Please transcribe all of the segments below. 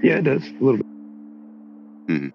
Yeah, it does a little bit. Mm-hmm.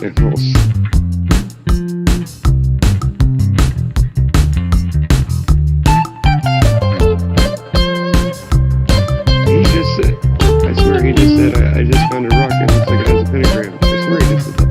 Animals. He just said, I swear he just said, I just found a rock and it looks like it has a pentagram. I swear he just said that.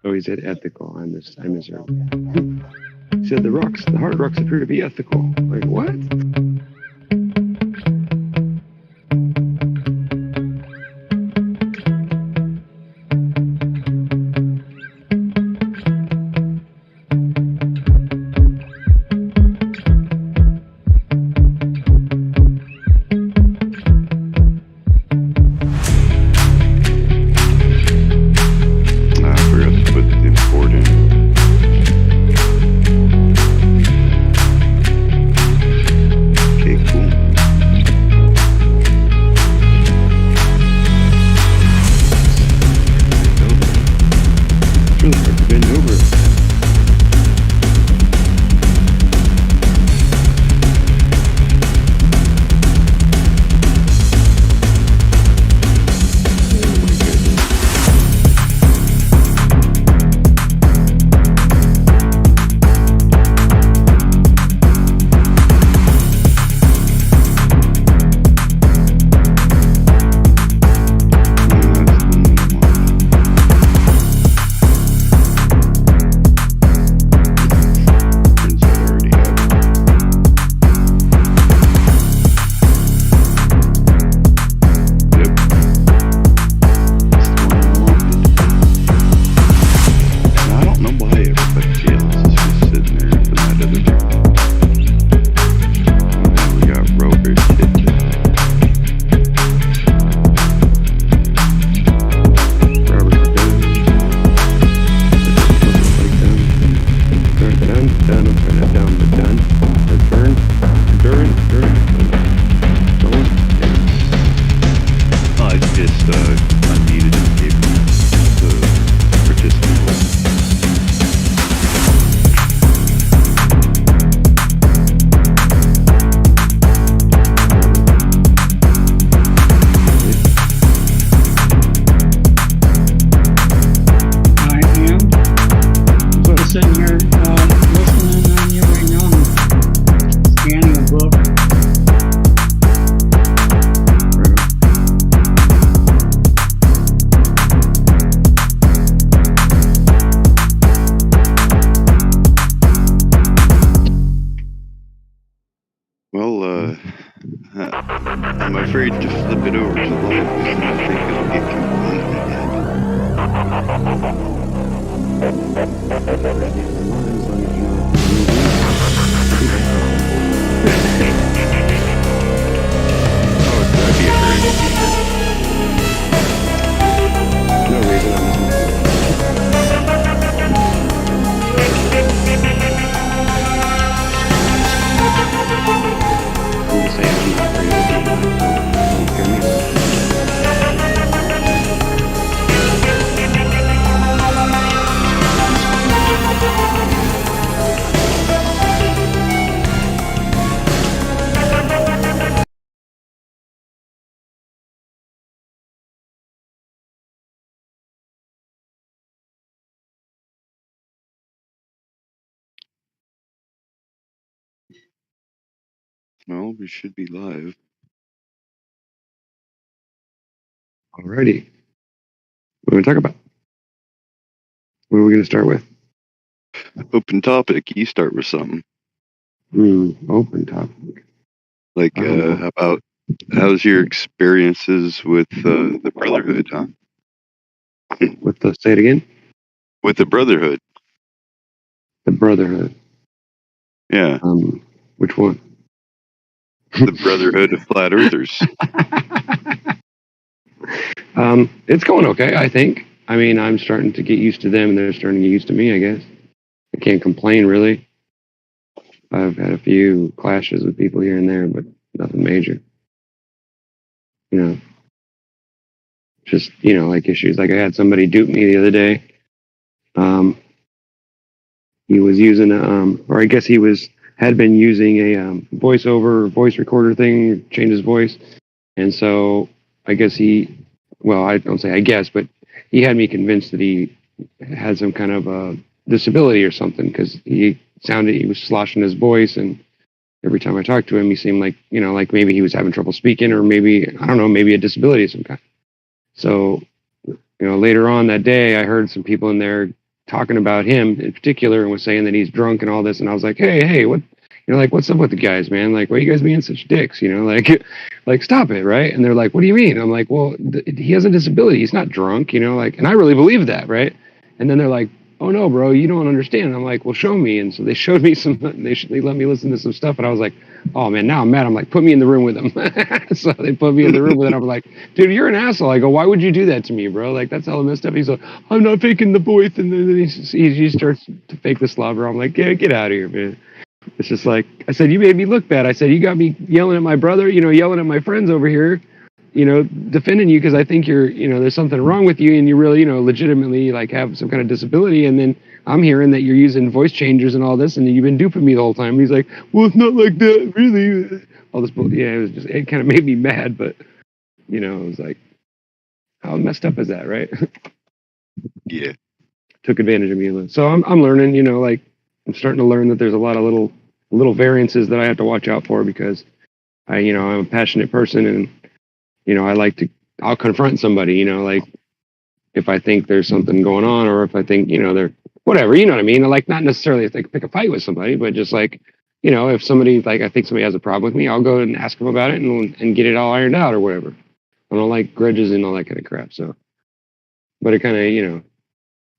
Oh, he said ethical. I misheard. He said the hard rocks appear to be ethical. Like, what? I forgot to put the import in. Okay, cool. It's really hard to bend over. Unneeded and gave the participant. I am sitting here listening on you right now and scanning a book. Well, I'm afraid to flip it over to live because I think it'll get completely dead. Oh, that'd be a very good feature. No reason I'm just saying I'm not very good at it, so don't hear me. Well, we should be live. Alrighty. What are we talk about? What are we going to start with? Open topic. You start with something. Open topic. Like, how about, how's your experiences with the Brotherhood, huh? Say it again? With the Brotherhood. The Brotherhood. Yeah. Which one? The Brotherhood of Flat Earthers. It's going okay, I think. I mean, I'm starting to get used to them, and they're starting to get used to me, I guess. I can't complain, really. I've had a few clashes with people here and there, but nothing major. You know, just, like issues. Like I had somebody dupe me the other day. He was using or I guess had been using a voice recorder thing, change his voice. And so I guess I don't say I guess, but he had me convinced that he had some kind of a disability or something, because he was sloshing his voice, and every time I talked to him, he seemed like, like maybe he was having trouble speaking, or maybe, I don't know, maybe a disability of some kind. So, later on that day, I heard some people in there talking about him in particular, and was saying that he's drunk and all this. And I was like, hey, what, what's up with the guys, man? Like, why are you guys being such dicks? Like stop it, right? And they're like, what do you mean? I'm like, well, he has a disability. He's not drunk, and I really believe that, right? And then they're like, oh no, bro, you don't understand. I'm like, well, show me. And so they showed me they let me listen to some stuff, and I was like, oh man, now I'm mad. I'm like, put me in the room with him. So they put me in the room with him. I'm like, dude, you're an asshole. I go, why would you do that to me, bro? Like, that's hella messed up. He's like, I'm not faking the voice. And then he starts to fake the slobber. I'm like, yeah, get out of here, man. It's just like, I said, you made me look bad. I said, you got me yelling at my brother, yelling at my friends over here, defending you because I think you're, there's something wrong with you, and you really, legitimately like have some kind of disability. And then I'm hearing that you're using voice changers and all this, and you've been duping me the whole time. And he's like, well, it's not like that, really. All this, it kind of made me mad, but it was like, how messed up is that, right? Yeah. Took advantage of me. So I'm learning, like I'm starting to learn that there's a lot of little variances that I have to watch out for, because I'm a passionate person, and I'll confront somebody, like if I think there's something going on, or if I think, they're whatever, you know what I mean? Like, not necessarily if they pick a fight with somebody, but just like, if somebody, like, I think somebody has a problem with me, I'll go and ask them about it and get it all ironed out or whatever. I don't like grudges and all that kind of crap. So, but it kind of,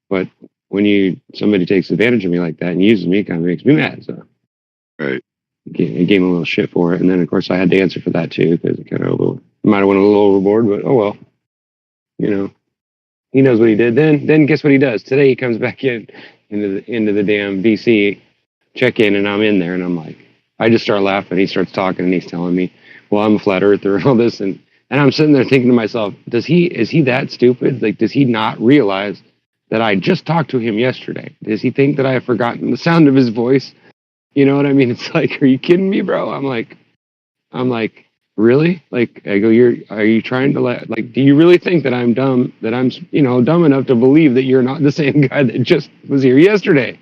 but when somebody takes advantage of me like that and uses me, it kind of makes me mad. So, right. I gave him a little shit for it. And then, of course, I had to answer for that too, because it kind of might have went a little overboard, but oh well. He knows what he did. Then guess what he does? Today he comes back into the damn VC check-in, and I'm in there, and I'm like, I just start laughing. He starts talking, and he's telling me, well, I'm a flat earther and all this, and I'm sitting there thinking to myself, is he that stupid? Like, does he not realize that I just talked to him yesterday? Does he think that I have forgotten the sound of his voice? You know what I mean? It's like, are you kidding me, bro? I'm like, really? Like, I go, are you trying to do you really think that I'm dumb, that I'm, dumb enough to believe that you're not the same guy that just was here yesterday?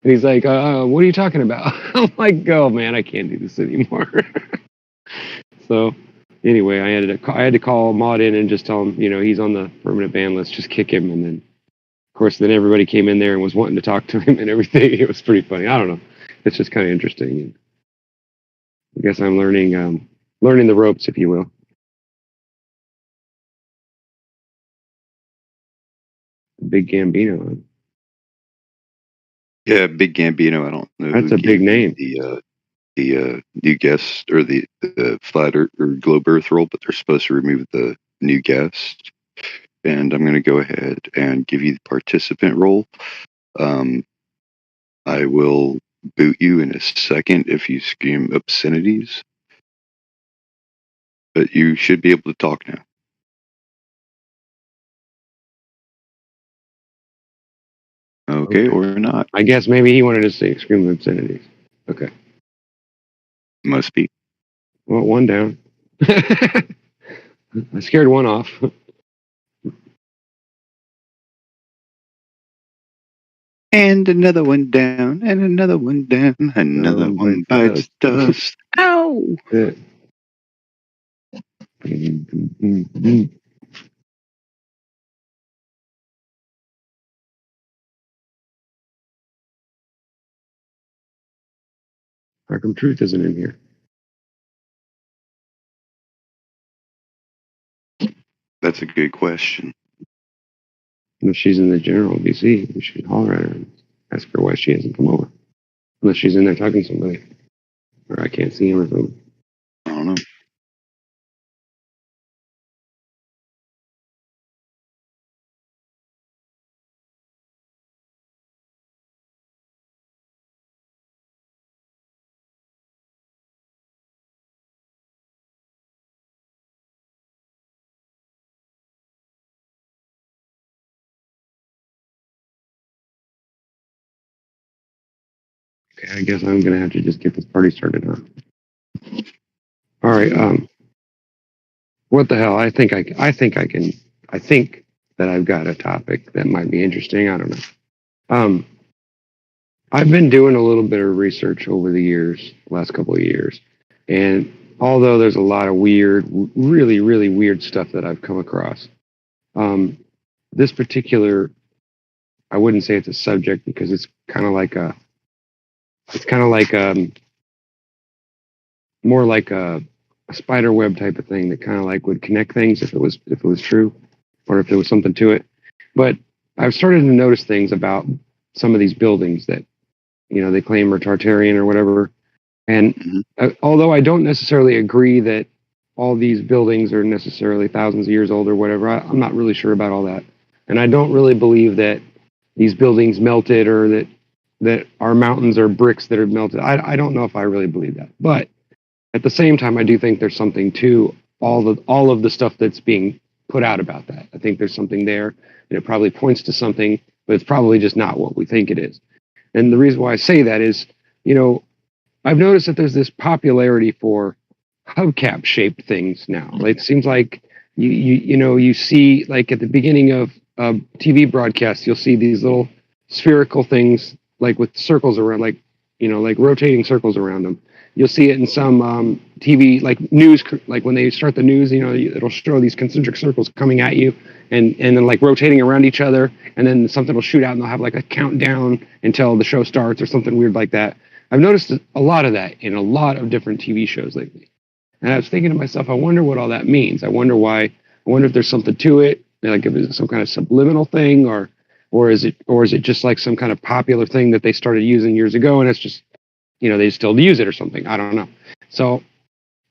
And he's like, what are you talking about? I'm like, oh man, I can't do this anymore. So anyway, I had to call Maud in and just tell him, he's on the permanent ban list, just kick him. And then, of course, everybody came in there and was wanting to talk to him and everything. It was pretty funny. I don't know. It's just kind of interesting. I guess I'm learning the ropes, if you will. Big Gambino. Yeah, Big Gambino. I don't know. That's a big name. The new guest, or the flat Earth or globe Earth role, but they're supposed to remove the new guest. And I'm going to go ahead and give you the participant role. I will boot you in a second if you scream obscenities, but you should be able to talk now. Okay, or not. I guess maybe he wanted to say scream obscenities. Okay. Must be. Well, one down. I scared one off. And another one down, and another one down. Another one bites dust. Ow! Yeah. How come Truth isn't in here? That's a good question. If she's in the general BC, we should holler at her and ask her why she hasn't come over. Unless she's in there talking to somebody. Or I can't see him or something. I don't know. Okay, I guess I'm gonna have to just get this party started, huh? All right. What the hell? I think that I've got a topic that might be interesting. I don't know. I've been doing a little bit of research over the years, last couple of years, and although there's a lot of weird, really, really weird stuff that I've come across, this particular, I wouldn't say it's a subject because it's kind of like more like a spider web type of thing that kind of like would connect things if it was true, or if there was something to it. But I've started to notice things about some of these buildings that they claim are Tartarian or whatever. And although I don't necessarily agree that all these buildings are necessarily thousands of years old or whatever, I'm not really sure about all that. And I don't really believe that these buildings melted or that our mountains are bricks that are melted. I don't know if I really believe that. But at the same time, I do think there's something to all of the stuff that's being put out about that. I think there's something there, and it probably points to something, but it's probably just not what we think it is. And the reason why I say that is, I've noticed that there's this popularity for hubcap shaped things now. It seems like you see, like at the beginning of TV broadcasts, you'll see these little spherical things like with circles around, like rotating circles around them. You'll see it in some TV, like news, like when they start the news, it'll show these concentric circles coming at you and then like rotating around each other. And then something will shoot out and they'll have like a countdown until the show starts or something weird like that. I've noticed a lot of that in a lot of different TV shows lately. And I was thinking to myself, I wonder what all that means. I wonder if there's something to it, like if it's some kind of subliminal thing or is it just like some kind of popular thing that they started using years ago and it's just, they still use it or something. I don't know. So,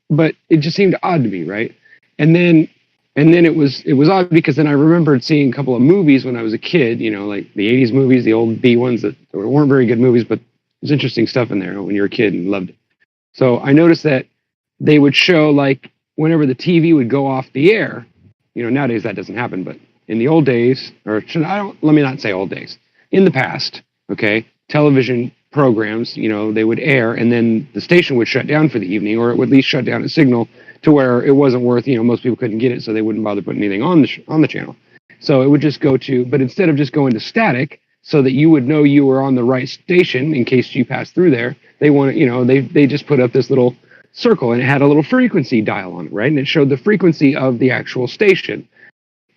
but it just seemed odd to me, right? And then it was odd because then I remembered seeing a couple of movies when I was a kid, like the 80s movies, the old B ones that weren't very good movies, but there's interesting stuff in there when you're a kid and loved it. So I noticed that they would show like whenever the TV would go off the air, nowadays that doesn't happen, but in the old days, let me not say old days, in the past, okay, television programs, they would air and then the station would shut down for the evening, or it would at least shut down a signal to where it wasn't worth, most people couldn't get it, so they wouldn't bother putting anything on the channel. So it would just go to, but instead of just going to static, so that you would know you were on the right station in case you passed through there, they just put up this little circle and it had a little frequency dial on it, right? And it showed the frequency of the actual station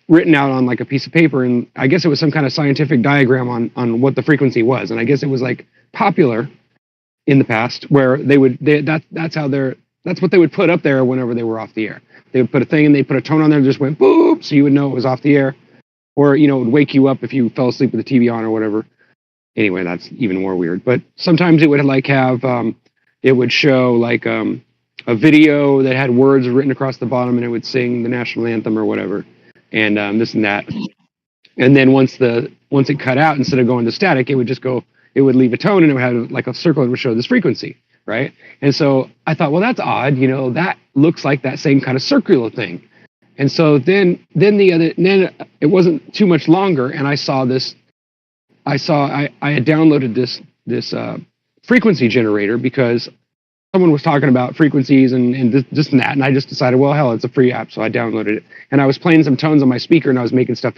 written out on like a piece of paper, and I guess it was some kind of scientific diagram on what the frequency was. And I guess it was like popular in the past where that's what they would put up there whenever they were off the air. They would put a thing and they put a tone on there and just went boop, so you would know it was off the air. Or, it would wake you up if you fell asleep with the TV on or whatever. Anyway, that's even more weird. But sometimes it would like have, it would show like a video that had words written across the bottom and it would sing the national anthem or whatever. And this and that. And then once it cut out, instead of going to static, it would leave a tone and it would have like a circle that would show this frequency, right? And so I thought, well, that's odd. That looks like that same kind of circular thing. And so then it wasn't too much longer, and I had downloaded this frequency generator because someone was talking about frequencies and this and that, and I just decided, well, hell, it's a free app, so I downloaded it, and I was playing some tones on my speaker, and I was making stuff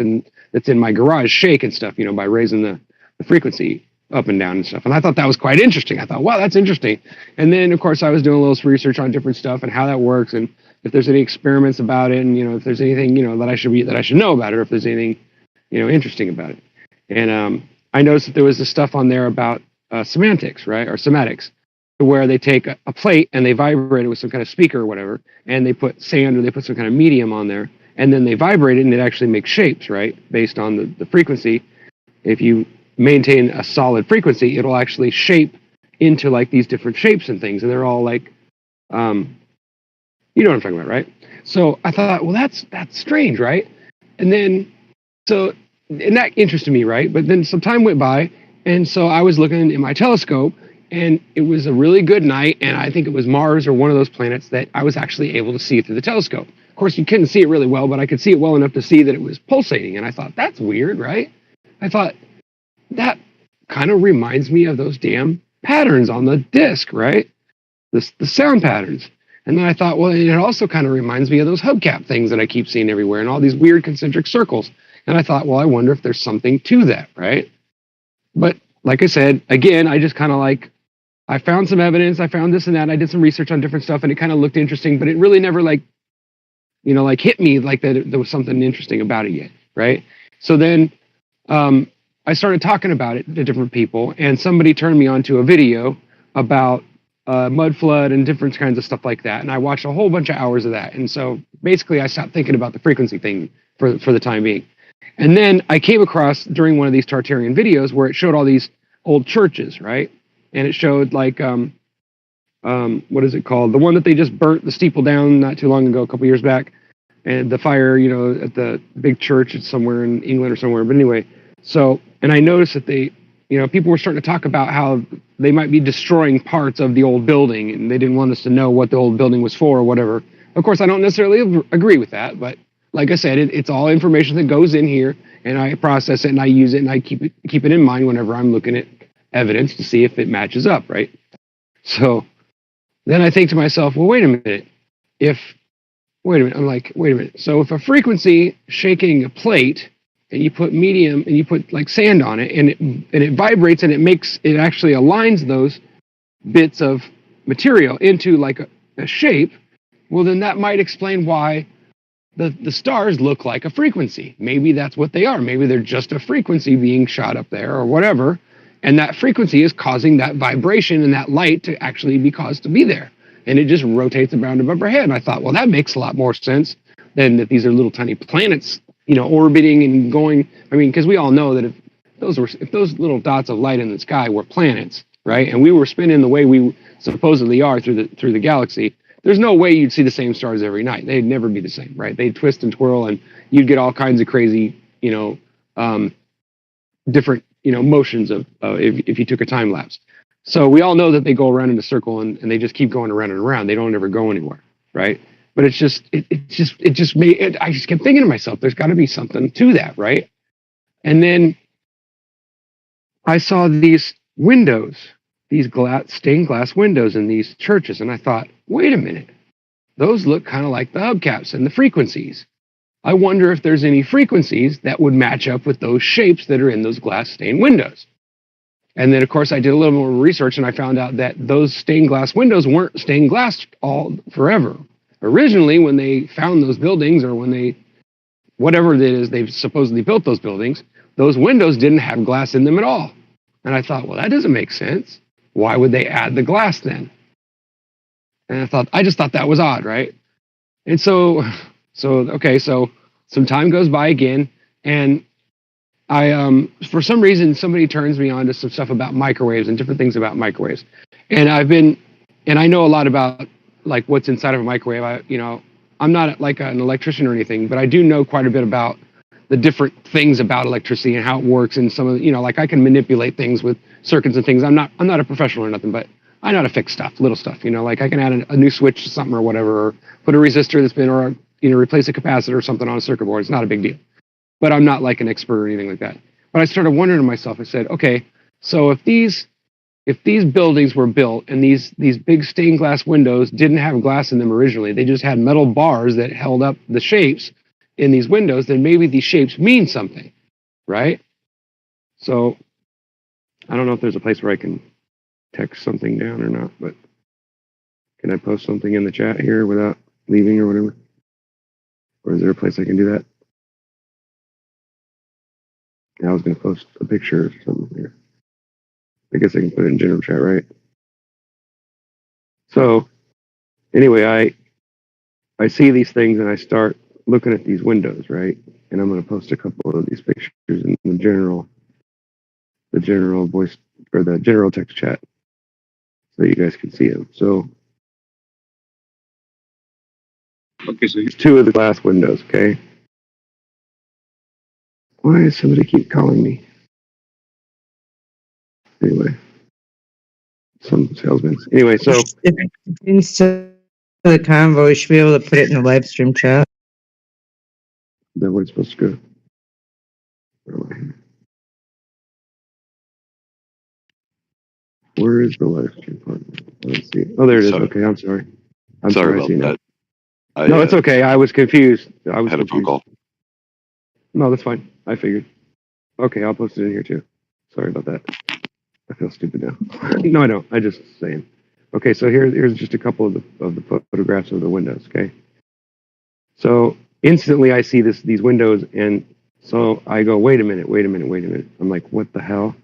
that's in my garage shake and stuff, by raising the frequency up and down and stuff, and I thought that was quite interesting. I thought, wow, that's interesting. And then, of course, I was doing a little research on different stuff and how that works, and if there's any experiments about it, and if there's anything that I should know about it, or if there's anything interesting about it. And I noticed that there was this stuff on there about semantics, right, or semantics, where they take a plate and they vibrate it with some kind of speaker or whatever, and they put sand or they put some kind of medium on there, and then they vibrate it and it actually makes shapes, right? Based on the frequency. If you maintain a solid frequency, it'll actually shape into like these different shapes and things, and they're all like, you know what I'm talking about, right? So I thought, well, that's strange, right? And then so and that interested me, right? But then some time went by, and so I was looking in my telescope, and it was a really good night, and I think it was Mars or one of those planets that I was actually able to see through the telescope. Of course, you couldn't see it really well, but I could see it well enough to see that it was pulsating, and I thought, that's weird, right? I thought, that kind of reminds me of those damn patterns on the disc, right? The sound patterns. And then I thought, well, it also kind of reminds me of those hubcap things that I keep seeing everywhere and all these weird concentric circles. And I thought, well, I wonder if there's something to that, right? But like I said, again, I just kind of like, I found some evidence, I found this and that, I did some research on different stuff, and it kind of looked interesting, but it really never like, like hit me like that there was something interesting about it yet, right? So then I started talking about it to different people, and somebody turned me on to a video about mud flood and different kinds of stuff like that. And I watched a whole bunch of hours of that. And so basically, I stopped thinking about the frequency thing for the time being. And then I came across during one of these Tartarian videos where it showed all these old churches, right? And it showed like what is it called? The one that they just burnt the steeple down not too long ago, a couple years back, and the fire, at the big church, it's somewhere in England or somewhere. But anyway, so, and I noticed that they, people were starting to talk about how they might be destroying parts of the old building, and they didn't want us to know what the old building was for or whatever. Of course, I don't necessarily agree with that, but like I said, it's all information that goes in here, and I process it and I use it and I keep it in mind whenever I'm looking at evidence to see if it matches up, right? So then I think to myself, well, wait a minute. I'm like, wait a minute. So if a frequency shaking a plate and you put medium and you put like sand on it and it vibrates and it actually aligns those bits of material into like a shape, well, then that might explain why the stars look like a frequency. Maybe that's what they are. Maybe they're just a frequency being shot up there or whatever. And that frequency is causing that vibration and that light to actually be caused to be there. And it just rotates around above our head. And I thought, well, that makes a lot more sense than that these are little tiny planets, orbiting and going. I mean, because we all know that if those little dots of light in the sky were planets, right? And we were spinning the way we supposedly are through the galaxy, there's no way you'd see the same stars every night. They'd never be the same, right? They'd twist and twirl, and you'd get all kinds of crazy, different, motions of if you took a time lapse. So we all know that they go around in a circle and they just keep going around and around. They don't ever go anywhere, right? But it just made it. I just kept thinking to myself, there's got to be something to that, right? And then I saw these windows, these stained glass windows in these churches, and I thought, wait a minute, those look kind of like the hubcaps and the frequencies. I wonder if there's any frequencies that would match up with those shapes that are in those glass stained windows. And then, of course, I did a little more research and I found out that those stained glass windows weren't stained glass all forever. Originally, when they found those buildings or when whatever it is, they've supposedly built those buildings, those windows didn't have glass in them at all. And I thought, well, that doesn't make sense. Why would they add the glass then? And I just thought that was odd, right? And so some time goes by again, and I for some reason somebody turns me on to some stuff about microwaves and different things about microwaves, and I know a lot about like what's inside of a microwave. I'm not like an electrician or anything, but I do know quite a bit about the different things about electricity and how it works, and some of like I can manipulate things with circuits and things. I'm not a professional or nothing, but I know how to fix stuff, little stuff. Like I can add a new switch to something or whatever, or put a resistor that's been, or replace a capacitor or something on a circuit board. It's not a big deal. But I'm not like an expert or anything like that. But I started wondering to myself, I said, okay, so if these buildings were built and these big stained glass windows didn't have glass in them originally, they just had metal bars that held up the shapes in these windows, then maybe these shapes mean something, right? So I don't know if there's a place where I can text something down or not, but can I post something in the chat here without leaving or whatever? Or is there a place I can do that? I was going to post a picture or something here. I guess I can put it in general chat, right? So anyway, I see these things and I start looking at these windows, right? And I'm going to post a couple of these pictures in the general voice or the general text chat so you guys can see them. So, okay, so here's two of the glass windows, okay? Why does somebody keep calling me? Anyway, some salesman. Anyway, so If it pertains to the convo, you should be able to put it in the live stream chat. is that where it's supposed to go? Where is the live stream part? Let's see. Oh, there it is. Sorry. Okay, I'm sorry. I'm Sorry I see about now. that. No, it's okay. I was confused. I was had a phone confused. call. No, that's fine. I figured. Okay, I'll post it in here too. Sorry about that. I feel stupid now. No, I don't. I just saying. Okay, so here's just a couple of the photographs of the windows. Okay, so instantly I see these windows, and so I go, wait a minute. I'm like, what the hell?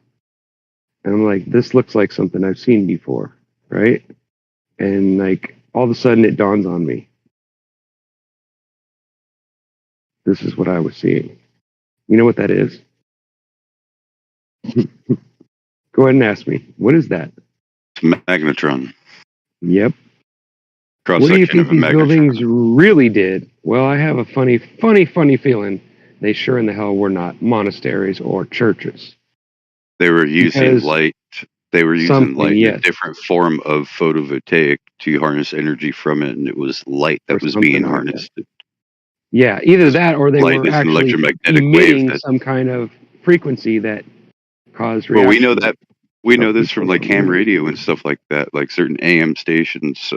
And I'm like, this looks like something I've seen before, right? And like all of a sudden it dawns on me. This is what I was seeing. You know what that is? Go ahead and ask me. What is that? It's a magnetron. Yep. Cross What do you section think of a these magnetron. buildings really did? Well, I have a funny feeling they sure in the hell were not monasteries or churches. They were using Because light. They were using something, light in yes. a different form of photovoltaic to harness energy from it, and it was light that Or was something being like harnessed. Yeah, either that or they Light were is an actually electromagnetic wave. emitting some kind of frequency that caused Well, reaction. we know this people from like don't ham know. radio and stuff like that. Like certain AM stations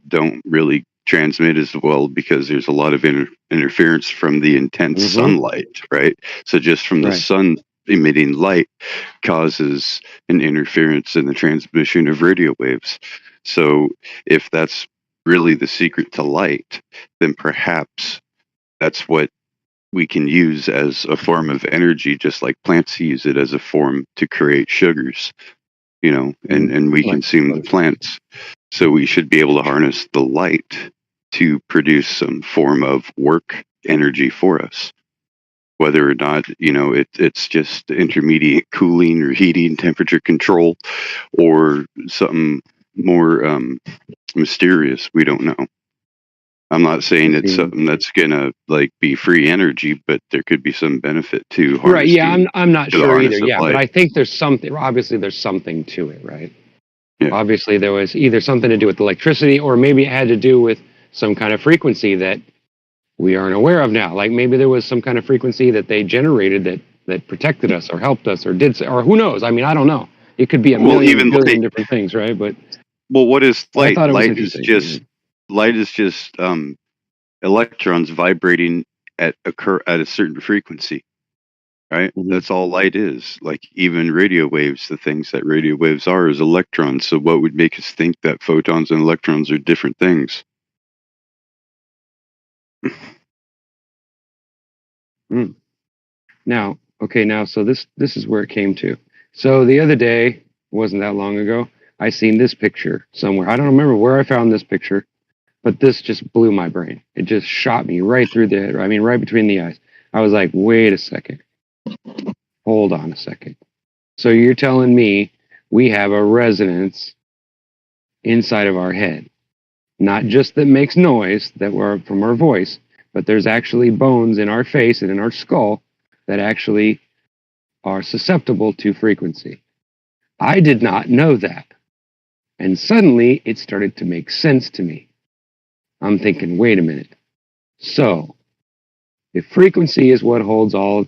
don't really transmit as well because there's a lot of interference from the intense sunlight, right? So just from the Right. sun emitting light causes an interference in the transmission of radio waves. So if that's really the secret to light, then perhaps that's what we can use as a form of energy, just like plants use it as a form to create sugars, you know, and we consume the plants. So we should be able to harness the light to produce some form of work energy for us. Whether or not, you know, it's just intermediate cooling or heating, temperature control, or something more mysterious, we don't know. I'm not saying it's something that's gonna like be free energy, but there could be some benefit to harnessing. Right. Yeah, I'm not to the sure harness either. of Yeah, but light. I think there's something. Obviously, there's something to it, right? Yeah. Obviously, there was either something to do with electricity, or maybe it had to do with some kind of frequency that we aren't aware of now. Like maybe there was some kind of frequency that they generated that protected us, or helped us, or did, or who knows? I mean, I don't know. It could be a million, billion different things, right? But well, what is light? I thought it was Light is interesting. just electrons vibrating at a certain frequency, right? That's all light is. Like even radio waves, the things that radio waves are is electrons. So what would make us think that photons and electrons are different things? Now, so this is where it came to. So the other day, it wasn't that long ago, I seen this picture somewhere. I don't remember where I found this picture, but this just blew my brain. It just shot me right through the head. I mean, right between the eyes. I was like, wait a second. Hold on a second. So you're telling me we have a resonance inside of our head, not just that makes noise that we're from our voice, but there's actually bones in our face and in our skull that actually are susceptible to frequency. I did not know that. And suddenly it started to make sense to me. I'm thinking, wait a minute. So, if frequency is what holds all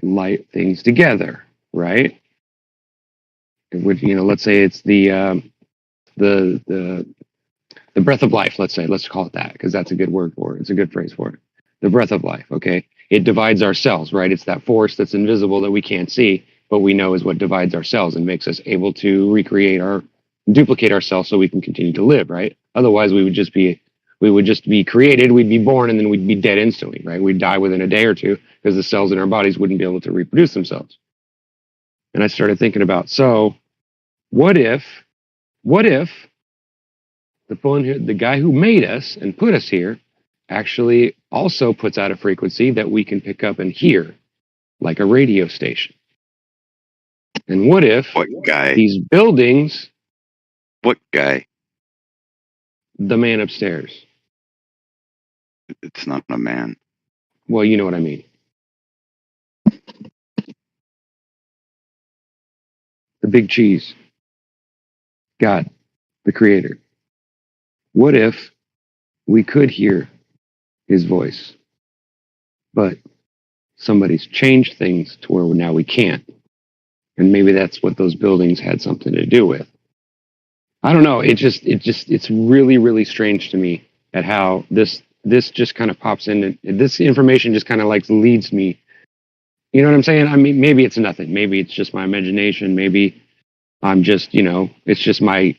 light things together, right? It would, let's say it's the breath of life. Let's call it that, because that's a good word for it. It's a good phrase for it. The breath of life. Okay, it divides our cells, right? It's that force that's invisible that we can't see, but we know is what divides our cells and makes us able to duplicate ourselves so we can continue to live, right? Otherwise, we would just be created, we'd be born, and then we'd be dead instantly, right? We'd die within a day or two because the cells in our bodies wouldn't be able to reproduce themselves. And I started thinking about, so what if the guy who made us and put us here actually also puts out a frequency that we can pick up and hear, like a radio station. And what if What guy? these buildings, What guy? the man upstairs? It's not a man. Well, you know what I mean. The big cheese. God, the creator. What if we could hear his voice, but somebody's changed things to where now we can't? And maybe that's what those buildings had something to do with. I don't know. It's really, really strange to me at how this just kind of pops in, and this information just kind of like leads me. You know what I'm saying? I mean, maybe it's nothing. Maybe it's just my imagination. Maybe I'm just, it's just my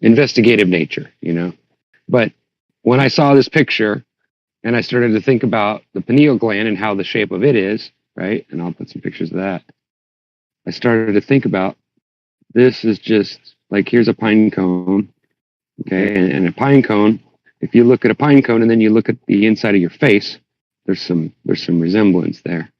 investigative nature, But when I saw this picture and I started to think about the pineal gland and how the shape of it is, right? And I'll put some pictures of that. I started to think about this is just like, here's a pine cone, okay? And a pine cone, if you look at a pine cone and then you look at the inside of your face, there's some resemblance there.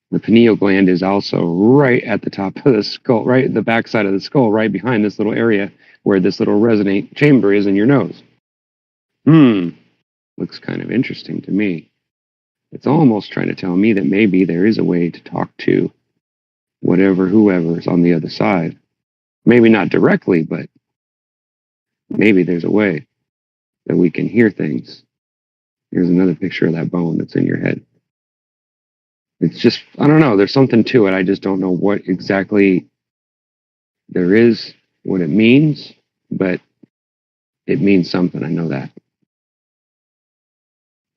The pineal gland is also right at the top of the skull, right at the backside of the skull, right behind this little area where this little resonant chamber is in your nose. Looks kind of interesting to me. It's almost trying to tell me that maybe there is a way to talk to whoever's on the other side. Maybe not directly, but maybe there's a way that we can hear things. Here's another picture of that bone that's in your head. It's just, I don't know, there's something to it. I just don't know what exactly there is, what it means, but it means something. I know that.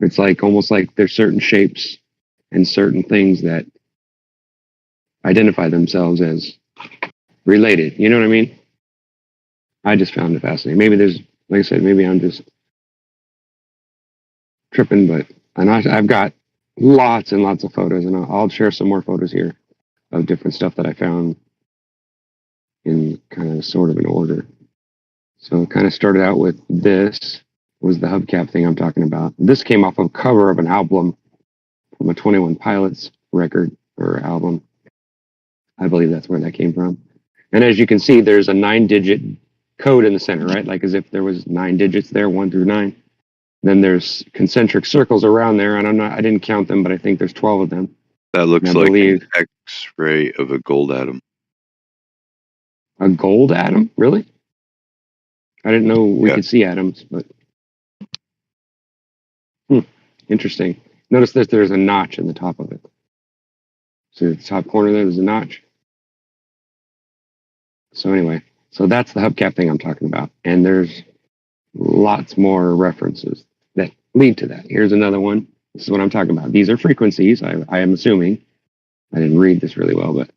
It's like almost like there's certain shapes and certain things that identify themselves as related. You know what I mean? I just found it fascinating. Maybe there's, like I said, maybe I'm just tripping, but I've got lots and lots of photos, and I'll share some more photos here of different stuff that I found in kind of sort of an order. So it kind of started out with this was the hubcap thing I'm talking about. This came off of a cover of an album from a 21 Pilots record or album. I believe that's where that came from. And as you can see, there's a 9-digit code in the center, right? Like as if there was 9 digits there, 1 through 9. Then there's concentric circles around there, and I didn't count them, but I think there's 12 of them. That looks like an X-ray of a gold atom. A gold atom? Really? I didn't know we could see atoms, but interesting. Notice that there's a notch in the top of it. See the top corner there's a notch. So anyway, so that's the hubcap thing I'm talking about. And there's lots more references that lead to that. Here's another one. This is what I'm talking about. These are frequencies. I am assuming. I didn't read this really well, but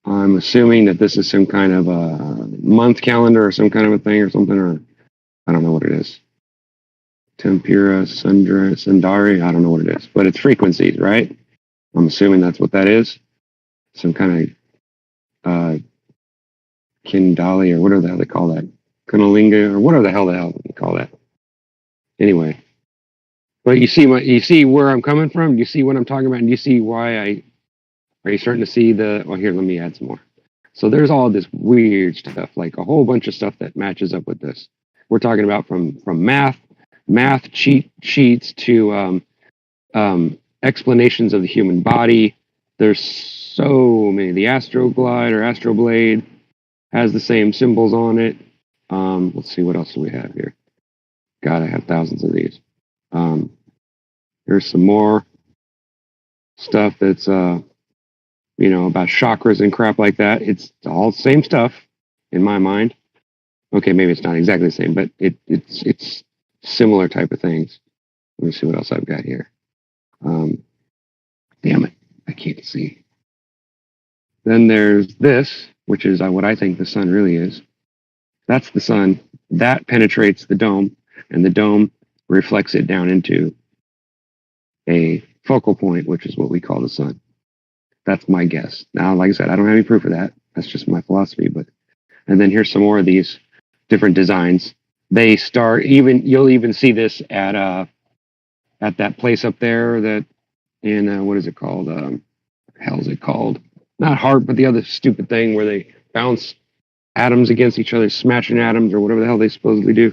I'm assuming that this is some kind of a month calendar or some kind of a thing or something, or I don't know what it is. Tempura, Sundari, I don't know what it is, but it's frequencies, right? I'm assuming that's what that is. Some kind of Kindali or whatever the hell they call that. Kunalinga or whatever the hell they call that. Anyway. But you see where I'm coming from? You see what I'm talking about? And you see why are you starting to see let me add some more. So there's all this weird stuff, like a whole bunch of stuff that matches up with this. We're talking about from math cheat sheets to explanations of the human body. There's so many. The Astroglide or Astroblade has the same symbols on it. Let's see, what else do we have here? God, I have thousands of these. Here's some more stuff that's about chakras and crap like that. It's all the same stuff in my mind. Okay, maybe it's not exactly the same, but it's similar type of things. Let me see what else I've got here. Damn it, I can't see. Then there's this, which is what I think the sun really is. That's the sun. That penetrates the dome, and the dome reflects it down into a focal point, which is what we call the sun. That's my guess. Now, like I said, I don't have any proof of that. That's just my philosophy. But and then here's some more of these different designs. They start you'll even see this at that place up there that in what is it called? Hell's it called? Not Heart, but the other stupid thing where they bounce atoms against each other, smashing atoms or whatever the hell they supposedly do.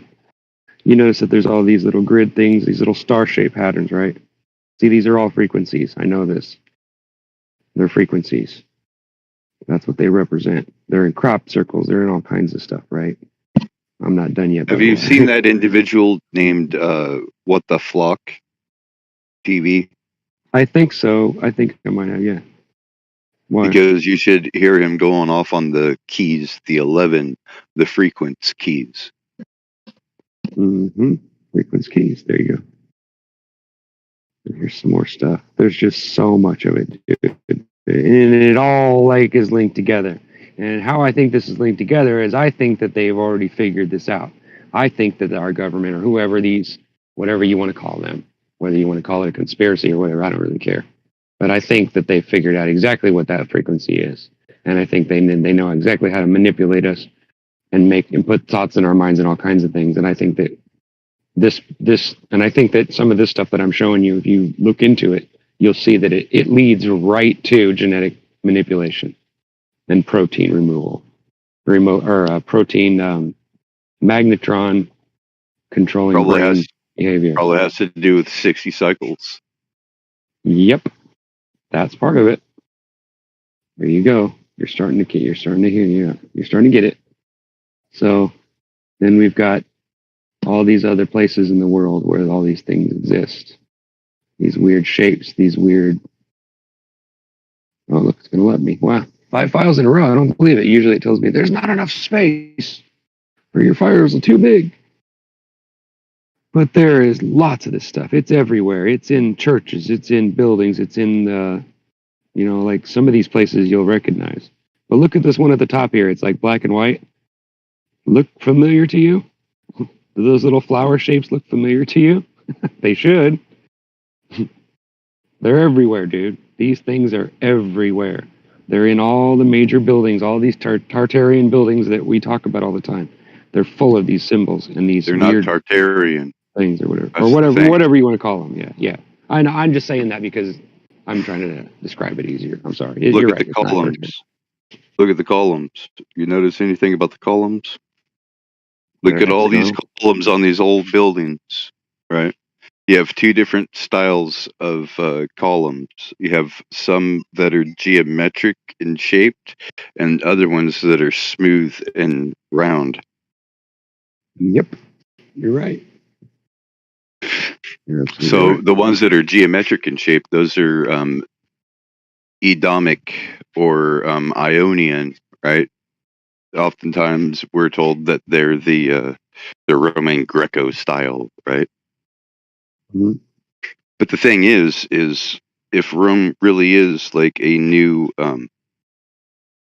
You notice that there's all these little grid things, these little star-shaped patterns, right? See, these are all frequencies. I know this. They're frequencies. That's what they represent. They're in crop circles. They're in all kinds of stuff, right? I'm not done yet. Have you seen that individual named What the Flock TV? I think so. I think I might have, yeah. Why? Because you should hear him going off on the keys, the 11, the frequency keys. Mm-hmm. Frequency keys. There you go. And here's some more stuff. There's just so much of it, dude. And it all like is linked together. And how I think this is linked together is I think that they've already figured this out. I think that our government or whoever these, whatever you want to call them, whether you want to call it a conspiracy or whatever, I don't really care. But I think that they figured out exactly what that frequency is. And I think they know exactly how to manipulate us and put thoughts in our minds and all kinds of things. And I think that and I think that some of this stuff that I'm showing you, if you look into it, you'll see that it leads right to genetic manipulation and protein removal, protein magnetron controlling brain behavior. Probably has to do with 60 cycles. Yep, that's part of it. There you go. You're starting to get it. So then we've got all these other places in the world where all these things exist. These weird shapes, these weird. Oh, look, it's going to let me. Wow. 5 files in a row. I don't believe it. Usually it tells me there's not enough space or your files are too big. But there is lots of this stuff. It's everywhere. It's in churches. It's in buildings. It's in, like some of these places you'll recognize. But look at this one at the top here. It's like black and white. Look familiar to you? Do those little flower shapes look familiar to you? They should. They're everywhere, dude. These things are everywhere. They're in all the major buildings, all these Tartarian buildings that we talk about all the time. They're full of these symbols and these They're weird not Tartarian things or whatever. That's Or whatever you want to call them. Yeah. I know. I'm just saying that because I'm trying to describe it easier. I'm sorry. Look You're at right. the columns. Look at the columns. You notice anything about the columns? Look at all these columns on these old buildings, right? You have two different styles of columns. You have some that are geometric and shaped, and other ones that are smooth and round. Yep, you're right. So right. The ones that are geometric in shape, those are Edomic or Ionian, right? Oftentimes we're told that they're the Roman Greco style, right? Mm-hmm. But the thing is if Rome really is like a new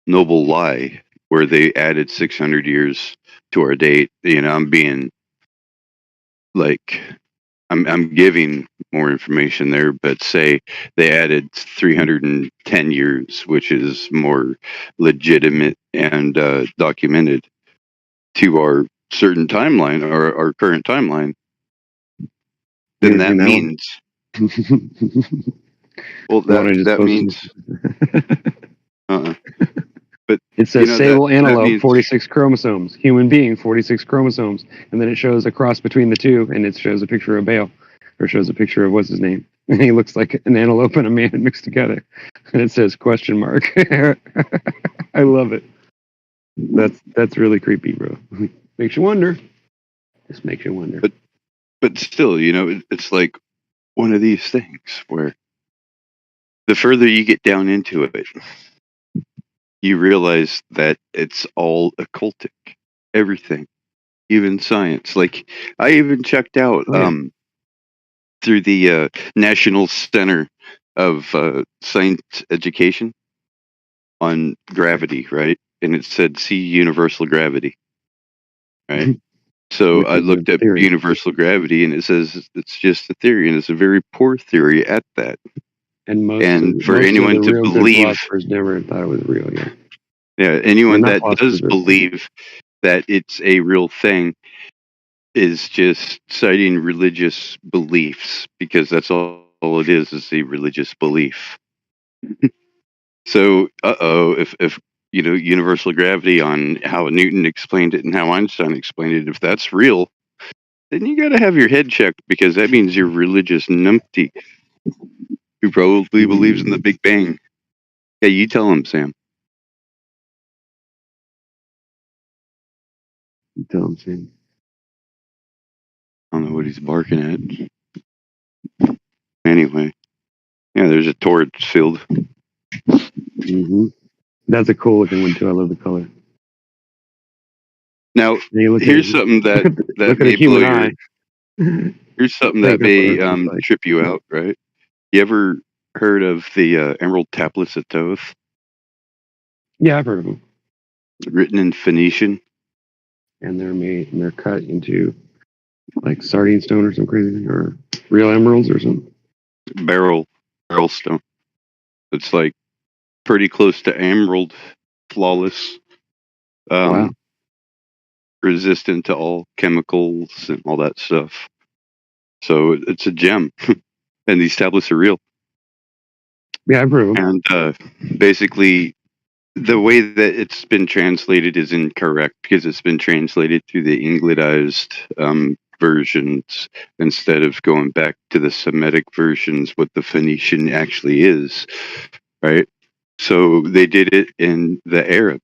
noble lie where they added 600 years to our date, I'm being like, I'm giving more information there, but say they added 310 years, which is more legitimate and documented to our certain timeline or our current timeline, then that means well, that means but it says sable antelope 46 chromosomes, human being 46 chromosomes, and then it shows a cross between the two, and it shows a picture of Bale, or shows a picture of what's his name, and he looks like an antelope and a man mixed together, and it says question mark. I love it. That's really creepy, bro. Makes you wonder. Just makes you wonder. But still, it's like one of these things where the further you get down into it, you realize that it's all occultic. Everything. Even science. Like, I even checked out through the National Center of Science Education on gravity, right? And it said, see universal gravity, right? So I looked up universal gravity, and it says it's just a theory, and it's a very poor theory at that. And for anyone to believe, philosophers never thought it was real. Yeah. Yeah, anyone not that does philosophers, but believe that it's a real thing is just citing religious beliefs, because that's all it is a religious belief. So, if universal gravity on how Newton explained it and how Einstein explained it, if that's real, then you got to have your head checked, because that means you're religious numpty who probably believes in the Big Bang. Hey, you tell him, Sam. you tell them, Sam. I don't know what he's barking at. Anyway, yeah, there's a torch field. Mm-hmm. That's a cool looking one too. I love the color. Now, You look here's at something that look at a may blow human your. eye. Here's something that Think of what may it looks like. trip you out, right? You ever heard of the Emerald Tablets of Thoth, Yeah, I've heard of them, written in Phoenician? and they're cut into like sardine stone or some crazy thing, or real emeralds or something. Beryl stone. It's like pretty close to emerald, flawless, Wow. resistant to all chemicals and all that stuff. So it's a gem, and these tablets are real. Yeah, I've heard of them. And basically, the way that it's been translated is incorrect, because it's been translated through the Anglicized versions instead of going back to the Semitic versions, what the Phoenician actually is, right? So they did it in the Arab,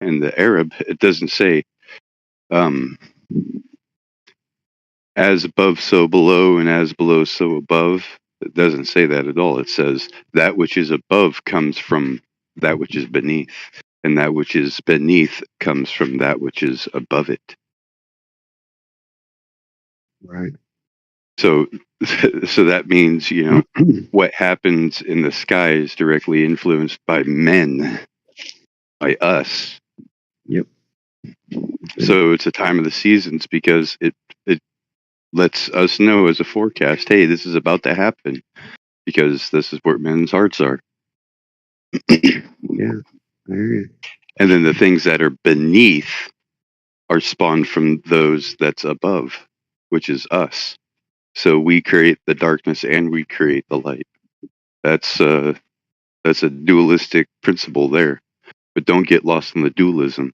and the Arab, it doesn't say um, as above, so below, and as below, so above. It doesn't say that at all. It says that which is above comes from that which is beneath, and that which is beneath comes from that which is above it. Right. So, so that means, what happens in the sky is directly influenced by men, by us. Yep. So it's a time of the seasons, because it lets us know as a forecast, hey, this is about to happen, because this is where men's hearts are. Yeah. I hear you. And then the things that are beneath are spawned from those that's above, which is us. So we create the darkness and we create the light. That's a dualistic principle there. But don't get lost in the dualism.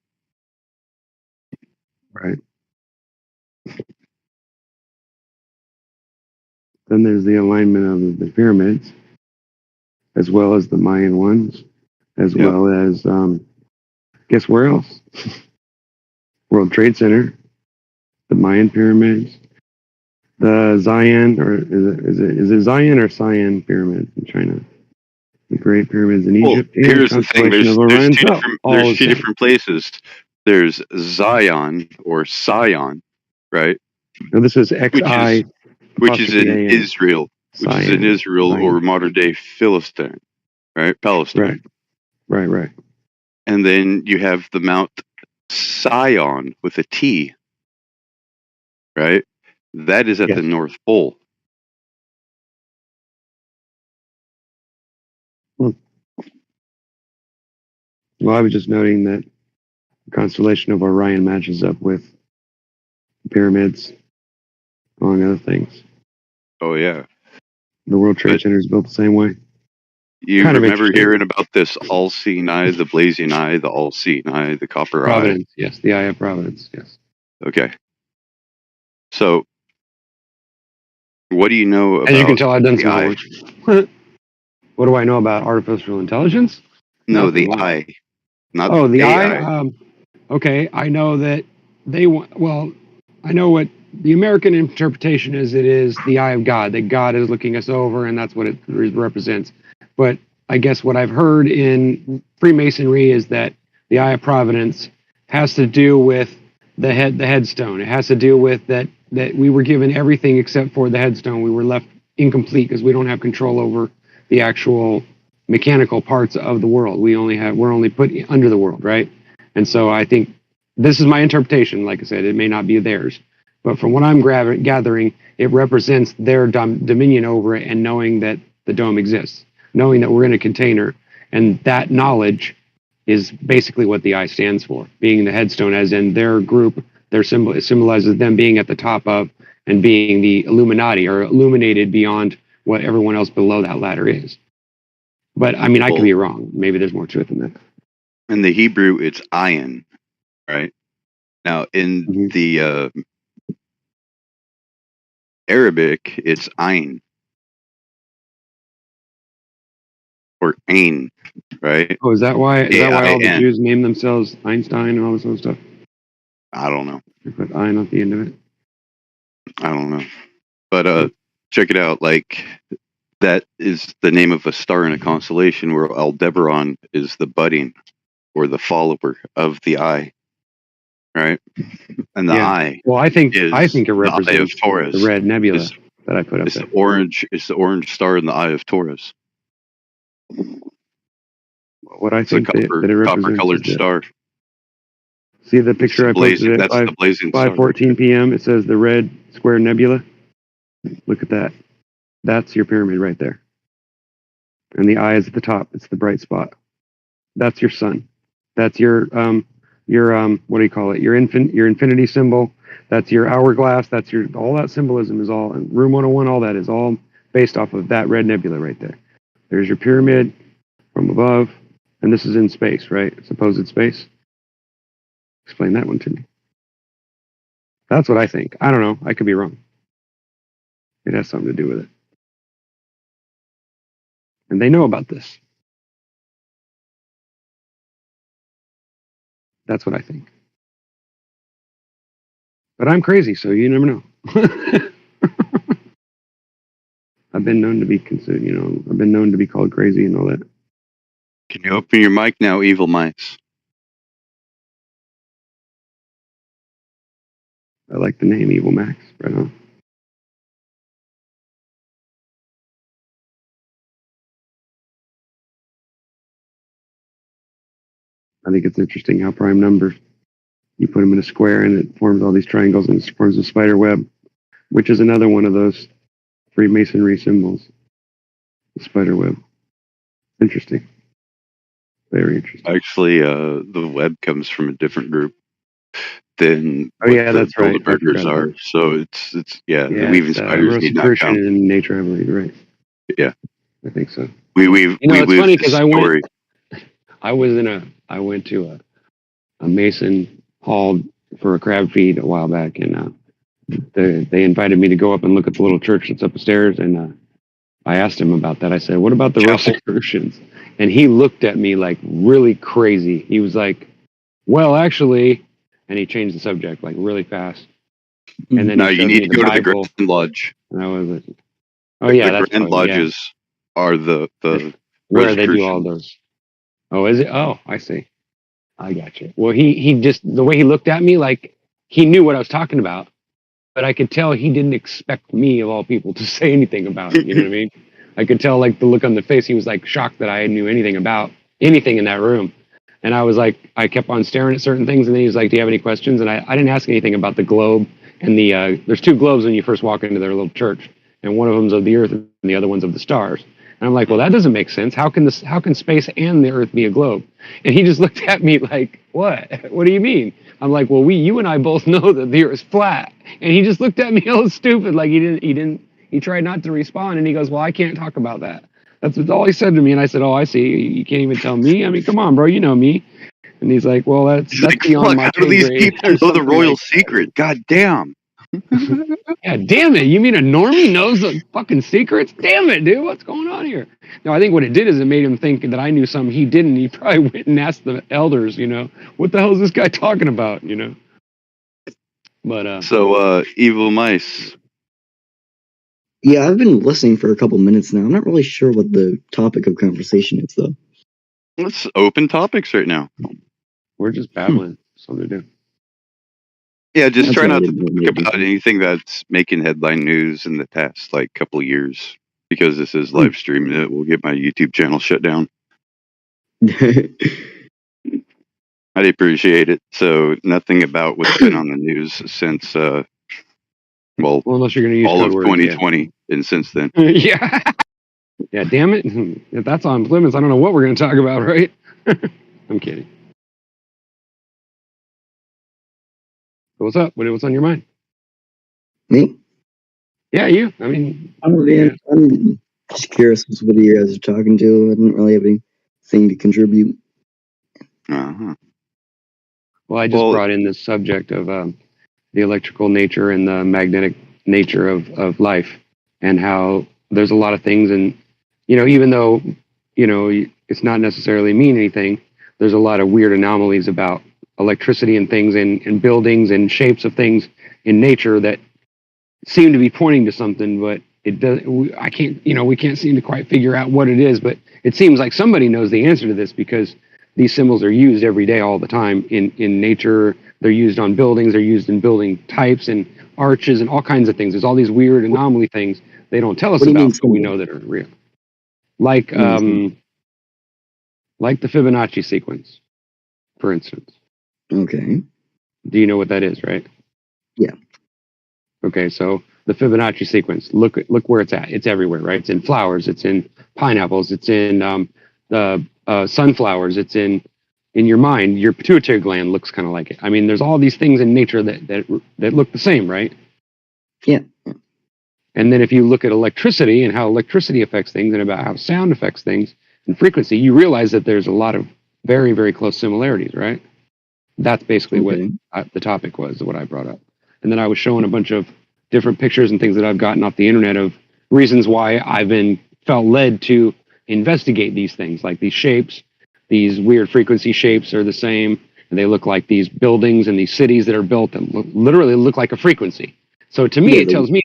Right. Then there's the alignment of the pyramids, as well as the Mayan ones, as Yep. well as guess where else? World Trade Center, the Mayan pyramids, the Zion, or is it Zion or Siam pyramids in China? The Great Pyramids in Egypt. Well, here's the thing. There's There's two different places. There's Zion or Sion, right? No, this is XI. Which is in apostrophe Israel, Zion. or modern day Philistine, right? Palestine. Right. And then you have the Mount Sion with a T, right? That is at the North Pole. Well, I was just noting that the constellation of Orion matches up with pyramids, among other things. Oh, yeah. The World Trade Center is built the same way. You kind remember hearing about this all-seeing eye, the blazing eye, the all-seeing eye, the copper Providence, eye? yes. The Eye of Providence, yes. Okay. So, what do you know about As you can tell, I've done some eye? homework. What do I know about artificial intelligence? No, the eye. Not the AI. eye. Okay, I know that they want. Well, I know what the American interpretation is. It is the eye of God. That God is looking us over, and that's what it represents. But I guess what I've heard in Freemasonry is that the Eye of Providence has to do with the headstone. It has to do with that we were given everything except for the headstone. We were left incomplete because we don't have control over the actual mechanical parts of the world. We're only put under the world, right? And so I think this is my interpretation. Like I said, it may not be theirs, but from what I'm gathering, it represents their dominion over it, and knowing that the dome exists, knowing that we're in a container, and that knowledge is basically what the eye stands for, being the headstone, as in their group, their symbol, it symbolizes them being at the top of and being the Illuminati or illuminated beyond what everyone else below that ladder is. But I mean, I could be wrong. Maybe there's more to it than that. In the Hebrew, it's ayin, right? Now, in the Arabic, it's ayn or ain, right? Oh, is that why? Is that why all the AIN. Jews name themselves Einstein and all this other stuff? I don't know. They put "ein" at the end of it. I don't know. But check it out. Like, that is the name of a star in a constellation, where Aldebaran is the budding or the follower of the eye, right? And the eye. Well, I think it the eye of represents Taurus. the red nebula It's, that I put up it's there. the orange. It's the orange star in the eye of Taurus. What I It's a think that it represents copper-colored is star. See the picture I posted at That's the blazing star. 5:14 p.m. It says the red square nebula. Look at that. That's your pyramid right there. And the eye is at the top. It's the bright spot. That's your sun. That's your what do you call it? Your infinity symbol. That's your hourglass. That's your all that symbolism is all room 101. All that is all based off of that red nebula right there. There's your pyramid from above, and this is in space, right? Supposed space. Explain that one to me. That's what I think. I don't know. I could be wrong. It has something to do with it. And they know about this. That's what I think. But I'm crazy, so you never know. I've been known to be considered, I've been known to be called crazy and all that. Can you open your mic now, Evil Mice? I like the name Evil Max, right on. I think it's interesting how prime numbers, you put them in a square and it forms all these triangles and it forms a spider web, which is another one of those Freemasonry symbols. The spider web. Interesting. Very interesting. Actually, the web comes from a different group than that's right. Bilderbergers are. So it's the weaving spiders need not Rosicrucian count. in nature, I believe, right? Yeah, I think so. It's funny because I went to a Mason hall for a crab feed a while back, and they invited me to go up and look at the little church that's upstairs, and I asked him about that. I said, "What about the Rosicrucians?" And he looked at me like really crazy. He was like, "Well, actually," and he changed the subject like really fast. And then you need to go to the Grand Lodge. And I was like, "Oh yeah, that's Grand Lodges are the where they do all those." Oh, is it? Oh, I see. I got you. Well, he just, the way he looked at me, like he knew what I was talking about, but I could tell he didn't expect me, of all people, to say anything about it. You know what I mean? I could tell, like, the look on the face. He was like shocked that I knew anything about anything in that room. And I was like, I kept on staring at certain things, and then he was like, "Do you have any questions?" And I didn't ask anything about the globe and there's two globes when you first walk into their little church, and one of them's of the earth and the other one's of the stars. And I'm like, well, that doesn't make sense. How can space and the earth be a globe? And he just looked at me like, what? What do you mean? I'm like, well, you and I both know that the earth's flat. And he just looked at me all stupid, like he tried not to respond. And he goes, well, I can't talk about that. That's all he said to me. And I said, oh, I see. You can't even tell me. I mean, come on, bro, you know me. And he's like, well, that's beyond my how do these people know the royal secret? God damn. Yeah, damn it. You mean a normie knows the fucking secrets? Damn it, dude. What's going on here? No, I think what it did is it made him think that I knew something he didn't. He probably went and asked the elders, what the hell is this guy talking about, But So, Evil Mice. Yeah, I've been listening for a couple minutes now. I'm not really sure what the topic of conversation is, though. Let's open topics right now. We're just babbling. Something to do. Yeah, just That's try not what to I did, talk maybe. about anything that's making headline news in the past couple of years, because this is live streaming. It will get my YouTube channel shut down. I'd appreciate it. So nothing about what's been on the news since Well, unless you're going to use all of code words, 2020 and since then. Yeah. Yeah, damn it. If that's on Plymouth, I don't know what we're going to talk about, right? I'm kidding. So what's up? What's on your mind? Me? Yeah, you. I mean, Oh man, I'm just curious as to what you guys are talking to. I didn't really have anything to contribute. Uh-huh. well, I just Well, brought in this subject of the electrical nature and the magnetic nature of life, and how there's a lot of things, and even though it's not necessarily mean anything, there's a lot of weird anomalies about electricity and things and buildings and shapes of things in nature that seem to be pointing to something, but it does. I can't, we can't seem to quite figure out what it is. But it seems like somebody knows the answer to this because these symbols are used every day, all the time in nature. They're used on buildings. They're used in building types and arches and all kinds of things. There's all these weird anomaly things they don't tell us What do you mean about, but we symbol? know that are real. Like What do you mean symbol? like the Fibonacci sequence, for instance. Okay. Do you know what that is, right? Yeah. Okay, so the Fibonacci sequence. Look where it's at. It's everywhere, right? It's in flowers. It's in pineapples. It's in the sunflowers. It's in your mind. Your pituitary gland looks kind of like it. I mean, there's all these things in nature that look the same, right? Yeah. And then if you look at electricity and how electricity affects things and about how sound affects things and frequency, you realize that there's a lot of very, very close similarities, right? That's basically what Okay. the topic was, what I brought up. And then I was showing a bunch of different pictures and things that I've gotten off the internet of reasons why I've been felt led to investigate these things, like these shapes, these weird frequency shapes are the same, and they look like these buildings and these cities that are built that literally look like a frequency. So to me, Yeah. it tells me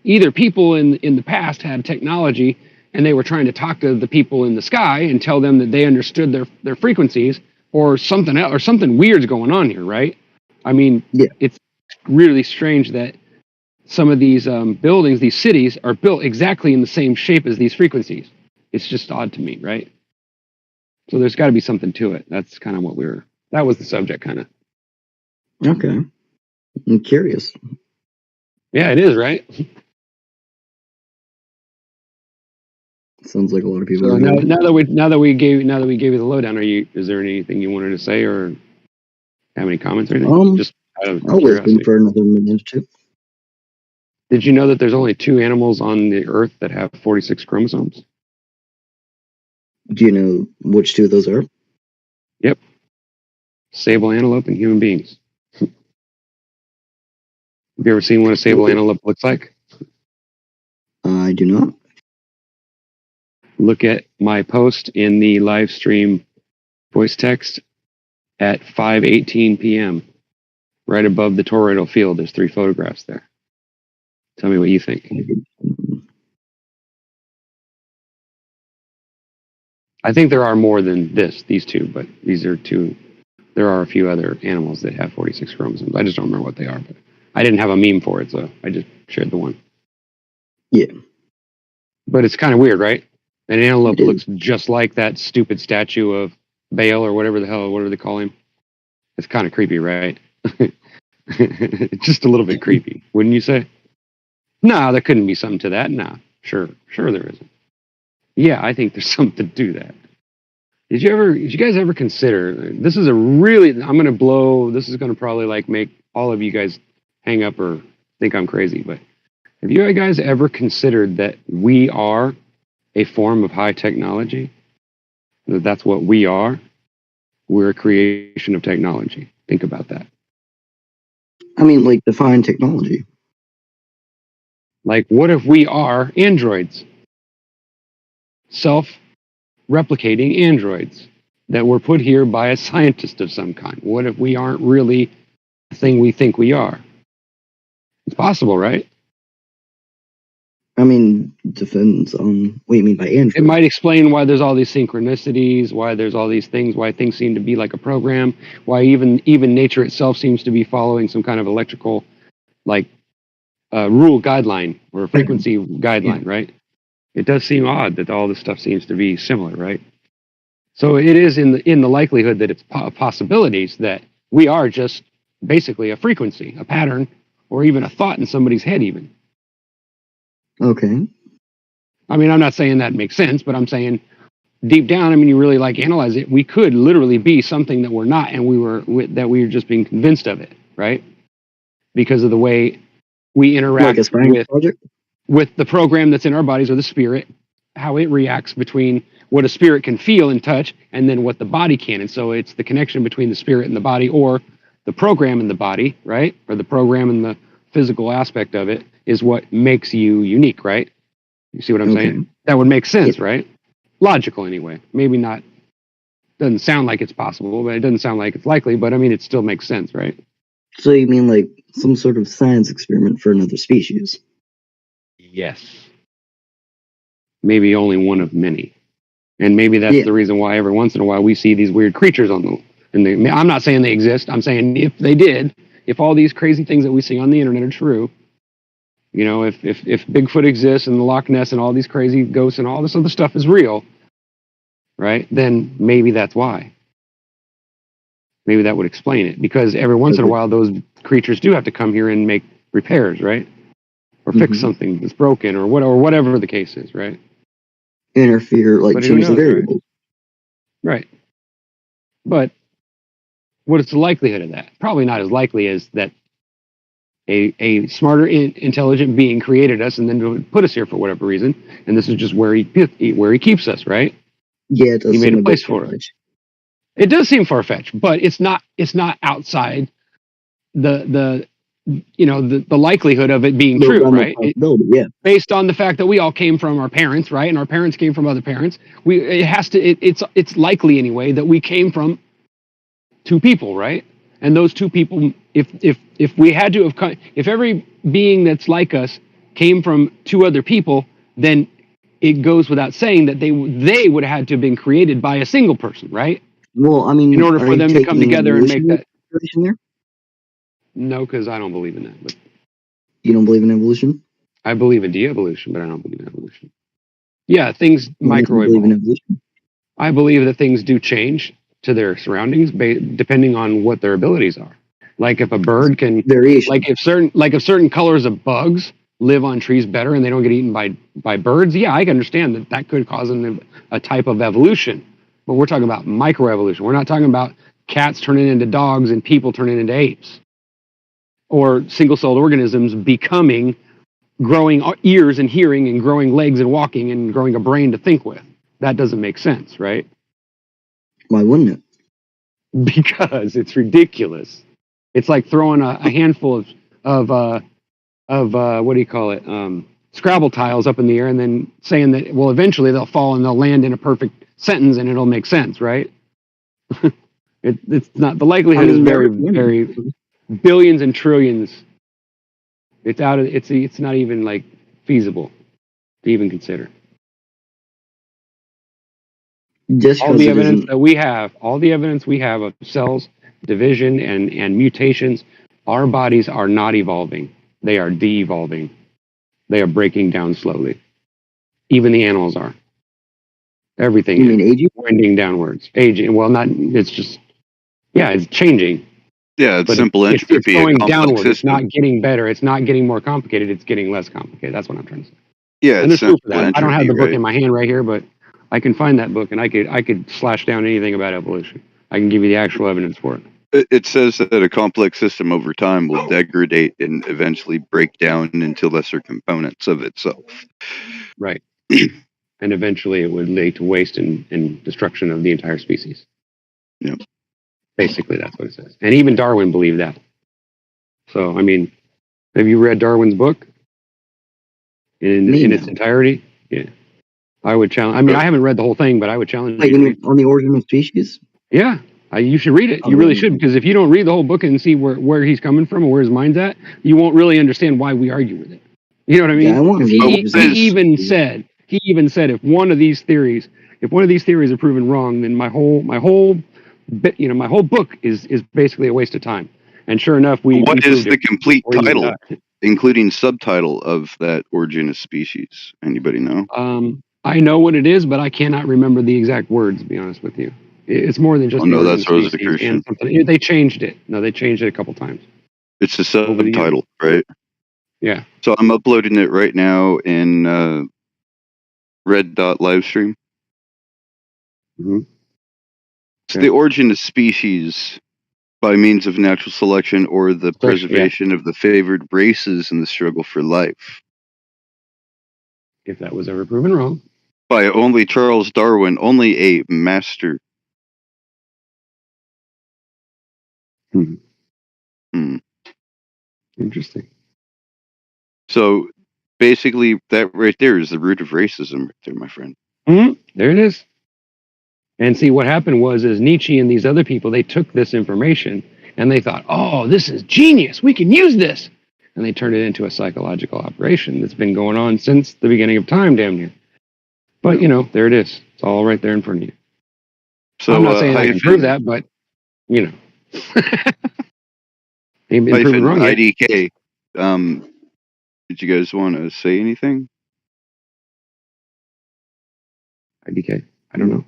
either people in the past had technology and they were trying to talk to the people in the sky and tell them that they understood their frequencies, or something else, or something weird's going on here, right? I mean, Yeah. it's really strange that some of these buildings, these cities, are built exactly in the same shape as these frequencies. It's just odd to me, right? So there's got to be something to it. That's kind of that was the subject, kind of. Okay. I'm curious. Yeah, it is, right? Sounds like a lot of people So are going. now that we gave you the lowdown, is there anything you wanted to say or have any comments or anything? Just out of I'll listen curiosity. for another minute or two. Did you know that there's only 2 animals on the Earth that have 46 chromosomes? Do you know which two of those are? Yep. Sable antelope and human beings. Have you ever seen what a sable antelope looks like? I do not. Look at my post in the live stream voice text at 5:18 p.m. Right above the toroidal field. There's 3 photographs there. Tell me what you think. I think there are more than these 2, but these are 2. There are a few other animals that have 46 chromosomes. I just don't remember what they are, but I didn't have a meme for it, so I just shared the one. Yeah. But it's kind of weird, right? An antelope It is. looks just like that stupid statue of Baal or whatever they call him. It's kind of creepy, right? Just a little bit creepy, wouldn't you say? No, there couldn't be something to that. No, sure there isn't. Yeah, I think there's something to that. Did you guys ever consider, this is this is going to probably like make all of you guys hang up or think I'm crazy, but have you guys ever considered that we are a form of high technology? That's what we are. We're a creation of technology. Think about that. I mean, like, define technology. Like, what if we are androids? Self-replicating androids that were put here by a scientist of some kind. What if we aren't really the thing we think we are? It's possible, right? I mean, depends on what you mean by android. It might explain why there's all these synchronicities, why there's all these things, why things seem to be like a program, why even nature itself seems to be following some kind of electrical, like, rule guideline or a frequency guideline, right? It does seem odd that all this stuff seems to be similar, right? So it is in the likelihood that it's possibilities that we are just basically a frequency, a pattern, or even a thought in somebody's head even. Okay. I mean, I'm not saying that makes sense, but I'm saying deep down, I mean, you really like analyze it, we could literally be something that we're not, and we were just being convinced of it, right? Because of the way we interact Like a science project? with the program that's in our bodies, or the spirit, how it reacts between what a spirit can feel and touch and then what the body can. And so it's the connection between the spirit and the body, or the program and the body, right? Or the program and the physical aspect of it is what makes you unique, right? You see what I'm saying? That would make sense, right? Logical anyway. Maybe not, doesn't sound like it's possible, but it doesn't sound like it's likely, but I mean, it still makes sense, right? So you mean like some sort of science experiment for another species? Yes. Maybe only one of many. And maybe that's the reason why every once in a while we see these weird creatures on the, I'm not saying they exist. I'm saying if they did, if all these crazy things that we see on the internet are true, you know, if Bigfoot exists and the Loch Ness and all these crazy ghosts and all this other stuff is real, right? Then maybe that's why. Maybe that would explain it, because every once in a while those creatures do have to come here and make repairs, right? Or fix something that's broken, or whatever the case is, right? Interfere, like change the variables. Right. But what is the likelihood of that? Probably not as likely as that a smarter, intelligent being created us and then put us here for whatever reason, and this is just where he keeps us, right? Yeah, it does. He made a place for us. It does seem far-fetched, but it's not outside the likelihood of it being true, right? Based on the fact that we all came from our parents, right? And our parents came from other parents. It's likely anyway that we came from two people, right? And those two people, if we had to have, if every being that's like us came from two other people, then it goes without saying that they would have had to have been created by a single person, right? Well, I mean, in order for them to come together and make that. There? No, because I don't believe in that. But you don't believe in evolution? I believe in de-evolution, but I don't believe in evolution. Yeah, things micro evolve. I believe that things do change to their surroundings depending on what their abilities are. Like if a bird can variation. Like if certain colors of bugs live on trees better and they don't get eaten by birds, yeah, I can understand that could cause a type of evolution. But we're talking about microevolution. We're not talking about cats turning into dogs and people turning into apes, or single-celled organisms growing ears and hearing and growing legs and walking and growing a brain to think with. That doesn't make sense, right? Why wouldn't it? Because it's ridiculous. It's like throwing a handful of what do you call it? Scrabble tiles up in the air and then saying that, well, eventually they'll fall and they'll land in a perfect sentence and it'll make sense, right? It's not, the likelihood is very, very billions and trillions. It's not even like feasible to even consider. All the evidence we have of cells, division, and mutations, our bodies are not evolving. They are de-evolving. They are breaking down slowly. Even the animals are. Everything. You mean aging? Winding downwards. Aging. Well, it's just, yeah, it's changing. Yeah, it's simple entropy. It's going downward. It's not getting better. It's not getting more complicated. It's getting less complicated. That's what I'm trying to say. Yeah, and there's proof for that. I don't have the book in my hand right here, but I can find that book and I could slash down anything about evolution. I can give you the actual evidence for it. It says that a complex system over time will degrade and eventually break down into lesser components of itself. Right. And eventually it would lead to waste and destruction of the entire species. Yep. Basically, that's what it says. And even Darwin believed that. So, I mean, have you read Darwin's book in its entirety? Yeah. I would challenge. I mean, I haven't read the whole thing, but I would challenge you. On the origin of species? Yeah. You should read it. You really should, because if you don't read the whole book and see where he's coming from and where his mind's at, you won't really understand why we argue with it. You know what I mean? Yeah, he even said if one of these theories are proven wrong, then my whole book is basically a waste of time. And sure enough, what is the complete title, including subtitle of that Origin of Species? Anybody know? I know what it is, but I cannot remember the exact words, to be honest with you. It's more than just. Oh no, that's Rosicrucian. They changed it. No, they changed it a couple times. It's the subtitle, right? Yeah. So I'm uploading it right now in Red Dot Livestream. Mhm. It's the origin of species by means of natural selection or the preservation of the favored races in the struggle for life. If that was ever proven wrong. By only Charles Darwin, only a master. Hmm. Hmm. Interesting. So basically, that right there is the root of racism, right there, my friend. There it is. And see, what happened was Nietzsche and these other people, they took this information and they thought, oh, this is genius. We can use this. And they turned it into a psychological operation that's been going on since the beginning of time, damn near. But, there it is. It's all right there in front of you. So, I'm not saying I can prove that, but, ain't been proven wrong yet. IDK, did you guys want to say anything? IDK? I don't know.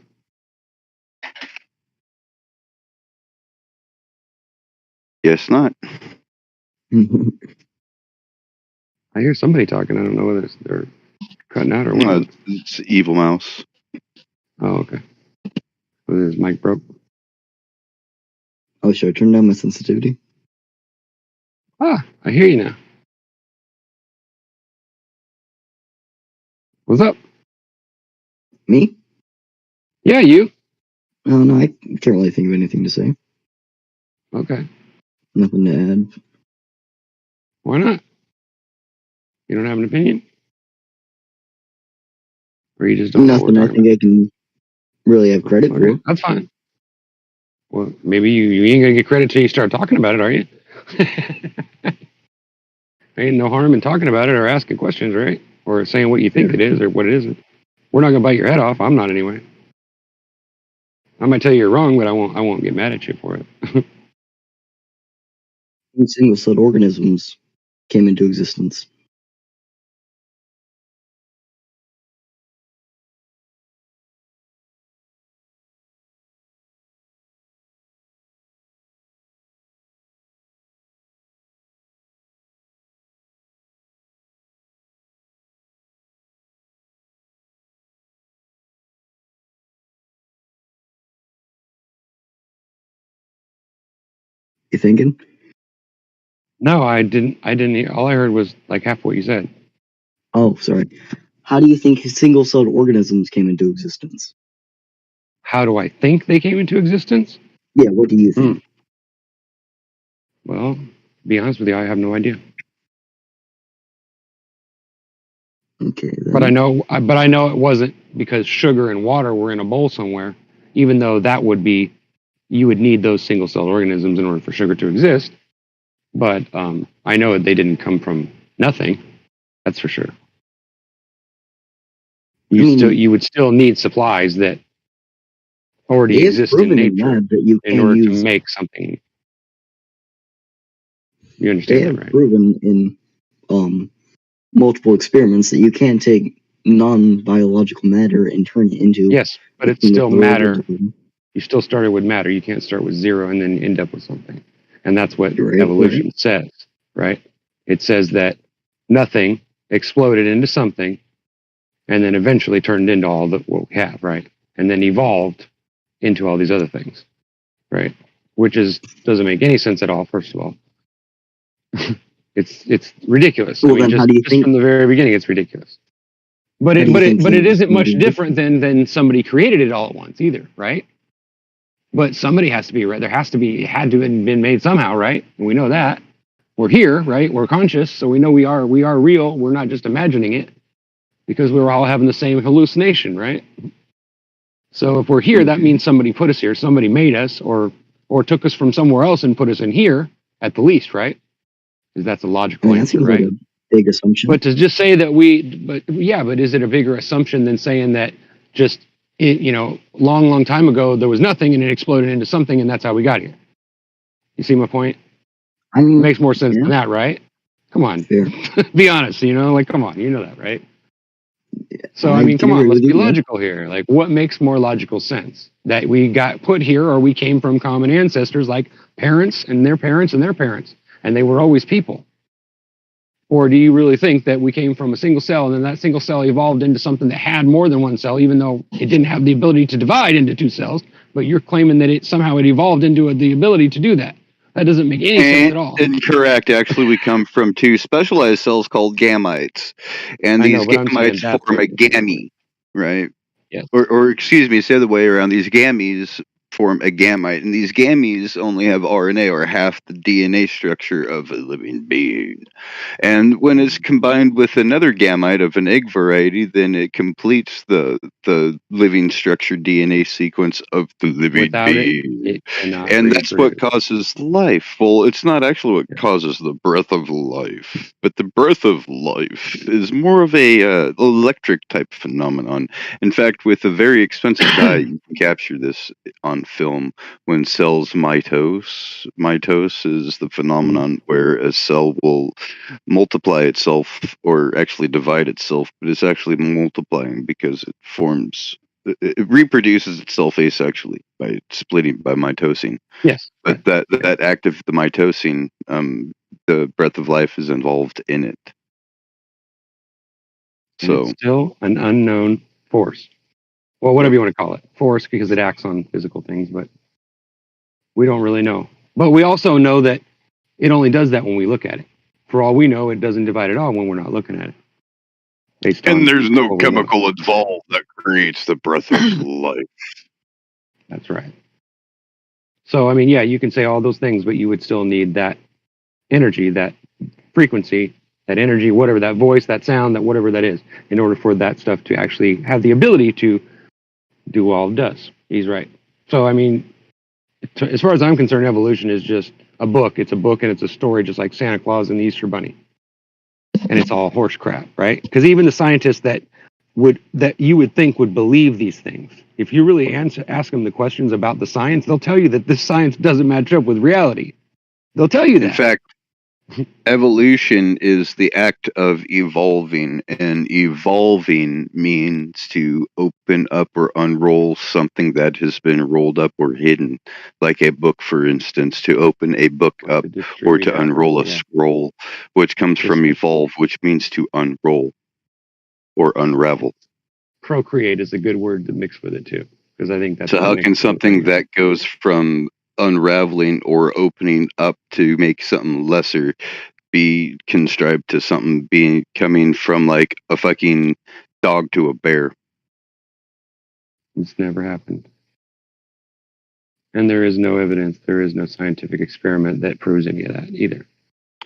Guess not. I hear somebody talking. I don't know whether they're cutting out or what. It's Evil Mouse. Oh, okay. Whether his mic broke. Oh, should I turn down my sensitivity? Ah, I hear you now. What's up? Me? Yeah, you. Oh, no, I can't really think of anything to say. Okay. Nothing to add. Why not? You don't have an opinion? Or you just don't know what Nothing we're I talking think I can really have credit about? Okay, for. that's fine. Well, maybe you ain't gonna get credit till you start talking about it, are you? Ain't no harm in talking about it or asking questions, right? Or saying what you think it is or what it isn't. We're not gonna bite your head off. I'm not anyway. I might tell you you're wrong, but I won't get mad at you for it. Single-celled organisms came into existence. You thinking? No, I didn't. All I heard was like half what you said. Oh, sorry. How do you think single-celled organisms came into existence? How do I think they came into existence? Yeah, what do you think? Well, to be honest with you, I have no idea. Okay, then. But I know it wasn't because sugar and water were in a bowl somewhere, even though you would need those single-celled organisms in order for sugar to exist. But I know they didn't come from nothing. That's for sure. You would still need supplies that already exist in nature in order to make something. You understand that, right? Proven in multiple experiments that you can take non-biological matter and turn it into. Yes, but it's still matter. You still started with matter. You can't start with zero and then end up with something. And that's what evolution says, right? It says that nothing exploded into something and then eventually turned into all that what we have, right? And then evolved into all these other things, right? Which doesn't make any sense at all, first of all. It's ridiculous. Well, then how do you think? From the very beginning, it's ridiculous. But it isn't much different than somebody created it all at once either, right? But somebody has to be right. It had to have been made somehow, right? And we know that. We're here, right? We're conscious, so we know we are real. We're not just imagining it because we're all having the same hallucination, right? So if we're here, that means somebody put us here. Somebody made us or took us from somewhere else and put us in here at the least, right? Because that's a logical answer, right? Like a big assumption. But to just say that but is it a bigger assumption than saying that just long time ago there was nothing and it exploded into something and that's how we got here? You see my point? I mean, it makes more sense than that, right? Come on, be honest. Come on, you know that, right? Yeah, so I mean, come on, let's be logical here. Like, what makes more logical sense? That we got put here, or we came from common ancestors, like parents and their parents and their parents, and they were always people. Or do you really think that we came from a single cell and then that single cell evolved into something that had more than one cell, even though it didn't have the ability to divide into two cells? But you're claiming that it somehow it evolved into the ability to do that. That doesn't make any sense at all. Incorrect. Actually, we come from two specialized cells called gametes, and I know, these but I'm saying gametes that's form what a gamete, right? Yes. Or excuse me, it's the other way around. These gametes form a gamete, and these gametes only have RNA or half the DNA structure of a living being. And when it's combined with another gamete of an egg variety, then it completes the living structure DNA sequence of the living Without being. it cannot And that's what reproduce. causes life. Well, it's not actually what causes the breath of life, but the breath of life is more of a electric type phenomenon. In fact, with a very expensive dye, you can capture this on film when cells mitose. Mitose is the phenomenon where a cell will multiply itself or actually divide itself, but it's actually multiplying because it forms it reproduces itself asexually by splitting by mitosing. Yes. But that act of the mitosing, the breath of life is involved in it. And So it's still an unknown force. Well, whatever you want to call it. Force because it acts on physical things, but we don't really know. But we also know that it only does that when we look at it. For all we know, it doesn't divide at all when we're not looking at it. and there's no what we know. chemical involved that creates the breath of life. That's right. So, I mean, yeah, you can say all those things, but you would still need that energy, that frequency, that energy, whatever, that voice, that sound, that whatever that is, in order for that stuff to actually have the ability to do all it does. He's right. So, I mean, as far as I'm concerned, evolution is just a book. It's a book and it's a story, just like Santa Claus and the Easter Bunny. And it's all horse crap, right? Because even the scientists that you would think would believe these things, if you really ask them the questions about the science, they'll tell you that this science doesn't match up with reality. They'll tell you that. In fact, evolution is the act of evolving, and evolving means to open up or unroll something that has been rolled up or hidden, like a book, for instance, to open a book up or to unroll a scroll, which comes from evolve, which means to unroll or unravel. Procreate is a good word to mix with it too, because I think that's so. How can something that goes from unraveling or opening up to make something lesser be conscribed to something being coming from like a fucking dog to a bear? It's never happened. And there is no evidence, there is no scientific experiment that proves any of that either.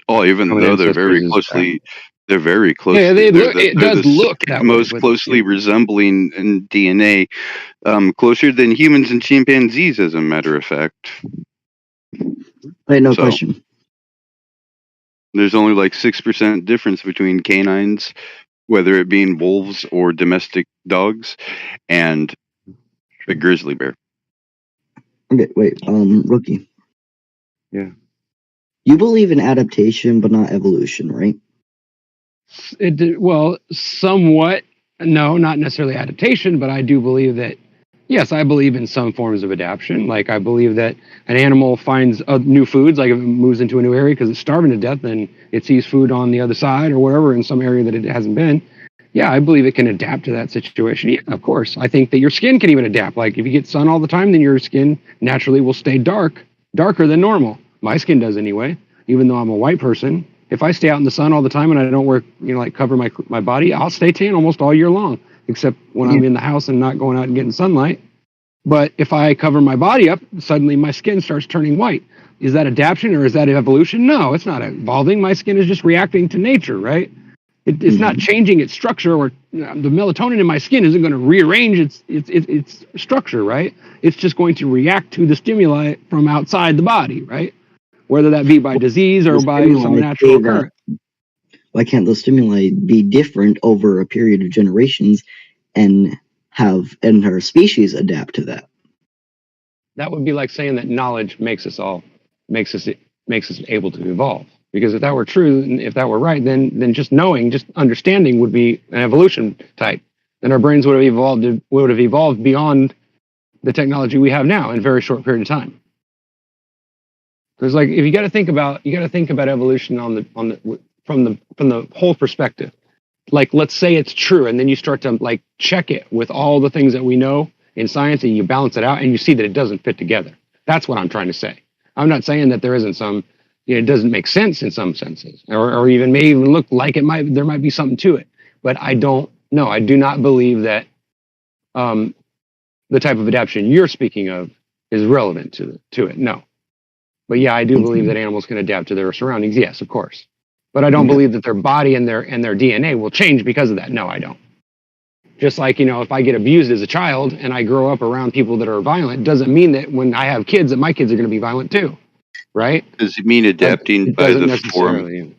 Oh, even though they're very closely, yeah, it does look that most way, closely resembling in DNA, closer than humans and chimpanzees, as a matter of fact. Wait, no question. There's only like 6% difference between canines, whether it being wolves or domestic dogs, and a grizzly bear. Okay, wait, Rookie. Yeah. You believe in adaptation, but not evolution, right? Well, somewhat. No, not necessarily adaptation, but I do believe that, yes, I believe in some forms of adaptation. Like, I believe that an animal finds new foods, like if it moves into a new area because it's starving to death, and it sees food on the other side or wherever in some area that it hasn't been. Yeah, I believe it can adapt to that situation. Yeah, of course. I think that your skin can even adapt. Like, if you get sun all the time, then your skin naturally will stay darker than normal. My skin does anyway, even though I'm a white person. If I stay out in the sun all the time and I don't wear, like cover my body, I'll stay tan almost all year long, except when I'm in the house and not going out and getting sunlight. But if I cover my body up, suddenly my skin starts turning white. Is that adaptation or is that evolution? No, it's not evolving. My skin is just reacting to nature, right? It's not changing its structure, or the melatonin in my skin isn't going to rearrange its structure, right? It's just going to react to the stimuli from outside the body, right? Whether that be by disease or by some natural occurrence. Why can't those stimuli be different over a period of generations and our species adapt to that? That would be like saying that knowledge makes us able to evolve. Because if that were true, and if that were right, then just knowing, just understanding would be an evolution type. Then our brains would have evolved beyond the technology we have now in a very short period of time. Because, like, if you got to think about evolution from the whole perspective. Like, let's say it's true, and then you start to like check it with all the things that we know in science, and you balance it out, and you see that it doesn't fit together. That's what I'm trying to say. I'm not saying that there isn't some, it doesn't make sense in some senses, or even may even look like there might be something to it. But I don't know. I do not believe that the type of adaptation you're speaking of is relevant to it. No. But yeah, I do believe that animals can adapt to their surroundings. Yes, of course. But I don't believe that their body and their DNA will change because of that. No, I don't. Just like, if I get abused as a child and I grow up around people that are violent, doesn't mean that when I have kids that my kids are going to be violent too. Right? Does it mean adapting by the form? Necessarily.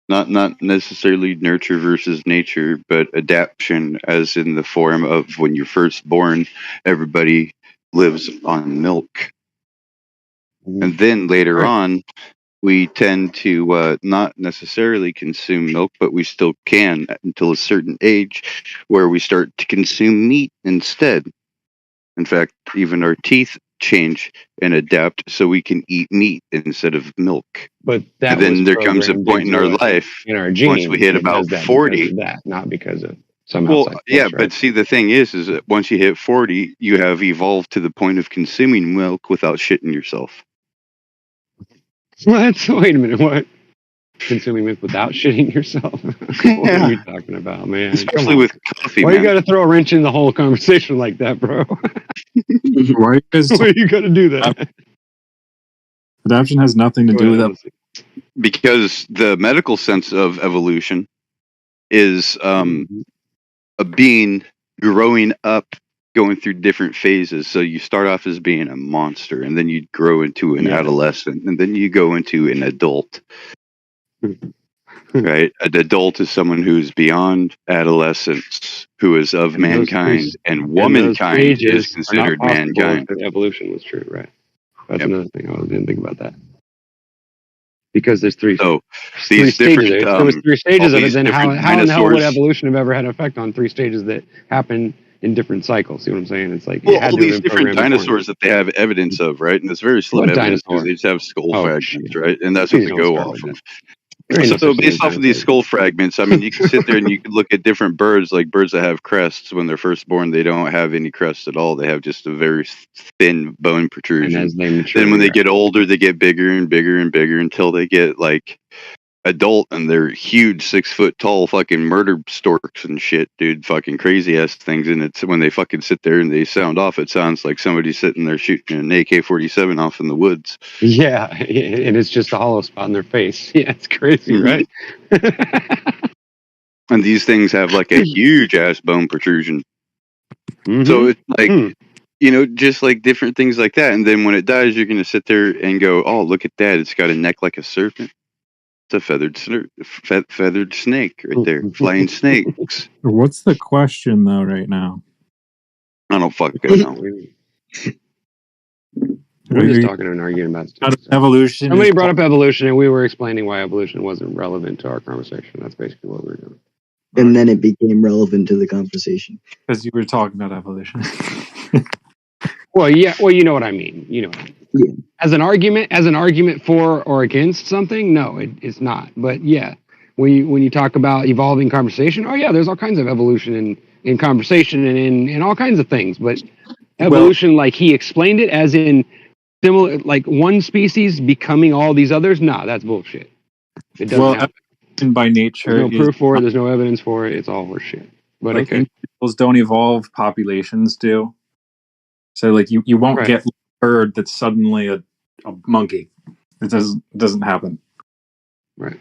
Not necessarily nurture versus nature, but adaptation as in the form of when you're first born, everybody lives on milk. And then later on, we tend to not necessarily consume milk, but we still can until a certain age where we start to consume meat instead. In fact, even our teeth change and adapt so we can eat meat instead of milk. But that and then was there comes a programmed point in our into us life, in our genes, once we hit it about does that 40. because of that, not because of some Well, outside yeah, force, right? but see, the thing is that once you hit 40, you have evolved to the point of consuming milk without shitting yourself. What? Wait a minute. What? Consuming milk without shitting yourself? What are you talking about, man? Especially with coffee, Why man. you got to throw a wrench in the whole conversation like that, bro? Why are you guys? Why you got to do that? Adaptation has nothing to do with that. Because the medical sense of evolution is a being growing up, going through different phases. So you start off as being a monster, and then you grow into an adolescent, and then you go into an adult. Right? An adult is someone who's beyond adolescence, who is of And mankind, and womankind is considered mankind. If evolution was true, right? That's another thing. I didn't think about that. Because there's three. So three these stages. different, There was three stages of it. Then how in the hell would dinosaurs- evolution have ever had an effect on three stages that happen in different cycles? See what I'm saying? It's like Well, all these different dinosaurs that they have evidence of, right? And it's very slim evidence because they just have skull fragments, right? And that's what they go off of. So based off of these skull fragments, I mean, you can sit there and you can look at different birds, like birds that have crests. When they're first born, they don't have any crests at all. They have just a very thin bone protrusion. And as they mature, then when they get older, they get bigger and bigger and bigger until they get like adult, and they're huge, 6 foot tall fucking murder storks and shit, dude, fucking crazy ass things. And it's when they fucking sit there and they sound off, it sounds like somebody's sitting there shooting an AK-47 off in the woods. Yeah, and it's just a hollow spot in their face. Yeah, it's crazy, right? And these things have like a huge ass bone protrusion. So it's like, just like different things like that. And then when it dies, you're going to sit there and go, oh, look at that. It's got a neck like a serpent. It's a feathered snake right there. Flying snakes. What's the question, though, right now? I don't fucking know. We're just talking and arguing about stuff. Evolution. Somebody brought up evolution, and we were explaining why evolution wasn't relevant to our conversation. That's basically what we were doing. And then it became relevant to the conversation. Because you were talking about evolution. Well, yeah. Well, you know what I mean. Yeah. As an argument for or against something, no, it's not. But yeah, when you talk about evolving conversation, oh yeah, there's all kinds of evolution in conversation and in all kinds of things. But evolution, like he explained it, as in similar, like one species becoming all these others. Nah, that's bullshit. It doesn't happen. By nature, there's no proof for it. There's no evidence for it. It's all horseshit. But like individuals don't evolve, populations do. So like you won't get a bird that's suddenly a monkey. It doesn't happen. Right.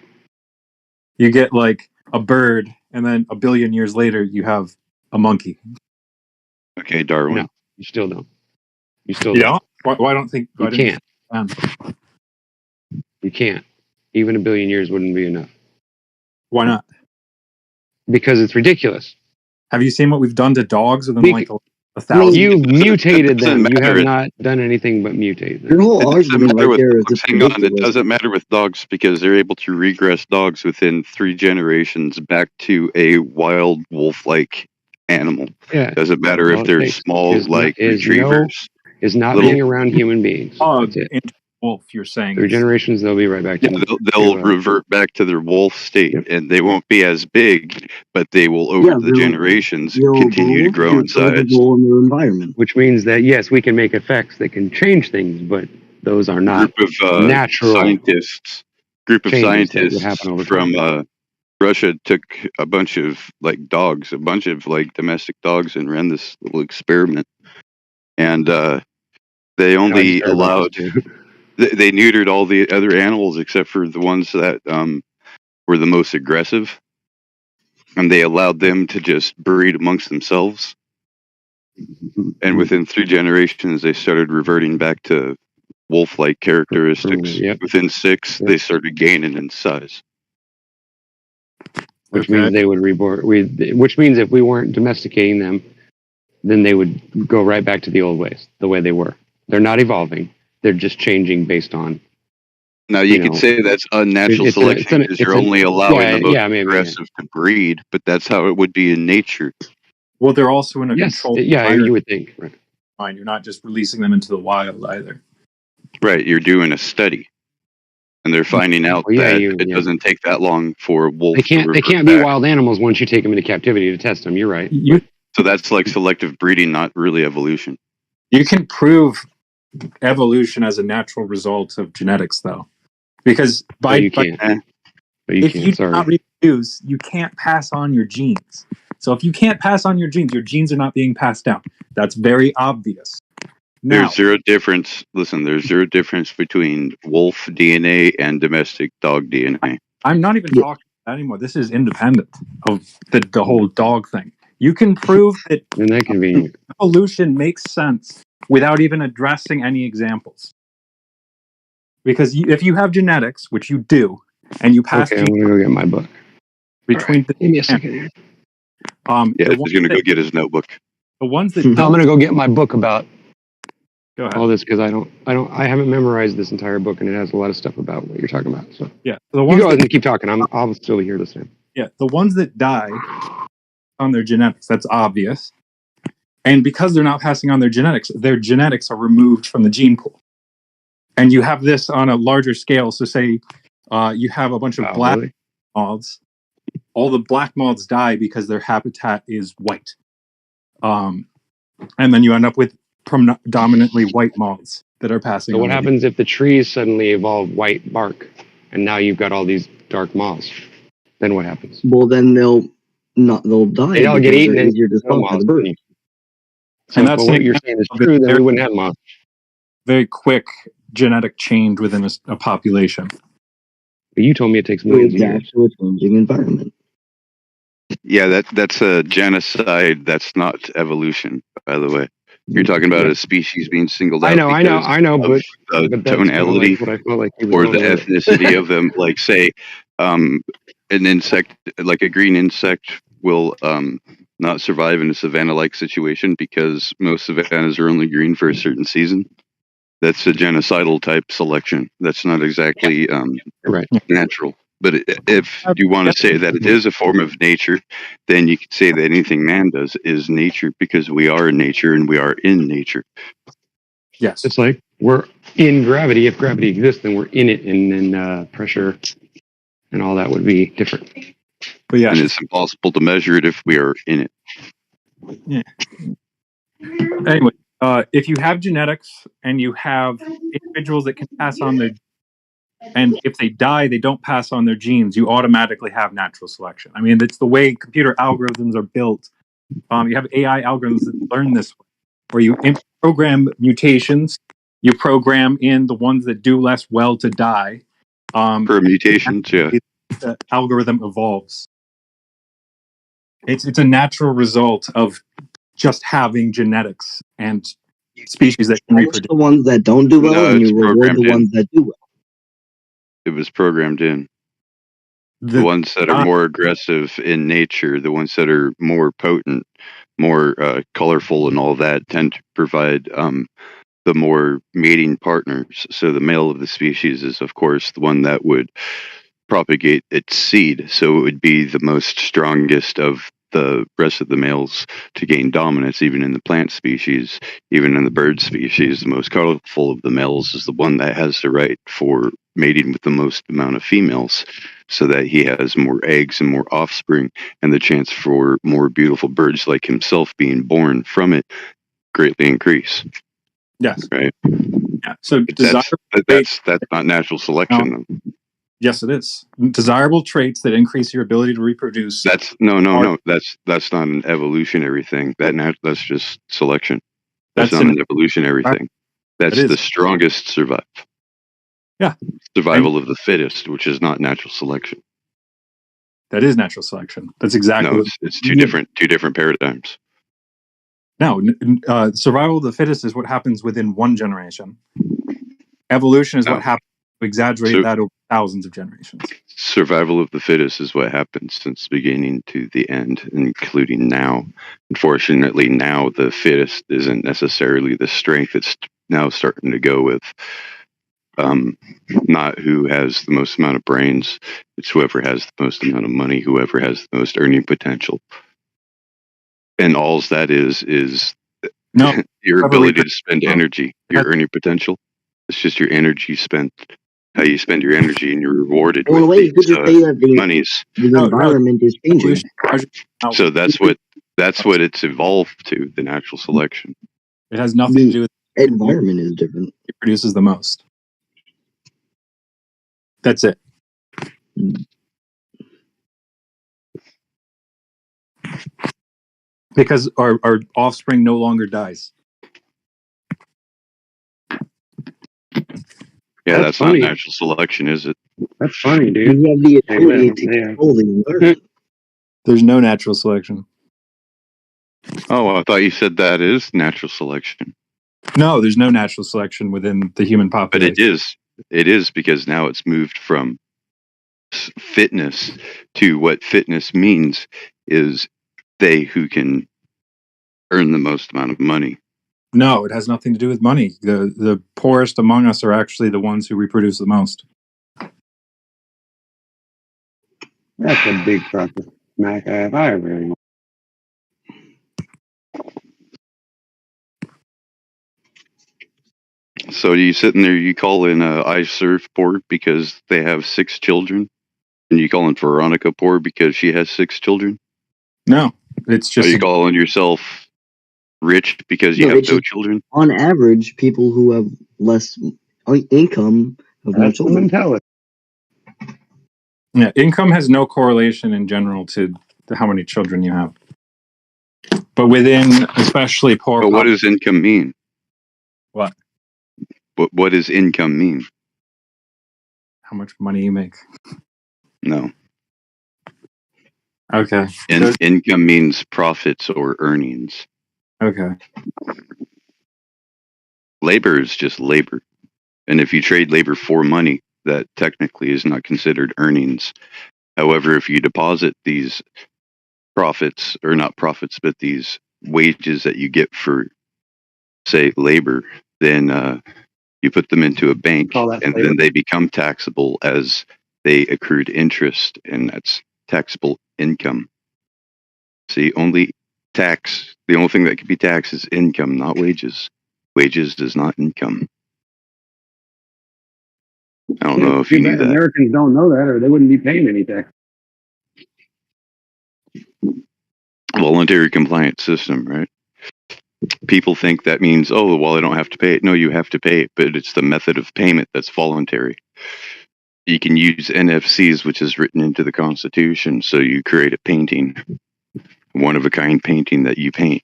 You get like a bird, and then a billion years later you have a monkey. Okay, Darwin. No, you still don't. You still don't. Why don't think you can't? You can't. Even a billion years wouldn't be enough. Why not? Because it's ridiculous. Have you seen what we've done to dogs within like 1,000? You've mutated them. You have not done anything but mutate them. Your whole argument right there is hang on, it doesn't matter with dogs because they're able to regress dogs within 3 generations back to a wild wolf-like animal. Yeah. Doesn't matter if they're small, like retrievers. Is not being around human beings. Dogs in wolf, you're saying. 3 generations, they'll be right back Yeah, they'll revert back to their wolf state, and they won't be as big, but they will, over the generations, continue to grow in size. In their environment. Which means that, yes, we can make effects that can change things, but those are not natural scientists. Group of scientists from Russia took a bunch of dogs, a bunch of domestic dogs, and ran this little experiment. And they only allowed, they neutered all the other animals except for the ones that were the most aggressive. And they allowed them to just breed amongst themselves. And within 3 generations, they started reverting back to wolf-like characteristics. Within 6, they started gaining in size. Which means they would reborn. Which means if we weren't domesticating them, then they would go right back to the old ways, the way they were. They're not evolving; they're just changing based on. Now you could say that's unnatural selection because you're only allowing the most aggressive to breed, but that's how it would be in nature. Well, they're also in a controlled environment. You would think. Right. Fine, you're not just releasing them into the wild either. Right, you're doing a study. And they're finding out that it doesn't take that long for a wolf. They can't be wild animals once you take them into captivity to test them. You're right. So that's like selective breeding, not really evolution. You can prove evolution as a natural result of genetics, though, because if you do not reproduce, you can't pass on your genes. So if you can't pass on your genes are not being passed down. That's very obvious. There's zero difference. Listen, there's zero difference between wolf DNA and domestic dog DNA. I'm not even talking about that anymore. This is independent of the whole dog thing. You can prove that evolution makes sense without even addressing any examples. Because if you have genetics, which you do, and you pass... Okay, I'm going to go get my book. Give me a second here. He's going to go get his notebook. The ones that I'm going to go get my book about all this because I haven't memorized this entire book and it has a lot of stuff about what you're talking about. So yeah, the ones you go ahead and keep talking. I'll still be here listening. Yeah, the ones that die on their genetics, that's obvious. And because they're not passing on their genetics are removed from the gene pool. And you have this on a larger scale. So say you have a bunch of black moths. All the black moths die because their habitat is white. And then you end up with predominantly white moths that are passing. So what happens if the trees suddenly evolve white bark and now you've got all these dark moths? Then what happens? Well, then they'll die. They all get eaten and you're just moths. So and that's what you're saying is true, then we wouldn't have moths. Very quick genetic change within a population. But you told me it takes millions of years. To a changing environment. Yeah, that's a genocide. That's not evolution, by the way. You're talking about a species being singled out. I know, but the tonality what I felt like or the ethnicity of them. Like, say, an insect, like a green insect, will not survive in a savanna-like situation because most savannas are only green for a certain season. That's a genocidal type selection. That's not exactly natural. But if you want to say that it is a form of nature, then you could say that anything man does is nature because we are nature and we are in nature. Yes. It's like we're in gravity. If gravity exists, then we're in it, and then pressure and all that would be different. But yeah, and it's impossible to measure it if we are in it. Yeah. Anyway, if you have genetics and you have individuals that can pass on their, and if they die, they don't pass on their genes, you automatically have natural selection. I mean, it's the way computer algorithms are built. You have AI algorithms that learn this way, where you program mutations, you program in the ones that do less well to die. Per mutations, yeah. The algorithm evolves. It's a natural result of just having genetics and species that can reproduce. The ones that don't do well, and you reward the ones that do well. It was programmed in. The ones that are more aggressive in nature, the ones that are more potent, more colorful and all that, tend to provide the more mating partners. So the male of the species is, of course, the one that would propagate its seed. So it would be the most strongest of the rest of the males to gain dominance, even in the plant species, even in the bird species. The most colorful of the males is the one that has the right for mating with the most amount of females, so that he has more eggs and more offspring, and the chance for more beautiful birds like himself being born from it greatly increase. Yes. Right. Yeah. So That's not natural selection, though. Yes, it is. Desirable traits that increase your ability to reproduce. That's no. That's not an evolutionary thing. That's just selection. That's not an evolutionary thing. That's the strongest survive. Yeah. Survival of the fittest, which is not natural selection. That is natural selection. That's exactly. No, it's two different paradigms. No, survival of the fittest is what happens within one generation. Evolution is what happens to exaggerate that over thousands of generations. Survival of the fittest is what happens since the beginning to the end, including now. Unfortunately, now the fittest isn't necessarily the strength. It's now starting to go with not who has the most amount of brains. It's whoever has the most amount of money, whoever has the most earning potential. And all that is your ability to spend energy, your earning potential. It's just your energy spent, how you spend your energy, and you're rewarded with these monies. The environment is changing. So that's what it's evolved to, the natural selection. It has nothing to do with environment is different. It produces the most. That's it. Because our offspring no longer dies. Yeah, that's not natural selection, is it? That's funny, dude. You have the ability to control the environment. There's no natural selection. Oh, I thought you said that is natural selection. No, there's no natural selection within the human population. But it is because now it's moved from fitness to what fitness means is they who can earn the most amount of money. No, it has nothing to do with money. The poorest among us are actually the ones who reproduce the most. That's a big truck smack if I ever heard. So you sitting there, you call in I Surf poor because they have 6 children, and you calling Veronica poor because she has 6 children? No, it's just. Are you calling yourself rich because you have no children? On average, people who have less income have more children. Yeah, income has no correlation in general to how many children you have. But within especially poor. But what does income mean? What? What does income mean? How much money you make? No. Okay. Income means profits or earnings. Okay. Labor is just labor. And if you trade labor for money, that technically is not considered earnings. However, if you deposit these profits, or not profits, but these wages that you get for, say, labor, then you put them into a bank, and then they become taxable as they accrued interest, and that's taxable income. See, the only thing that can be taxed is income, not wages. Wages is not income. I don't know if you knew that. Americans don't know that, or they wouldn't be paying any tax. Voluntary compliance system, right? People think that means, oh, well, I don't have to pay it. No, you have to pay it, but it's the method of payment that's voluntary. You can use NFCs, which is written into the Constitution, so you create a painting, one-of-a-kind painting that you paint,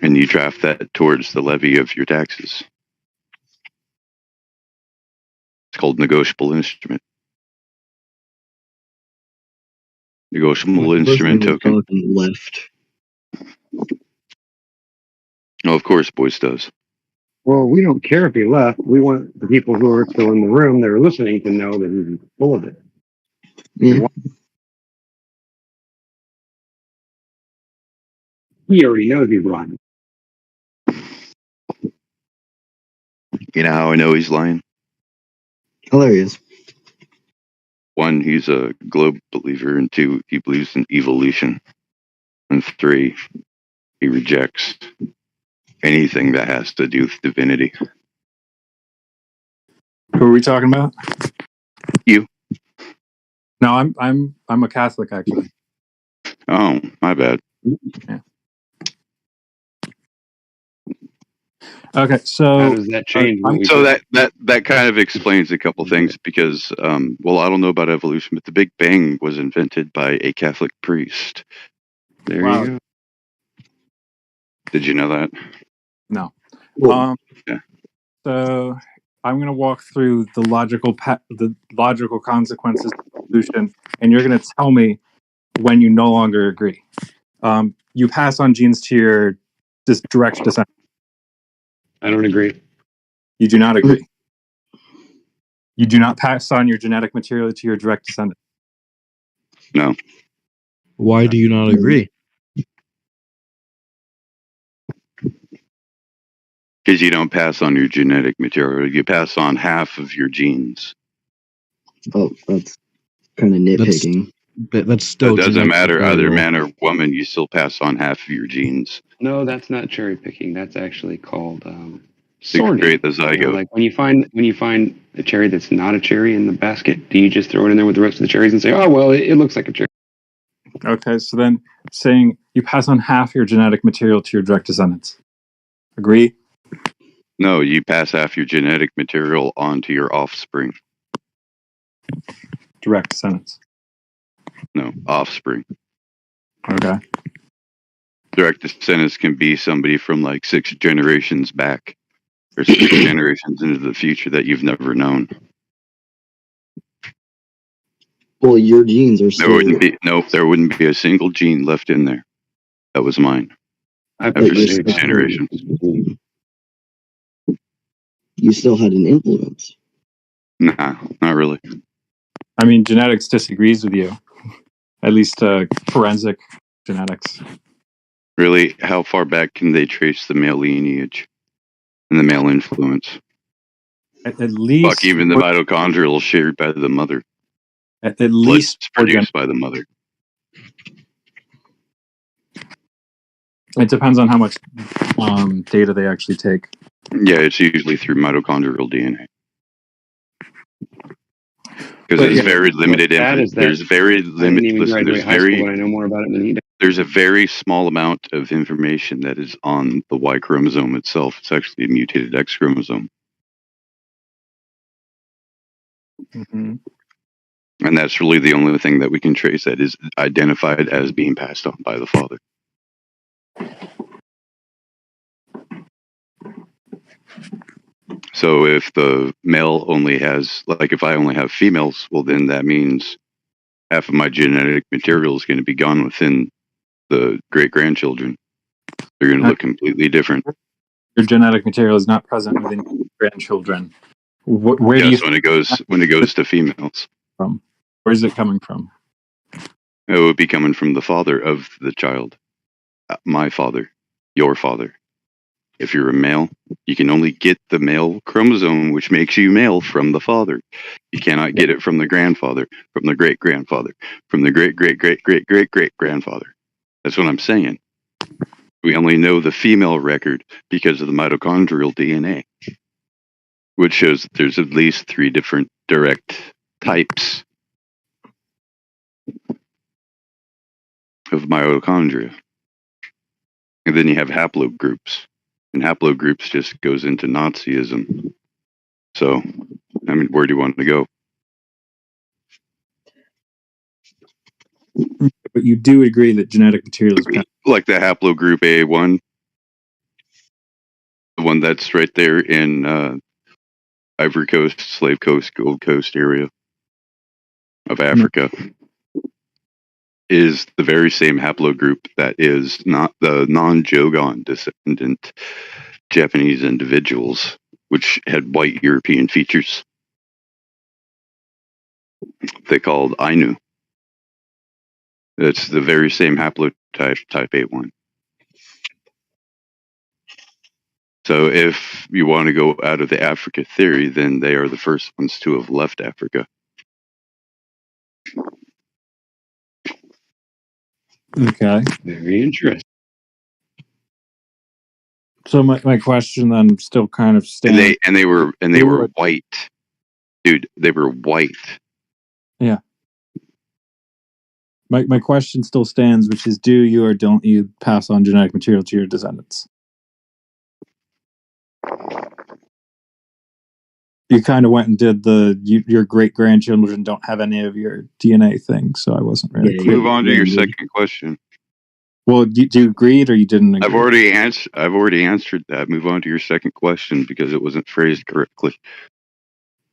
and you draft that towards the levy of your taxes. It's called negotiable instrument. Negotiable instrument token. Left. Oh, of course, Boyce does. Well, we don't care if he left. We want the people who are still in the room that are listening to know that he's full of it. Yeah. He already knows he's lying. You know how I know he's lying? Hilarious. 1, he's a globe believer, and 2, he believes in evolution, and 3, he rejects anything that has to do with divinity. Who are we talking about? You. No, I'm a Catholic actually. Oh, my bad. Yeah. Okay, How so does that change what we So said? that kind of explains a couple things because, well, I don't know about evolution, but the Big Bang was invented by a Catholic priest. There wow, you go. Did you know that? no. Well, Yeah. So I'm going to walk through the logical consequences of evolution, and you're going to tell me when you no longer agree. You pass on genes to your direct descendants. I don't agree. You do not agree. You do not pass on your genetic material to your direct descendants. No. Why do you not agree? Because you don't pass on your genetic material. You pass on half of your genes. oh, that's kind of nitpicking. That's still It doesn't genetic matter, either material. man or woman, you still pass on half of your genes. No, that's not cherry picking. That's actually called To sorting. create the You know, zygote. like when you find a cherry that's not a cherry in the basket, do you just throw it in there with the rest of the cherries and say, "Oh well, it looks like a cherry"? Okay, so then saying you pass on half your genetic material to your direct descendants. Agree? No, you pass half your genetic material on to your offspring. Direct descendants. No, offspring. Okay. Direct descendants can be somebody from like 6 generations back or 6 generations into the future that you've never known. Well, your genes are There still. wouldn't be a single gene left in there. That was mine. I After But you're 6 still- generations. You still had an influence. Nah, not really. I mean, genetics disagrees with you. At least forensic genetics. Really, how far back can they trace the male lineage and the male influence? At least, Fuck, even the mitochondrial shared by the mother. at Blood's least produced by the mother. It depends on how much data they actually take. Yeah, it's usually through mitochondrial DNA. Because But it's yeah, very limited. sad is that There's very I didn't limited. even Listen, graduate high school, but I know more about it than he did. there's a very small amount of information that is on the Y chromosome itself. It's actually a mutated X chromosome. Mm-hmm. And that's really the only thing that we can trace that is identified as being passed on by the father. So if the male only has, like if I only have females, well then that means half of my genetic material is going to be gone within the great-grandchildren. They're going to look completely different. Your genetic material is not present within grandchildren. Where do you Yes, when it goes to females. from? Where is it coming from? It would be coming from the father of the child. My father, your father. If you're a male, you can only get the male chromosome, which makes you male, from the father. You cannot get it from the grandfather, from the great-grandfather, from the great-great-great-great-great-great-grandfather. That's what I'm saying. We only know the female record because of the mitochondrial DNA, which shows that there's at least 3 different direct types of mitochondria. And then you have haplogroups. And haplogroups just goes into Nazism. So, I mean, where do you want to go? But you do agree that genetic material is passed. Like the haplogroup A1, the one that's right there in Ivory Coast, Slave Coast, Gold Coast area of Africa, is the very same haplogroup that is not the non-Jogon descendant Japanese individuals, which had white European features. They called Ainu. It's the very same haplotype, type A1. So if you want to go out of the Africa theory, then they are the first ones to have left Africa. Okay. Very interesting. So my question then still kind of stands. And they were white, dude. They were white. Yeah. My question still stands, which is, do you or don't you pass on genetic material to your descendants? You kind of went and did your great grandchildren don't have any of your DNA thing, so I wasn't really Yeah, clear. Move on to your Yeah. second question. Well, do you agreed or you didn't agree? I've already answered that. Move on to your second question because it wasn't phrased correctly.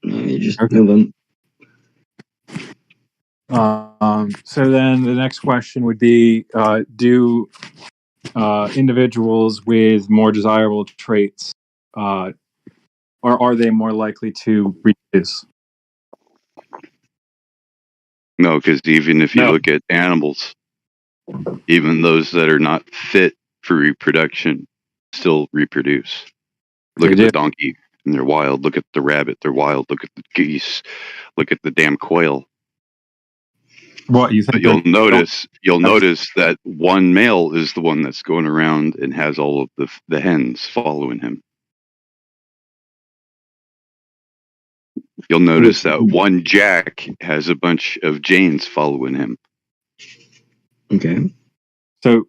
You just Okay. move on. So then the next question would be, do individuals with more desirable traits, or are they more likely to reproduce? No, because even if you No. look at animals, even those that are not fit for reproduction still reproduce. Look They at do. the donkey and they're wild. Look at the rabbit, they're wild. Look at the geese. Look at the damn quail. What you But think? you'll notice that one male is the one that's going around and has all of the hens following him. You'll notice that one Jack has a bunch of Janes following him. Okay. So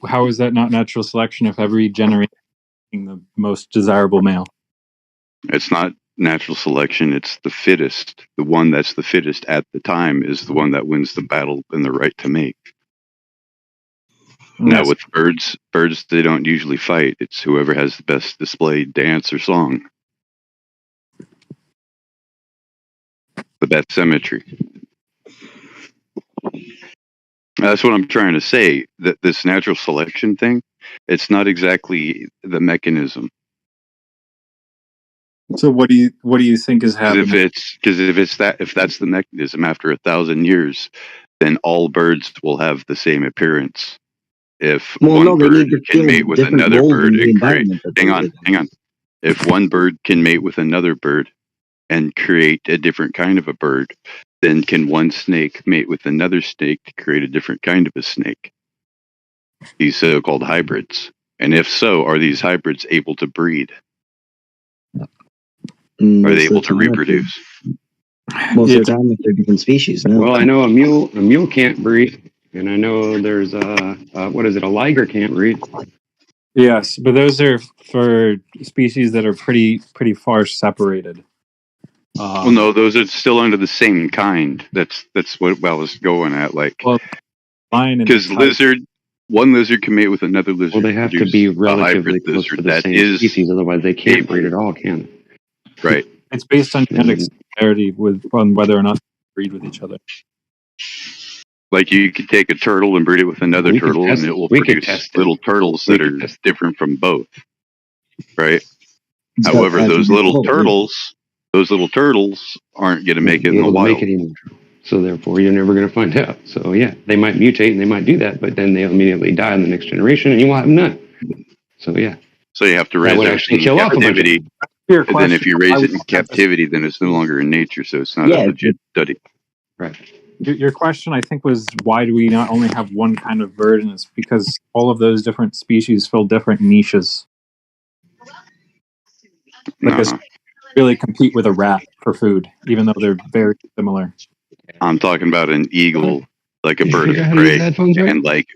how is that not natural selection if every generation is being the most desirable male? It's not natural selection, it's the fittest. The one that's the fittest at the time is the one that wins the battle and the right to mate. Now Yes. with birds they don't usually fight. It's whoever has the best displayed dance or song. The best symmetry. That's what I'm trying to say. That this natural selection thing, it's not exactly the mechanism. So what do you think is happening? If that's the mechanism, after 1,000 years, then all birds will have the same appearance. If one bird can mate with another bird and create, hang on. If one bird can mate with another bird and create a different kind of a bird, then can one snake mate with another snake to create a different kind of a snake? These so-called hybrids. And if so, are these hybrids able to breed? Are they able to reproduce? Most of the time, if they're different species, no. Well, I know a mule can't breed, and I know there's a liger can't breed. Yes, but those are for species that are pretty far separated. Well, no, those are still under the same kind. That's what I was going at. Like, because one lizard can mate with another lizard. Well, they have to be relatively close to the same species, otherwise they can't breed at all, can they? Right. It's based on genetic similarity on whether or not they breed with each other. Like you could take a turtle and breed it with another turtle, and it will produce little turtles that are different from both. Right. However, those little turtles aren't going to make it in the wild. So therefore, you're never going to find out. So yeah, they might mutate and they might do that, but then they'll immediately die in the next generation, and you will have none. So yeah. So you have to raise it in captivity. And then if you raise it in captivity, then it's no longer in nature, so it's not a legit study. Right. Your question, I think, was why do we not only have one kind of bird, and it's because all of those different species fill different niches. Like really compete with a rat for food, even though they're very similar. I'm talking about an eagle, like a bird of prey, and like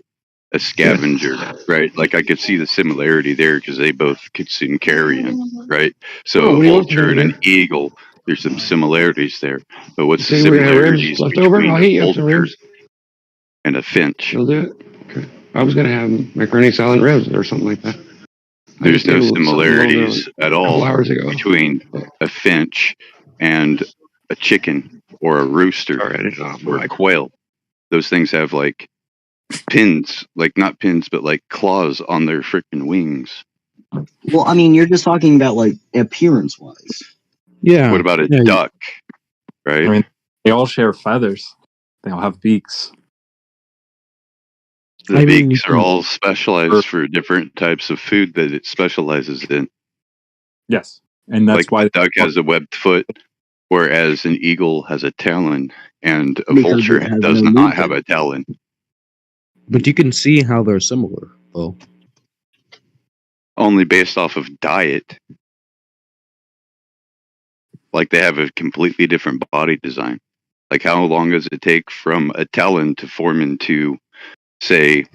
a scavenger, right? Like I could see the similarity there because they both consume carrion, right? So a vulture and an eagle, there's some similarities there. But what's the similarities between a vulture and a finch? Okay. I was going to have macaroni salad ribs or something like that. There's no similarities at all between a finch and a chicken or a rooster or a quail. Those things have like pins, like not pins, but like claws on their freaking wings. Well, I mean, you're just talking about like appearance-wise. Yeah. What about a duck? Right? I mean, they all share feathers. They all have beaks. The beaks are all specialized for different types of food that it specializes in. Yes, and that's like why the duck has a webbed foot, whereas an eagle has a talon and a Because vulture it has does no not have movement. a talon. But you can see how they're similar, though. Only based off of diet. Like they have a completely different body design. Like how long does it take from a talon to form into, say,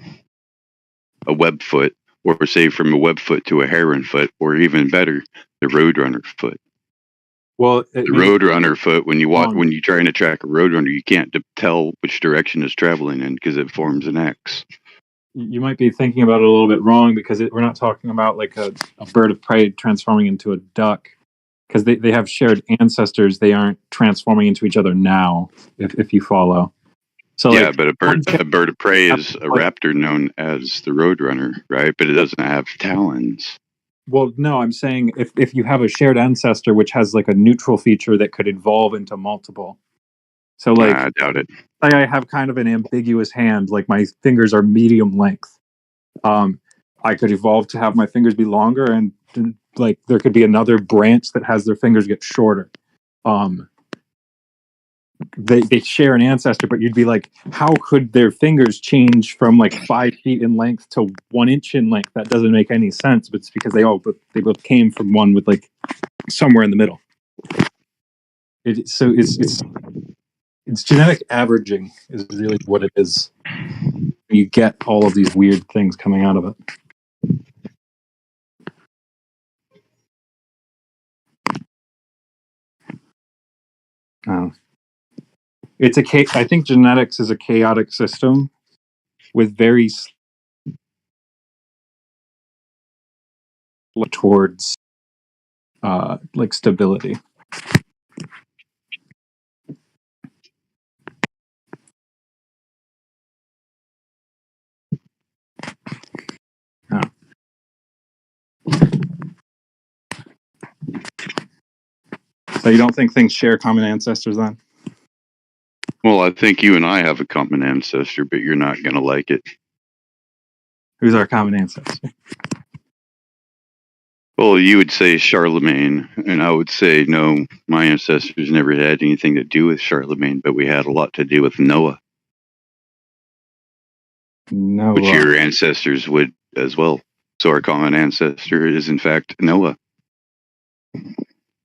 a web foot, or say from a web foot to a heron foot, or even better, the roadrunner foot. Well, it The may be roadrunner foot, when wrong. you're trying to track a roadrunner, you can't tell which direction it's traveling in because it forms an X. You might be thinking about it a little bit wrong because we're not talking about like a bird of prey transforming into a duck, because they have shared ancestors. They aren't transforming into each other now, if you follow. So Yeah, like but a bird of prey is a raptor known as the roadrunner, right? But it doesn't have talons. Well, no, I'm saying if you have a shared ancestor which has like a neutral feature that could evolve into multiple. So like I doubt it. I have kind of an ambiguous hand, like my fingers are medium length. I could evolve to have my fingers be longer, and like there could be another branch that has their fingers get shorter. They share an ancestor, but you'd be like, how could their fingers change from like 5 feet in length to 1 inch in length? That doesn't make any sense. But it's because they both came from one with like somewhere in the middle. It's genetic averaging is really what it is. You get all of these weird things coming out of it. I think genetics is a chaotic system with very towards like stability. Oh. So you don't think things share common ancestors then? Well, I think you and I have a common ancestor, but you're not going to like it. Who's our common ancestor? Well, you would say Charlemagne, and I would say no, my ancestors never had anything to do with Charlemagne, but we had a lot to do with Noah, No. which your ancestors would as well. So our common ancestor is, in fact, Noah.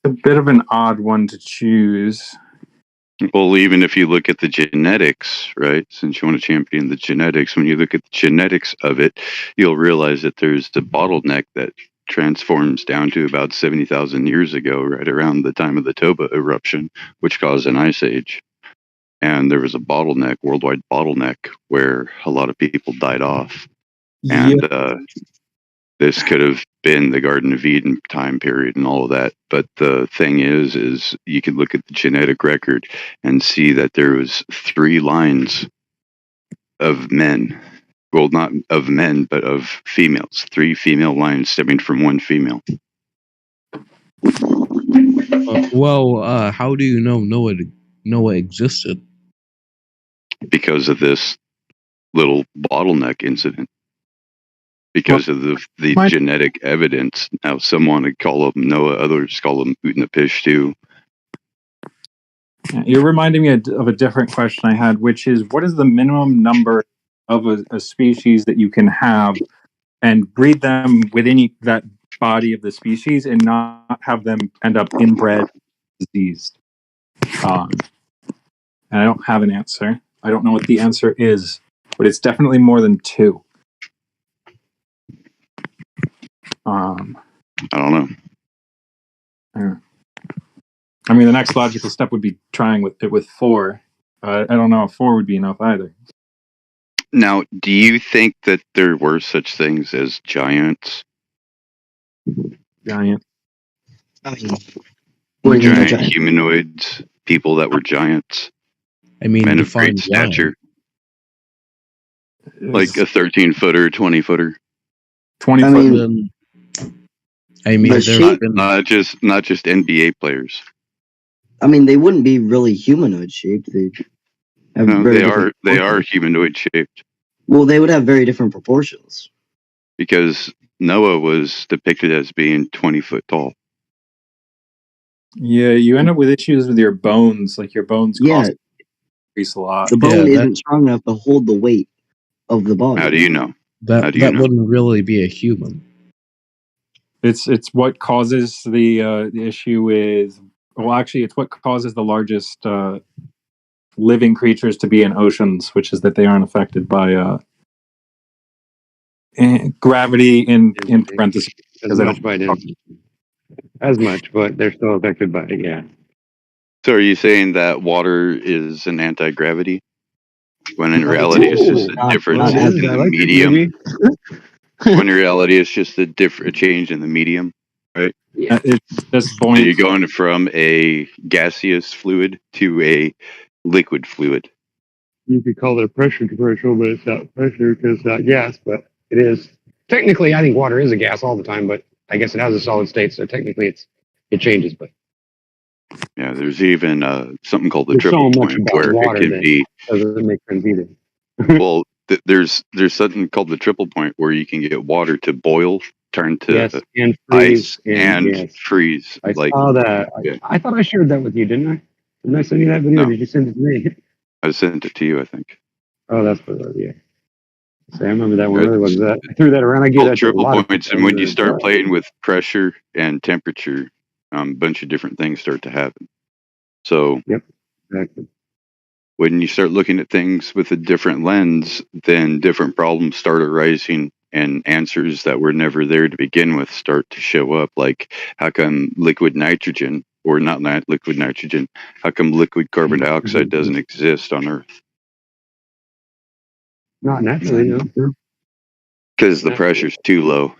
A bit of an odd one to choose. Well, even if you look at the genetics, right, since you want to champion the genetics, when you look at the genetics of it, you'll realize that there's the bottleneck that transforms down to about 70,000 years ago, right around the time of the Toba eruption, which caused an ice age. And there was a bottleneck, worldwide bottleneck, where a lot of people died off. And this could have been the Garden of Eden time period and all of that. But the thing is you can look at the genetic record and see that there was 3 lines of men. Well, not of men, but of females. 3 female lines stemming from 1 female. How do you know Noah existed? Because of this little bottleneck incident. Because of the genetic evidence. Now, some want to call him Noah, others call him Utnapishtim. You're reminding me of a different question I had, which is, what is the minimum number of a species that you can have and breed them within that body of the species and not have them end up inbred, diseased? And I don't have an answer. I don't know what the answer is, but it's definitely more than 2. I don't know. I mean, the next logical step would be trying with 4. I don't know if 4 would be enough either. Now, do you think that there were such things as giants? Giant. I mean, giant humanoids, people that were giants. I mean, men of great stature. Like a 13-footer, 20-footer. 20-foot. I mean, not just NBA players. I mean, they wouldn't be really humanoid shaped. They are humanoid shaped. Well, they would have very different proportions. Because Noah was depicted as being 20 foot tall. Yeah, you end up with issues with your bones. Like your bones Yeah, increase a lot. the bone Yeah, isn't strong enough to hold the weight of the body. How do you know? that How do you that know? wouldn't really be a human. It's what causes the issue with. Well, actually, it's what causes the largest living creatures to be in oceans, which is that they aren't affected by gravity in parentheses As because they much don't. by density. As much, but they're still affected by it, yeah. So are you saying that water is an anti-gravity? When in Not reality, it's just a difference not Well, it as is. in I the like it, medium. maybe. When in reality, it's just a change in the medium, right? Yeah. It's just So buoyant. you're going from a gaseous fluid to a liquid fluid. You could call it a pressure differential, but it's not pressure because it's not gas, but it is. Technically, I think water is a gas all the time, but I guess it has a solid state, so technically it changes. But Yeah, there's even something called the there's so triple much point about where it water can that be. doesn't make sense either. Well, there's something called the triple point where you can get water to boil, turn to Yes, and freeze, ice, and and yes. freeze. I Like, saw that. yeah, I thought I shared that with you, didn't I? Didn't I send you that video? Or no, did you send it to me? I sent it to you. I think Oh, that's what it was. Yeah. See, I remember that one really well. it's 'Cause I threw that around. I gave called that to a triple lot of points, people. I and when you remember start that. playing with pressure and temperature, a bunch of different things start to happen. So Exactly. when you start looking at things with a different lens, then different problems start arising and answers that were never there to begin with start to show up. Like, how come liquid nitrogen, or not liquid nitrogen, how come liquid carbon dioxide doesn't exist on Earth? Not naturally, no. Because the Naturally. pressure's too low.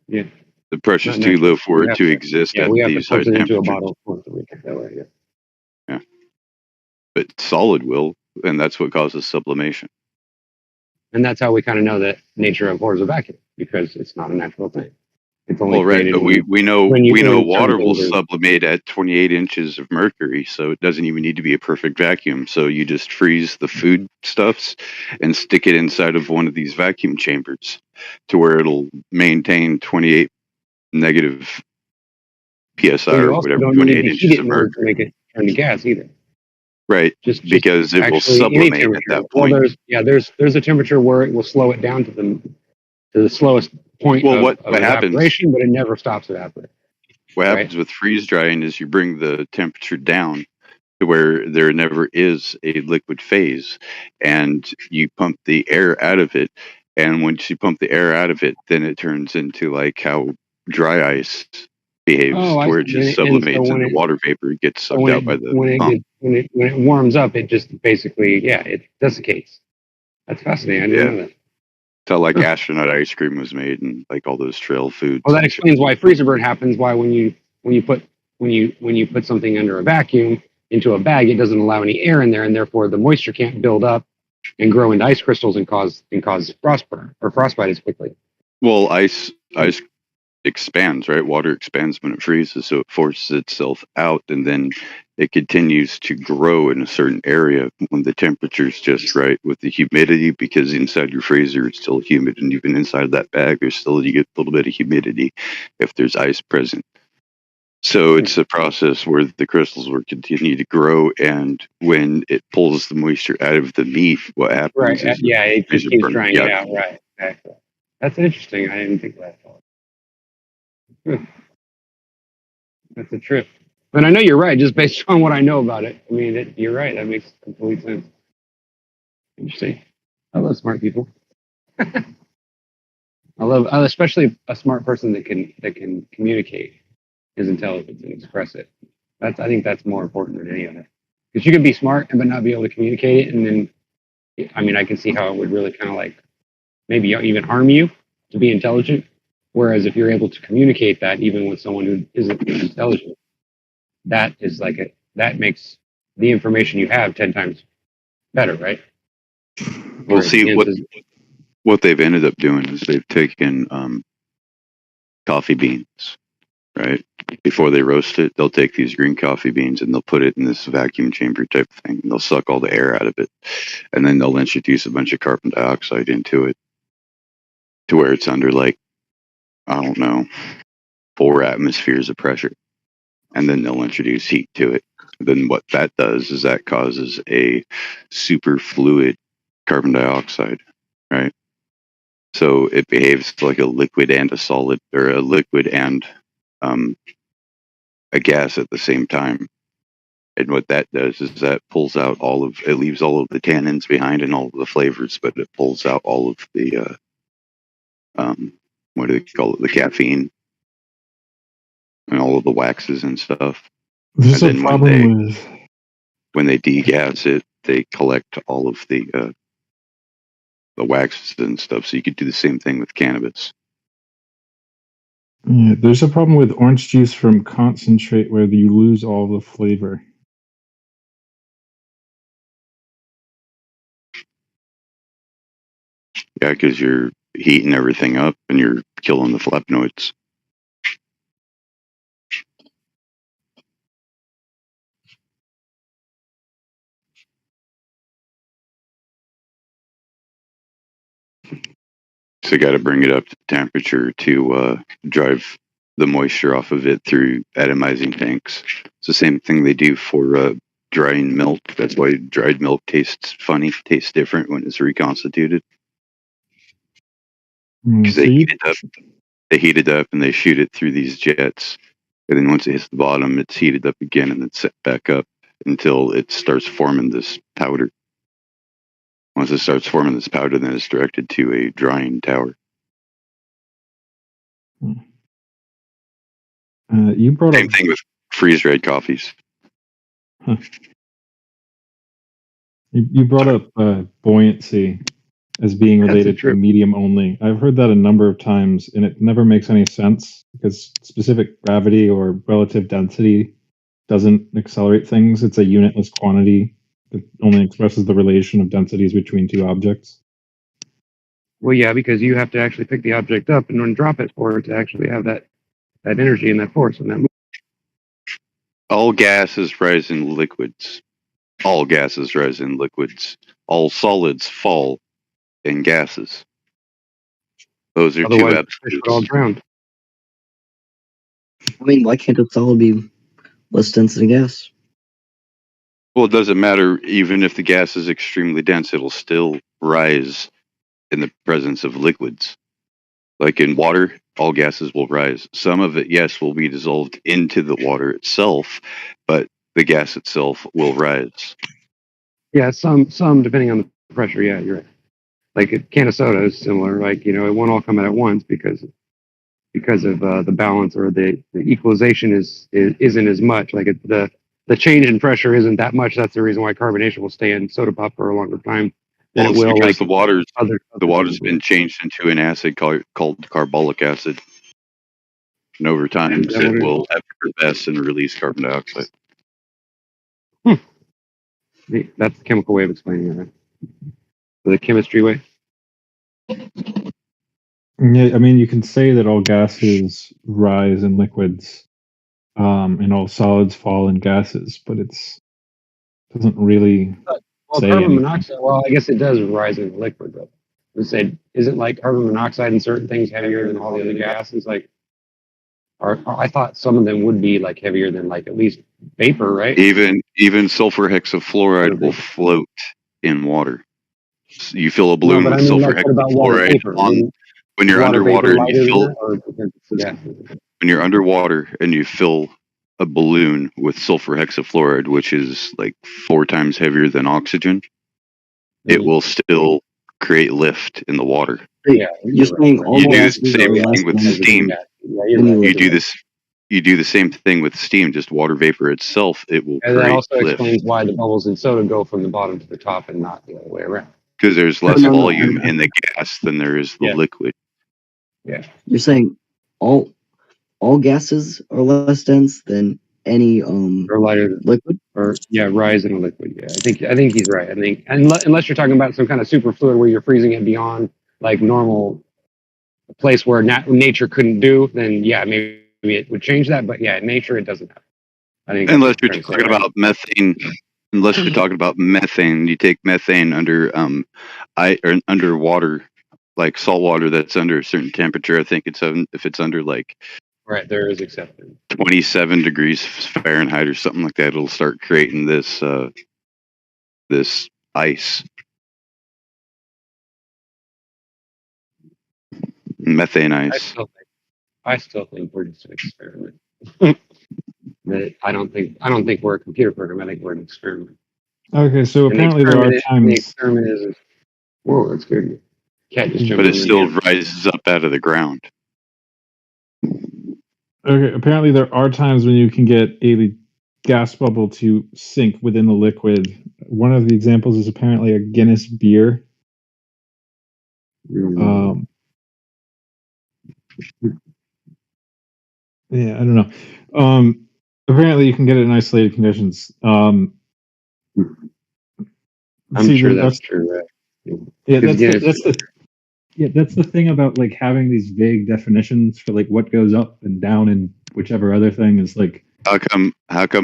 Yeah. The pressure's Not too naturally. low for We it have to to. exist Yeah, at we have to these high put it into a temperatures. bottle for it that way. Yeah. Yeah. But solid will, and that's what causes sublimation. And that's how we kind of know that nature abhors a vacuum because it's not a natural thing. It's only Well, right, created but we know when water will things are. sublimate at 28 inches of mercury, so it doesn't even need to be a perfect vacuum. So you just freeze the food stuffs and stick it inside of one of these vacuum chambers to where it'll maintain 28 negative psi Well, you or also whatever, don't need 28 to heat inches it of in order to mercury. make it turn to gas either. Right, Just because it will actually any sublimate at temperature. that Well, point. there's a temperature where it will slow it down to the slowest point Well, of what happens? evaporation, but it never stops evaporating. What Right? happens with freeze drying is you bring the temperature down to where there never is a liquid phase, and you pump the air out of it. And once you pump the air out of it, then it turns into like how dry ice behaves, Oh, to I where it see. just And so sublimates and the water vapor gets sucked when out by the when it pump. gets when it warms up, it just basically it desiccates. That's fascinating. I didn't Yeah, know that. so like Huh. astronaut ice cream was made, and like all those trail foods. Well, that And shit. explains why freezer burn happens. Why when you put something under a vacuum into a bag, it doesn't allow any air in there, and therefore the moisture can't build up and grow into ice crystals and cause frostburn or frostbite as quickly. Well, ice expands, right? Water expands when it freezes, so it forces itself out, and then it continues to grow in a certain area when the temperature's just right with the humidity, because inside your freezer it's still humid, and even inside that bag there's still, you get a little bit of humidity if there's ice present. So it's a process where the crystals will continue to grow, and when it pulls the moisture out of the meat, what happens Right. is Yeah. It just freezer keeps burn. drying Yeah, it out. Right. Exactly. That's interesting. I didn't think of that. Huh. That's a trip. But I know you're right, just based on what I know about it. I mean, you're right. That makes complete sense. Interesting. I love smart people. Especially a smart person that can communicate his intelligence and express it. I think that's more important than any of it. Because you can be smart but not be able to communicate it, and then I mean, I can see how it would really kind of like maybe even harm you to be intelligent. Whereas if you're able to communicate that even with someone who isn't intelligent, that makes the information you have 10 times better, right? we'll Or it see enhances. what they've ended up doing is they've taken coffee beans, right? Before they roast it, they'll take these green coffee beans and they'll put it in this vacuum chamber type thing. They'll suck all the air out of it, and then they'll introduce a bunch of carbon dioxide into it to where it's under, like, I don't know, 4 atmospheres of pressure. and then they'll introduce heat to it. Then what that does is that causes a superfluid carbon dioxide, right? So it behaves like a liquid and a solid, or a liquid and a gas at the same time. And what that does is that pulls out it leaves all of the tannins behind and all of the flavors, but it pulls out all of the, what do they call it, the caffeine and all of the waxes and stuff. There's And a then problem with when they degas it, they collect all of the waxes and stuff. So you could do the same thing with cannabis. yeah, there's a problem with orange juice from concentrate where you lose all the flavor. Yeah, because you're heating everything up and you're killing the flavonoids. So you got to bring it up to temperature to drive the moisture off of it through atomizing tanks. It's the same thing they do for drying milk. That's why dried milk tastes funny, tastes different when it's reconstituted. Because So they heat it up and they shoot it through these jets. And then once it hits the bottom, it's heated up again and then set back up until it starts forming this powder. Once it starts forming this powder, then it's directed to a drying tower. you brought Same up thing with freeze-dried coffees. you brought up buoyancy as being That's related to true. medium only. I've heard that a number of times, and it never makes any sense because specific gravity or relative density doesn't accelerate things. It's a unitless quantity that only expresses the relation of densities between two objects. Well, yeah, because you have to actually pick the object up and then drop it for it to actually have that energy and that force and that movement. All gases rise in liquids. All gases rise in liquids. All solids fall in gases. Those are two Otherwise, the fish would all absolutes. drown. I mean, why can't a solid be less dense than a gas? Well, it doesn't matter. Even if the gas is extremely dense, it'll still rise in the presence of liquids. Like in water, all gases will rise. Some of it, yes, will be dissolved into the water itself, but the gas itself will rise. Yeah, some depending on the pressure. Yeah, you're right. Like a can of soda is similar. Like it won't all come out at once because of the balance or the equalization isn't as much. Like the change in pressure isn't that much. That's the reason why carbonation will stay in soda pop for a longer time than Well, it it's will because like the other water's things. been changed into an acid called carbolic acid, and over time Is that what it it will effervesce and release carbon dioxide. That's the chemical way of explaining it. Right? The chemistry way. Yeah, I mean, you can say that all gases rise in liquids, and all solids fall in gases, but doesn't really Well, say carbon anything. monoxide. Well, I guess it does rise in liquid, though. We said, isn't like carbon monoxide and certain things heavier than all the other gases? Like, or I thought some of them would be like heavier than like at least vapor, right? Even sulfur hexafluoride will float in water. So you fill a No, balloon but I with mean, sulfur like, what about water hexafluoride vapor? when you're Water vapor underwater and you lighter than fill that, or because it's gas? when you're underwater and you fill a balloon with sulfur hexafluoride, which is like 4 times heavier than oxygen, it will still create lift in the water. Yeah, You're saying all You do the gases same are less thing with than steam. Yeah, you're any right. You do liquid. this. You do the same thing with steam. Just water vapor itself, it will And that create also lift explains why the bubbles in soda go from the bottom to the top and not the other way around. because there's No, less no, no. volume in the gas than there is the Yeah. liquid. Yeah. You're saying all gases are less dense than any Or lighter, liquid. or rise in a liquid. Yeah, I think he's right. I think unless you're talking about some kind of super fluid where you're freezing it beyond like normal place where nature couldn't do, then yeah, maybe it would change that. But yeah, in nature it doesn't happen. I think Unless you're that's what talking I'm trying to say, right? about methane. Unless you're talking about methane, you take methane under or underwater, like salt water that's under a certain temperature. I think it's if it's under like Right, there is acceptance. 27 degrees Fahrenheit or something like that, it'll start creating this this ice, methane ice. I still think we're just an experiment. I don't think we're a computer program. I think we're an experiment. Okay, so And apparently there are the times. experiment is, whoa, that's good. Cat just jumped But it on me still again. rises up out of the ground. Okay, apparently there are times when you can get a gas bubble to sink within the liquid. One of the examples is apparently a Guinness beer. Yeah, I don't know. Apparently you can get it in isolated conditions. I'm sure that's true. Right? Yeah, that's the thing about like having these vague definitions for like what goes up and down and whichever other thing is like. How come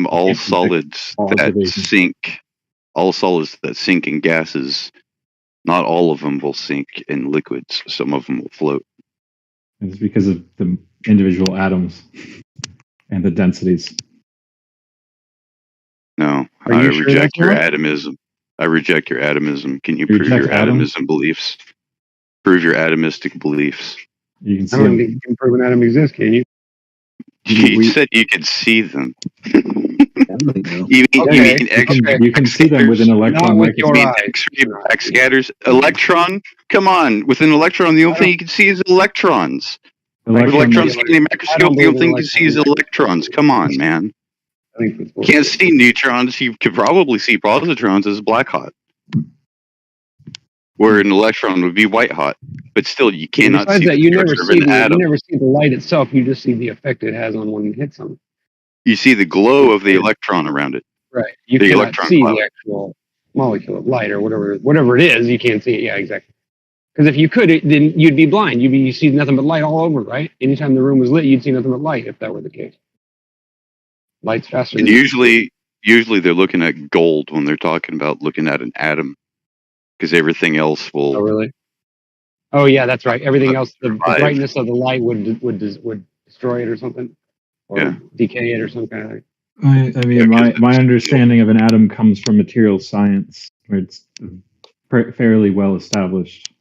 all solids that sink in gases, not all of them will sink in liquids. Some of them will float. It's because of the individual atoms and the densities. No, I reject your atomism. I reject your atomism. Can you prove your atomism beliefs? Prove your atomistic beliefs. You can see I don't think you can prove an atom exists, can you? You said you could see them. You can see them with an electron microscope. X-ray backscatters. Electron? Come on. With an electron, the only thing you can see is electrons. With electrons scanning a microscope, the only thing you can see is electrons. Come on, man. Can't see neutrons. You could probably see positrons as black hot. Where an electron would be white hot. But still, you cannot see that, you never see the light itself. You just see the effect it has on when it hits something. You see the glow of the electron around it. Right. You cannot see the actual molecule of light or whatever it is. You can't see it. Yeah, exactly. Because if you could, then you'd be blind. You see nothing but light all over, right? Anytime the room was lit, you'd see nothing but light if that were the case. Light's faster. And usually they're looking at gold when they're talking about looking at an atom, because everything else will. Oh really? Oh yeah, that's right. Everything else, the brightness of the light would destroy it or something, or decay it or some kind of thing. I mean, my understanding of an atom comes from material science, where it's a fairly well established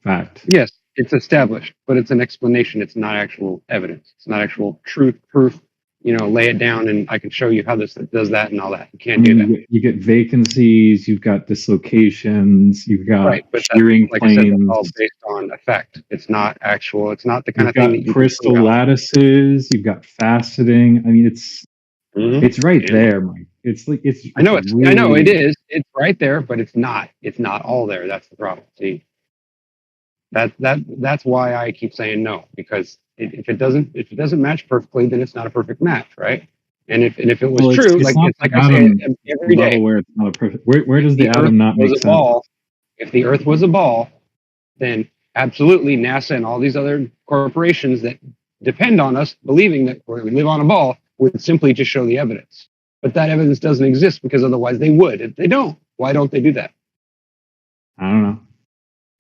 fact. Yes, it's established, but it's an explanation. It's not actual evidence. It's not actual truth, proof. Lay it down and I can show you how this does that and all that. You can't do that. You get vacancies, you've got dislocations, you've got shearing planes. I said, that's all based on effect. It's not actual. It's not the kind of thing that you crystal lattices. You've got faceting. I mean, it's right there, Mike. It's like it's. I know I know it is. It's right there, but it's not. It's not all there. That's the problem. See, that's why I keep saying no, because if it doesn't match perfectly, then it's not a perfect match, right? And if it was true, it's like I say every day, where it's not a perfect. Where does the atom not make sense? If the Earth was a ball, then absolutely NASA and all these other corporations that depend on us believing that we live on a ball would simply just show the evidence. But that evidence doesn't exist because otherwise they would. If they don't, why don't they do that? I don't know.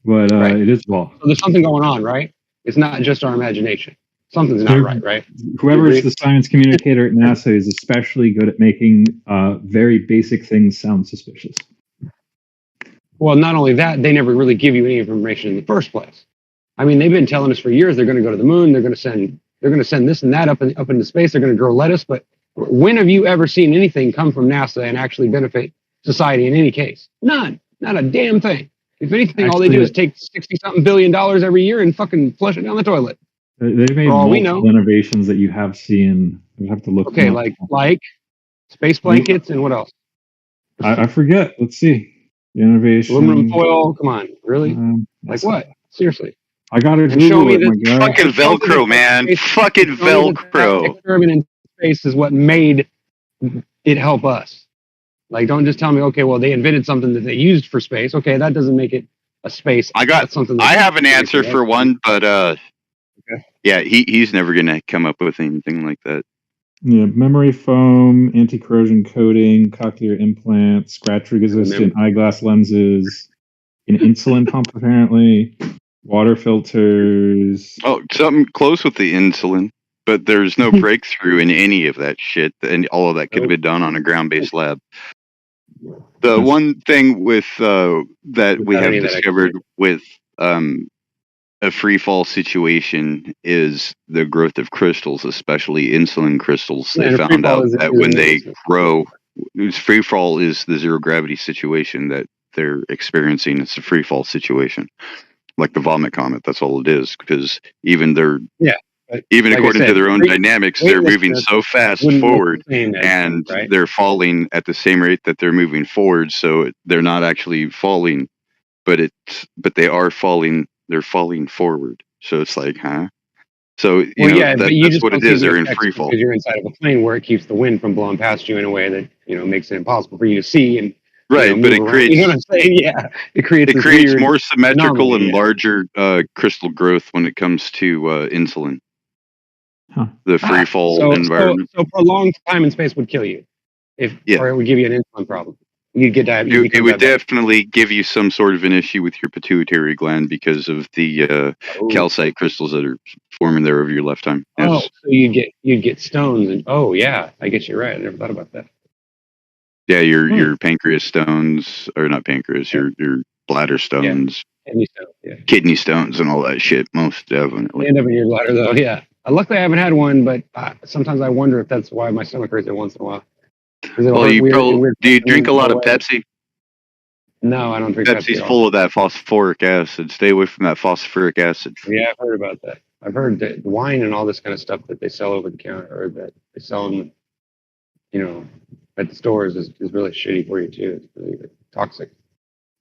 But it is a ball. So there's something going on, right? It's not just our imagination. Something's not right? Whoever is the science communicator at NASA is especially good at making very basic things sound suspicious. Well, not only that, they never really give you any information in the first place. I mean, they've been telling us for years they're going to go to the moon, they're going to send this and that up into space, they're going to grow lettuce, but when have you ever seen anything come from NASA and actually benefit society in any case? None. Not a damn thing. If anything, all they do is take $60-something billion every year and fucking flush it down the toilet. They've made multiple innovations that you have seen. You have to look. Okay, like space blankets and what else? I forget. Let's see. The innovation. Aluminum foil. Come on, really? Like what? Seriously. I got to show me this fucking Velcro, man. Fucking Velcro. Experiment in space is what made it help us. Like, don't just tell me, okay, well, they invented something that they used for space. Okay, that doesn't make it a space. I have an answer for one, but yeah, he's never gonna come up with anything like that. Yeah, memory foam, anti-corrosion coating, cochlear implants, scratch-resistant eyeglass lenses, an insulin pump apparently, water filters. Oh, something close with the insulin. but there's no breakthrough in any of that shit, and all of that could have been done on a ground-based lab. The one thing with that we Without have any of that discovered with a free fall situation is the growth of crystals, especially insulin crystals. Yeah, They and a free found fall out is that when they grow, free fall is the zero gravity situation that they're experiencing. It's a free fall situation, like the vomit comet. That's all it is. Because even they're but even like I according to said, their own dynamics, they're moving weightlessness so fast wouldn't look forward, the same as, and right? they're falling at the same rate that they're moving forward. So they're not actually falling, but they are falling. They're falling forward. So it's like, huh? So Well, yeah, but you that's just what don't it see is. the They're in effects free fall. because you're inside of a plane where it keeps the wind from blowing past you in a way that makes it impossible for you to see and Right, but move it around. creates You know what I'm saying? Yeah, it creates this creates weird more symmetrical anomaly. and larger crystal growth when it comes to insulin. Huh. The free fall environment. So prolonged time and space would kill you, or it would give you an insulin problem. You'd get diabetes. It would definitely give you some sort of an issue with your pituitary gland because of the calcite crystals that are forming there over your lifetime. Yes. Oh, so you'd get stones and yeah, I guess you're right. I never thought about that. Yeah, your pancreas stones, or not pancreas, your bladder stones, kidney stones, and all that shit. Most definitely. They end up in your bladder, though. Yeah. Luckily, I haven't had one, but sometimes I wonder if that's why my stomach hurts every once in a while. Well, do you drink a lot of Pepsi? No, I don't drink Pepsi. Pepsi's full of that phosphoric acid. Stay away from that phosphoric acid. Yeah, I've heard about that. I've heard that wine and all this kind of stuff that they sell over the counter, or that they sell them, at the stores is really shitty for you too. It's really toxic.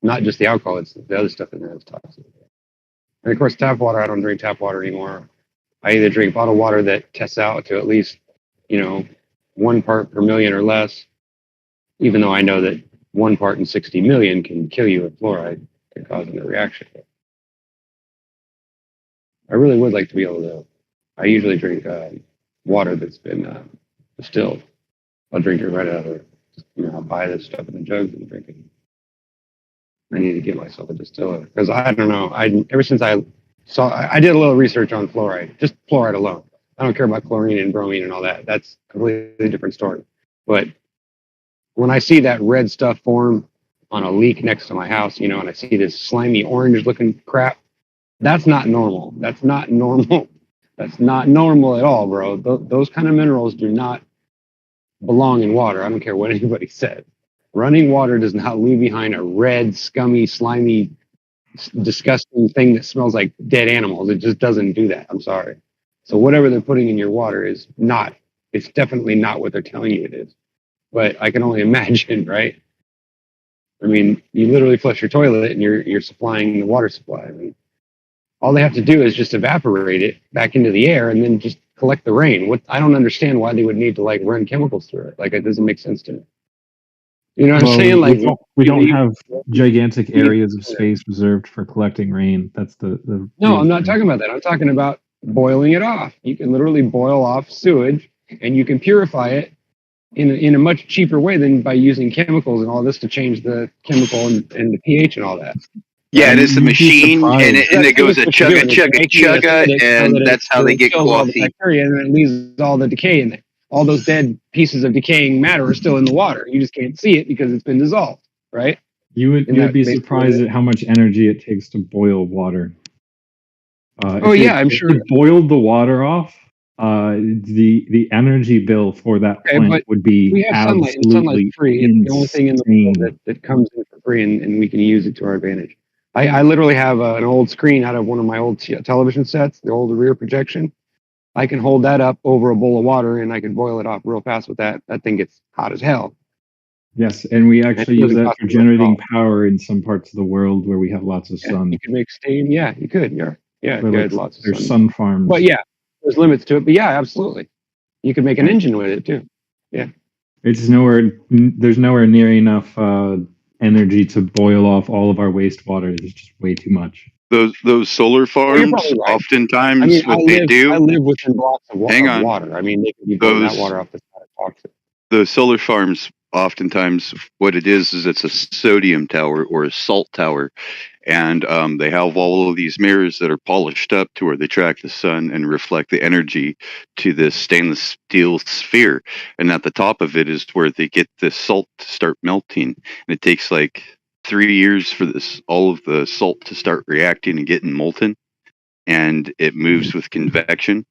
Not just the alcohol; it's the other stuff in there that's toxic. And of course, tap water. I don't drink tap water anymore. I either drink bottled water that tests out to at least, 1 part per million or less, even though I know that 1 part in 60 million can kill you with fluoride and cause a reaction. I really would like to be able to. I usually drink water that's been distilled. I'll drink it right out of I'll buy this stuff in the jugs and drink it. I need to get myself a distiller because I don't know. Ever since I did a little research on fluoride, just fluoride alone. I don't care about chlorine and bromine and all that. That's a completely different story. But when I see that red stuff form on a leak next to my house, and I see this slimy orange looking crap, that's not normal. That's not normal. That's not normal at all, bro. Those kind of minerals do not belong in water. I don't care what anybody says. Running water does not leave behind a red, scummy, slimy, disgusting thing that smells like dead animals. It just doesn't do that. I'm sorry. So whatever they're putting in your water it's definitely not what they're telling you it is. But I can only imagine, right? I mean, you literally flush your toilet and you're supplying the water supply. I mean, all they have to do is just evaporate it back into the air and then just collect the rain. I don't understand why they would need to run chemicals through it. It doesn't make sense to me. You know what I'm saying? We don't have gigantic areas of space reserved for collecting rain. That's the No, I'm not talking about that. I'm talking about boiling it off. You can literally boil off sewage and you can purify it in a much cheaper way than by using chemicals and all this to change the chemical and the pH and all that. Yeah, it is a machine, and it goes a chugga, and that's how they get coffee. All the bacteria, and it leaves all the decay in there. All those dead pieces of decaying matter are still in the water. You just can't see it because it's been dissolved, right? You would be surprised at how much energy it takes to boil water. I'm sure. If you boiled the water off, the energy bill for that plant would be we have absolutely sunlight free. It's the only thing in the world that comes in for free, and we can use it to our advantage. I literally have an old screen out of one of my old television sets, the old rear projection. I can hold that up over a bowl of water and I can boil it off real fast with that. That thing gets hot as hell. Yes, and we actually use that for generating power in some parts of the world where we have lots of sun. You could make steam. Yeah, you could. Yeah, lots of sun. There's sun farms. But yeah, there's limits to it. But yeah, absolutely. You could make an engine with it too. Yeah. There's nowhere near enough energy to boil off all of our wastewater. There's just way too much. Those solar farms, oftentimes, they do. I live within blocks of water. I mean, they can be blowing that water off the side of toxic. The solar farms, oftentimes, what it is it's a sodium tower or a salt tower, And they have all of these mirrors that are polished up to where they track the sun and reflect the energy to this stainless steel sphere. And at the top of it is where they get the salt to start melting. And it takes like 3 years for all of the salt to start reacting and getting molten. And it moves with convection.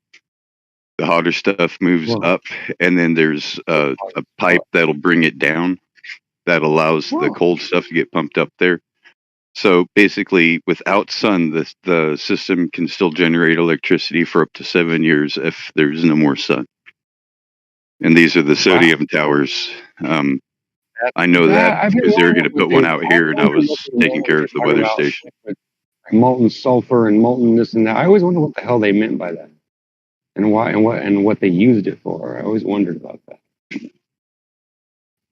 The hotter stuff moves up, and then there's a pipe that'll bring it down that allows the cold stuff to get pumped up there. So basically, without sun, the system can still generate electricity for up to 7 years if there's no more sun. And these are the sodium towers. I know that because they were going to put one out here, and I was taking care of the weather station. Molten sulfur and molten this and that. I always wonder what the hell they meant by that, and why, and what they used it for. I always wondered about that.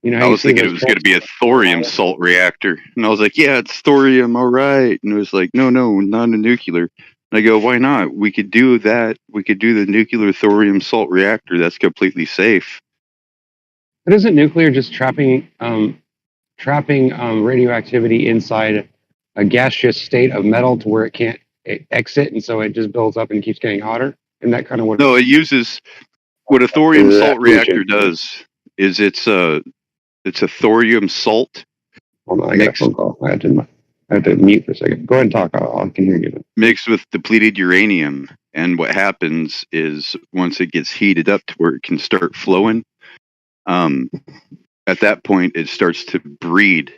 You know, I was thinking it was going to be a thorium salt reactor. And I was like, yeah, it's thorium, all right. And it was like, no, not a nuclear. And I go, why not? We could do that. We could do the nuclear thorium salt reactor. That's completely safe. But isn't nuclear just trapping radioactivity inside a gaseous state of metal to where it can't exit, and so it just builds up and keeps getting hotter? And that kind of what? No, it uses what a thorium salt reactor does is it's a thorium salt. Hold on, I got a phone call. I had to mute for a second. Go ahead and talk. I can hear you. Mixed with depleted uranium, and what happens is once it gets heated up to where it can start flowing, at that point it starts to breed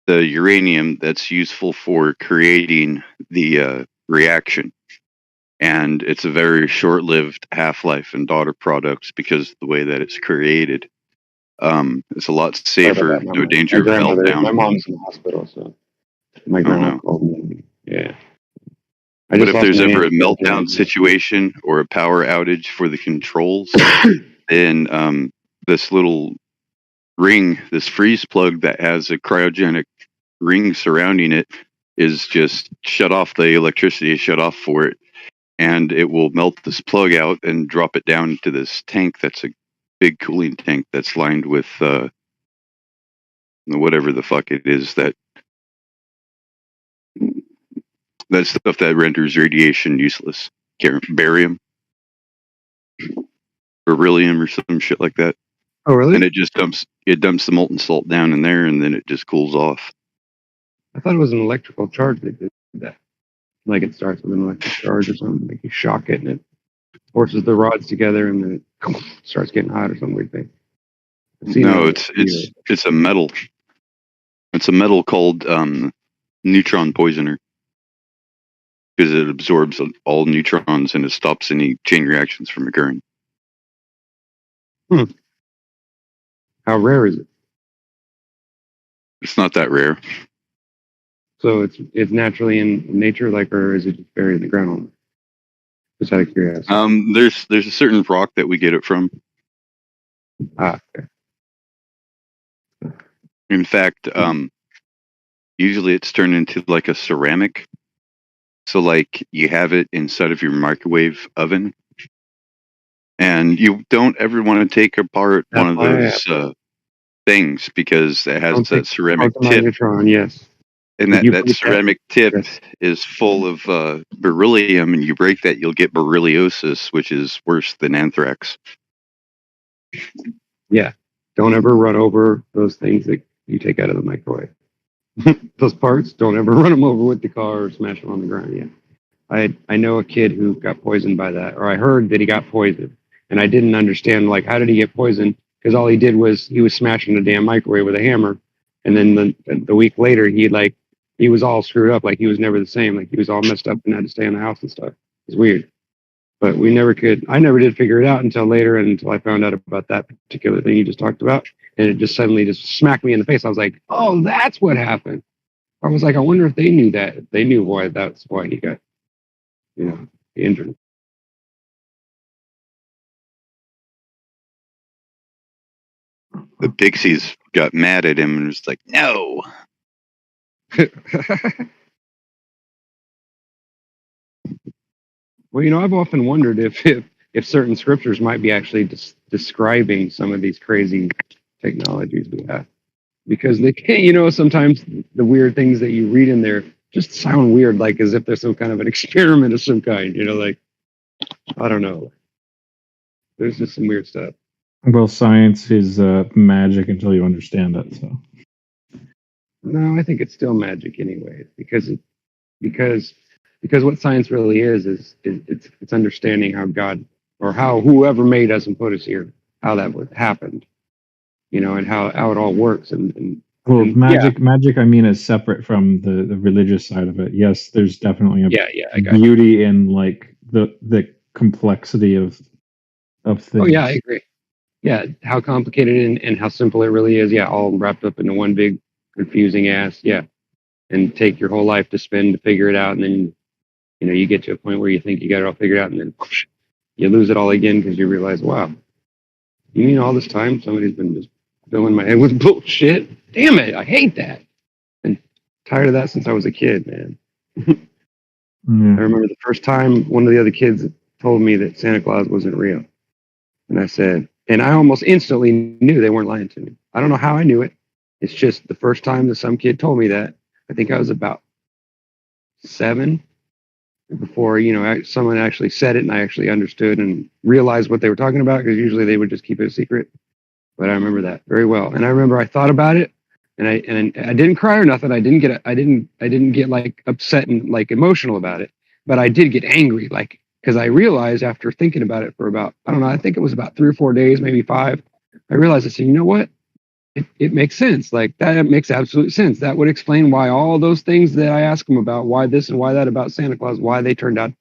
the uranium that's useful for creating the reaction. And it's a very short-lived half-life in daughter products because of the way that it's created. It's a lot safer, no danger of meltdown. My mom's in the hospital, so my grandma called me. Yeah. But if there's ever a meltdown situation or a power outage for the controls, then this little ring, this freeze plug that has a cryogenic ring surrounding it, is just shut off. The electricity is shut off for it, and it will melt this plug out and drop it down into this tank that's a big cooling tank that's lined with whatever the fuck it is that stuff that renders radiation useless. Barium, beryllium, or some shit like that. Oh, really? And it just dumps the molten salt down in there, and then it just cools off. I thought it was an electrical charge that did that. Like it starts with an electric charge or something. Like you shock it and it forces the rods together, and then it starts getting hot or some weird thing. No, it's a metal. It's a metal called neutron poisoner because it absorbs all neutrons and it stops any chain reactions from occurring. How rare is it? It's not that rare. So it's naturally in nature, like, or is it just buried in the ground? Just out of curiosity. There's a certain rock that we get it from. Okay. In fact, usually it's turned into like a ceramic. So like you have it inside of your microwave oven, and you don't ever want to take apart one of those things because it has that ceramic tip. Neutron, yes. And that ceramic tip is full of beryllium, and you break that, you'll get berylliosis, which is worse than anthrax. Yeah. Don't ever run over those things that you take out of the microwave. Those parts, don't ever run them over with the car or smash them on the ground. Yeah. I know a kid who got poisoned by that, or I heard that he got poisoned, and I didn't understand, like, how did he get poisoned? Because all he did was he was smashing the damn microwave with a hammer, and then the week later he was all screwed up, like he was never the same, like he was all messed up and had to stay in the house and stuff. It's weird. But I never did figure it out until later, and until I found out about that particular thing you just talked about. And it just suddenly just smacked me in the face. I was like, oh, that's what happened. I was like, I wonder if they knew that. If they knew that's why he got, injured. The Pixies got mad at him and was like, no. Well, I've often wondered if certain scriptures might be actually describing some of these crazy technologies we have, because they can't, sometimes the weird things that you read in there just sound weird, like as if there's some kind of an experiment of some kind, you know, like, I don't know. There's just some weird stuff. Well, science is magic until you understand it. So No, I think it's still magic anyway, because what science really is it's understanding how God or how whoever made us and put us here, how that happened, you know, and how it all works. And well, yeah, magic, I mean, is separate from the religious side of it. Yes, there's definitely I got you. beauty in like the complexity of things. Oh yeah, I agree. Yeah, how complicated and how simple it really is. Yeah, all wrapped up into one big confusing ass. Yeah, and take your whole life to spend to figure it out, and then you know you get to a point where you think you got it all figured out, and then whoosh, you lose it all again because you realize, wow, you mean all this time somebody's been just filling my head with bullshit? Damn it, I hate that. And tired of that since I was a kid, man. Yeah. I remember the first time one of the other kids told me that Santa Claus wasn't real, and I said, and I almost instantly knew they weren't lying to me. I don't know how I knew it. It's just the first time that some kid told me that. I think I was about 7 before, you know, someone actually said it and I actually understood and realized what they were talking about, because usually they would just keep it a secret. But I remember that very well. And I remember I thought about it and I didn't cry or nothing. I didn't get like upset and like emotional about it, but I did get angry, like, because I realized after thinking about it for about, I don't know, I think it was about 3 or 4 days, maybe 5. I realized, I said, you know what? It makes sense. Like, that makes absolute sense. That would explain why all those things that I asked them about, why this and why that about Santa Claus, why they turned out,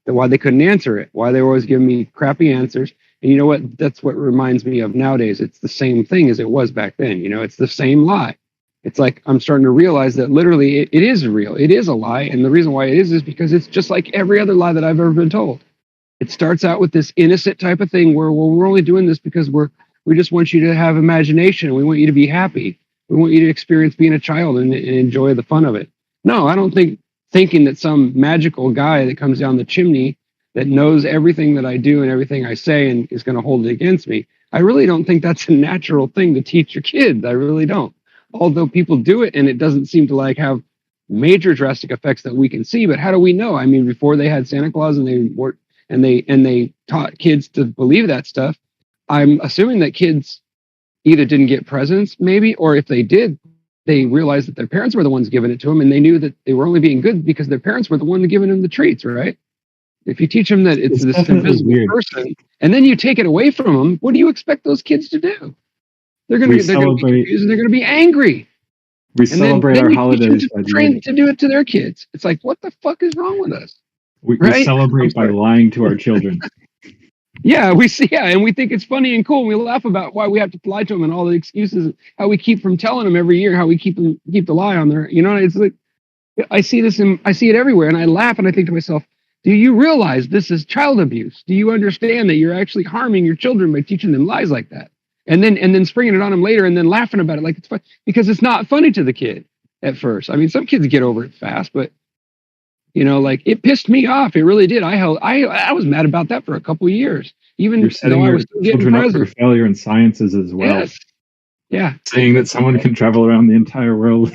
why they couldn't answer it, why they were always giving me crappy answers. And you know what? That's what reminds me of nowadays. It's the same thing as it was back then. You know, it's the same lie. It's like I'm starting to realize that literally it is real. It is a lie. And the reason why it is because it's just like every other lie that I've ever been told. It starts out with this innocent type of thing where, well, we're only doing this because we just want you to have imagination. We want you to be happy. We want you to experience being a child and enjoy the fun of it. No, I don't think thinking that some magical guy that comes down the chimney that knows everything that I do and everything I say and is going to hold it against me. I really don't think that's a natural thing to teach your kids. I really don't. Although people do it and it doesn't seem to like have major drastic effects that we can see. But how do we know? I mean, before they had Santa Claus and they taught kids to believe that stuff, I'm assuming that kids either didn't get presents, maybe, or if they did, they realized that their parents were the ones giving it to them, and they knew that they were only being good because their parents were the one giving them the treats, right? If you teach them that it's this invisible person, and then you take it away from them, what do you expect those kids to do? They're going to be confused and they're going to be angry. We celebrate our holidays by train to do it to their kids. It's like, what the fuck is wrong with us? We celebrate by lying to our children. Yeah, we see, and we think it's funny and cool. And we laugh about why we have to lie to them and all the excuses, how we keep from telling them every year, how we keep the lie on there. You know, it's like, I see this and I see it everywhere, and I laugh and I think to myself, do you realize this is child abuse? Do you understand that you're actually harming your children by teaching them lies like that? And then springing it on them later and then laughing about it like it's fun, because it's not funny to the kid at first. I mean, some kids get over it fast, but you know, like, it pissed me off. It really did. I was mad about that for a couple of years. Even you're setting your children up for failure in sciences as well. Yes. Yeah. Saying that someone can travel around the entire world.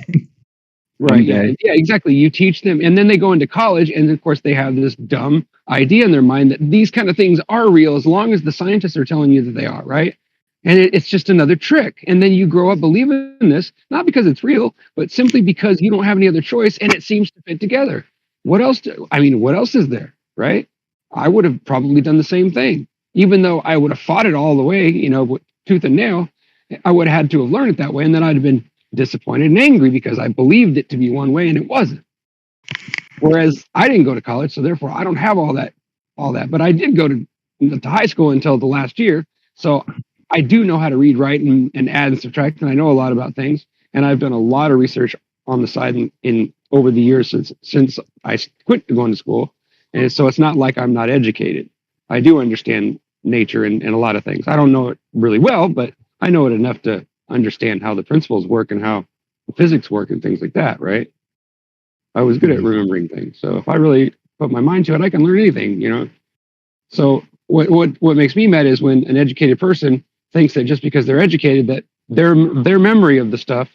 Right. Yeah. Yeah, exactly. You teach them, and then they go into college, and of course they have this dumb idea in their mind that these kind of things are real as long as the scientists are telling you that they are, right? And it's just another trick. And then you grow up believing this, not because it's real, but simply because you don't have any other choice, and it seems to fit together. What else is there, right? I would have probably done the same thing. Even though I would have fought it all the way, you know, with tooth and nail, I would have had to have learned it that way. And then I'd have been disappointed and angry because I believed it to be one way and it wasn't. Whereas I didn't go to college, so therefore I don't have all that. But I did go to high school until the last year. So I do know how to read, write, and add and subtract. And I know a lot about things. And I've done a lot of research on the side in over the years since I quit going to school. And so it's not like I'm not educated. I do understand nature and a lot of things. I don't know it really well, but I know it enough to understand how the principles work and how the physics work and things like that, right? I was good at remembering things. So if I really put my mind to it, I can learn anything, you know? So what makes me mad is when an educated person thinks that just because they're educated, that their memory of the stuff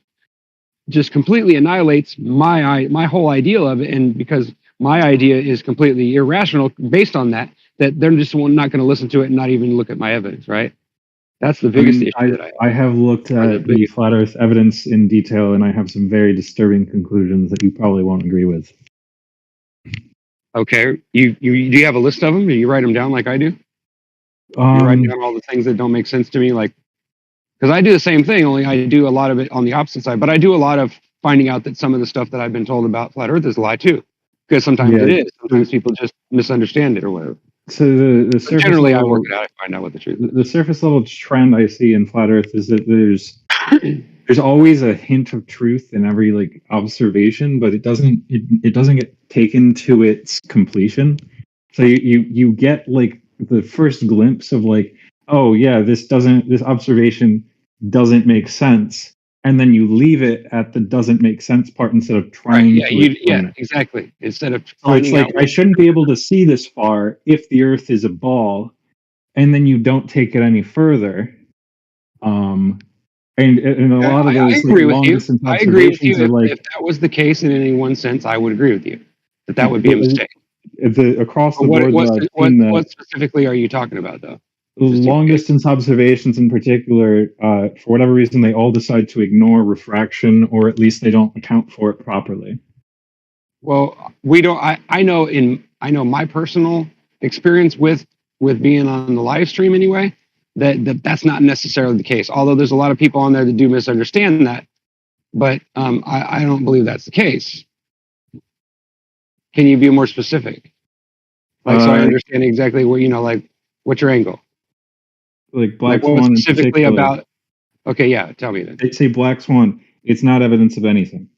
just completely annihilates my whole ideal of it, and because my idea is completely irrational based on that they're just not going to listen to it and not even look at my evidence, right? That's the I biggest mean, issue that I have. I have looked Or the at the biggest, flat Earth evidence in detail, and I have some very disturbing conclusions that you probably won't agree with. okay, you do you have a list of them? Do you write them down like I do? You write down all the things that don't make sense to me, like, because I do the same thing, only I do a lot of it on the opposite side. But I do a lot of finding out that some of the stuff that I've been told about flat Earth is a lie too, because sometimes Yeah. it is. Sometimes people just misunderstand it or whatever. So the But surface generally, I level, work it out. I find out what the truth is. the surface level trend I see in flat Earth is that there's always a hint of truth in every like observation, but it doesn't get taken to its completion. So you get like the first glimpse of like, oh yeah, this observation doesn't make sense, and then you leave it at the doesn't make sense part instead of trying Yeah, to explain it. exactly. Instead of So it's finding like out I shouldn't be able to see this far if the Earth is a ball, and then you don't take it any further. And a lot of those I agree like, long with you. distance I agree with you. observations are like If that was the case in any one sense, I would agree with you that would be a mistake. across the But board. Though, I've seen that what specifically are you talking about, though? long distance observations in particular, for whatever reason, they all decide to ignore refraction, or at least they don't account for it properly. Well, we don't. I know my personal experience with being on the live stream anyway. That's not necessarily the case. Although there's a lot of people on there that do misunderstand that, but I don't believe that's the case. Can you be more specific? Like, so I understand exactly what like. What's your angle? Like Black What Swan specifically about? Okay, yeah, tell me then. They say Black Swan. It's not evidence of anything.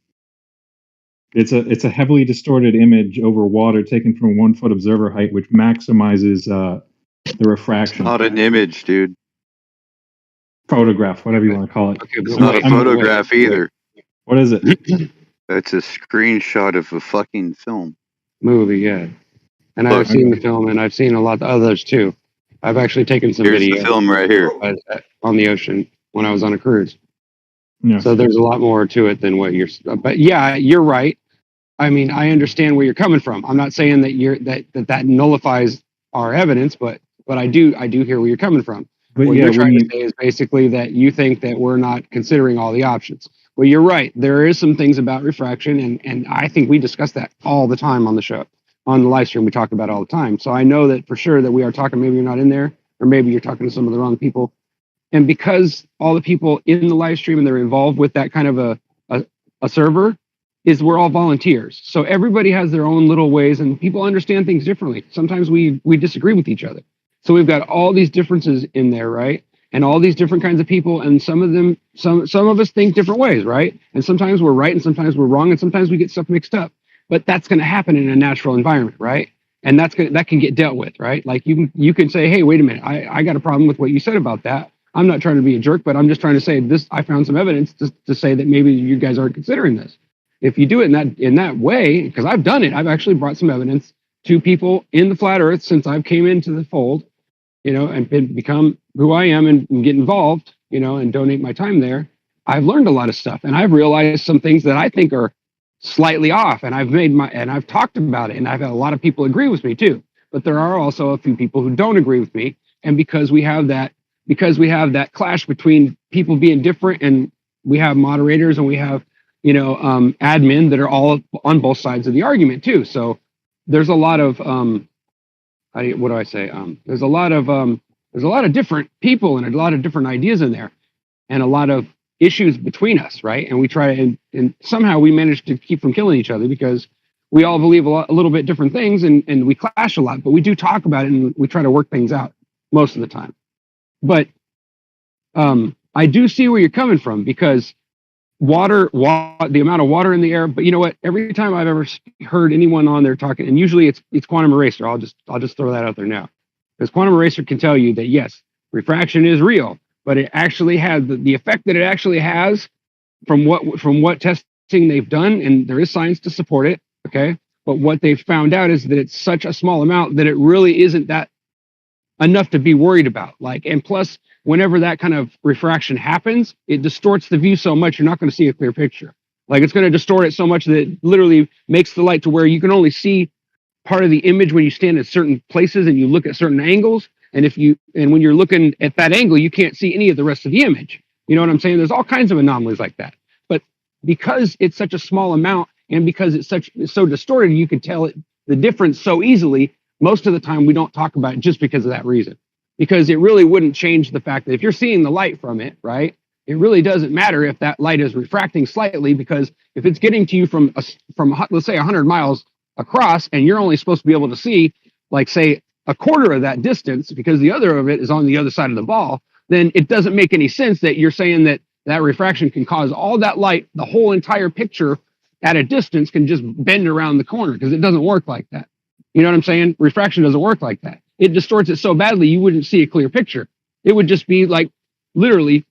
It's a heavily distorted image over water taken from 1 foot observer height, which maximizes the refraction. Not an image, dude. Photograph, whatever you want to call it. Okay, It's not a photograph either. What is it? It's a screenshot of a fucking film. Movie, yeah. And Look. I've seen the film, and I've seen a lot of others too. I've actually taken some Here's video the film right here. on the ocean when I was on a cruise. Yeah. So there's a lot more to it than what you're. But yeah, you're right. I mean, I understand where you're coming from. I'm not saying that that nullifies our evidence, but I do hear where you're coming from. But what yeah, you're trying to say is basically that you think that we're not considering all the options. Well, you're right. There is some things about refraction, and I think we discuss that all the time on the show. On the live stream, we talk about it all the time. So I know that for sure that we are talking, maybe you're not in there, or maybe you're talking to some of the wrong people. And because all the people in the live stream and they're involved with that kind of a server, is we're all volunteers. So everybody has their own little ways, and people understand things differently. Sometimes we disagree with each other. So we've got all these differences in there, right? And all these different kinds of people, and some of us think different ways, right? And sometimes we're right, and sometimes we're wrong, and sometimes we get stuff mixed up. But that's going to happen in a natural environment, right? And that can get dealt with, right? Like you can say, hey, wait a minute, I got a problem with what you said about that. I'm not trying to be a jerk, but I'm just trying to say this. I found some evidence to say that maybe you guys aren't considering this. If you do it in that way, because I've done it, I've actually brought some evidence to people in the flat Earth since I've came into the fold, and become who I am and get involved, and donate my time there. I've learned a lot of stuff, and I've realized some things that I think are slightly off, and I've talked about it, and I've had a lot of people agree with me too. But there are also a few people who don't agree with me, and because we have that clash between people being different, and we have moderators and we have admin that are all on both sides of the argument too. So there's a lot of what do I say? There's a lot of different people and a lot of different ideas in there, and a lot of issues between us, right? And we try and somehow we manage to keep from killing each other because we all believe a little bit different things, and we clash a lot, but we do talk about it and we try to work things out most of the time. But I do see where you're coming from, because the amount of water in the air. But you know what? Every time I've ever heard anyone on there talking, and usually it's Quantum Eraser. I'll just throw that out there now, because Quantum Eraser can tell you that yes, refraction is real, but it actually has the effect that it actually has from what testing they've done, and there is science to support it. Okay, but what they've found out is that it's such a small amount that it really isn't that enough to be worried about. And plus, whenever that kind of refraction happens, it distorts the view so much you're not going to see a clear picture. Like it's going to distort it so much that it literally makes the light to where you can only see part of the image when you stand at certain places and you look at certain angles. And when you're looking at that angle, you can't see any of the rest of the image. You know what I'm saying? There's all kinds of anomalies like that. But because it's such a small amount and because it's so distorted, you can tell the difference so easily. Most of the time, we don't talk about it just because of that reason. Because it really wouldn't change the fact that if you're seeing the light from it, right? It really doesn't matter if that light is refracting slightly, because if it's getting to you from let's say 100 miles across, and you're only supposed to be able to see, like, say, a quarter of that distance because the other of it is on the other side of the ball, then it doesn't make any sense that you're saying that that refraction can cause all that light, the whole entire picture at a distance can just bend around the corner, because it doesn't work like that. You know what I'm saying? Refraction doesn't work like that. It distorts it so badly you wouldn't see a clear picture. It would just be like literally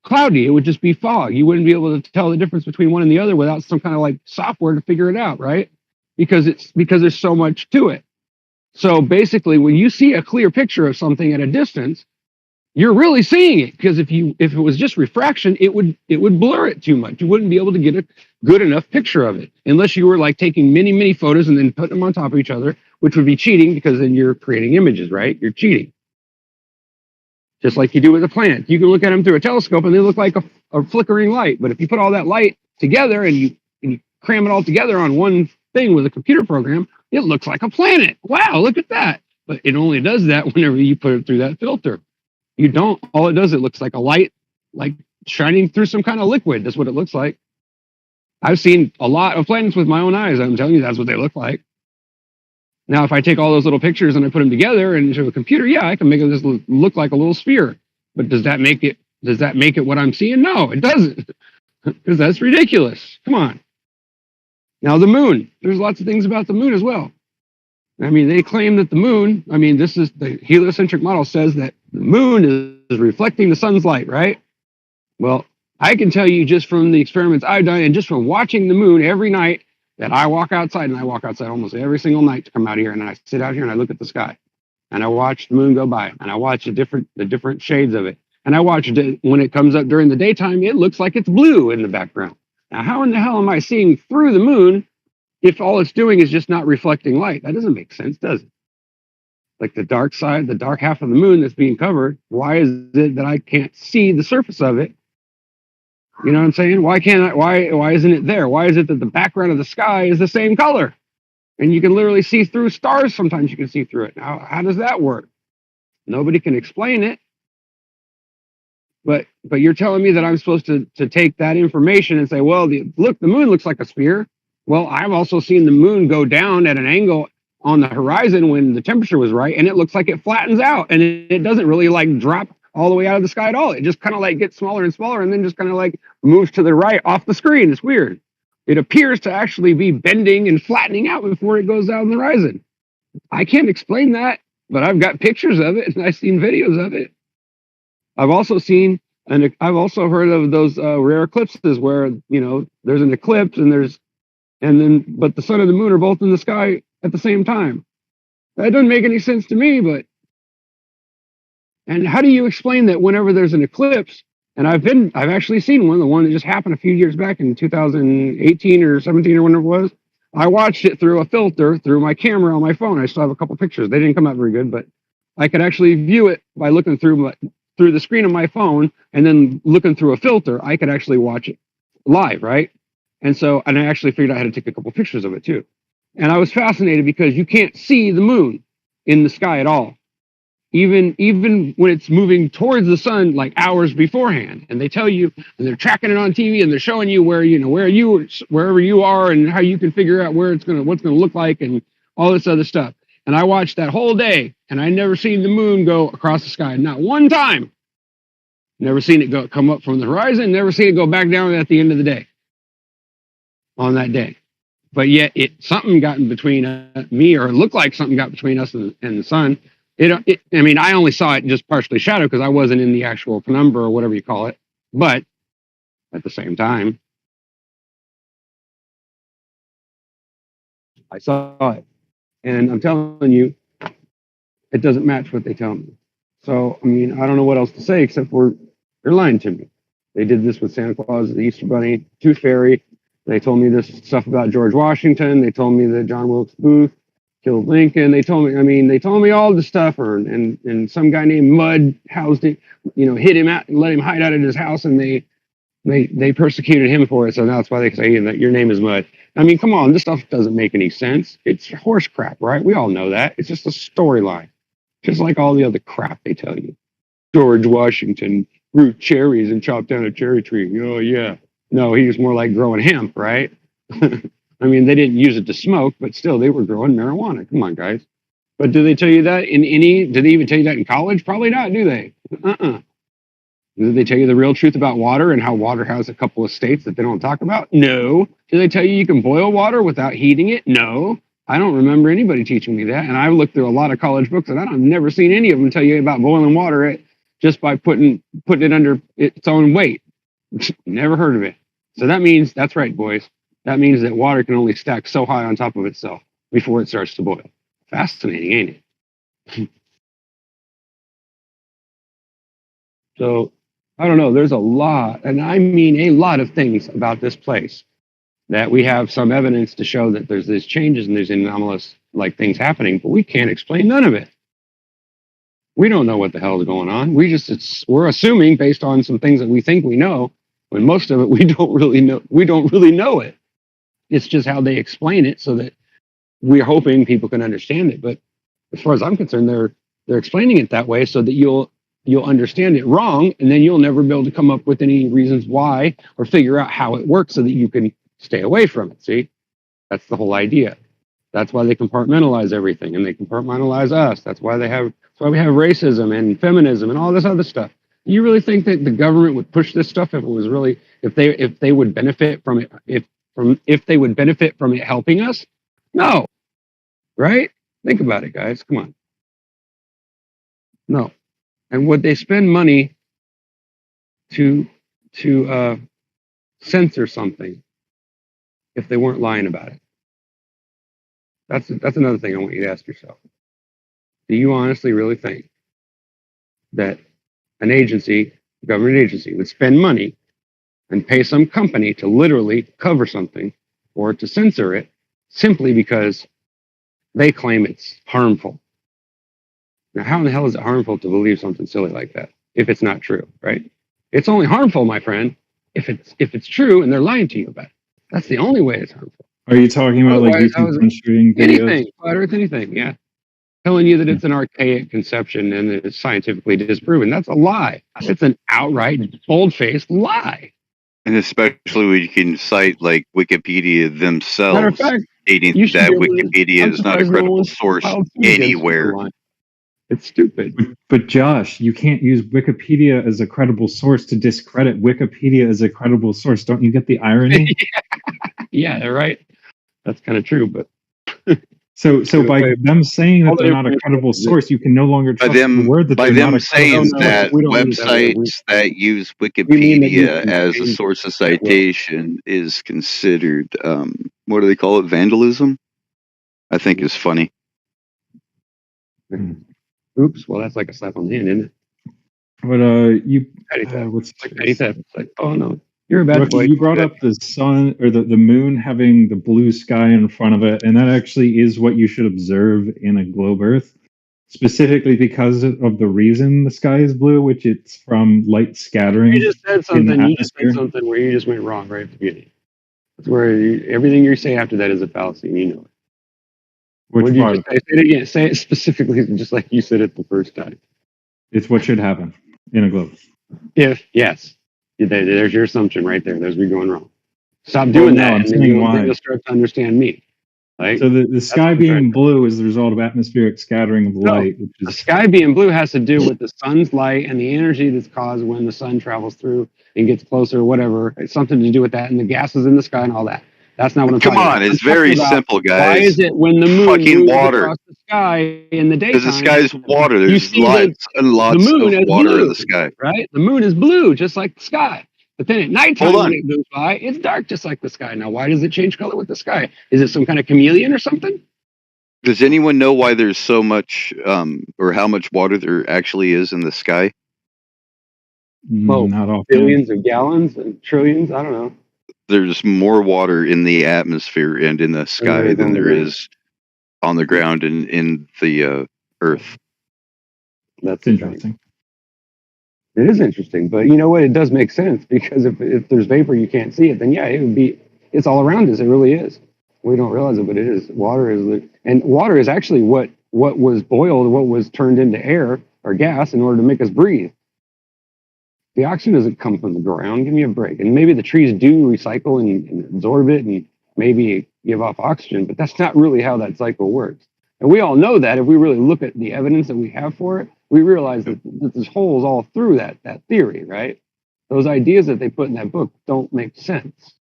cloudy. It would just be fog. You wouldn't be able to tell the difference between one and the other without some kind of like software to figure it out, right? Because there's so much to it. So basically, when you see a clear picture of something at a distance, you're really seeing it. Because if it was just refraction, it would blur it too much. You wouldn't be able to get a good enough picture of it unless you were like taking many photos and then putting them on top of each other, which would be cheating, because then you're creating images, right? You're cheating. Just like you do with a plant. You can look at them through a telescope and they look like a flickering light. But if you put all that light together and you cram it all together on one thing with a computer program, it looks like a planet. Wow, look at that. But it only does that whenever you put it through that filter. You don't. All it does, it looks like a light, like shining through some kind of liquid. That's what it looks like. I've seen a lot of planets with my own eyes. I'm telling you, that's what they look like. Now, if I take all those little pictures and I put them together into a computer, yeah, I can make this look like a little sphere. But does that make it what I'm seeing? No, it doesn't. Because that's ridiculous. Come on. Now, the moon. There's lots of things about the moon as well. I mean, they claim that the moon, this is the heliocentric model says that the moon is reflecting the sun's light, right? Well, I can tell you just from the experiments I've done and just from watching the moon every night that I walk outside, and I walk outside almost every single night to come out here, and I sit out here and I look at the sky and I watch the moon go by and I watch the different shades of it. And I watch it when it comes up during the daytime, it looks like it's blue in the background. Now, how in the hell am I seeing through the moon if all it's doing is just not reflecting light? That doesn't make sense, does it? Like the dark side, the dark half of the moon that's being covered, why is it that I can't see the surface of it? You know what I'm saying? Why isn't it there? Why is it that the background of the sky is the same color? And you can literally see through stars. Sometimes you can see through it. Now, how does that work? Nobody can explain it. But you're telling me that I'm supposed to take that information and say, well, the moon looks like a sphere. Well, I've also seen the moon go down at an angle on the horizon when the temperature was right, and it looks like it flattens out, and it doesn't really like drop all the way out of the sky at all. It just kind of like gets smaller and smaller, and then just kind of like moves to the right off the screen. It's weird. It appears to actually be bending and flattening out before it goes down the horizon. I can't explain that, but I've got pictures of it, and I've seen videos of it. I've also seen, and I've also heard of those rare eclipses where, there's an eclipse but the sun and the moon are both in the sky at the same time. That doesn't make any sense to me, and how do you explain that whenever there's an eclipse, and I've actually seen one, the one that just happened a few years back in 2018 or 17 or whenever it was, I watched it through a filter through my camera on my phone. I still have a couple pictures. They didn't come out very good, but I could actually view it by looking through the screen of my phone and then looking through a filter. I could actually watch it live, right? And I actually figured out how to take a couple pictures of it too. And I was fascinated because you can't see the moon in the sky at all. Even when it's moving towards the sun like hours beforehand, and they tell you, and they're tracking it on TV, and they're showing you wherever you are, and how you can figure out what's gonna look like, and all this other stuff. And I watched that whole day, and I never seen the moon go across the sky, not one time. Never seen it come up from the horizon. Never seen it go back down at the end of the day. On that day, but yet something got in between me, or it looked like something got between us and the sun. I only saw it just partially shadowed because I wasn't in the actual penumbra or whatever you call it. But at the same time, I saw it, and I'm telling you, it doesn't match what they tell me. So, I don't know what else to say except for they're lying to me. They did this with Santa Claus, the Easter Bunny, Tooth Fairy, They told me this stuff about George Washington. They told me that John Wilkes Booth killed Lincoln. They told me, they told me all the stuff. And some guy named Mudd housed him, hid him out and let him hide out at his house. And they persecuted him for it. So that's why they say that your name is Mudd. I mean, come on, this stuff doesn't make any sense. It's horse crap, right? We all know that. It's just a storyline, just like all the other crap they tell you. George Washington grew cherries and chopped down a cherry tree. Oh, yeah. No, he was more like growing hemp, right? I mean, they didn't use it to smoke, but still, they were growing marijuana. Come on, guys. But do they tell you that do they even tell you that in college? Probably not, do they? Do they tell you the real truth about water and how water has a couple of states that they don't talk about? No. Do they tell you can boil water without heating it? No. I don't remember anybody teaching me that. And I've looked through a lot of college books, and I've never seen any of them tell you about boiling water just by putting it under its own weight. Never heard of it. So that means, that's right, boys. That means that water can only stack so high on top of itself before it starts to boil. Fascinating, ain't it? So, I don't know. There's a lot, and I mean a lot of things about this place that we have some evidence to show that there's these changes and there's anomalous things happening, but we can't explain none of it. We don't know what the hell is going on. We're assuming based on some things that we think we know, when most of it we don't really know. We don't really know it. It's just how they explain it, so that we're hoping people can understand it. But as far as I'm concerned, they're explaining it that way so that you'll understand it wrong, and then you'll never be able to come up with any reasons why or figure out how it works so that you can stay away from it. See, that's the whole idea. That's why they compartmentalize everything, and they compartmentalize us. That's why we have racism and feminism and all this other stuff. You really think that the government would push this stuff if they would benefit from it, if they would benefit from it helping us? No, right? Think about it, guys. Come on. No. And would they spend money to censor something if they weren't lying about it? That's another thing I want you to ask yourself. Do you honestly really think that an agency, a government agency, would spend money and pay some company to literally cover something or to censor it simply because they claim it's harmful? Now, how in the hell is it harmful to believe something silly like that if it's not true, right? It's only harmful, my friend, if it's true and they're lying to you about it. That's the only way it's harmful. Are you talking about YouTube shooting videos? Anything, flat earth, anything, yeah. Telling you that it's an archaic conception and that it's scientifically disproven. That's a lie. It's an outright, bold-faced lie. And especially when you can cite Wikipedia themselves, Matter of fact, stating that Wikipedia is not a credible source anywhere. It's stupid. But Josh, you can't use Wikipedia as a credible source to discredit Wikipedia as a credible source. Don't you get the irony? Yeah, they're right. That's kind of true, but so by them saying that they're not a credible source, you can no longer trust the word that by they're them not saying that websites that use Wikipedia as a source of citation is considered what do they call it? Vandalism? I think is funny. Oops, well that's like a slap on the hand, isn't it? But what's petty theft? It's like, oh no, you're a bad Rookie, boy. you brought up the sun or the moon having the blue sky in front of it, and that actually is what you should observe in a globe Earth, specifically because of the reason the sky is blue, which it's from light scattering. You just said something. You just said something where you just went wrong right at the beginning. That's where everything you say after that is a fallacy, and you know it. Which you part? Just say it again. Say it specifically, just like you said it the first time. It's what should happen in a globe. Yes. There's your assumption right there. There's me going wrong. Stop doing that, and then you'll start to understand me. Right? So the sky being blue is the result of atmospheric scattering of light. Which is... The sky being blue has to do with the sun's light and the energy that's caused when the sun travels through and gets closer, or whatever. It's something to do with that, and the gases in the sky and all that. That's not what I'm talking about. Come on, it's very simple, guys. Why is it when the moon fucking moves water across the sky in the daytime? Because the sky's water. There's lots and lots of water in the sky. Right? The moon is blue, just like the sky. But then at nighttime, when it goes by, it's dark, just like the sky. Now, why does it change color with the sky? Is it some kind of chameleon or something? Does anyone know why there's so much, or how much water there actually is in the sky? Well, not all. Billions of gallons and trillions. I don't know. there's more water in the atmosphere and in the sky than there is on the ground and in the Earth. That's interesting. It is interesting, but you know what? It does make sense, because if there's vapor, you can't see it. Then yeah, it's all around us. It really is. We don't realize it, but it is. Water is actually what was boiled, what was turned into air or gas in order to make us breathe. The oxygen doesn't come from the ground. Give me a break. And maybe the trees do recycle and absorb it and maybe give off oxygen, but that's not really how that cycle works. And we all know that if we really look at the evidence that we have for it, we realize that there's holes all through that theory, right? Those ideas that they put in that book don't make sense.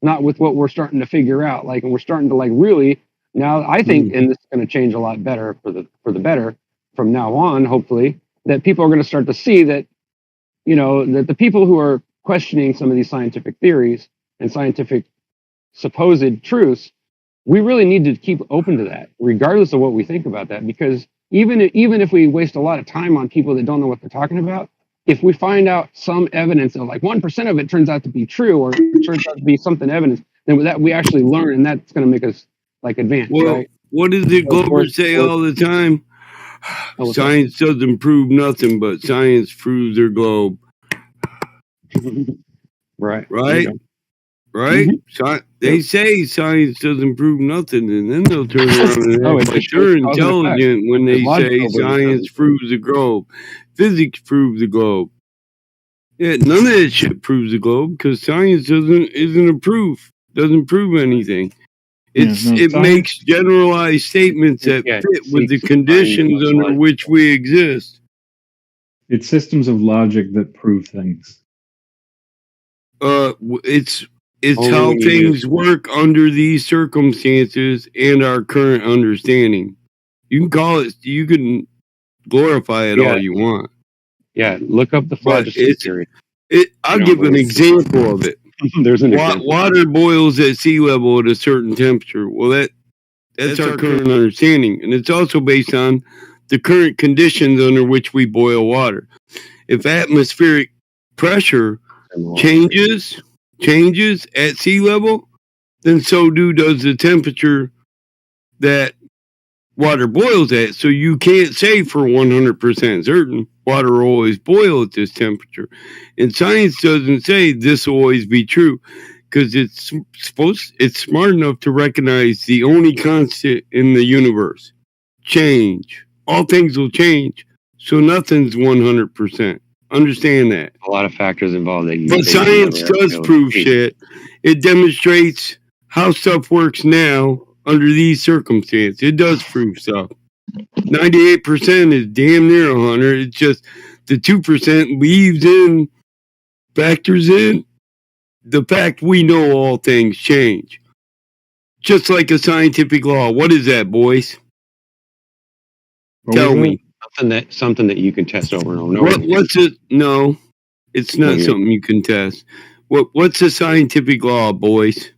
Not with what we're starting to figure out. And we're starting to really now. I think, and this is going to change a lot better for the better from now on. Hopefully, that people are going to start to see that, that the people who are questioning some of these scientific theories and scientific supposed truths, we really need to keep open to that, regardless of what we think about that, because even if we waste a lot of time on people that don't know what they're talking about, if we find out some evidence of 1% of it turns out to be true, or it turns out to be something evidence, then that we actually learn, and that's going to make us advance. Well, right? What does the Glober say all the time? Science doesn't prove nothing, but science proves their globe. Right. Right? Right? They say science doesn't prove nothing, and then they'll turn around and act like they're intelligent when they say science proves the globe. Physics proves the globe. Yeah, none of that shit proves the globe, because science isn't a proof. Doesn't prove anything. It makes generalized statements that fit with the conditions under which we exist. It's systems of logic that prove things. It's how things work under these circumstances and our current understanding. You can glorify it all you want. Yeah, look up the phlogiston theory. I'll give an example of it. There's an example. Water boils at sea level at a certain temperature. Well, that's our current understanding, and it's also based on the current conditions under which we boil water. If atmospheric pressure changes at sea level, then so does the temperature that water boils at. So you can't say for 100% certain water will always boil at this temperature. And science doesn't say this will always be true, because it's smart enough to recognize the only constant in the universe: change. All things will change, so nothing's 100%. Understand that. A lot of factors involved. But science does prove shit. It demonstrates how stuff works now under these circumstances. It does prove stuff. 98% is damn near 100. It's just the 2% factors in the fact we know all things change. Just like a scientific law. What is that, boys? Tell me. Something that you can test over and over. What's it? No, it's not something you can test. What's a scientific law, boys?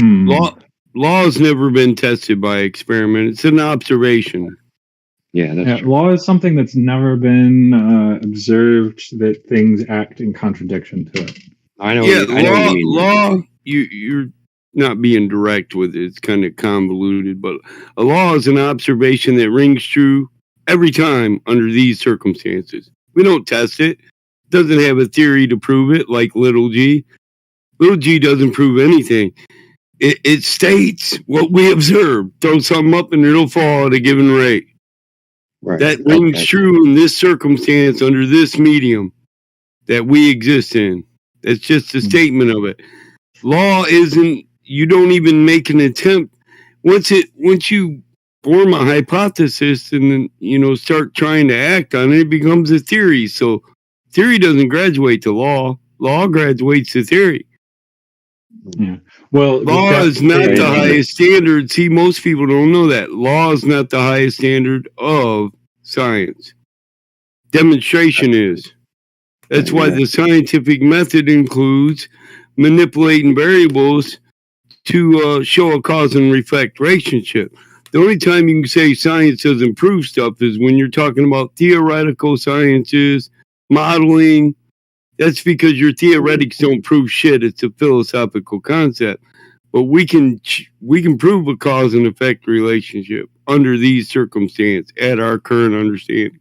Law has never been tested by experiment. It's an observation. Yeah, that's true. Law is something that's never been observed that things act in contradiction to it. I know. Yeah, law. You're not being direct with it. It's kind of convoluted, but a law is an observation that rings true every time under these circumstances. We don't test it. It doesn't have a theory to prove it, like little g. Little g doesn't prove anything. It states what we observe. Throw something up and it'll fall at a given rate. Right. That rings true in this circumstance under this medium that we exist in. That's just a statement of it. Law isn't, you don't even make an attempt. Once you form a hypothesis and then, start trying to act on it, it becomes a theory. So theory doesn't graduate to law. Law graduates to theory. Yeah. Well, law is not the highest standard. See, most people don't know that. Law is not the highest standard of science. Demonstration is. That's why the scientific method includes manipulating variables to show a cause and effect relationship. The only time you can say science doesn't prove stuff is when you're talking about theoretical sciences, modeling, That's because your theoretics don't prove shit. It's a philosophical concept. But we can prove a cause and effect relationship under these circumstances at our current understanding.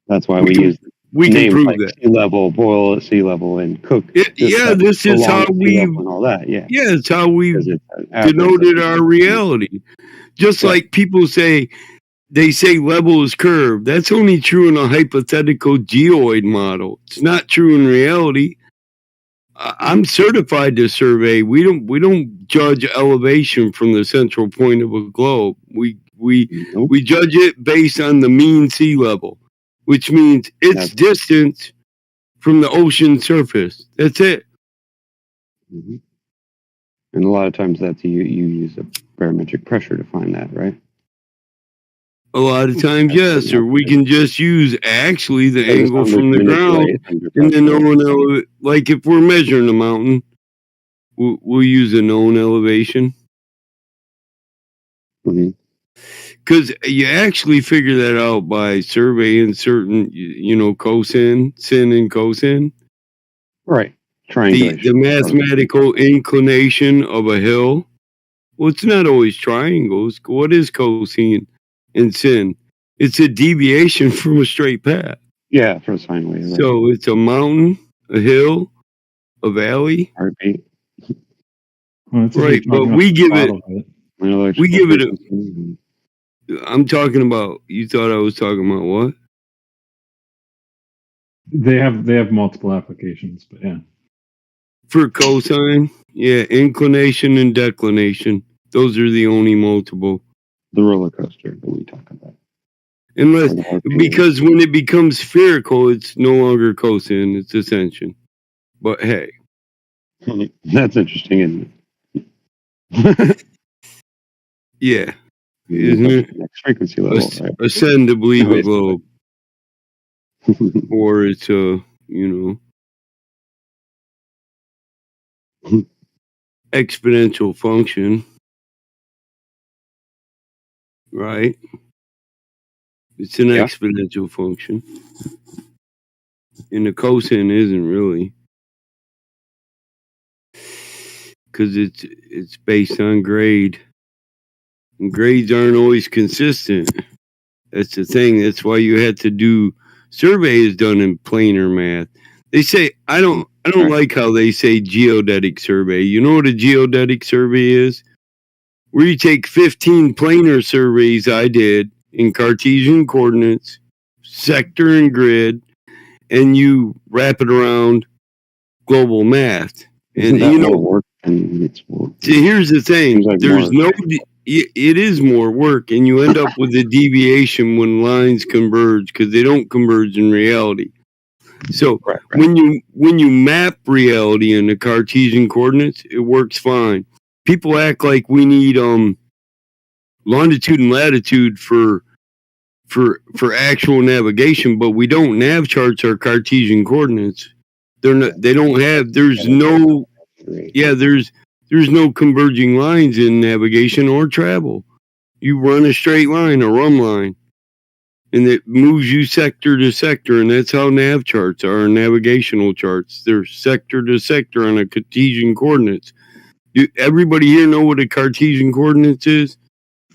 That's why we use we can names prove like that. sea level, boil at sea level, and cook. Yeah, this is how we and all that. Yeah, it's how we it's denoted our reality. Just like people say, they say level is curved. That's only true in a hypothetical geoid model. It's not true in reality. I'm certified to survey. We don't judge elevation from the central point of a globe. We judge it based on the mean sea level, which means its distance from the ocean surface. That's it. Mm-hmm. And a lot of times that's you use a barometric pressure to find that, right? A lot of times, yes, or we can just use actually the angle from the ground, and then like if we're measuring a mountain, we'll use a known elevation. Because you actually figure that out by surveying certain, cosine, sin, and cosine. Right. Triangulation. The mathematical inclination of a hill. Well, it's not always triangles. What is cosine and sin? It's a deviation from a straight path. Yeah, for a sine wave. Right. So it's a mountain, a hill, a valley. Heartbeat. Well, right, but we give it. I'm talking about. You thought I was talking about what? They have multiple applications, but yeah. For cosine, yeah, inclination and declination. Those are the only multiple. The roller coaster that we talk about. Because when it becomes spherical, it's no longer cosine, it's ascension. But hey. That's interesting, isn't it? Yeah. Isn't it? Next frequency level, right? Ascend to believe a globe. Or it's exponential function. Right? It's an exponential function. And the cosine isn't really. Because it's based on grade. And grades aren't always consistent. That's the thing. That's why you had to do surveys done in planar math. They say I don't like how they say geodetic survey. You know what a geodetic survey is? Where you take 15 planar surveys I did in Cartesian coordinates, sector and grid, and you wrap it around global math. And work and it's more. See, here's the thing. Like there's it is more work, and you end up with a deviation when lines converge because they don't converge in reality. So when you map reality in the Cartesian coordinates, it works fine. People act like we need longitude and latitude for actual navigation, but we don't. Nav charts are Cartesian coordinates. They're not. They don't have. There's no. Yeah, there's no converging lines in navigation or travel. You run a straight line, a run line, and it moves you sector to sector, and that's how nav charts are, navigational charts. They're sector to sector on a Cartesian coordinates. Everybody here know what a Cartesian coordinates is?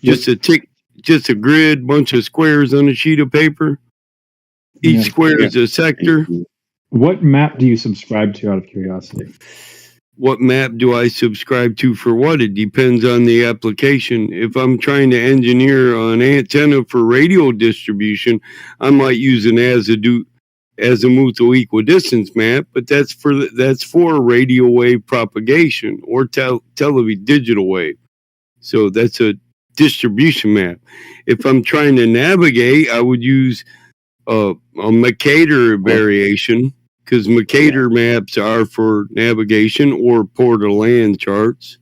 Just a grid, bunch of squares on a sheet of paper. Each square is a sector. What map do you subscribe to out of curiosity? What map do I subscribe to for what? It depends on the application. If I'm trying to engineer an antenna for radio distribution, I might use an azimuthal equidistance map, but that's for radio wave propagation or digital wave. So that's a distribution map. If I'm trying to navigate, I would use a Mercator variation, because Mercator maps are for navigation or port of land charts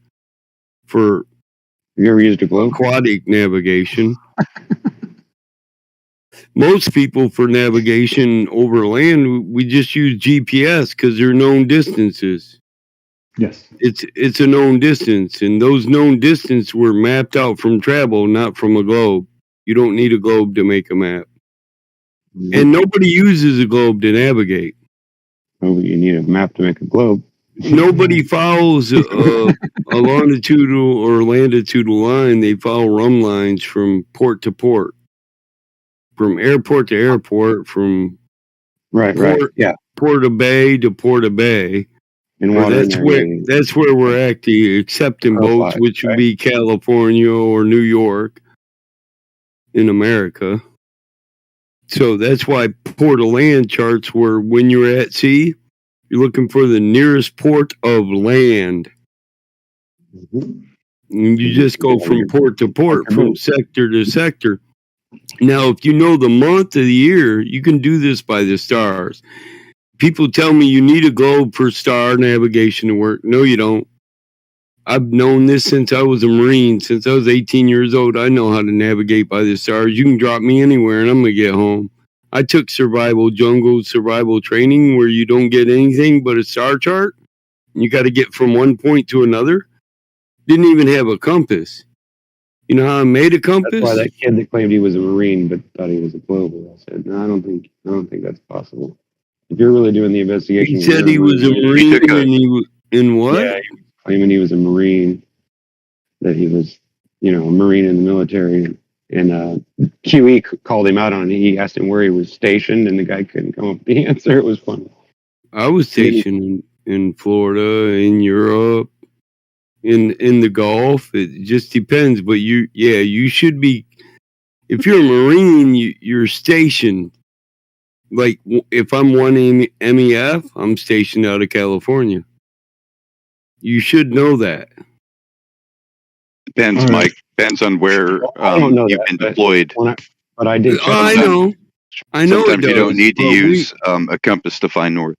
for you ever used a globe? Aquatic navigation. Most people for navigation over land, we just use GPS because they're known distances. Yes. It's a known distance, and those known distances were mapped out from travel, not from a globe. You don't need a globe to make a map. And nobody uses a globe to navigate. Oh, you need a map to make a globe. Nobody follows a longitudinal or latitudinal line. They follow rum lines from port to port, from airport to airport, from Right, yeah. port of bay to port of bay. And Or water that's where we're actually accepting boats, which would be California or New York in America. So that's why port of land charts were when you're at sea, you're looking for the nearest port of land. Mm-hmm. And you just go from port to port, from sector to sector. Now, if you know the month of the year, you can do this by the stars. People tell me you need a globe for star navigation to work. No, you don't. I've known this since I was a Marine. Since I was 18 years old, I know how to navigate by the stars. You can drop me anywhere and I'm going to get home. I took jungle survival training where you don't get anything but a star chart. You got to get from one point to another. Didn't even have a compass. You know how I made a compass? That's why that kid that claimed he was a Marine but thought he was a global. I said, no, I don't think that's possible. If you're really doing the investigation, He said he was a Marine and he was in what? Yeah, he was claiming he was a Marine, that he was, a Marine in the military. And QE called him out on it. He asked him where he was stationed, and the guy couldn't come up with the answer. It was funny. I was stationed in Florida, in Europe, in the Gulf. It just depends. But you should be. If you're a Marine, you're stationed. Like if I'm one MEF, I'm stationed out of California. You should know that. Depends, Mike. Depends on where you've been deployed. But I did. I know. Sometimes you don't need to use a compass to find north.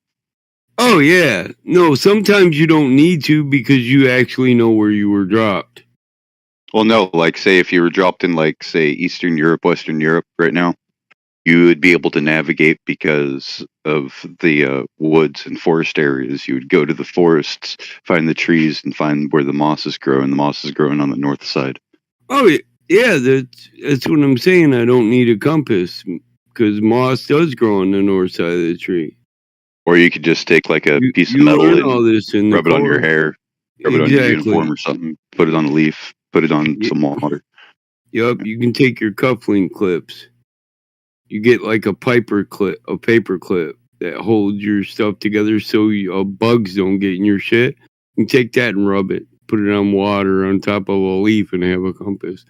Oh yeah, no. Sometimes you don't need to because you actually know where you were dropped. Well, no. Like, say if you were dropped in, like, say Eastern Europe, Western Europe, right now, you would be able to navigate because of the woods and forest areas. You would go to the forests, find the trees, and find where the mosses grow, and the moss is growing on the north side. Oh, yeah, that's what I'm saying. I don't need a compass because moss does grow on the north side of the tree. Or you could just take like a piece of metal and rub it on your hair, rub it on your uniform or something, put it on a leaf, put it on some water. Yep, you can take your cufflink clips. You get like a paper clip that holds your stuff together so bugs don't get in your shit. You take that and rub it. Put it on water on top of a leaf and have a compass.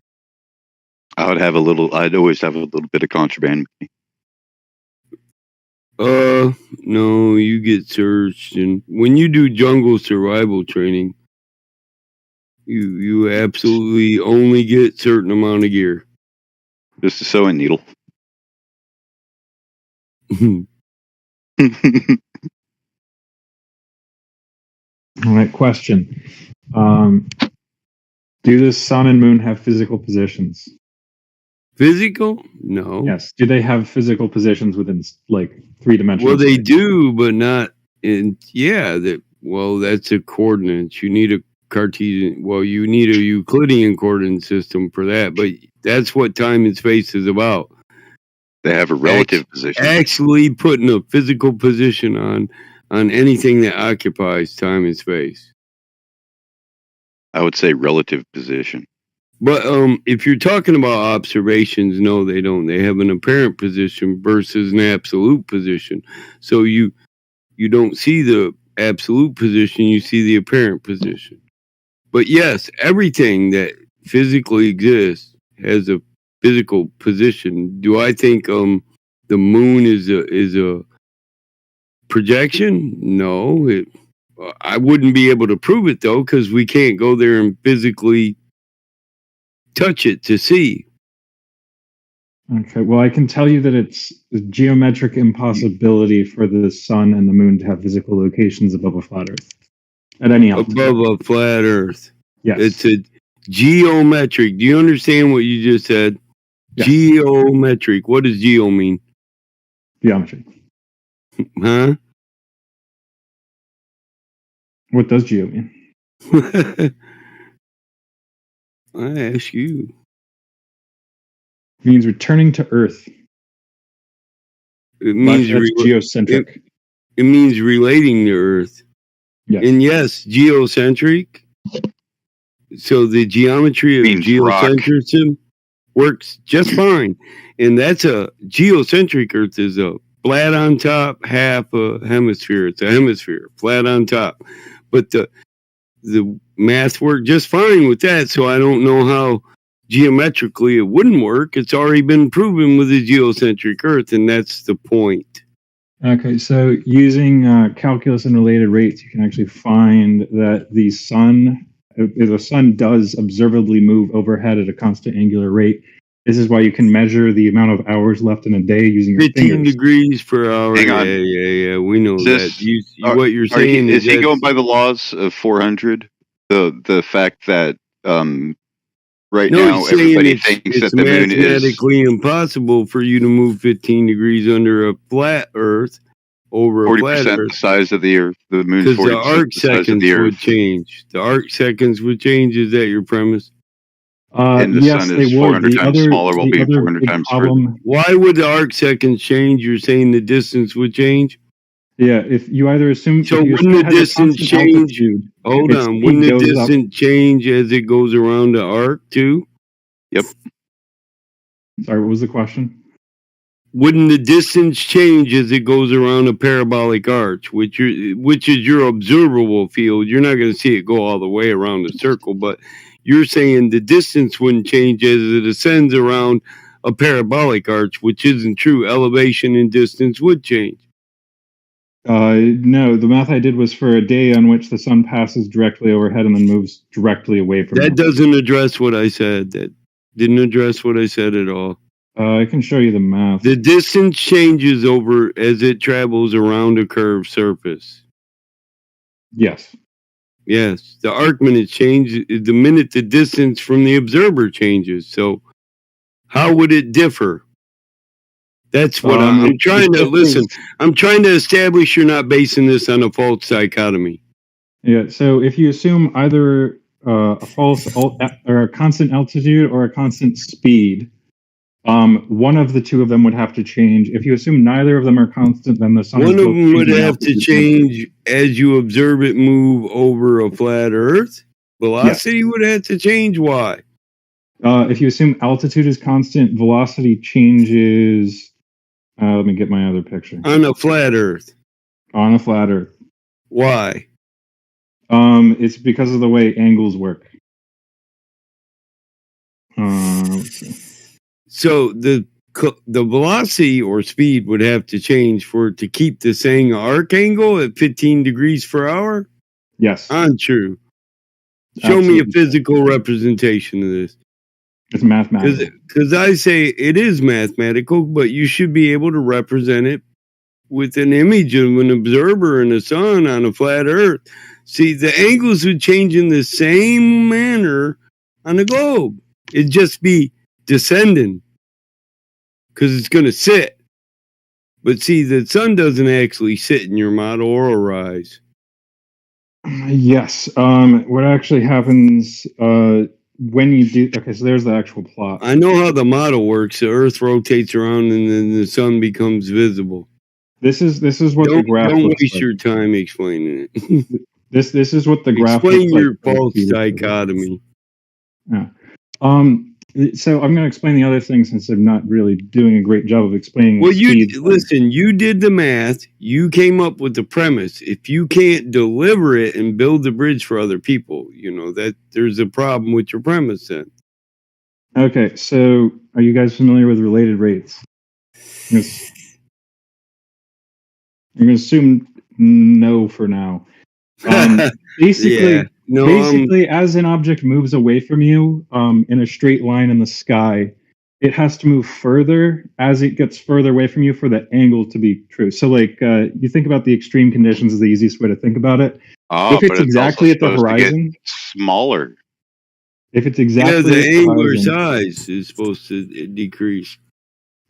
I'd always have a little bit of contraband with me. No, you get searched. And when you do jungle survival training, you absolutely only get certain amount of gear. Just a sewing needle. All right, question. Do the sun and moon have physical positions? Physical? No. Yes. Do they have physical positions within like 3-dimensional? Well, they do, but not in. Yeah. That's a coordinates. You need a Cartesian. Well, you need a Euclidean coordinate system for that. But that's what time and space is about. They have a relative position. Actually, putting a physical position on anything that occupies time and space. I would say relative position. But if you're talking about observations, no, they don't. They have an apparent position versus an absolute position. So you don't see the absolute position, you see the apparent position. But yes, everything that physically exists has a physical position. Do I think the moon is a projection? No. I wouldn't be able to prove it though, because we can't go there and physically touch it to see. Okay, well, I can tell you that it's a geometric impossibility for the sun and the moon to have physical locations above a flat Earth at any altitude. Above a flat Earth. Yes. It's a geometric. Do you understand what you just said? Yes. Geometric. What does geo mean? Geometry. Huh? What does geo mean? I ask you. It means returning to Earth. It means geocentric. It means relating to Earth. Yes. And yes, geocentric. So the geometry of Means rock. geocentrism works just fine. And that's a geocentric Earth is a flat on top, half a hemisphere. It's a hemisphere, flat on top. But the math worked just fine with that. So I don't know how geometrically it wouldn't work. It's already been proven with the geocentric Earth, and that's the point. Okay, so using calculus and related rates, you can actually find that the sun does observably move overhead at a constant angular rate. This is why you can measure the amount of hours left in a day using your 15 fingers. degrees per hour. Hang on. Yeah. We know This- that. What you're saying is he that's- going by the laws of 400? The fact that right No, now he's saying everybody it's thinks that the moon is mathematically impossible for you to move 15 degrees under a flat Earth over a flat 40% the Earth size of the Earth. The moon's because the 40% arc the size of seconds the would Earth. change. The arc seconds would change. Is that your premise? And the Yes, sun they is would. 400 The times other, smaller while the being other 400 big times further. problem. Why would the arc seconds change? You're saying the distance would change? Yeah, if you either assume. So if you wouldn't assume the it has a distance constant change? altitude, Hold its on. speed Wouldn't the goes up. distance change as it goes around the arc too? Sorry, what was the question? Wouldn't the distance change as it goes around a parabolic arch, which is your observable field? You're not going to see it go all the way around the circle, but you're saying the distance wouldn't change as it ascends around a parabolic arch, which isn't true. Elevation and distance would change. No, the math I did was for a day on which the sun passes directly overhead and then moves directly away from That you. doesn't address what I said. That didn't address what I said at all. I can show you the math. The distance changes over as it travels around a curved surface. Yes. Yes, the arc minutes change the minute the distance from the observer changes. So, how would it differ? That's what I'm trying to listen. I'm trying to establish you're not basing this on a false dichotomy. Yeah. So if you assume either a false or a constant altitude or a constant speed, one of the two of them would have to change. If you assume neither of them are constant, then the sun. One of them would have to change as you observe it move over a flat Earth. Velocity would have to change. Why? If you assume altitude is constant, velocity changes. Let me get my other picture. On a flat Earth. On a flat Earth. Why? It's because of the way angles work. Let's see. So the velocity or speed would have to change for it to keep the same arc angle at 15 degrees per hour? Yes. Untrue. Show me a physical representation of this. It's mathematical. Because I say it is mathematical, but you should be able to represent it with an image of an observer and a sun on a flat Earth. See, the angles would change in the same manner on the globe. It'd just be descending because it's going to sit. But see, the sun doesn't actually sit in your model or rise. Yes. What actually happens when you do? Okay, so there's the actual plot. I know how the model works. The Earth rotates around, and then the sun becomes visible. This is what the graph. Don't looks waste like. your time explaining it. This is what the graph. Explain looks your like. false dichotomy. Yeah. So I'm going to explain the other thing since I'm not really doing a great job of explaining. Well, listen. You did the math. You came up with the premise. If you can't deliver it and build the bridge for other people, you know that there's a problem with your premise. Then. Okay. So, are you guys familiar with related rates? I'm going to assume no for now. Basically. Yeah. As an object moves away from you in a straight line in the sky, it has to move further as it gets further away from you for the angle to be true. So, like, you think about the extreme conditions is the easiest way to think about it. If it's exactly at the horizon, smaller. If it's exactly the angular size is supposed to decrease.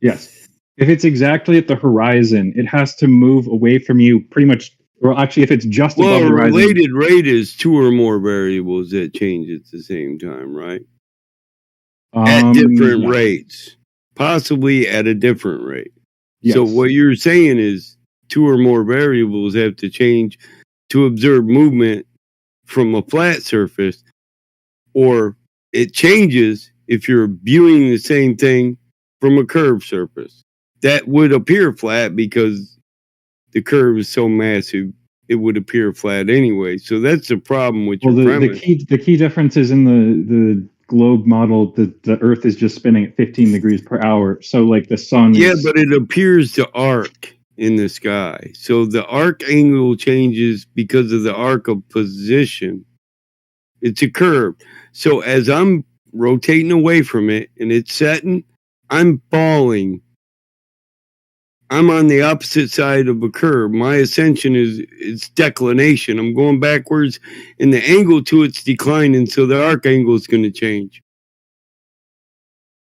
Yes. If it's exactly at the horizon, it has to move away from you pretty much. Well, actually, if it's just above the horizon. Well, related rate is two or more variables that change at the same time, right? At different rates. Possibly at a different rate. Yes. So what you're saying is two or more variables have to change to observe movement from a flat surface, or it changes if you're viewing the same thing from a curved surface. That would appear flat because the curve is so massive, it would appear flat anyway. So that's the problem with your premise. The key difference is in the globe model, the Earth is just spinning at 15 degrees per hour. So like the sun is... but it appears to arc in the sky. So the arc angle changes because of the arc of position. It's a curve. So as I'm rotating away from it and it's setting, I'm falling. I'm on the opposite side of a curve. My ascension is declination. I'm going backwards, and the angle to it's declining, so the arc angle is going to change.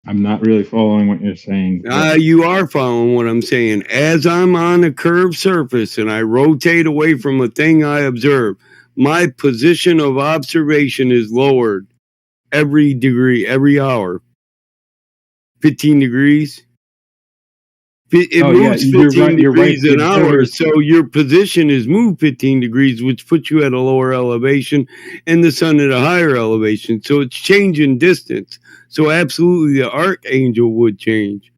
I'm not really following what you're saying. You are following what I'm saying. As I'm on a curved surface and I rotate away from a thing I observe, my position of observation is lowered every degree, every hour. 15 degrees. It moves 15 degrees an hour, so your position is moved 15 degrees, which puts you at a lower elevation, and the sun at a higher elevation. So it's changing distance. So absolutely, the arc angle would change.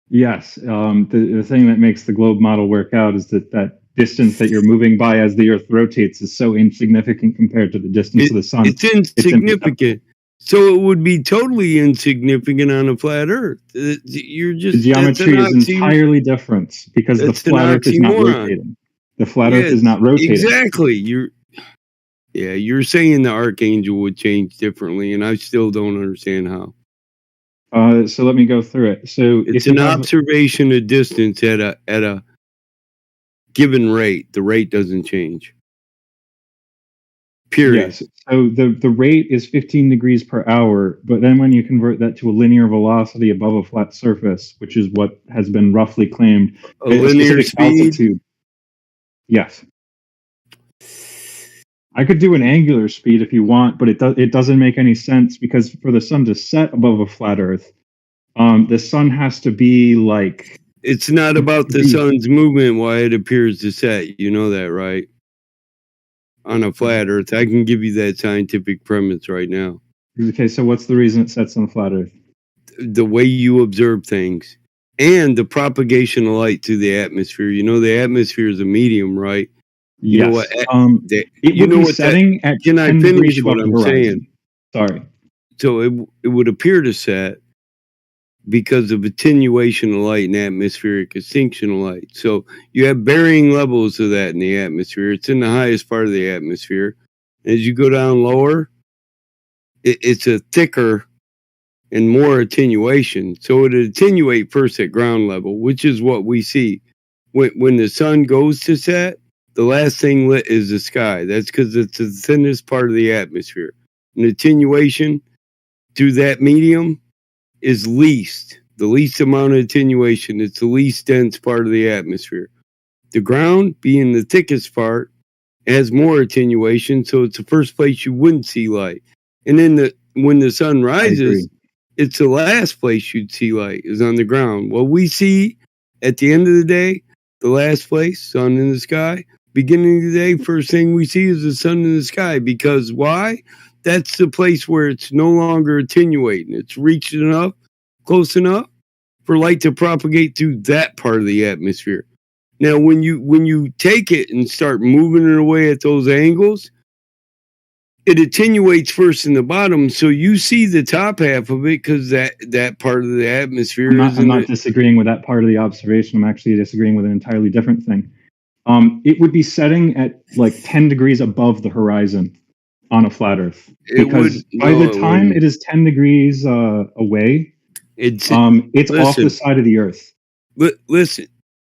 Yes. The thing that makes the globe model work out is that distance that you're moving by as the Earth rotates is so insignificant compared to the distance of the sun. It's insignificant. So it would be totally insignificant on a flat Earth. You're just the geometry is entirely different because the flat Earth is not rotating. The flat Earth is not rotating. Exactly. You're saying the archangel would change differently, and I still don't understand how. So let me go through it. So it's an observation of distance at a given rate. The rate doesn't change. Period. Yes. So the rate is 15 degrees per hour, but then when you convert that to a linear velocity above a flat surface, which is what has been roughly claimed, a linear speed. Altitude. Yes. I could do an angular speed if you want, but it doesn't make any sense because for the sun to set above a flat Earth, the sun has to be like... It's not about the sun's movement why it appears to set. You know that, right? On a flat Earth. I can give you that scientific premise right now. Okay, so what's the reason it sets on a flat Earth? The way you observe things and the propagation of light through the atmosphere. You know, the atmosphere is a medium, right? You know what? It would be setting at 10 can I finish what I'm saying? Sorry. So it would appear to set because of attenuation of light and atmospheric extinction of light. So you have varying levels of that in the atmosphere. It's in the highest part of the atmosphere. As you go down lower, it's a thicker and more attenuation. So it attenuate first at ground level, which is what we see. When the sun goes to set, the last thing lit is the sky. That's because it's the thinnest part of the atmosphere. And attenuation through that medium is the least amount of attenuation. It's the least dense part of the atmosphere. The ground, being the thickest part, has more attenuation, so it's the first place you wouldn't see light. And then when the sun rises, it's the last place you'd see light is on the ground. What we see at the end of the day, the last place, sun in the sky. Beginning of the day, first thing we see is the sun in the sky. Because why? That's the place where it's no longer attenuating. It's reached enough, close enough for light to propagate through that part of the atmosphere. Now, when you take it and start moving it away at those angles, it attenuates first in the bottom, so you see the top half of it because that part of the atmosphere. I'm not disagreeing with that part of the observation. I'm actually disagreeing with an entirely different thing. It would be setting at like 10 degrees above the horizon on a flat Earth. Because by the time it is 10 degrees away, it's off the side of the Earth. Listen,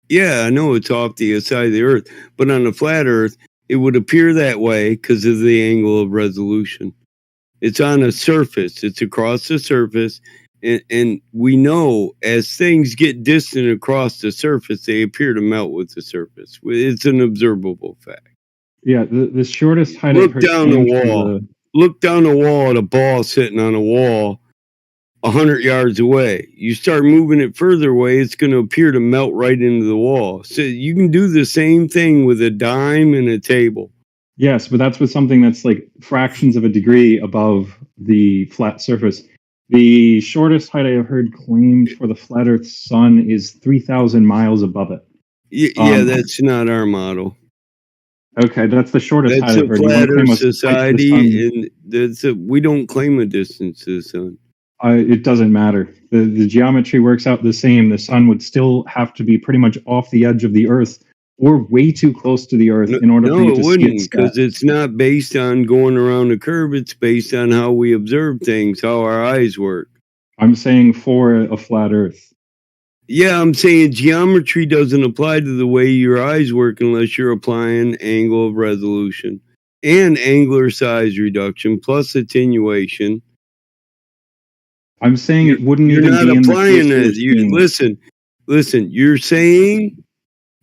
yeah, I know it's off the side of the Earth, but on a flat Earth, it would appear that way because of the angle of resolution. It's on a surface. It's across the surface. And we know as things get distant across the surface, they appear to melt with the surface. It's an observable fact. Yeah, the shortest height. Look down the wall. Look down the wall at a ball sitting on a wall 100 yards away. You start moving it further away, it's going to appear to melt right into the wall. So you can do the same thing with a dime and a table. Yes, but that's with something that's like fractions of a degree above the flat surface. The shortest height I have heard claimed for the flat Earth sun is 3,000 miles above it. Yeah, that's not our model. Okay, that's the shortest That's height a I've heard. flat Earth society, and we don't claim a distance to the sun. It doesn't matter. The geometry works out the same. The sun would still have to be pretty much off the edge of the Earth or way too close to the Earth in order for you to see it set. Because it's not based on going around a curve. It's based on how we observe things, how our eyes work. I'm saying for a flat Earth. Yeah, I'm saying geometry doesn't apply to the way your eyes work unless you're applying angle of resolution and angular size reduction plus attenuation. I'm saying it wouldn't even be in the case Listen. You're saying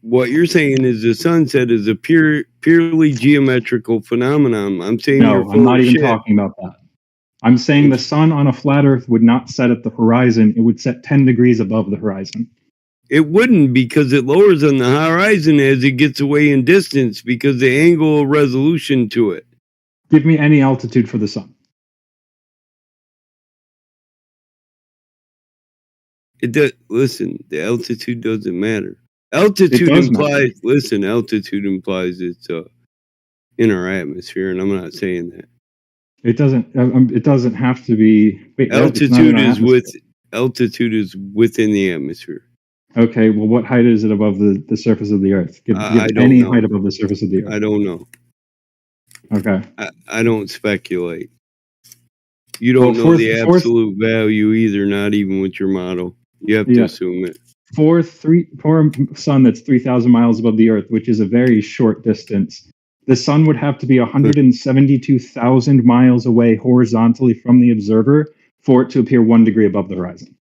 what you're saying is the sunset is a purely geometrical phenomenon. I'm saying no, I'm not even talking about that. I'm saying the sun on a flat Earth would not set at the horizon. It would set 10 degrees above the horizon. It wouldn't, because it lowers on the horizon as it gets away in distance because the angle of resolution to it. Give me any altitude for the sun. Listen, the altitude doesn't matter. Altitude implies it's in our atmosphere, and I'm not saying that. It doesn't have to be. Wait, altitude is within the atmosphere. Okay, well, what height is it above the surface of the Earth? Give any height above the surface of the Earth. I don't know. Okay. I don't speculate. You don't know the absolute value either, not even with your model. You have to assume it. For a sun that's 3,000 miles above the Earth, which is a very short distance, the sun would have to be 172,000 miles away horizontally from the observer for it to appear 1 degree above the horizon.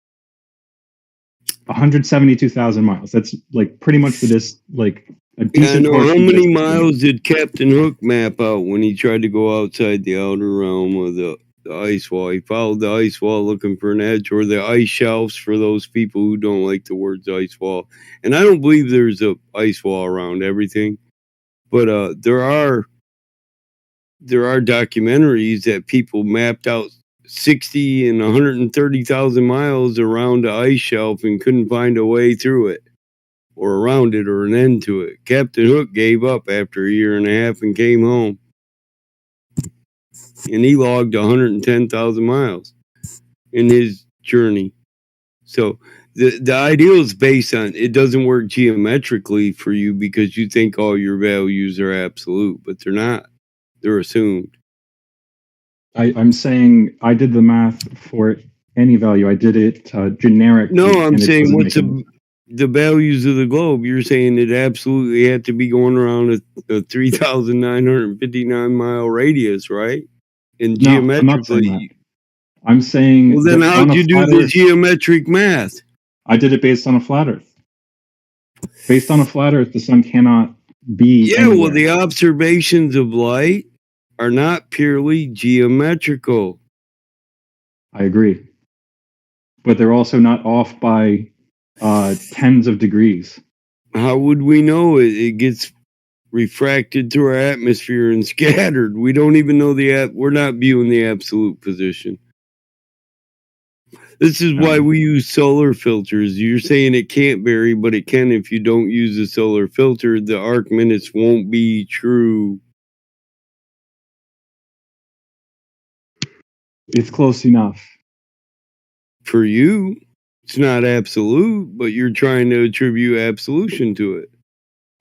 172,000 miles. That's like pretty much a decent portion. How many miles did Captain Hook map out when he tried to go outside the outer realm of the ice wall? He followed the ice wall looking for an edge, or the ice shelves for those people who don't like the words ice wall. And I don't believe there's a ice wall around everything. But there are documentaries that people mapped out 60 and 130,000 miles around the ice shelf and couldn't find a way through it or around it or an end to it. Captain Hook gave up after a year and a half and came home. And he logged 110,000 miles in his journey. So the ideal is based on, it doesn't work geometrically for you because you think all your values are absolute, but they're not. They're assumed. I'm saying I did the math for any value. I did it generic. No, I'm saying what's the values of the globe? You're saying it absolutely had to be going around a 3,959 mile radius, right? And geometrically. I'm saying. Well, then how'd you do the geometric math? I did it based on a flat Earth. Based on a flat Earth, the sun cannot be. Yeah, anywhere. Well, the observations of light are not purely geometrical. I agree. But they're also not off by tens of degrees. How would we know it? It gets refracted through our atmosphere and scattered. We don't even know we're not viewing the absolute position. This is why we use solar filters. You're saying it can't vary, but it can if you don't use a solar filter. The arc minutes won't be true. It's close enough. For you, it's not absolute, but you're trying to attribute absolution to it.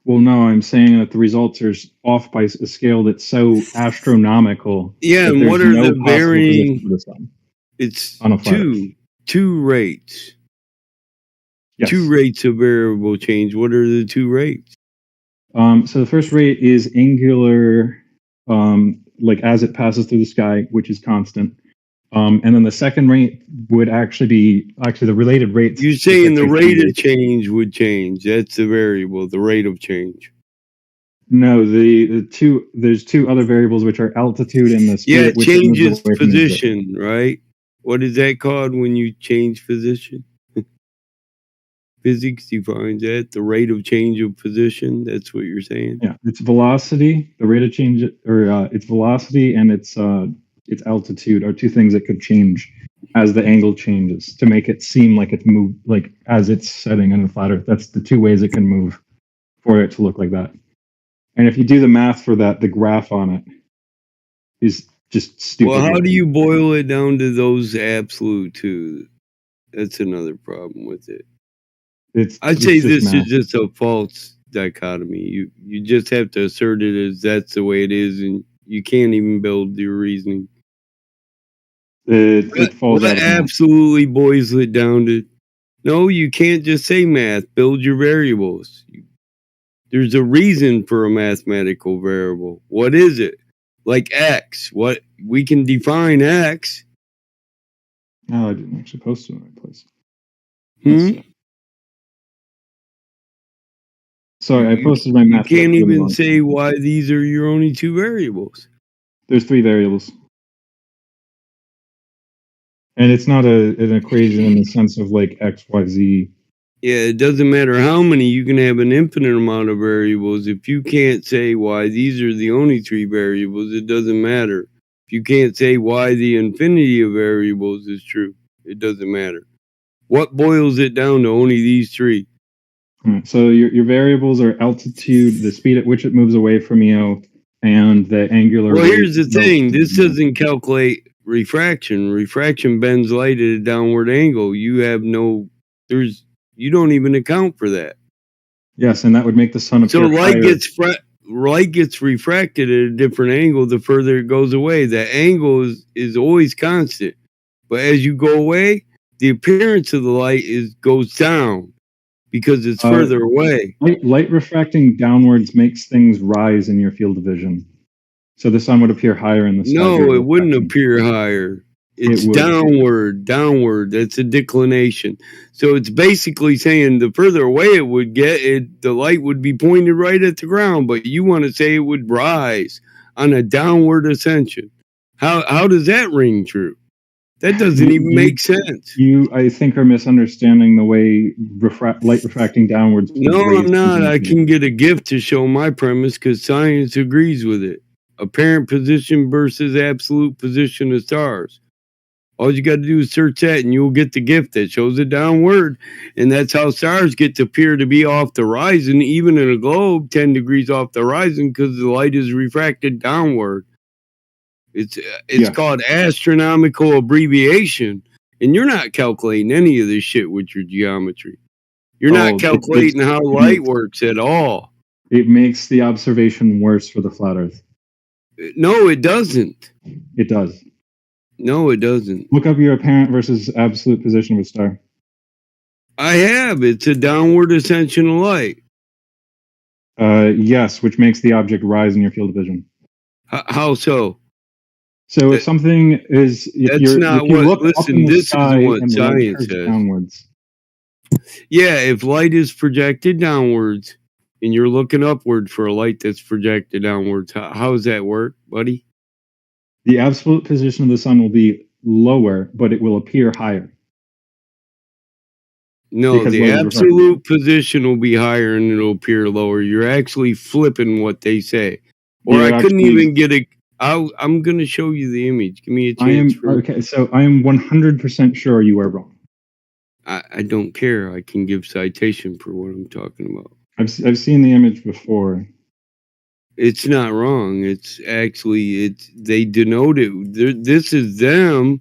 Well, no, I'm saying that the results are off by a scale that's so astronomical. Yeah, and what are the varying? It's two rates. Yes. 2 rates of variable change. What are the 2 rates? So the first rate is angular, like as it passes through the sky, which is constant. And then the second rate would actually be the related rates. You're saying the rate of change would change. That's the variable, the rate of change. No, there's 2 other variables, which are altitude and the speed. Yeah, it changes position, right? What is that called when you change position? Physics defines that, the rate of change of position. That's what you're saying. Yeah, its velocity, the rate of change, or its velocity and its altitude are two things that could change as the angle changes to make it seem like it's moved, like as it's setting on the flat Earth. That's the two ways it can move for it to look like that. And if you do the math for that, the graph on it is just stupid. Well, how do you boil it down to those absolute two? That's another problem with it. I'd say this is just a false dichotomy. You just have to assert it as that's the way it is, and you can't even build your reasoning. It falls out of math. Absolutely boils it down to, no, you can't just say math. Build your variables. There's a reason for a mathematical variable. What is it? Like X. What we can define X. No, I didn't actually post it in the right place. Sorry, I posted my math. You can't even say why these are your only two variables. There's three variables. And it's not an equation in the sense of like X, Y, Z. Yeah, it doesn't matter how many. You can have an infinite amount of variables. If you can't say why these are the only three variables, it doesn't matter. If you can't say why the infinity of variables is true, it doesn't matter. What boils it down to only these three? So your variables are altitude, the speed at which it moves away from you, and the angular. Well, here's the thing. This doesn't calculate refraction. Refraction bends light at a downward angle. You don't even account for that. Yes, and that would make the sun appear higher. Light gets refracted at a different angle the further it goes away. The angle is always constant. But as you go away, the appearance of the light goes down because it's further away. Light refracting downwards makes things rise in your field of vision. So the sun would appear higher in the sky. No, it wouldn't appear higher. It's downward. That's a declination. So it's basically saying the further away it would get, the light would be pointed right at the ground. But you want to say it would rise on a downward ascension. How does that ring true? That doesn't even make sense. You, I think, are misunderstanding the way light refracting downwards. No, I'm not. I can get a gift to show my premise because science agrees with it. Apparent position versus absolute position of stars. All you got to do is search that and you'll get the gift that shows it downward. And that's how stars get to appear to be off the horizon, even in a globe, 10 degrees off the horizon because the light is refracted downward. It's called astronomical abbreviation. And you're not calculating any of this shit with your geometry. You're not calculating how light works at all. It makes the observation worse for the flat Earth. No, it doesn't. It does. No, it doesn't. Look up your apparent versus absolute position of a star. I have. It's a downward ascension of light. Yes, which makes the object rise in your field of vision. How so? So if something is, if you look up in the sky and the light turns downwards. Yeah, if light is projected downwards and you're looking upward for a light that's projected downwards, how does that work, buddy? The absolute position of the sun will be lower, but it will appear higher. No, the absolute position will be higher and it'll appear lower. You're actually flipping what they say. Or I couldn't even get it. I'm going to show you the image. Give me a chance. Okay, so I am 100% sure you are wrong. I don't care. I can give citation for what I'm talking about. I've seen the image before. It's not wrong. It's actually, they denote it. This is them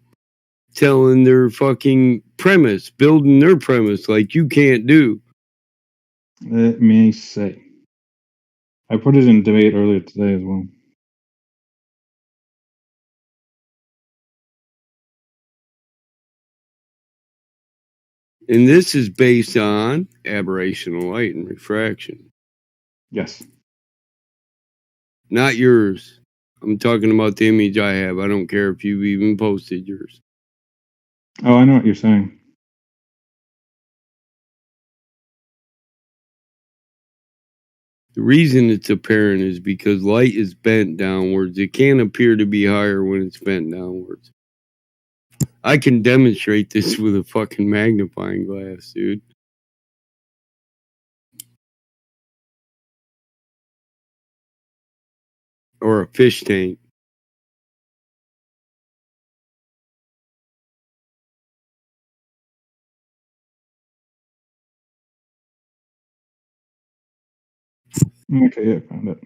telling their fucking premise, building their premise like you can't do. Let me say. I put it in debate earlier today as well. And this is based on aberrational light and refraction. Yes. Not yours. I'm talking about the image I have. I don't care if you've even posted yours. Oh, I know what you're saying. The reason it's apparent is because light is bent downwards. It can't appear to be higher when it's bent downwards. I can demonstrate this with a fucking magnifying glass, dude. Or a fish tank. Okay, yeah, found it.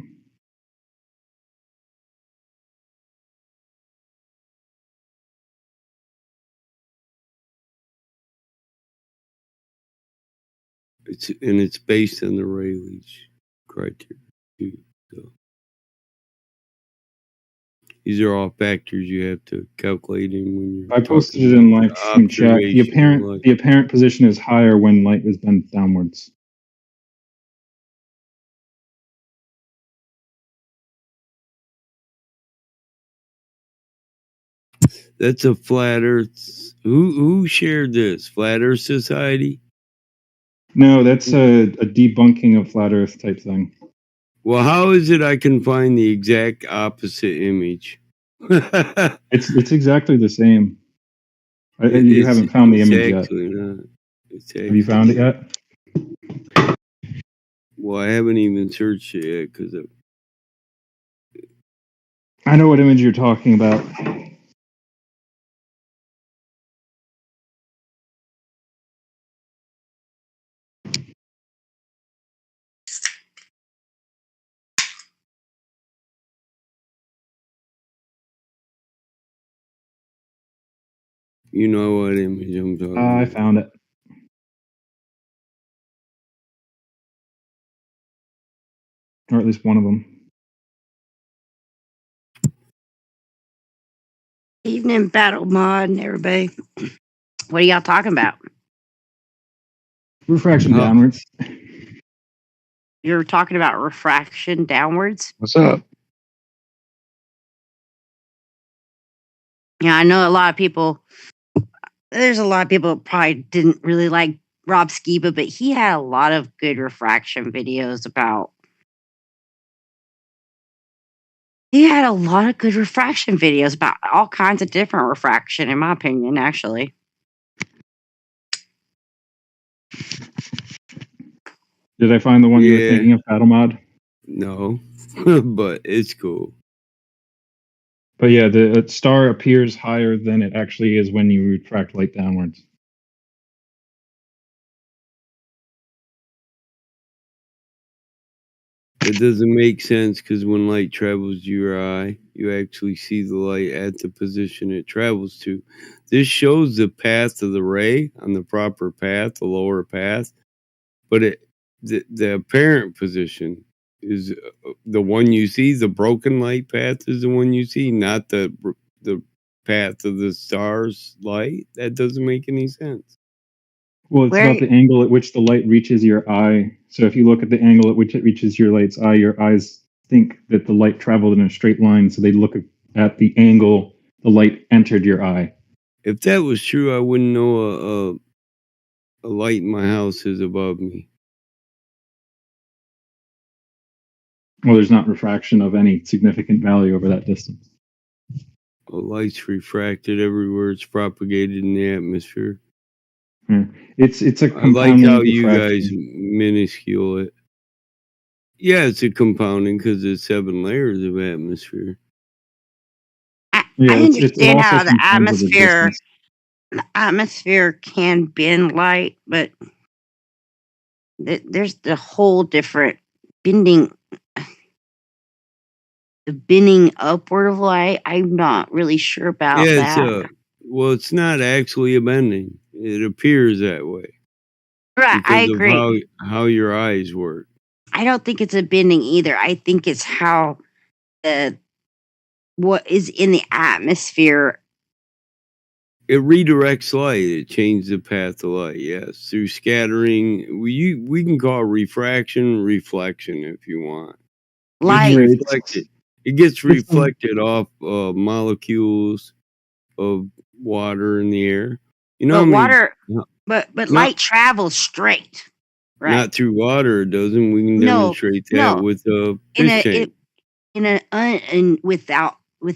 It's based on the Rayleigh criteria too. So these are all factors you have to calculate in when you're. I posted it in live stream chat. The apparent position is higher when light is bent downwards. That's a flat Earth. Who shared this? Flat Earth Society? No, that's a debunking of flat Earth type thing. Well, how is it I can find the exact opposite image? It's exactly the same. You haven't found the image yet. Have you found it yet? Well, I haven't even searched it yet because I know what image you're talking about. you know what image I'm talking about. I found it. Or at least one of them. Evening battle mod and everybody. What are y'all talking about? Refraction downwards. You're talking about refraction downwards? What's up? Yeah, I know a lot of people. There's a lot of people that probably didn't really like Rob Skiba, but he had a lot of good refraction videos about. He had a lot of good refraction videos about all kinds of different refraction, in my opinion, actually. Did I find the one you were thinking of, Battle Mod? No, but it's cool. But yeah, the star appears higher than it actually is when you refract light downwards. It doesn't make sense because when light travels to your eye, you actually see the light at the position it travels to. This shows the path of the ray on the proper path, the lower path, but the apparent position is the one you see. The broken light path is the one you see, not the path of the star's light. That doesn't make any sense. Well, it's about the angle at which the light reaches your eye. So if you look at the angle at which it reaches your light's eye, your eyes think that the light traveled in a straight line. So they look at the angle the light entered your eye. If that was true, I wouldn't know a light in my house is above me. Well, there's not refraction of any significant value over that distance. Well, light's refracted everywhere it's propagated in the atmosphere. It's a compounding. I like how you guys minuscule it. Yeah, it's a compounding because there's 7 layers of atmosphere. I understand how the atmosphere can bend light, but there's the whole different bending. The bending upward of light, I'm not really sure about that. Well, it's not actually a bending. It appears that way. Right, I agree. Of how your eyes work. I don't think it's a bending either. I think it's how what is in the atmosphere. It redirects light. It changes the path of light. Yes, through scattering. We can call it refraction, reflection if you want. Light. It gets reflected off molecules of water in the air. You know, but light travels straight, right? Not through water. It doesn't. We can demonstrate that with a fish tank.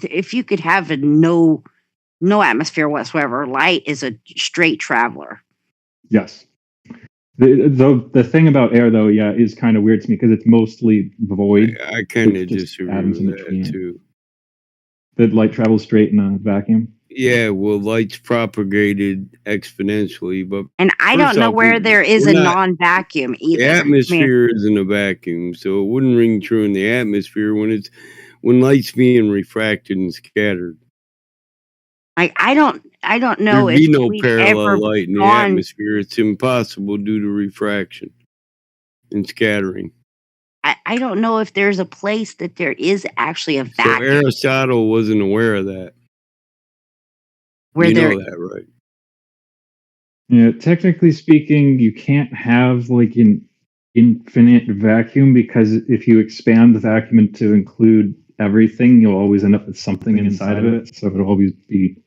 If you could have a no no atmosphere whatsoever. Light is a straight traveler. Yes. The thing about air, though, yeah, is kind of weird to me because it's mostly void. I kind of It's just disagree atoms with in that between. too. That light travels straight in a vacuum. Yeah, well, light's propagated exponentially, but And I first don't know off, where there is we're a not- non-vacuum either. the I mean, atmosphere isn't a vacuum, so it wouldn't ring true in the atmosphere when light's being refracted and scattered. I don't know There'd if be no we've parallel ever light in the gone. atmosphere. It's impossible due to refraction and scattering. I don't know if there's a place that there is actually a So vacuum Aristotle wasn't aware of that. where You there. know that, right? Yeah, technically speaking, you can't have like an infinite vacuum because if you expand the vacuum to include everything, you'll always end up with something inside of it. So it'll always be.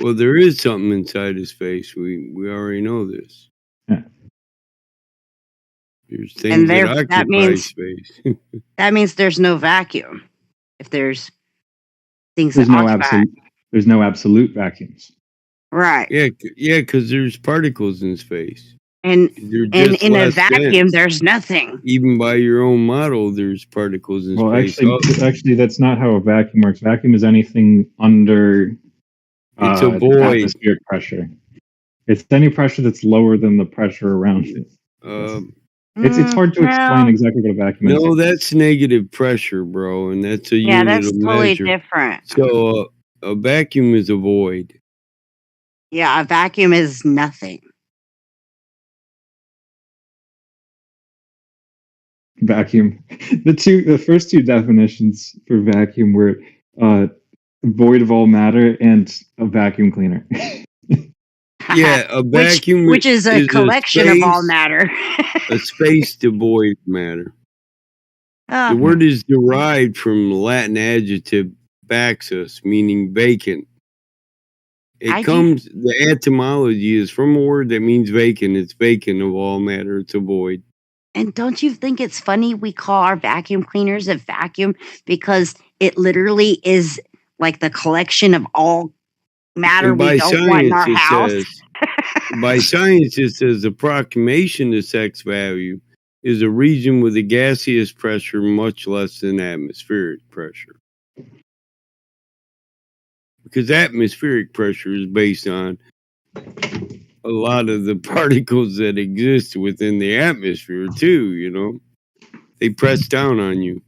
Well, there is something inside of space. We already know this. Yeah. There's things that that occupy means space. that means there's no vacuum. If there's things There's that no occupy. absolute. There's no absolute vacuums. Right. Yeah, because there's particles in space. And They're in just a less vacuum, dense. there's nothing. Even by your own model, there's particles in Well, space. actually, that's not how a vacuum works. Vacuum is anything under It's a void. atmospheric pressure. It's any pressure that's lower than the pressure around it. It's hard to explain exactly what a vacuum is. No, that's negative pressure, bro, and that's a Yeah, unit that's of totally measure. different. So a vacuum is a void. Yeah, a vacuum is nothing. Vacuum. The first two definitions for vacuum were void of all matter and a vacuum cleaner. Yeah, a vacuum, which is a collection of all matter. A space devoid of matter. Oh. The word is derived from the Latin adjective vaxus, meaning vacant. The etymology is from a word that means vacant. It's vacant of all matter. It's a void. And don't you think it's funny we call our vacuum cleaners a vacuum because it literally is like the collection of all matter we don't want in our house? By science, it says the approximation to sex value is a region with a gaseous pressure much less than atmospheric pressure. Because atmospheric pressure is based on a lot of the particles that exist within the atmosphere too, you know. They press down on you.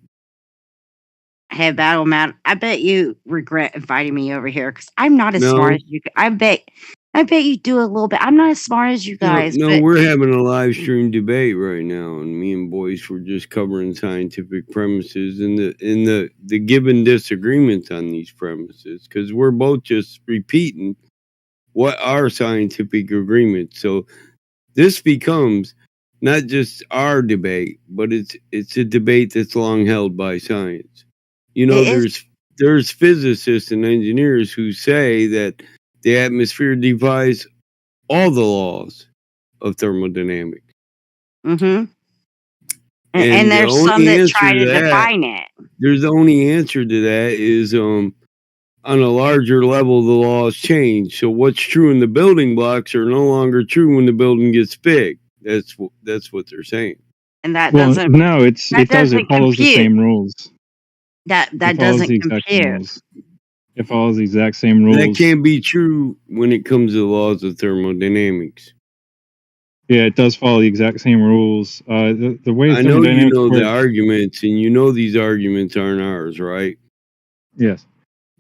Hey, Battle Man, I bet you regret inviting me over here because I'm not as smart as you. I bet you do a little bit. I'm not as smart as you guys. No, we're having a live stream debate right now, and me and Boyce were just covering scientific premises and the given disagreements on these premises because we're both just repeating what are scientific agreements. So this becomes not just our debate, but it's a debate that's long held by science. You know, there's physicists and engineers who say that the atmosphere defies all the laws of thermodynamics. Mm-hmm. And there's some that try to define it. There's the only answer to that is on a larger level, the laws change. So what's true in the building blocks are no longer true when the building gets big. That's what they're saying. And that Well, doesn't. no, it follows the same rules. That doesn't compute. It follows the exact same rules. That can't be true when it comes to the laws of thermodynamics. Yeah, it does follow the exact same rules. The way I know you know work, the arguments, and you know these arguments aren't ours, right? Yes.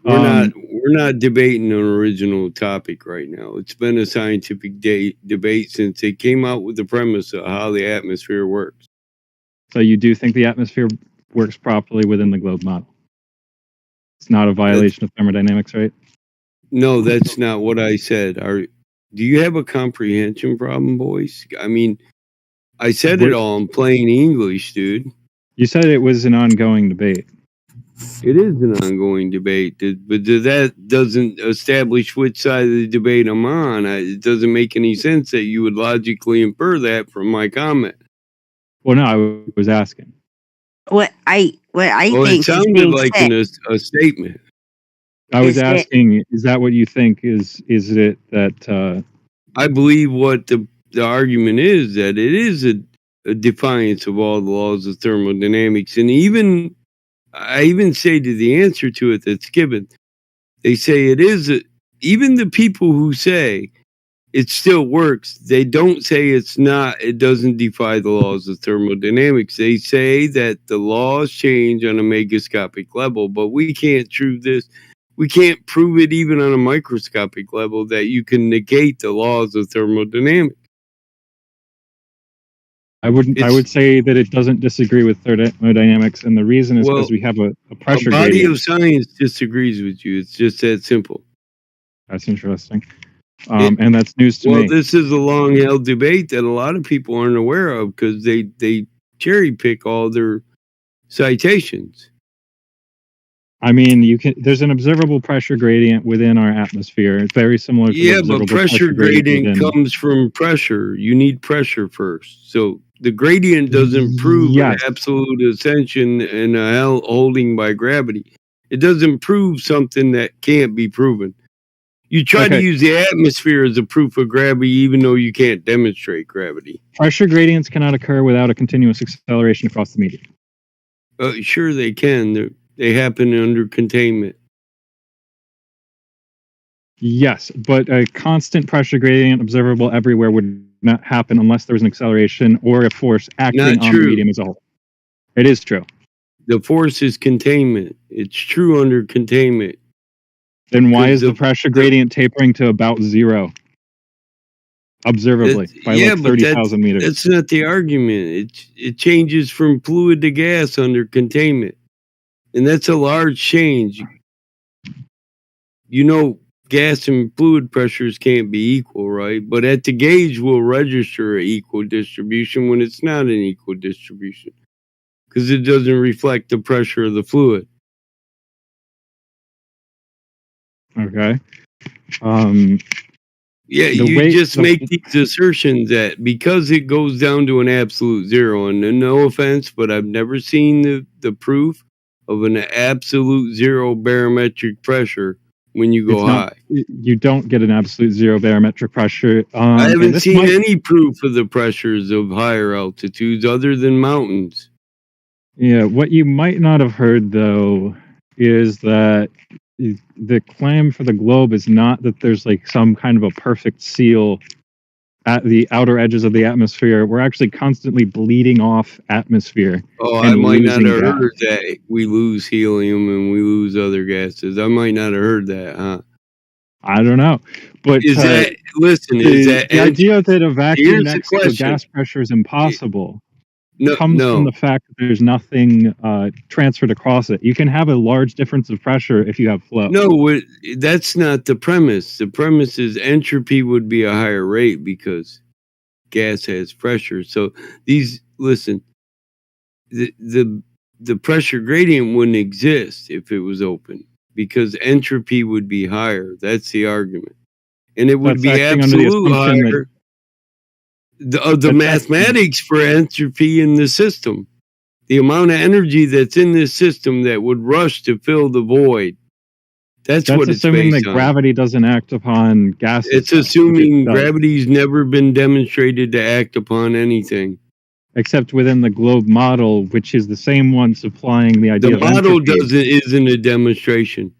We're not debating an original topic right now. It's been a scientific debate since they came out with the premise of how the atmosphere works. So you do think the atmosphere works properly within the globe model? It's not a violation of thermodynamics, right? No, that's not what I said. Do you have a comprehension problem, boys? I mean, I said it all in plain English, dude. You said it was an ongoing debate. It is an ongoing debate, but that doesn't establish which side of the debate I'm on. It doesn't make any sense that you would logically infer that from my comment. Well, no, I was asking. What I think it sounded like a statement. I was asking, is that what you think? Is it that? I believe what the argument is that it is a defiance of all the laws of thermodynamics, and I even say to the answer to it that's given, they say it is even the people who say it still works, they don't say it's not, it doesn't defy the laws of thermodynamics. They say that the laws change on a megascopic level, but we can't prove this. We can't prove it even on a microscopic level that you can negate the laws of thermodynamics. I would say that it doesn't disagree with thermodynamics, and the reason is because we have a pressure a body gradient. of science disagrees with you. It's just that simple. That's interesting. And that's news to me. Well, this is a long-held debate that a lot of people aren't aware of because they cherry pick all their citations. I mean, there's an observable pressure gradient within our atmosphere. It's very similar to the observable but pressure gradient comes from pressure. You need pressure first. So the gradient doesn't prove an absolute ascension and a holding by gravity. It doesn't prove something that can't be proven. You try to use the atmosphere as a proof of gravity, even though you can't demonstrate gravity. Pressure gradients cannot occur without a continuous acceleration across the medium. Sure, they can. They happen under containment. Yes, but a constant pressure gradient observable everywhere would not happen unless there was an acceleration or a force acting on the medium as a whole. It is true. The force is containment. It's true under containment. Then why is the pressure gradient tapering to about zero? Observably, by like 30,000 meters. That's not the argument. It changes from fluid to gas under containment. And that's a large change. You know, gas and fluid pressures can't be equal, right? But at the gauge, we'll register an equal distribution when it's not an equal distribution because it doesn't reflect the pressure of the fluid. Okay. You just make these assertions that because it goes down to an absolute zero, and no offense, but I've never seen the proof of an absolute zero barometric pressure when you go high. You don't get an absolute zero barometric pressure. I haven't seen any proof of the pressures of higher altitudes other than mountains. Yeah, what you might not have heard, though, is that the claim for the globe is not that there's like some kind of a perfect seal at the outer edges of the atmosphere. We're actually constantly bleeding off atmosphere. I might not have heard that we lose helium and we lose other gases. I might not have heard that, huh? I don't know. But is that the idea that a vacuum next to a gas pressure is impossible comes from the fact that there's nothing transferred across it. You can have a large difference of pressure if you have flow. No, that's not the premise. The premise is entropy would be a higher rate because gas has pressure. So the pressure gradient wouldn't exist if it was open because entropy would be higher. That's the argument. And it would be absolute higher. The mathematics for entropy in the system, the amount of energy that's in this system that would rush to fill the void. That's what it's assuming based that on. Gravity doesn't act upon gases. It's assuming gravity's never been demonstrated to act upon anything. Except within the globe model, which is the same one supplying the idea of entropy. The model isn't a demonstration.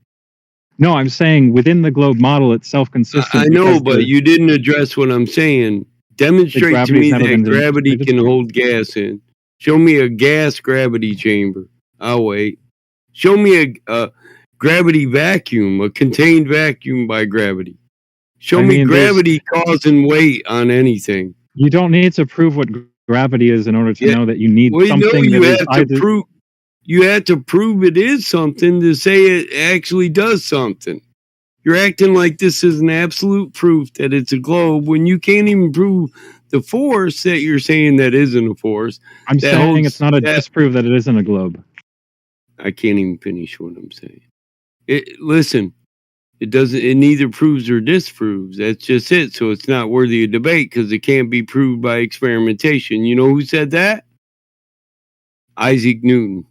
No, I'm saying within the globe model, it's self-consistent. I know, but you didn't address what I'm saying. Demonstrate to me that gravity can hold gas in. Show me a gas gravity chamber. I'll wait. Show me a gravity vacuum, a contained vacuum by gravity. Show me gravity causing weight on anything. You don't need to prove what gravity is in order to know that you need something. You have to prove it is something to say it actually does something. You're acting like this is an absolute proof that it's a globe when you can't even prove the force that you're saying that isn't a force. I'm saying it's not a disprove that it isn't a globe. I can't even finish what I'm saying. Listen, it neither proves or disproves. That's just it. So it's not worthy of debate because it can't be proved by experimentation. You know who said that? Isaac Newton.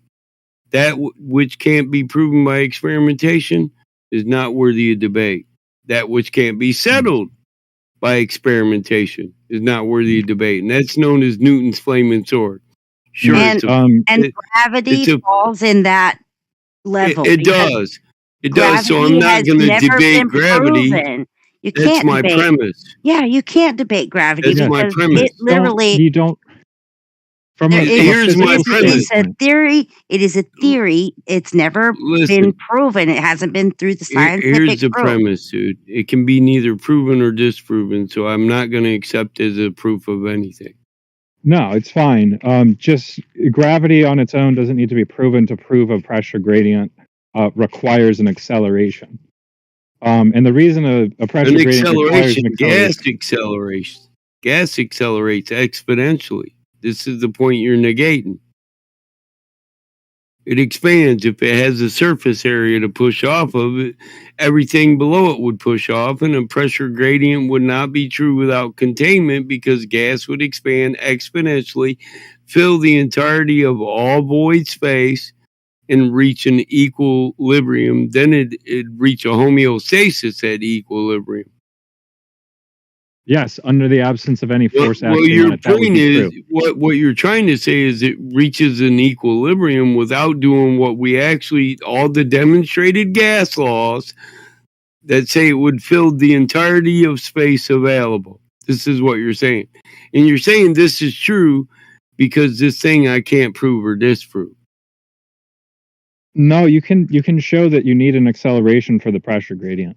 That which can't be proven by experimentation is not worthy of debate. That which can't be settled by experimentation is not worthy of debate. And that's known as Newton's flaming sword. Sure, and gravity falls in that level. It does. It does. So I'm not going to debate gravity. Proven. You That's can't my debate. premise. Yeah, you can't debate gravity. That's my premise. It literally. You don't. Here's my premise. It's a theory. It is a theory. It's never been proven. It hasn't been through the scientific Here's the premise, dude. It can be neither proven or disproven, so I'm not going to accept it as a proof of anything. No, it's fine. Just gravity on its own doesn't need to be proven to prove a pressure gradient requires an acceleration. And the reason a pressure gradient requires an acceleration. Gas accelerates exponentially. This is the point you're negating. It expands. If it has a surface area to push off of it, everything below it would push off, and a pressure gradient would not be true without containment because gas would expand exponentially, fill the entirety of all void space, and reach an equilibrium. Then it'd reach a homeostasis at equilibrium. Yes, under the absence of any force acting your on it. That point is, what you're trying to say is it reaches an equilibrium without doing what we actually, all the demonstrated gas laws that say it would fill the entirety of space available. This is what you're saying. And you're saying this is true because this thing I can't prove or disprove. No, you can show that you need an acceleration for the pressure gradient.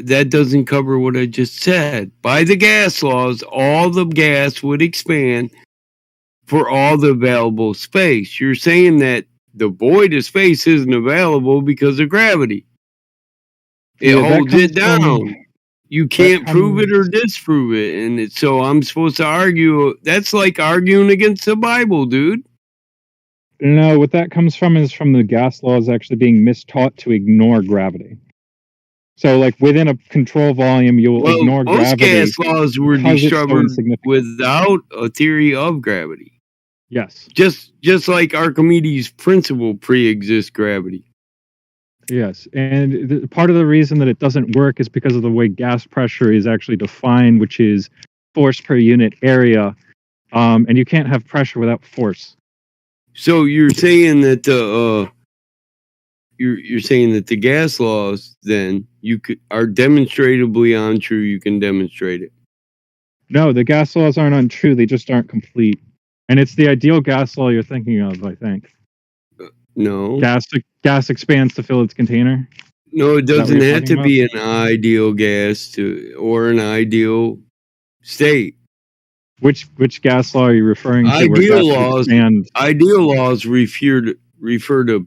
That doesn't cover what I just said. By the gas laws, all the gas would expand for all the available space. You're saying that the void of space isn't available because of gravity. It holds it down. You can't prove it or disprove it. And so I'm supposed to argue. That's like arguing against the Bible, dude. No, what that comes from is from the gas laws actually being mistaught to ignore gravity. So, like, within a control volume, you will ignore gravity. Most gas laws were discovered without a theory of gravity. Yes. Just like Archimedes' principle pre-exists gravity. Yes, and part of the reason that it doesn't work is because of the way gas pressure is actually defined, which is force per unit area, and you can't have pressure without force. So you're saying that you're saying that the gas laws then are demonstrably untrue. You can demonstrate it. No, the gas laws aren't untrue. They just aren't complete. And it's the ideal gas law you're thinking of, I think. No. Gas expands to fill its container. No, it doesn't have to be an ideal gas or an ideal state. Which gas law are you referring to? Ideal laws refer to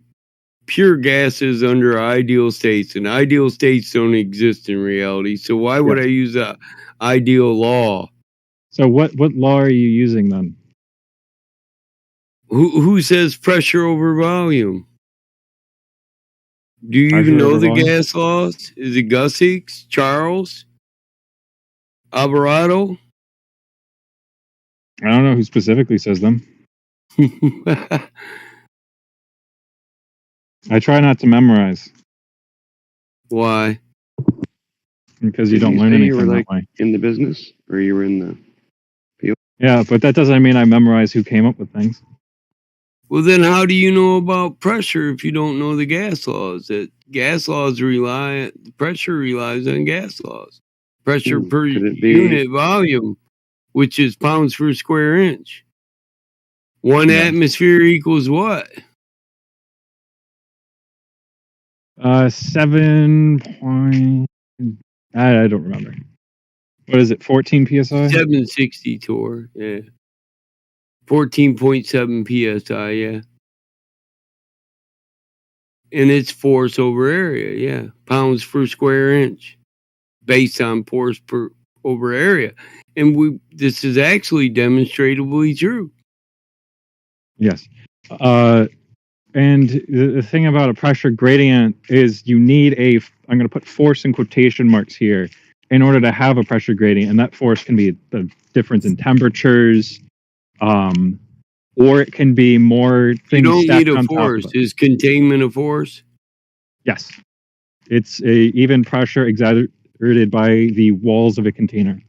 pure gases under ideal states, and ideal states don't exist in reality. So why would I use a ideal law? So what law are you using then? Who says pressure over volume? Do you even know the gas laws? Is it Gussix, Charles, Alvarado? I don't know who specifically says them. I try not to memorize. Why? Because you don't learn anything that way. In the business, or you were in the field? Yeah, but that doesn't mean I memorize who came up with things. Well, then how do you know about pressure if you don't know the gas laws? That gas laws pressure relies on gas laws. Pressure per unit volume, which is pounds per square inch. One atmosphere equals what? 7 point... I don't remember. What is it, 14 psi? 760 torr, yeah. 14.7 psi, yeah. And it's force over area, yeah. Pounds per square inch. Based on force per over area. And this is actually demonstrably true. Yes. And the thing about a pressure gradient is you need I'm going to put force in quotation marks here, in order to have a pressure gradient. And that force can be the difference in temperatures, or it can be more things. You don't need a force. Is containment a force? Yes. It's a even pressure exerted by the walls of a container.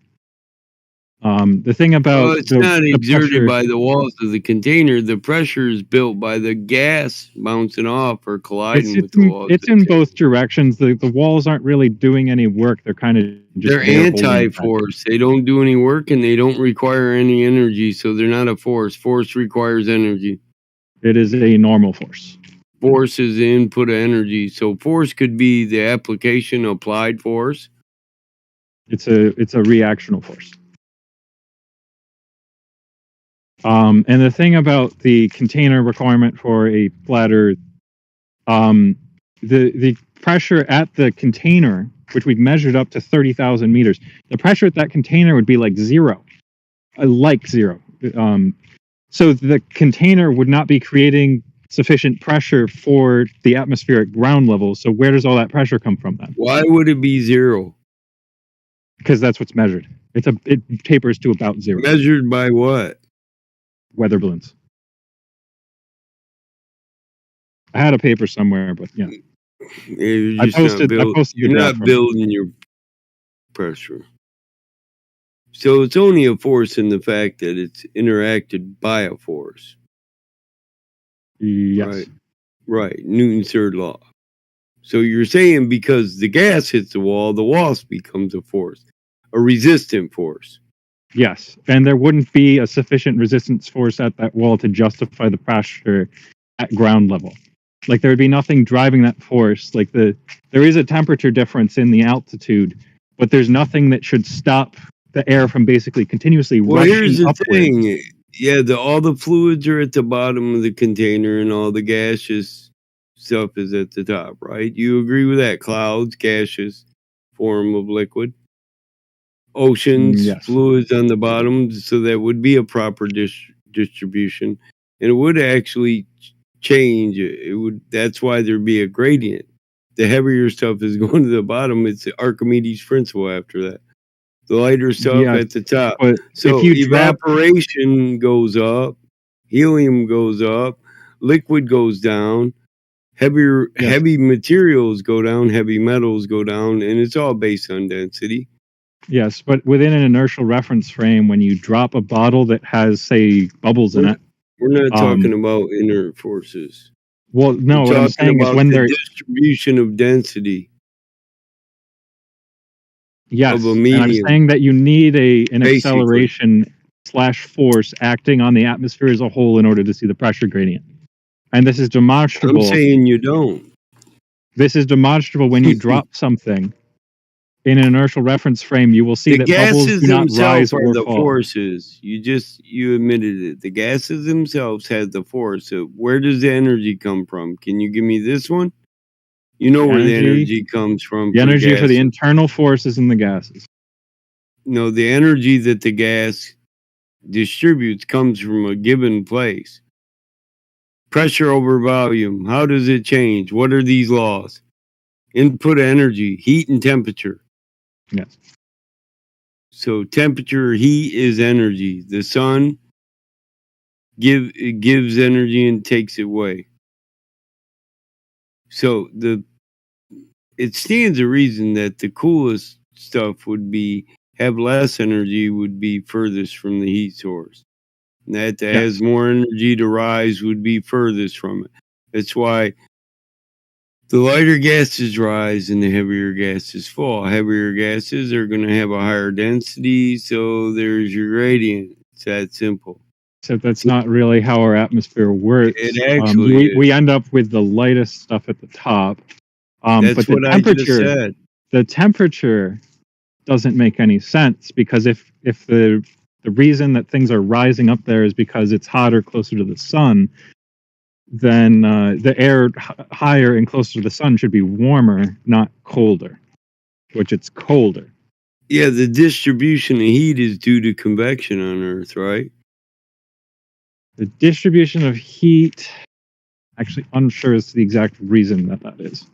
The thing about Well, it's not the exerted pressure, by the walls of the container. The pressure is built by the gas bouncing off or colliding with the walls. it's in both directions. The walls aren't really doing any work. They're kind of just They're there holding it back. anti-force. They don't do any work and they don't require any energy, so they're not a force. Force requires energy. It is a normal force. Force is the input of energy. So force could be the application applied force. It's a reactional force. And the thing about the container requirement for a flat Earth, the pressure at the container, which we've measured up to 30,000 meters, the pressure at that container would be like zero. So the container would not be creating sufficient pressure for the atmospheric ground level. So where does all that pressure come from then? Why would it be zero? Because that's what's measured. It tapers to about zero. Measured by what? Weather balloons. I had a paper somewhere, but yeah. You're not building your pressure. So it's only a force in the fact that it's interacted by a force. Yes. Right. Newton's third law. So you're saying because the gas hits the wall becomes a force, a resistant force. Yes, and there wouldn't be a sufficient resistance force at that wall to justify the pressure at ground level. Like there would be nothing driving that force. Like there is a temperature difference in the altitude, but there's nothing that should stop the air from basically continuously rushing here's the upwards. thing. Yeah, all the fluids are at the bottom of the container and all the gaseous stuff is at the top, right? You agree with that? Clouds, gaseous form of liquid. Oceans, yes. Fluids on the bottom, so that would be a proper distribution. And it would actually change. That's why there'd be a gradient. The heavier stuff is going to the bottom. It's the Archimedes principle after that. The lighter stuff at the top. So if evaporation goes up, helium goes up, liquid goes down, heavy materials go down, heavy metals go down, and it's all based on density. Yes, but within an inertial reference frame, when you drop a bottle that has, say, bubbles in it. We're not talking about inert forces. Well, no, what I'm saying is when the distribution of density. Yes, and I'm saying that you need an acceleration / force acting on the atmosphere as a whole in order to see the pressure gradient. And this is demonstrable. I'm saying you don't. This is demonstrable when you drop something in an inertial reference frame. You will see that bubbles do not rise or the fall. Forces. You admitted it. The gases themselves have the force. So where does the energy come from? Can you give me this one? You know where the energy comes from. The energy for the internal forces in the gases. No, the energy that the gas distributes comes from a given place. Pressure over volume. How does it change? What are these laws? Input energy, heat and temperature. Yes. So temperature, heat is energy. The sun gives energy and takes it away. So it stands to reason that the coolest stuff would have less energy, would be furthest from the heat source. And that has more energy to rise would be furthest from it. That's why the lighter gases rise and the heavier gases fall. Heavier gases are going to have a higher density, so there's your gradient. It's that simple. So that's not really how our atmosphere works. It actually we end up with the lightest stuff at the top. That's but what I just said. The temperature doesn't make any sense, because if the reason that things are rising up there is because it's hotter closer to the sun, then the air higher and closer to the sun should be warmer, not colder, which it's colder. Yeah, the distribution of heat is due to convection on Earth, right? The distribution of heat, actually unsure as to the exact reason that is.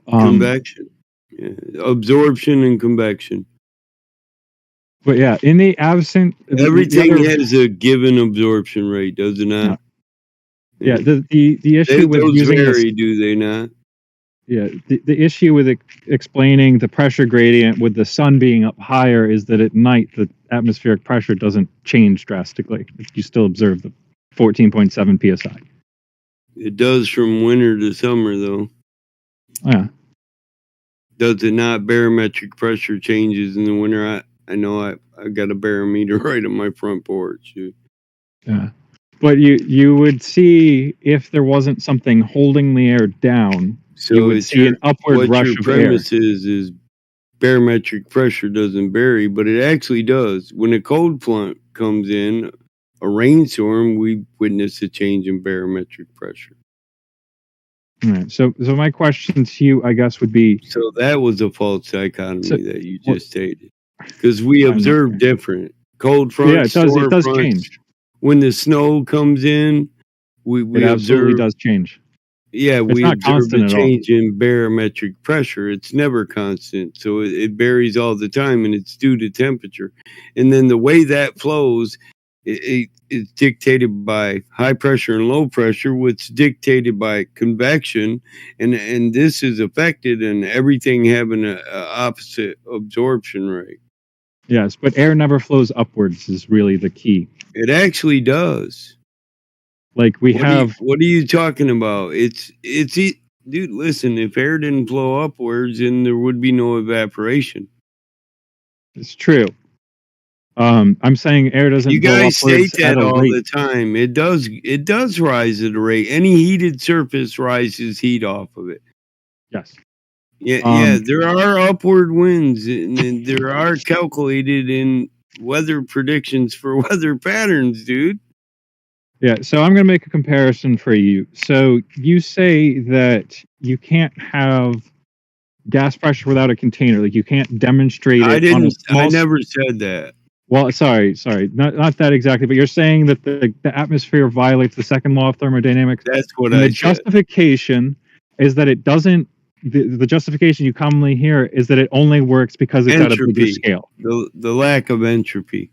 Convection. Yeah. Absorption and convection. But yeah, in the absent... Everything has a given absorption rate, does it not? Yeah, the issue with those using vary, do they not? Yeah, the issue with explaining the pressure gradient with the sun being up higher is that at night the atmospheric pressure doesn't change drastically. You still observe the 14.7 psi. It does from winter to summer, though. Yeah. Does it not? Barometric pressure changes in the winter. I know I got a barometer right on my front porch. Yeah. But you would see if there wasn't something holding the air down, So you would see an upward rush your of premise air. is barometric pressure doesn't vary, but it actually does. When a cold front comes in, a rainstorm, we witness a change in barometric pressure. All right. So my question to you, I guess, would be. So that was a false dichotomy that you just stated, because we observe different cold fronts. Yeah, it does change. When the snow comes in, we absolutely observe. does change. Yeah, it's we not observe constant a at all. change in barometric pressure. It's never constant, so it varies all the time, and it's due to temperature. And then the way that flows, it's dictated by high pressure and low pressure, which dictated by convection, and this is affected, and everything having an opposite absorption rate. Yes, but air never flows upwards is really the key. It actually does. Like what are you talking about? Dude, listen, if air didn't flow upwards, then there would be no evaporation. It's true. I'm saying air doesn't you blow guys upwards state that at a all rate. the time. It does rise at a rate. Any heated surface rises heat off of it. Yes. Yeah, there are upward winds, and there are calculated in weather predictions for weather patterns, dude. Yeah, so I'm going to make a comparison for you. So you say that you can't have gas pressure without a container. Like you can't demonstrate it. I never said that. Well, sorry, not that exactly. But you're saying that the atmosphere violates the second law of thermodynamics. That's what and I the said. Justification is that it doesn't. The justification you commonly hear is that it only works because it's entropy. at a bigger scale. The lack of entropy.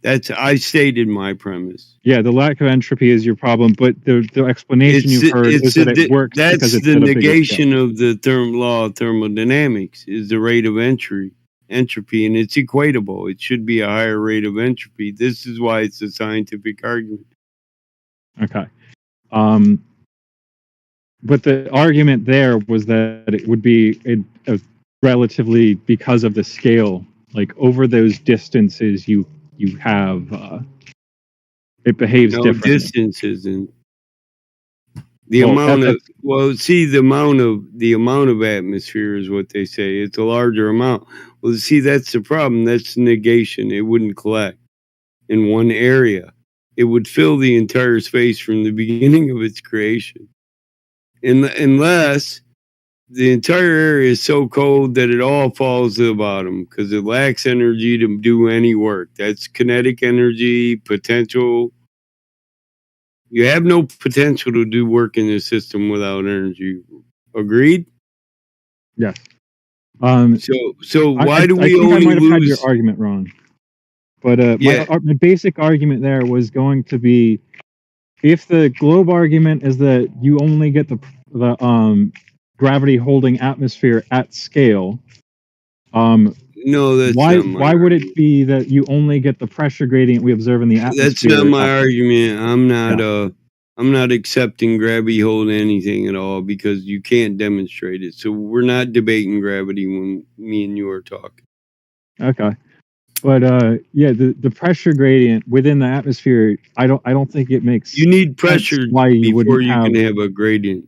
I stated my premise. Yeah, the lack of entropy is your problem, but the explanation you've heard is that it works because it's the at a bigger negation scale. of the law of thermodynamics is the rate of entropy, and it's equatable. It should be a higher rate of entropy. This is why it's a scientific argument. Okay. But the argument there was that it would be a relatively, because of the scale, like over those distances you have it behaves differently. Distance isn't the amount of the amount of atmosphere is what they say. It's a larger amount. Well, see, that's the problem. That's negation. It wouldn't collect in one area. It would fill the entire space from the beginning of its creation. Unless the entire area is so cold that it all falls to the bottom because it lacks energy to do any work. That's kinetic energy, potential. You have no potential to do work in the system without energy. Agreed? Yes. So why do we I think only I might have lose? had your argument wrong. But my basic argument there was going to be, if the globe argument is that you only get the gravity holding atmosphere at scale, no, that's why not my would it be that you only get the pressure gradient we observe in the atmosphere? That's not my argument. I'm not accepting gravity holding anything at all because you can't demonstrate it. So we're not debating gravity when me and you are talking. Okay. But the pressure gradient within the atmosphere, I don't think it makes. You need pressure why you before you can have a gradient.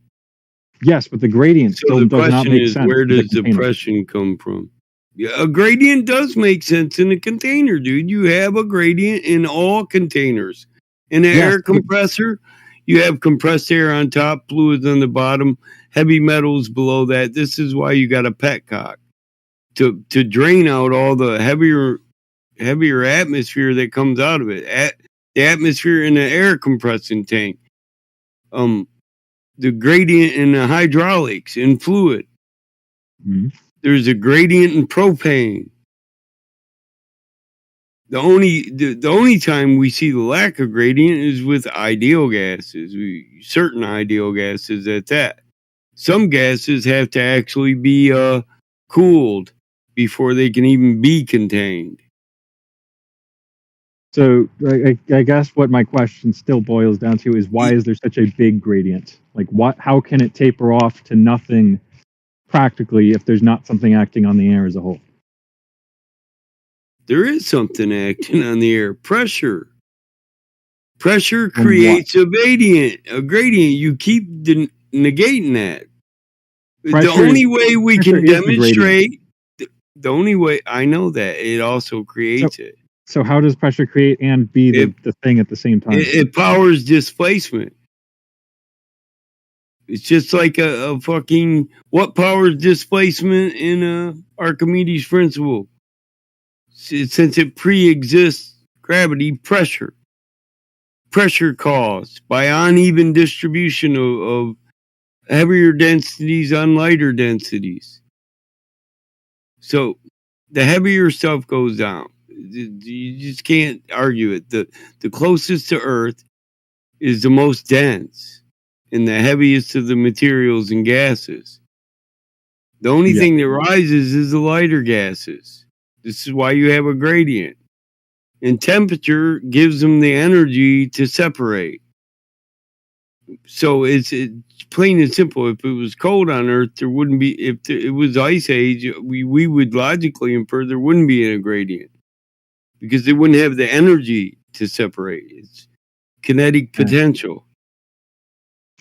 Yes, but the gradient still does not make sense. Where does the pressure come from? Yeah, a gradient does make sense in a container, dude. You have a gradient in all containers. In an air compressor, you have compressed air on top, fluids on the bottom, heavy metals below that. This is why you got a petcock to drain out all the heavier atmosphere that comes out of it. The atmosphere in the air compressing tank. The gradient in the hydraulics in fluid. Mm-hmm. There's a gradient in propane. The only time we see the lack of gradient is with ideal gases. Certain ideal gases at that. some gases have to actually be cooled before they can even be contained. So I guess what my question still boils down to is why is there such a big gradient? Like how can it taper off to nothing practically if there's not something acting on the air as a whole? There is something acting on the air. Pressure. Pressure creates a gradient. You keep negating that. The only way we can demonstrate, the only way I know that it also creates it. So how does pressure create and be the thing at the same time? It powers displacement. It's just like a fucking what powers displacement in Archimedes' principle. Since it pre-exists gravity, pressure caused by uneven distribution of heavier densities on lighter densities. So the heavier stuff goes down. You just can't argue it. The closest to Earth is the most dense and the heaviest of the materials and gases. The only thing that rises is the lighter gases. This is why you have a gradient. And temperature gives them the energy to separate. So it's plain and simple. If it was cold on Earth, there wouldn't be. If it was ice age, we would logically infer there wouldn't be a gradient because they wouldn't have the energy to separate. It's kinetic potential.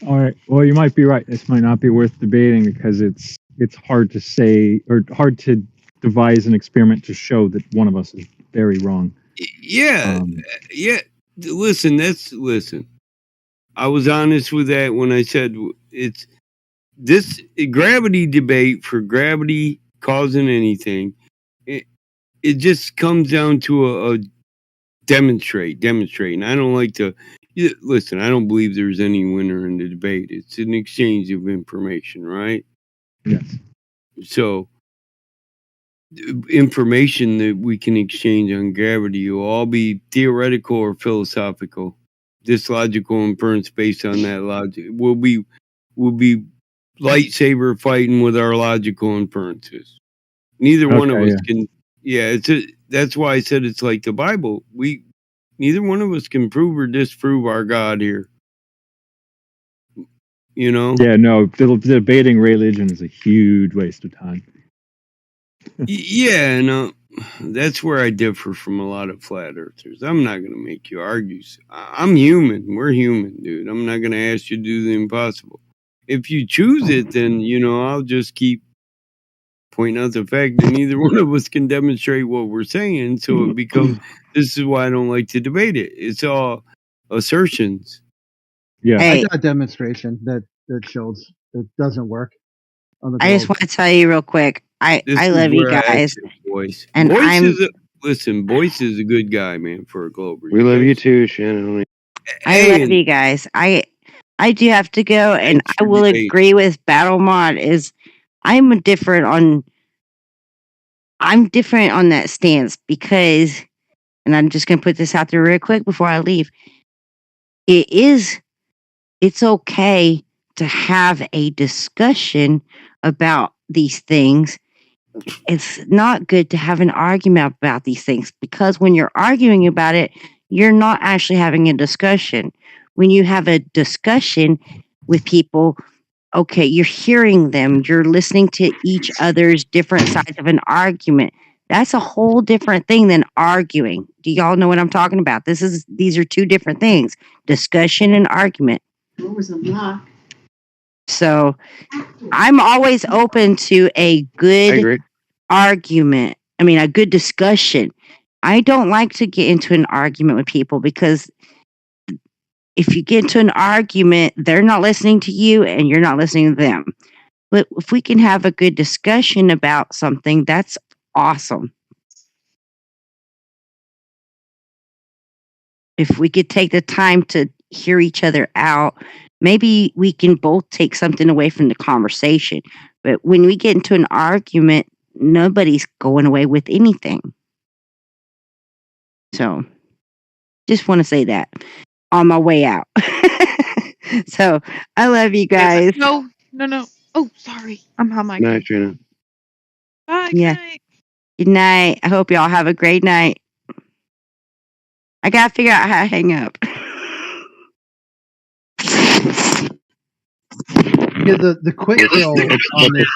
All right. Well, you might be right. This might not be worth debating because it's hard to say or hard to devise an experiment to show that one of us is very wrong. Yeah. Listen. I was honest with that when I said it's this gravity debate for gravity causing anything. It just comes down to a demonstrate. And I don't like to listen. I don't believe there's any winner in the debate. It's an exchange of information, right? Yes. So information that we can exchange on gravity will all be theoretical or philosophical. This logical inference based on that logic will be lightsaber fighting with our logical inferences. Neither one of us can. Yeah, that's why I said it's like the Bible. Neither one of us can prove or disprove our God here. You know? Yeah, no, debating religion is a huge waste of time. Yeah, no, that's where I differ from a lot of flat earthers. I'm not going to make you argue. I'm human. We're human, dude. I'm not going to ask you to do the impossible. If you choose it, then, I'll just keep pointing out the fact that neither one of us can demonstrate what we're saying. So it becomes, this is why I don't like to debate it. It's all assertions. Yeah. I got a demonstration that shows it doesn't work. I just want to tell you real quick. I love you guys. Boyce. And Boyce is a good guy, man, for a globe. We love you too, Shannon. I love you guys. I do have to go, and I will agree with Battle Mod is I'm different on that stance because, and I'm just gonna put this out there real quick before I leave. It's okay to have a discussion about these things. It's not good to have an argument about these things because when you're arguing about it, you're not actually having a discussion. When you have a discussion with people, okay, you're hearing them, you're listening to each other's different sides of an argument. That's a whole different thing than arguing. Do y'all know what I'm talking about? These are two different things, discussion and argument. What was a lock? So I'm always open to a good argument. I mean, a good discussion. I don't like to get into an argument with people because if you get into an argument, they're not listening to you and you're not listening to them. But if we can have a good discussion about something, that's awesome. If we could take the time to hear each other out, maybe we can both take something away from the conversation. But when we get into an argument, nobody's going away with anything. So, just want to say that on my way out. So, I love you guys. No. Oh, sorry. I'm hot mic. Night, Trina. Bye. Yeah. Good night. Good night. I hope y'all have a great night. I gotta figure out how to hang up. Yeah, the quick kill on this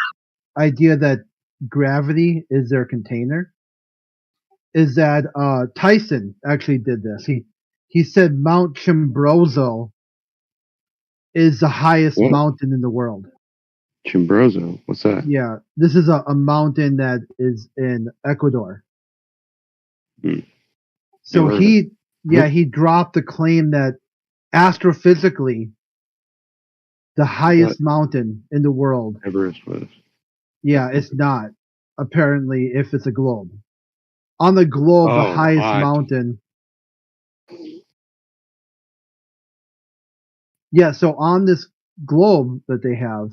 idea that gravity is their container is that Tyson actually did this. He said Mount Chimborazo is the highest What? mountain in the world. Chimborazo? What's that? Yeah, this is a mountain that is in Ecuador. Hmm. So Never heard of he dropped the claim that astrophysically the highest mountain in the world. Everest was. Yeah, it's not. Apparently, if it's a globe. On the globe, the Oh, highest hot. mountain. Yeah, so on this globe that they have,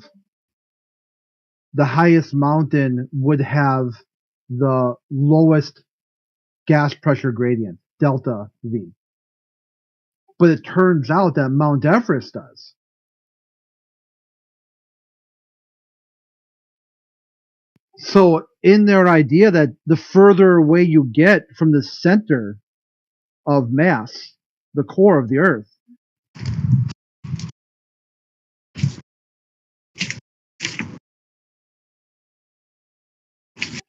the highest mountain would have the lowest gas pressure gradient, delta V. But it turns out that Mount Everest does. So in their idea that the further away you get from the center of mass, the core of the Earth,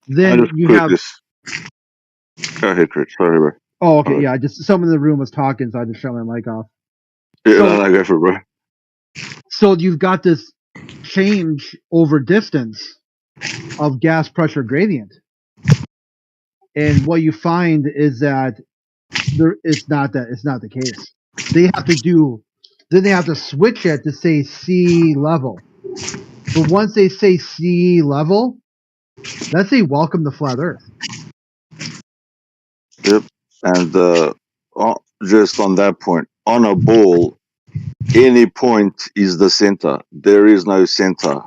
then you have. Go ahead, Rich. Sorry, bro. Oh, okay, yeah. Just someone in the room was talking, so I just shut my mic off. Yeah, no, go for it, bro. So you've got this change over distance of gas pressure gradient, and what you find is that it's not the case. They have to switch it to say sea level. But once they say sea level, let's say welcome to flat Earth. Yep. And just on that point, on a ball, any point is the center. There is no center.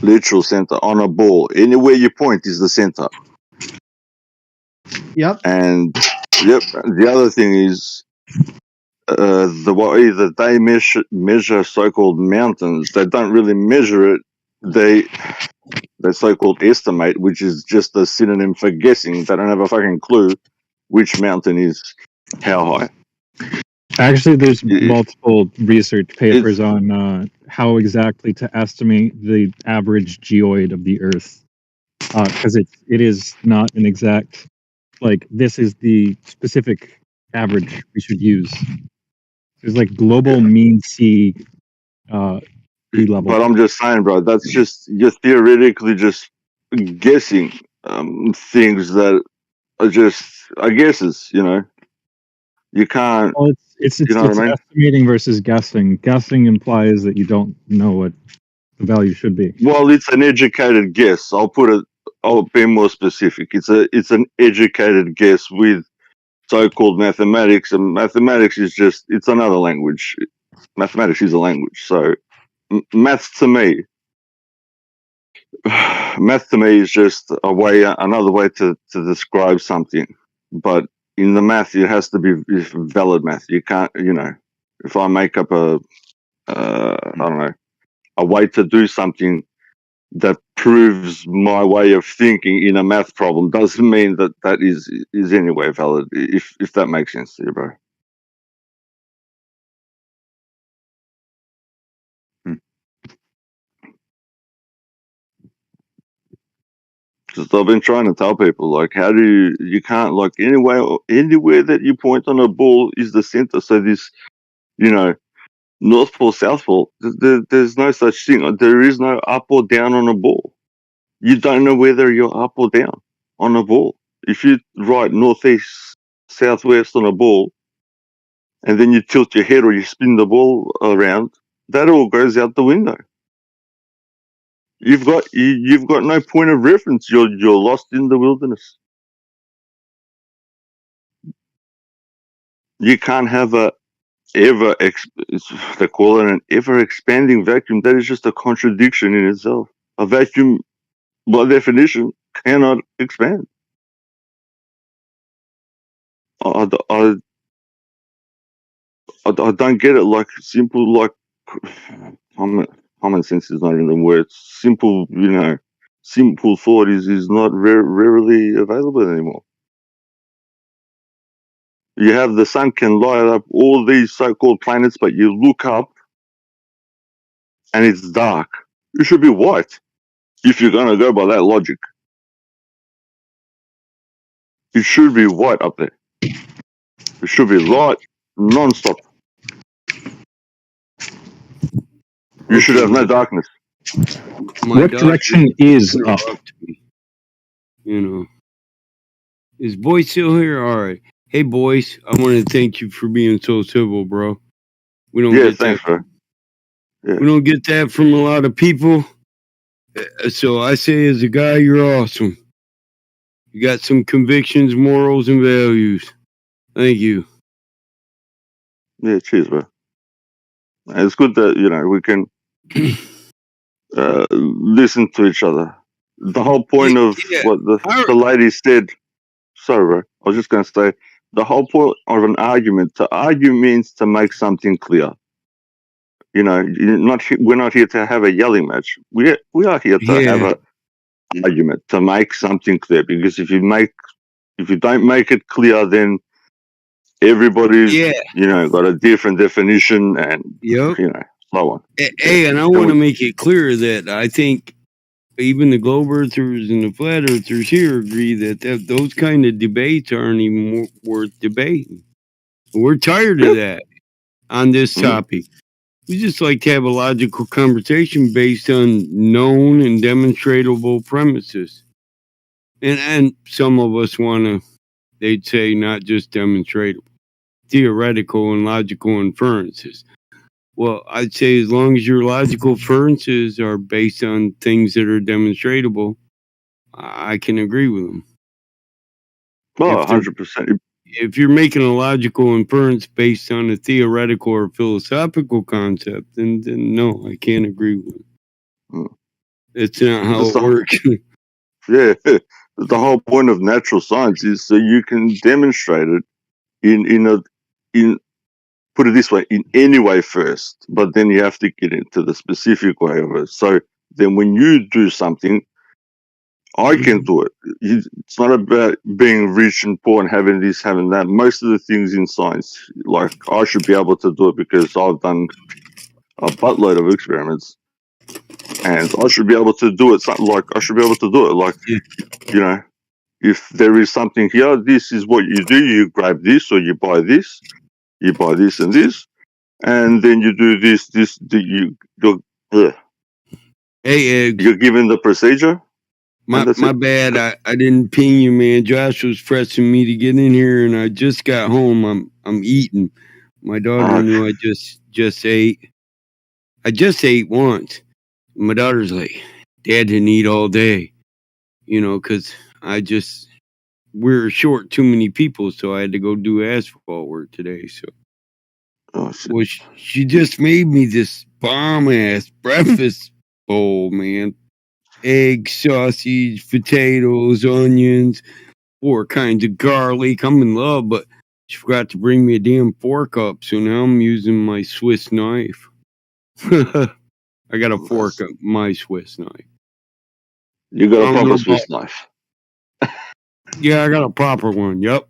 Literal center. On a ball, anywhere you point is the center. Yep. And yep. The other thing is the way that they measure so-called mountains, they don't really measure it. They so-called estimate, which is just a synonym for guessing. They don't have a fucking clue which mountain is how high. Actually, there's multiple research papers on how exactly to estimate the average geoid of the Earth, because it is not an exact, like, this is the specific average we should use. There's like global mean sea level. But I'm just saying, bro, that's just you're theoretically just guessing things that are just guesses. You know, you can't. Well, it's you know what I mean? estimating versus guessing. Guessing implies that you don't know what the value should be. Well, it's an educated guess. I'll be more specific. It's an educated guess with so-called mathematics, and mathematics is just it's another language. Mathematics is a language, so maths to me is just another way to describe something. But in the math, it has to be valid math. You can't, if I make up I don't know, a way to do something that proves my way of thinking in a math problem doesn't mean that is anyway valid. If that makes sense to you, bro. Just I've been trying to tell people, like, how do you can't, like, anywhere that you point on a ball is the center. So this, North Pole, South Pole, there's no such thing. There is no up or down on a ball. You don't know whether you're up or down on a ball. If you write northeast, southwest on a ball, and then you tilt your head or you spin the ball around, that all goes out the window. You've got no point of reference. You're lost in the wilderness. You can't have they call it an ever expanding vacuum. That is just a contradiction in itself. A vacuum, by definition, cannot expand. I don't get it. Like simple, like common sense is not in the words. Simple, simple thought is not rarely available anymore. You have the sun can light up all these so-called planets, but you look up and it's dark. It should be white if you're going to go by that logic. It should be white up there. It should be light non-stop. You should have no darkness. What direction is up? Is Boyce still here? All right. Hey, Boyce, I want to thank you for being so civil, bro. We don't get thanks, that. bro. Yeah. We don't get that from a lot of people. So I say, as a guy, you're awesome. You got some convictions, morals, and values. Thank you. Yeah, cheers, bro. It's good that we can listen to each other. The whole point of what the lady said. Sorry, bro. I was just going to say the whole point of an argument. To argue means to make something clear. We're not here to have a yelling match. We are here to have an argument, to make something clear. Because if you don't make it clear, then everybody's got a different definition, and so on. Hey, and I want to make it clear that I think even the globe earthers and the flat earthers here agree that those kind of debates aren't even worth debating. We're tired of that on this topic. We just like to have a logical conversation based on known and demonstrable premises. And some of us want to, they'd say, not just demonstrable, theoretical and logical inferences. Well, I'd say as long as your logical inferences are based on things that are demonstrable, I can agree with them. Well, 100%. If you're making a logical inference based on a theoretical or philosophical concept, then no, I can't agree with it. It's not how it works. Yeah, the whole point of natural science is so you can demonstrate it in put it this way, in any way first, but then you have to get into the specific way of it. So then when you do something, I can do it. It's not about being rich and poor and having this, having that. Most of the things in science, like I should be able to do it because I've done a buttload of experiments, and I should be able to do it. Like, if there is something here, this is what you do. You grab this, or you buy this and this, and then you do this. Hey, Eggs. You're given the procedure. My bad. I didn't ping you, man. Josh was pressing me to get in here, and I just got home. I'm eating. My daughter knew I just ate. I just ate once. My daughter's like, Dad didn't eat all day, because we're short too many people, so I had to go do asphalt work today. So, well, she just made me this bomb ass breakfast bowl, man. Egg, sausage, potatoes, onions, 4 kinds of garlic. I'm in love, but she forgot to bring me a damn fork up, so now I'm using my Swiss knife. I got a fork up my Swiss knife. You got a proper Swiss knife. Yeah, I got a proper one. Yep.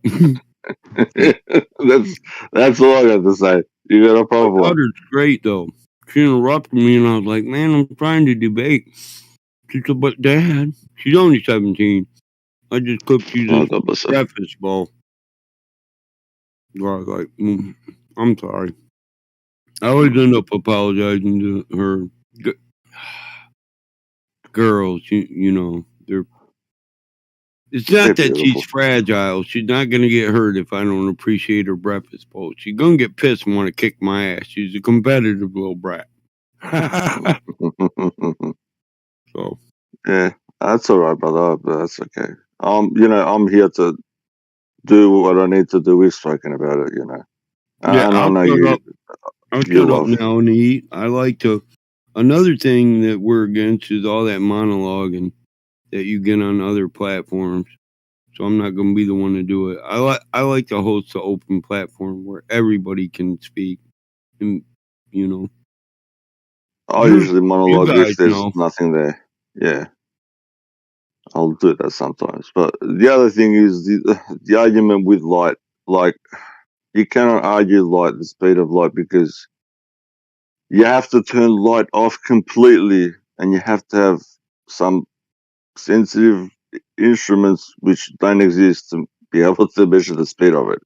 That's all I got to say. You got a proper one. Daughter's great though. She interrupted me, and I was like, "Man, I'm trying to debate." She said, "But Dad, she's only 17. I just cooked you this breakfast bowl." I was like, "I'm sorry." I always end up apologizing to her. Girls, they're. It's not that she's fragile. She's not going to get hurt if I don't appreciate her breakfast bowl. She's going to get pissed and want to kick my ass. She's a competitive little brat. So. Yeah, that's all right, brother. But that's okay. I'm here to do what I need to do. We've spoken about it, Yeah, and I know you. I'll shut up now and eat. I like to. Another thing that we're against is all that monologuing that you get on other platforms. So I'm not going to be the one to do it. I like to host an open platform where everybody can speak, and I usually monologue if there's nothing there. Yeah. I'll do that sometimes. But the other thing is the argument with light. Like, you cannot argue light, the speed of light, because you have to turn light off completely, and you have to have some sensitive instruments which don't exist to be able to measure the speed of it.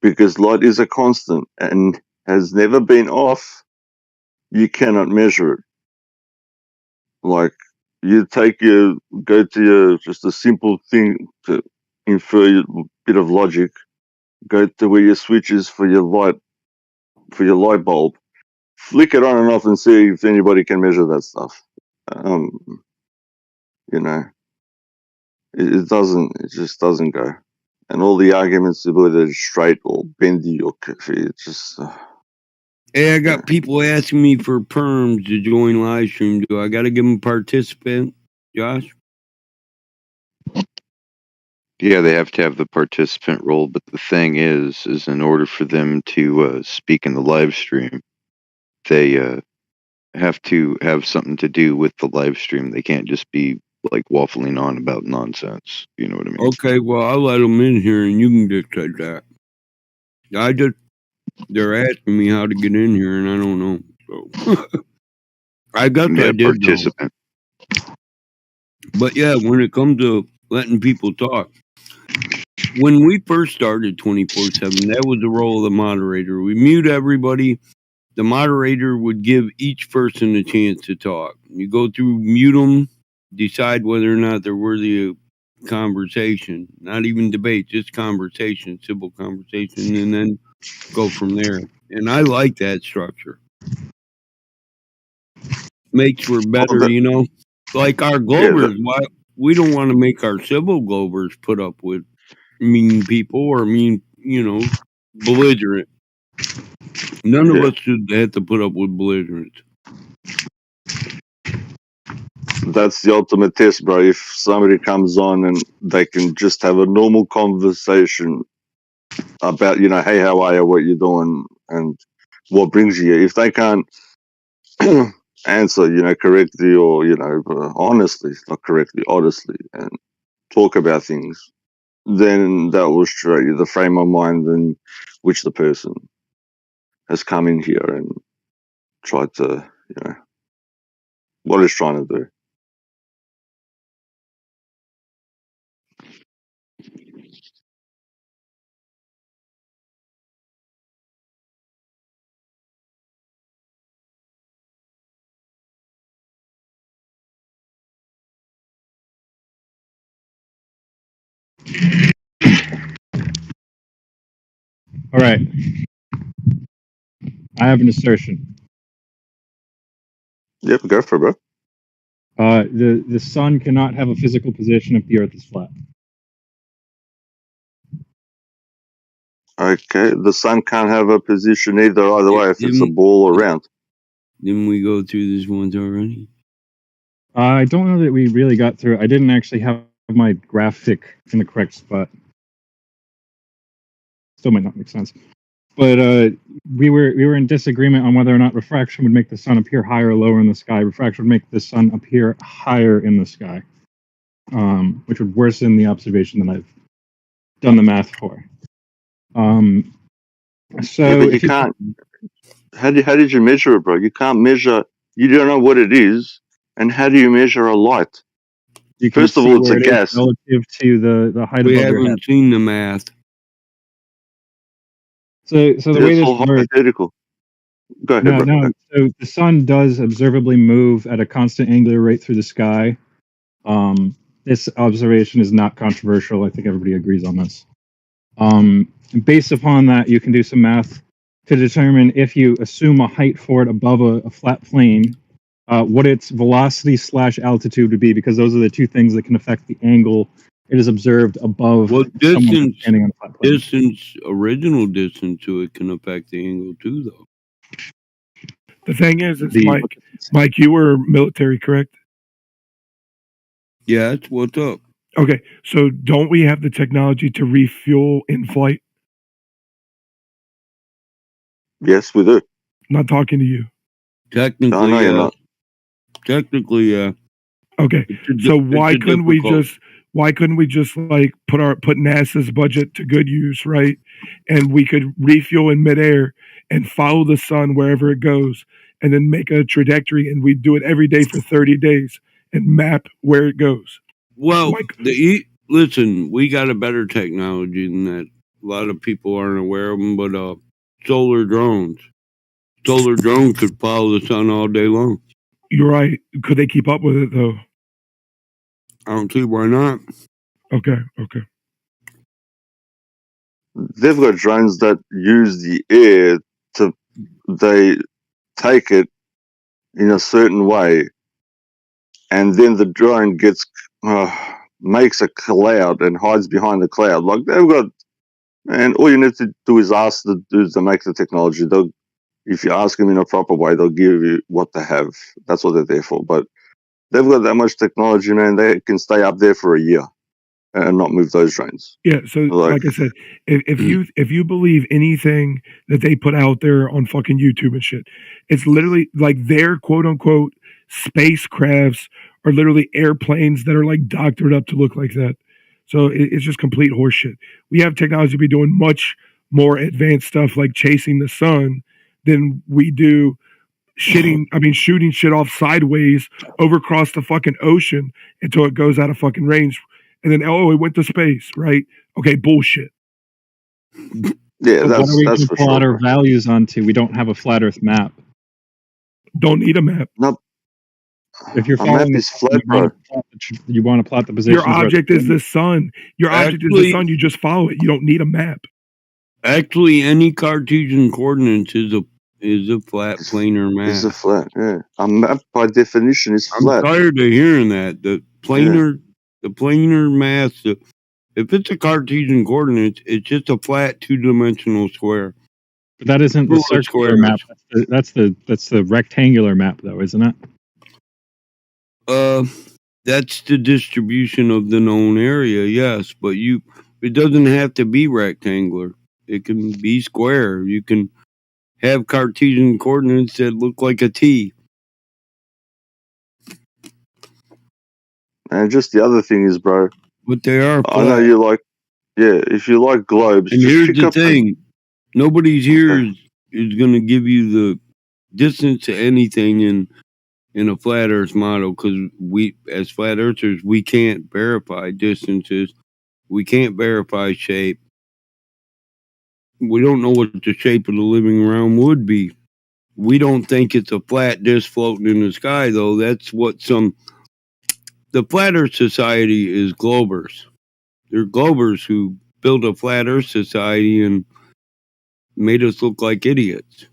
Because light is a constant and has never been off. You cannot measure it. Like, you go to your, just a simple thing to infer a bit of logic, go to where your switch is for your light bulb, flick it on and off and see if anybody can measure that stuff. You know, it just doesn't go. And all the arguments about whether it's straight or bendy or curvy, it's just. Hey, I got people asking me for perms to join live stream. Do I got to give them participant, Josh? Yeah, they have to have the participant role, but the thing is in order for them to speak in the live stream, they have to have something to do with the live stream. They can't just be like waffling on about nonsense. You know what I mean? Okay, well, I'll let them in here and you can dictate that. They're asking me how to get in here and I don't know. So I guess I did participant. But yeah, when it comes to letting people talk, when we first started 24/7, that was the role of the moderator. We mute everybody. The moderator would give each person a chance to talk. You go through, mute them, decide whether or not they're worthy of conversation, not even debate, just conversation, civil conversation, and then go from there. And I like that structure. Makes for better, you know, like our Globers. Why we don't want to make our civil Globers put up with mean people or mean, you know, belligerent. None of us should have to put up with belligerent. That's the ultimate test, bro. If somebody comes on and they can just have a normal conversation about, you know, hey, how are you, what you doing, and what brings you here. If they can't answer, you know, correctly or, you know, honestly, not correctly, honestly, and talk about things, then that will show you the frame of mind in which the person has come in here and tried to, you know, what it's trying to do. All right. I have an assertion. Yep, go for it, bro. The sun cannot have a physical position if the Earth is flat. Okay, the sun can't have a position either way if it's a ball or round. Didn't we go through this once already? I don't know that we really got through. I didn't actually have my graphic in the correct spot. Still might not make sense. But we were in disagreement on whether or not refraction would make the sun appear higher or lower in the sky. Refraction would make the sun appear higher in the sky, which would worsen the observation that I've done the math for. So yeah, but you can't. How did you measure it, bro? You can't measure. You don't know what it is, and how do you measure a light? First of all, it's a gas relative to the height we above your head. haven't seen the math. So the way this works. Hypothetical. Go ahead, bro. No. So the sun does observably move at a constant angular rate through the sky. This observation is not controversial. I think everybody agrees on this. Based upon that, you can do some math to determine if you assume a height for it above a flat plane, what its velocity / altitude would be, because those are the two things that can affect the angle it is observed above. What distance? Standing on a flat plane. Distance, original distance to it can affect the angle too, though. The thing is Mike, you were military, correct? Yeah, that's what's up. Okay, so don't we have the technology to refuel in flight? Yes, we do. Not talking to you. Technically, you're not. Technically, yeah. Okay, so why couldn't we just like put NASA's budget to good use, right? And we could refuel in midair and follow the sun wherever it goes, and then make a trajectory, and we do it every day for 30 days and map where it goes. Well, listen, we got a better technology than that. A lot of people aren't aware of them, but solar drones. Solar drones could follow the sun all day long. You're right. Could they keep up with it though? I don't see why not. Okay. They've got drones that use the air to. They take it in a certain way, and then the drone makes a cloud and hides behind the cloud. Like they've got, and all you need to do is ask the dudes that make the technology. If you ask them in a proper way, they'll give you what they have. That's what they're there for. But they've got that much technology, man. They can stay up there for a year and not move those drones. Yeah, so like I said, if you believe anything that they put out there on fucking YouTube and shit, it's literally like their quote unquote spacecrafts are literally airplanes that are like doctored up to look like that. So it's just complete horseshit. We have technology to be doing much more advanced stuff like chasing the sun than we do shooting shit off sideways over across the fucking ocean until it goes out of fucking range. And then, it went to space, right? Okay, bullshit. Yeah, what are we going to pull out our values onto? We don't have a flat Earth map. Don't need a map. No. If you're a map following is flat, bro. You want to plot the position. Your object is the sun. Your object is the sun. You just follow it. You don't need a map. Actually, any Cartesian coordinates is a flat planar map. It's a flat, yeah. A map by definition is flat. I'm tired of hearing that. The planar math. If it's a Cartesian coordinate, it's just a flat 2-dimensional square. But that isn't the circular map. That's the rectangular map, though, isn't it? That's the distribution of the known area, yes. But it doesn't have to be rectangular. It can be square. You can have Cartesian coordinates that look like a T. And just the other thing is, bro. But they are flat. I know you like, if you like globes. And here's the thing. Nobody's here is going to give you the distance to anything in a flat Earth model, because we, as flat Earthers, we can't verify distances. We can't verify shape. We don't know what the shape of the living round would be. We don't think it's a flat disc floating in the sky, though. That's what the Flat Earth Society is globers. They're globers who built a Flat Earth Society and made us look like idiots.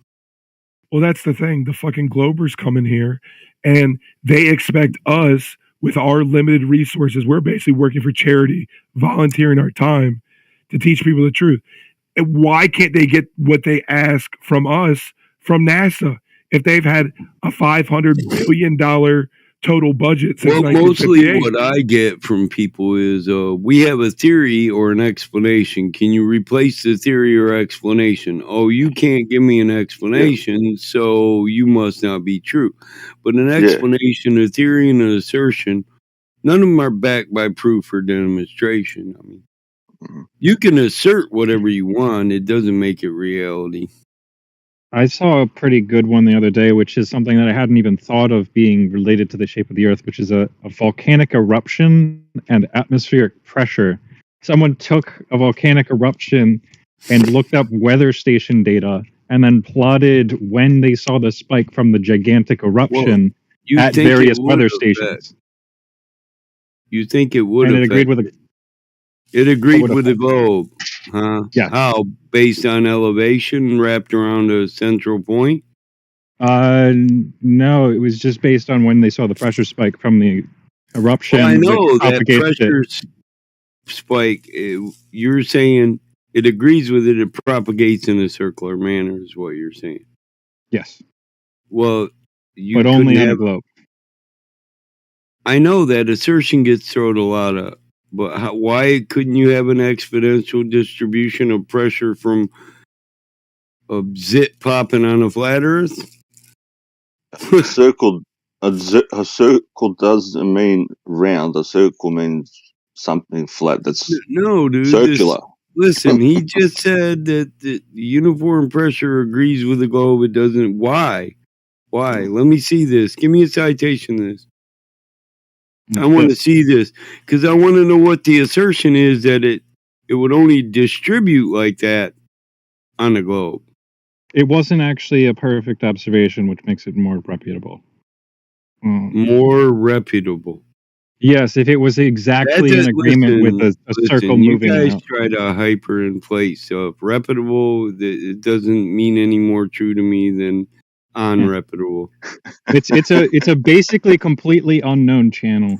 Well, that's the thing. The fucking globers come in here and they expect us, with our limited resources, we're basically working for charity, volunteering our time to teach people the truth. And why can't they get what they ask from us from NASA if they've had a $500 billion total budget since 1958? Mostly what I get from people is we have a theory or an explanation. Can you replace the theory or explanation? Oh, you can't give me an explanation, so you must not be true. But an explanation, a theory, and an assertion, none of them are backed by proof or demonstration. I mean, you can assert whatever you want. It doesn't make it reality. I saw a pretty good one the other day, which is something that I hadn't even thought of being related to the shape of the Earth, which is a volcanic eruption and atmospheric pressure. Someone took a volcanic eruption and looked up weather station data and then plotted when they saw the spike from the gigantic eruption at various weather stations. You think it would? And it agreed with It agreed with the globe, huh? Yeah. How? Based on elevation wrapped around a central point? No, it was just based on when they saw the pressure spike from the eruption. Well, I know that pressure spike, you're saying it agrees with it, it propagates in a circular manner, is what you're saying. Yes. Well, but only on a globe. I know that assertion gets thrown a lot of. But why couldn't you have an exponential distribution of pressure from a zit popping on a flat Earth? a circle. A circle doesn't mean round. A circle means something flat that's No, dude. circular. Listen, he just said that the uniform pressure agrees with the globe. It doesn't. Why? Why? Let me see this. Give me a citation of this. I want to see this because I want to know what the assertion is that it would only distribute like that on the globe. It wasn't actually a perfect observation, which makes it more reputable. More reputable. Yes, if it was exactly in agreement with a circle you moving guys out. try to hyperinflate stuff. Reputable, it doesn't mean any more true to me than unreputable. It's a basically completely unknown channel.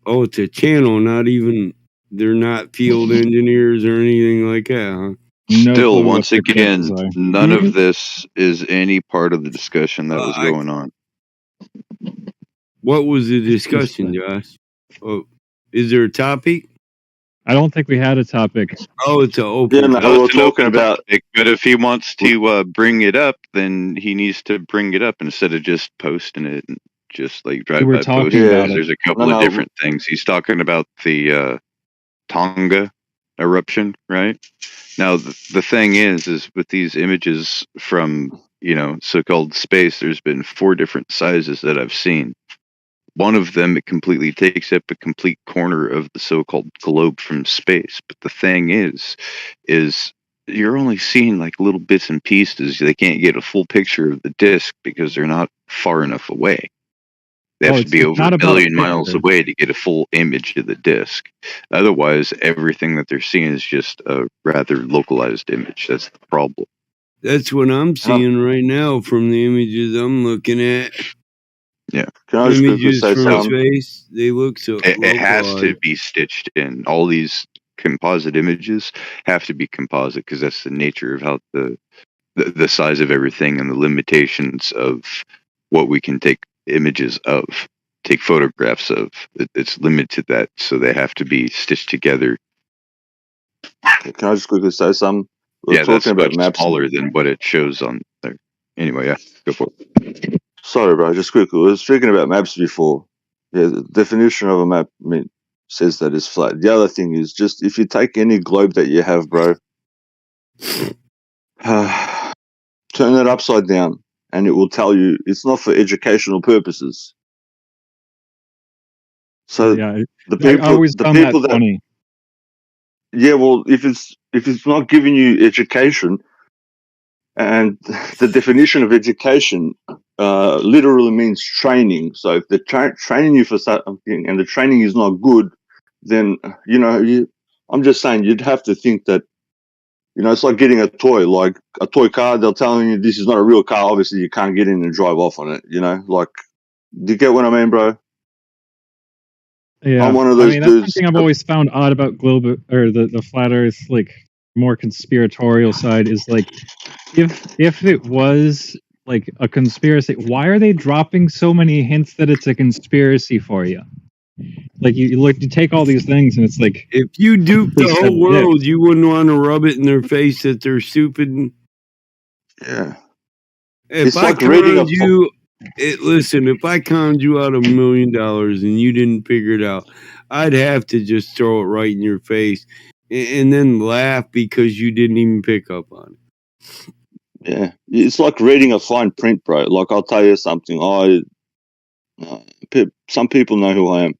Oh, it's a channel, not even. They're not field engineers or anything like that, huh? Still, once again, none of this is any part of the discussion that was going on. What was the discussion, Josh? Oh, is there a topic? I don't think we had a topic. Oh, it's an open. No, it's an open topic, but if he wants to bring it up, then he needs to bring it up instead of just posting it and just like drive We're by talking posting. about it. There's a couple of different things. He's talking about the Tonga eruption, right? Now, the thing is with these images from, so-called space, there's been 4 different sizes that I've seen. One of them, it completely takes up a complete corner of the so-called globe from space. But the thing is you're only seeing like little bits and pieces. They can't get a full picture of the disk because they're not far enough away. They have to be over a billion miles away to get a full image of the disk. Otherwise, everything that they're seeing is just a rather localized image. That's the problem. That's what I'm seeing right now from the images I'm looking at. Yeah. Can I just quickly Images say from something? space, they look so. It has to localized. be stitched in. All these composite images have to be composite because that's the nature of how the size of everything and the limitations of what we can take images of, take photographs of. It's limited to that, so they have to be stitched together. Can I just quickly say something? Yeah, that's much smaller than what it shows on there. Anyway, yeah, go for it. Sorry, bro. Just quickly, we were speaking about maps before. Yeah, the definition of a map says that it's flat. The other thing is just if you take any globe that you have, bro, turn it upside down, and it will tell you it's not for educational purposes. So Yeah, the I people, always the found people that that, funny. yeah, well, if it's not giving you education, and the definition of education literally means training. So if they're training you for something and the training is not good, then I'm just saying you'd have to think that it's like getting a toy, like a toy car. They're telling you this is not a real car. Obviously, you can't get in and drive off on it. Like, do you get what I mean, bro? Yeah, I'm one of those that's dudes. something I've always found odd about globe or the flat Earth, like more conspiratorial side is like, if it was like a conspiracy, why are they dropping so many hints that it's a conspiracy for you? Like you take all these things and it's like, if you duped the whole world, you wouldn't want to rub it in their face that they're stupid. Yeah. If It's I like reading conned you, listen, if I conned you out $1 million and you didn't figure it out, I'd have to just throw it right in your face and then laugh because you didn't even pick up on it. Yeah, it's like reading a fine print, bro. Like, I'll tell you something. Some people know who I am.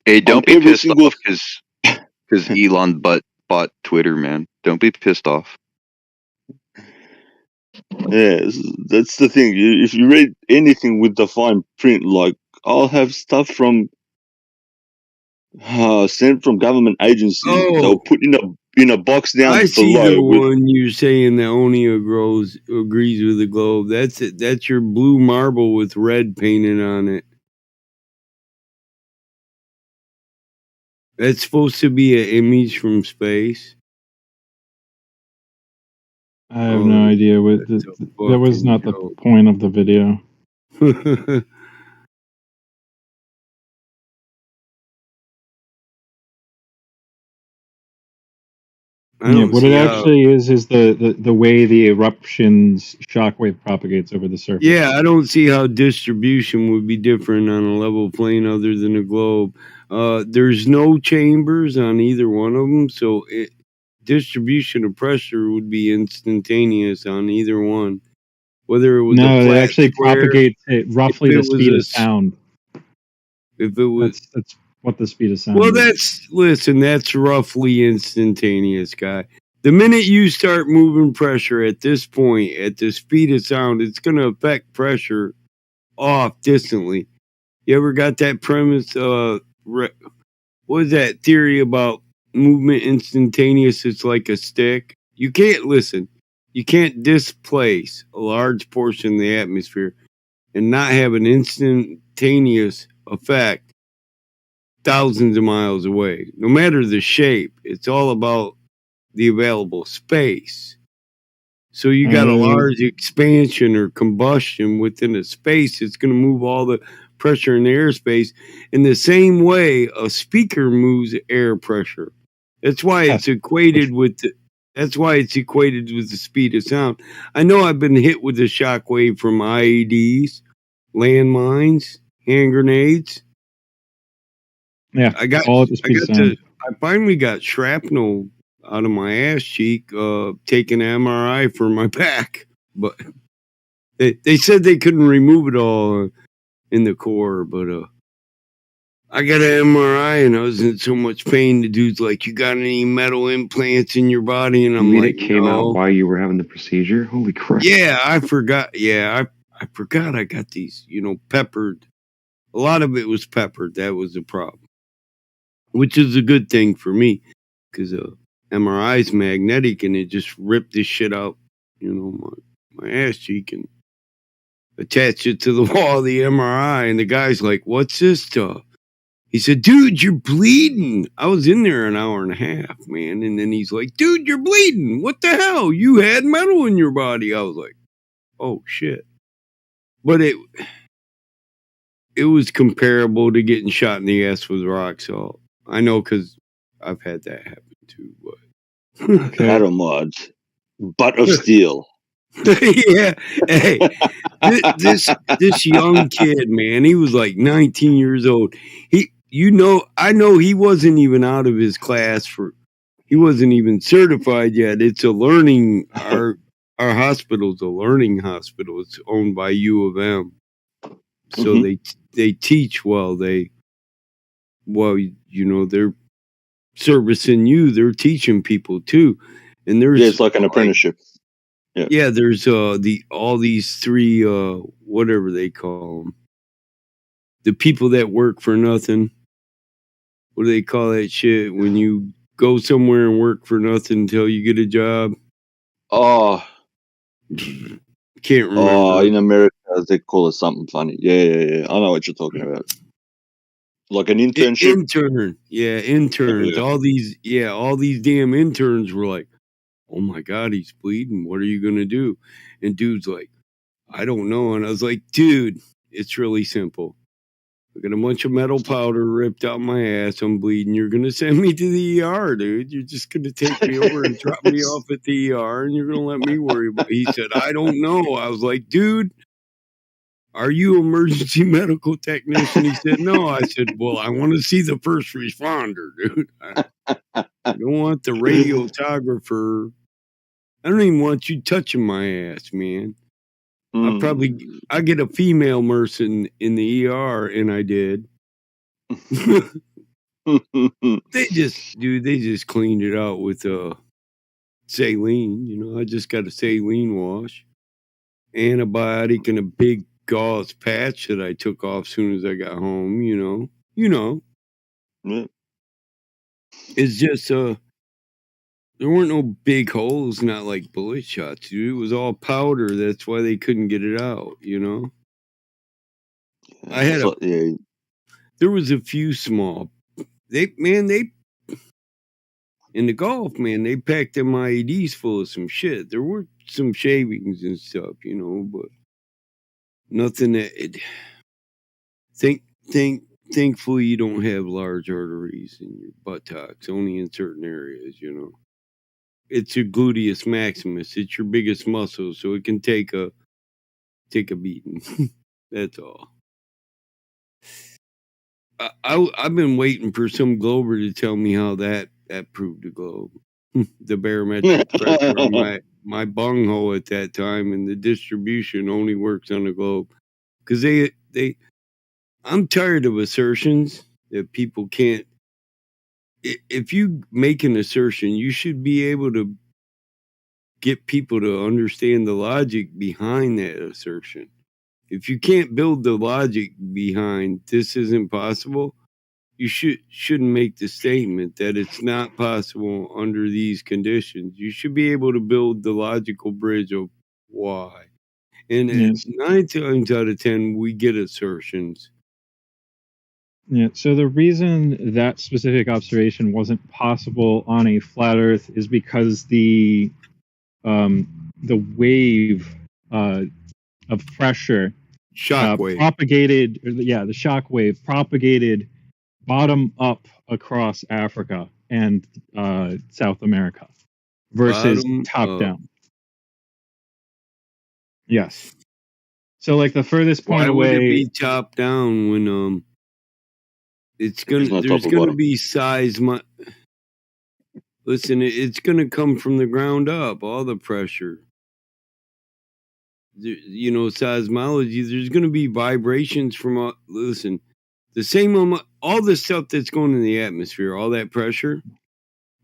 Hey, don't be pissed off because Elon bought Twitter, man. Don't be pissed off. Yeah, that's the thing. If you read anything with the fine print, like I'll have stuff from sent from government agencies. They'll put in a box down I see below. the one you're saying that only agrees with the globe. That's it. That's your blue marble with red painted on it. That's supposed to be an image from space. I have no idea what that was not the point of the video. I don't what see it how. actually is the way the eruption's shockwave propagates over the surface. Yeah, I don't see how distribution would be different on a level plane other than a globe. There's no chambers on either one of them, so distribution of pressure would be instantaneous on either one. Whether it was a No, it flat actually square, propagates at roughly if the it was speed of sound. if it was That's what the speed of sound well, is. that's roughly instantaneous, guy. The minute you start moving pressure at this point, at the speed of sound, it's going to affect pressure off distantly. You ever got that premise? What is that theory about movement instantaneous? It's like a stick. You can't listen. You can't displace a large portion of the atmosphere and not have an instantaneous effect thousands of miles away. No matter the shape, it's all about the available space. So you got a large expansion or combustion within a space. It's going to move all the pressure in the airspace in the same way a speaker moves air pressure. That's why it's equated with the speed of sound. I know I've been hit with a shock wave from IEDs, landmines, hand grenades. Yeah, I finally got shrapnel out of my ass cheek, taking an MRI for my back, but they said they couldn't remove it all in the core, but I got an MRI and I was in so much pain. The dude's like, "You got any metal implants in your body?" And I'm like, it came "No." out while you were having the procedure? Holy crap. Yeah, I forgot. Yeah, I forgot I got these, peppered. A lot of it was peppered. That was the problem, which is a good thing for me because MRI is magnetic and it just ripped this shit out, my ass cheek and attached it to the wall of the MRI. And the guy's like, "What's this stuff?" He said, "Dude, you're bleeding." I was in there an hour and a half, man. And then he's like, "Dude, you're bleeding. What the hell? You had metal in your body." I was like, "Oh shit." But it was comparable to getting shot in the ass with rock salt. I know because I've had that happen too. But Battle mods, butt of steel. Yeah, hey, this young kid, man, he was like 19 years old. I know he wasn't even out of his class he wasn't even certified yet. It's a learning. Our hospital's a learning hospital. It's owned by U of M, so they teach well. They're servicing you. They're teaching people too, and there's it's like an apprenticeship. Yeah, there's all these three whatever they call them, the people that work for nothing. What do they call that shit when you go somewhere and work for nothing until you get a job? Oh, can't remember. Oh, in America they call it something funny. Yeah. I know what you're talking about. Like an internship. Intern, yeah, interns. Yeah. All these damn interns were like, "Oh my god, he's bleeding. What are you gonna do?" And dude's like, "I don't know." And I was like, "Dude, it's really simple. I got a bunch of metal powder ripped out my ass. I'm bleeding. You're going to send me to the ER, dude. You're just going to take me over and drop me off at the ER and you're going to let me worry about it." He said, "I don't know." I was like, "Dude, are you emergency medical technician?" He said, "No." I said, "Well, I want to see the first responder, dude. I don't want the radiographer. I don't even want you touching my ass, man." I get a female nurse in the ER, and I did. They just cleaned it out with saline. I just got a saline wash, antibiotic, and a big gauze patch that I took off as soon as I got home. Yeah. It's just there weren't no big holes, not like bullet shots, dude. It was all powder. That's why they couldn't get it out. I had there was a few small. They in the Gulf, man, they packed them IEDs full of some shit. There were some shavings and stuff, but nothing that thankfully you don't have large arteries in your buttocks, only in certain areas, it's your gluteus maximus. It's your biggest muscle, so it can take a beating. That's all. I've been waiting for some glober to tell me how that proved the globe. The barometric pressure on my bunghole at that time, and the distribution only works on the globe. Because I'm tired of assertions that people can't. If you make an assertion, you should be able to get people to understand the logic behind that assertion. If you can't build the logic behind this isn't possible, you shouldn't make the statement that it's not possible under these conditions. You should be able to build the logical bridge of why. And Yes. 9 times out of 10, we get assertions. Yeah. So the reason that specific observation wasn't possible on a flat Earth is because the wave of pressure propagated. Yeah, the shock wave propagated bottom up across Africa and South America versus Bottom top up. down. Yes. So like the furthest point Why away. would it be top down when there's gonna be size. Listen, it's gonna come from the ground up. All the pressure. You know, seismology. There's gonna be vibrations from. Listen, the same all the stuff that's going in the atmosphere, all that pressure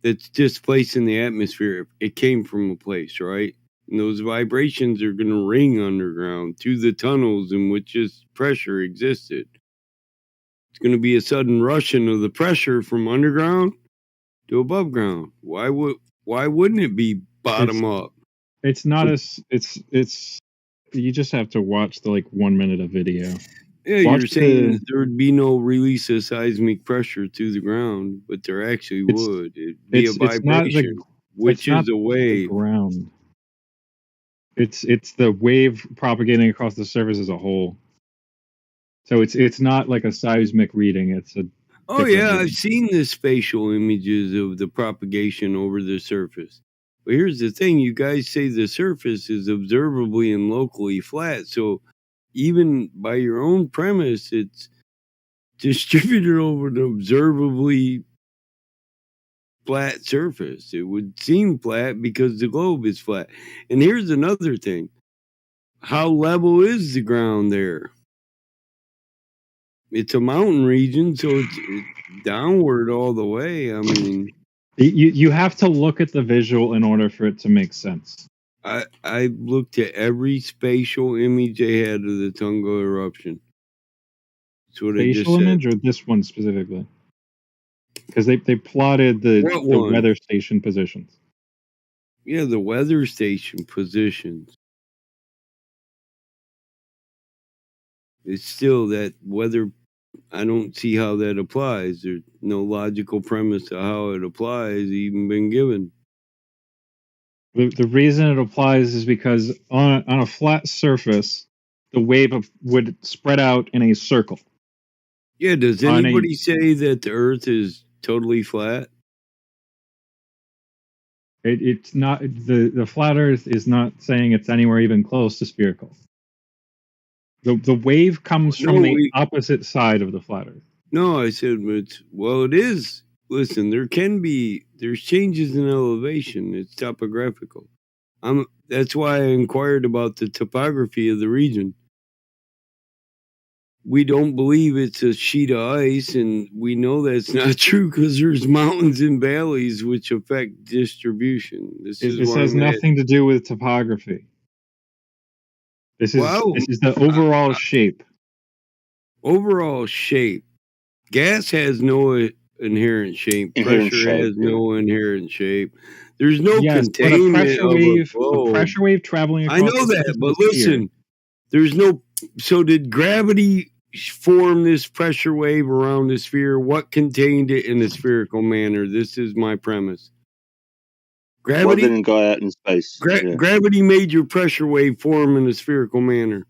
that's displaced in the atmosphere, it came from a place, right? And those vibrations are going to ring underground through the tunnels in which this pressure existed. It's going to be a sudden rushing of the pressure from underground to above ground. Why wouldn't it be bottom up? It's not as it's. You just have to watch the 1 minute of video. Yeah, you're saying that there would be no release of seismic pressure to the ground, but there actually would. It'd be a vibration, which is a wave. Ground. It's the wave propagating across the surface as a whole. So it's not like a seismic reading. It's a. Oh yeah, I've seen the spatial images of the propagation over the surface. But here's the thing: you guys say the surface is observably and locally flat, so even by your own premise, it's distributed over an observably flat surface. It would seem flat because the globe is flat. And here's another thing. How level is the ground there? It's a mountain region, so it's downward all the way. I mean, you have to look at the visual in order for it to make sense. I looked at every spatial image they had of the Tunga eruption. That's what spatial image, or this one specifically? Because they plotted the weather station positions. Yeah, the weather station positions. It's still that weather. I don't see how that applies. There's no logical premise to how it applies even been given. The reason it applies is because on a flat surface, the wave would spread out in a circle. Yeah, does anybody say that the Earth is totally flat? It's not. The flat Earth is not saying it's anywhere even close to spherical. The wave comes from the opposite side of the flat Earth. No, I said, it is. Listen, there's changes in elevation. It's topographical. That's why I inquired about the topography of the region. We don't believe it's a sheet of ice, and we know that's not true because there's mountains and valleys which affect distribution. This has nothing to do with topography. This is the overall shape. Overall shape. Gas has no inherent shape. Pressure has no inherent shape. There's no containment of a globe. A pressure wave traveling across I know that, but listen, there's no. So did gravity form this pressure wave around the sphere? What contained it in a spherical manner? This is my premise. Gravity didn't go out in space. Gravity made your pressure wave form in a spherical manner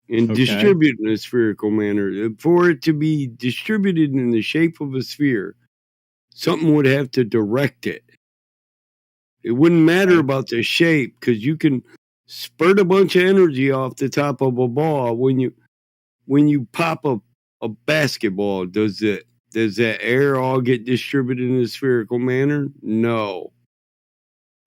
and distribute in a spherical manner. For it to be distributed in the shape of a sphere, something would have to direct it. It wouldn't matter about the shape because you can spurt a bunch of energy off the top of a ball when you pop a basketball. Does that air all get distributed in a spherical manner? No.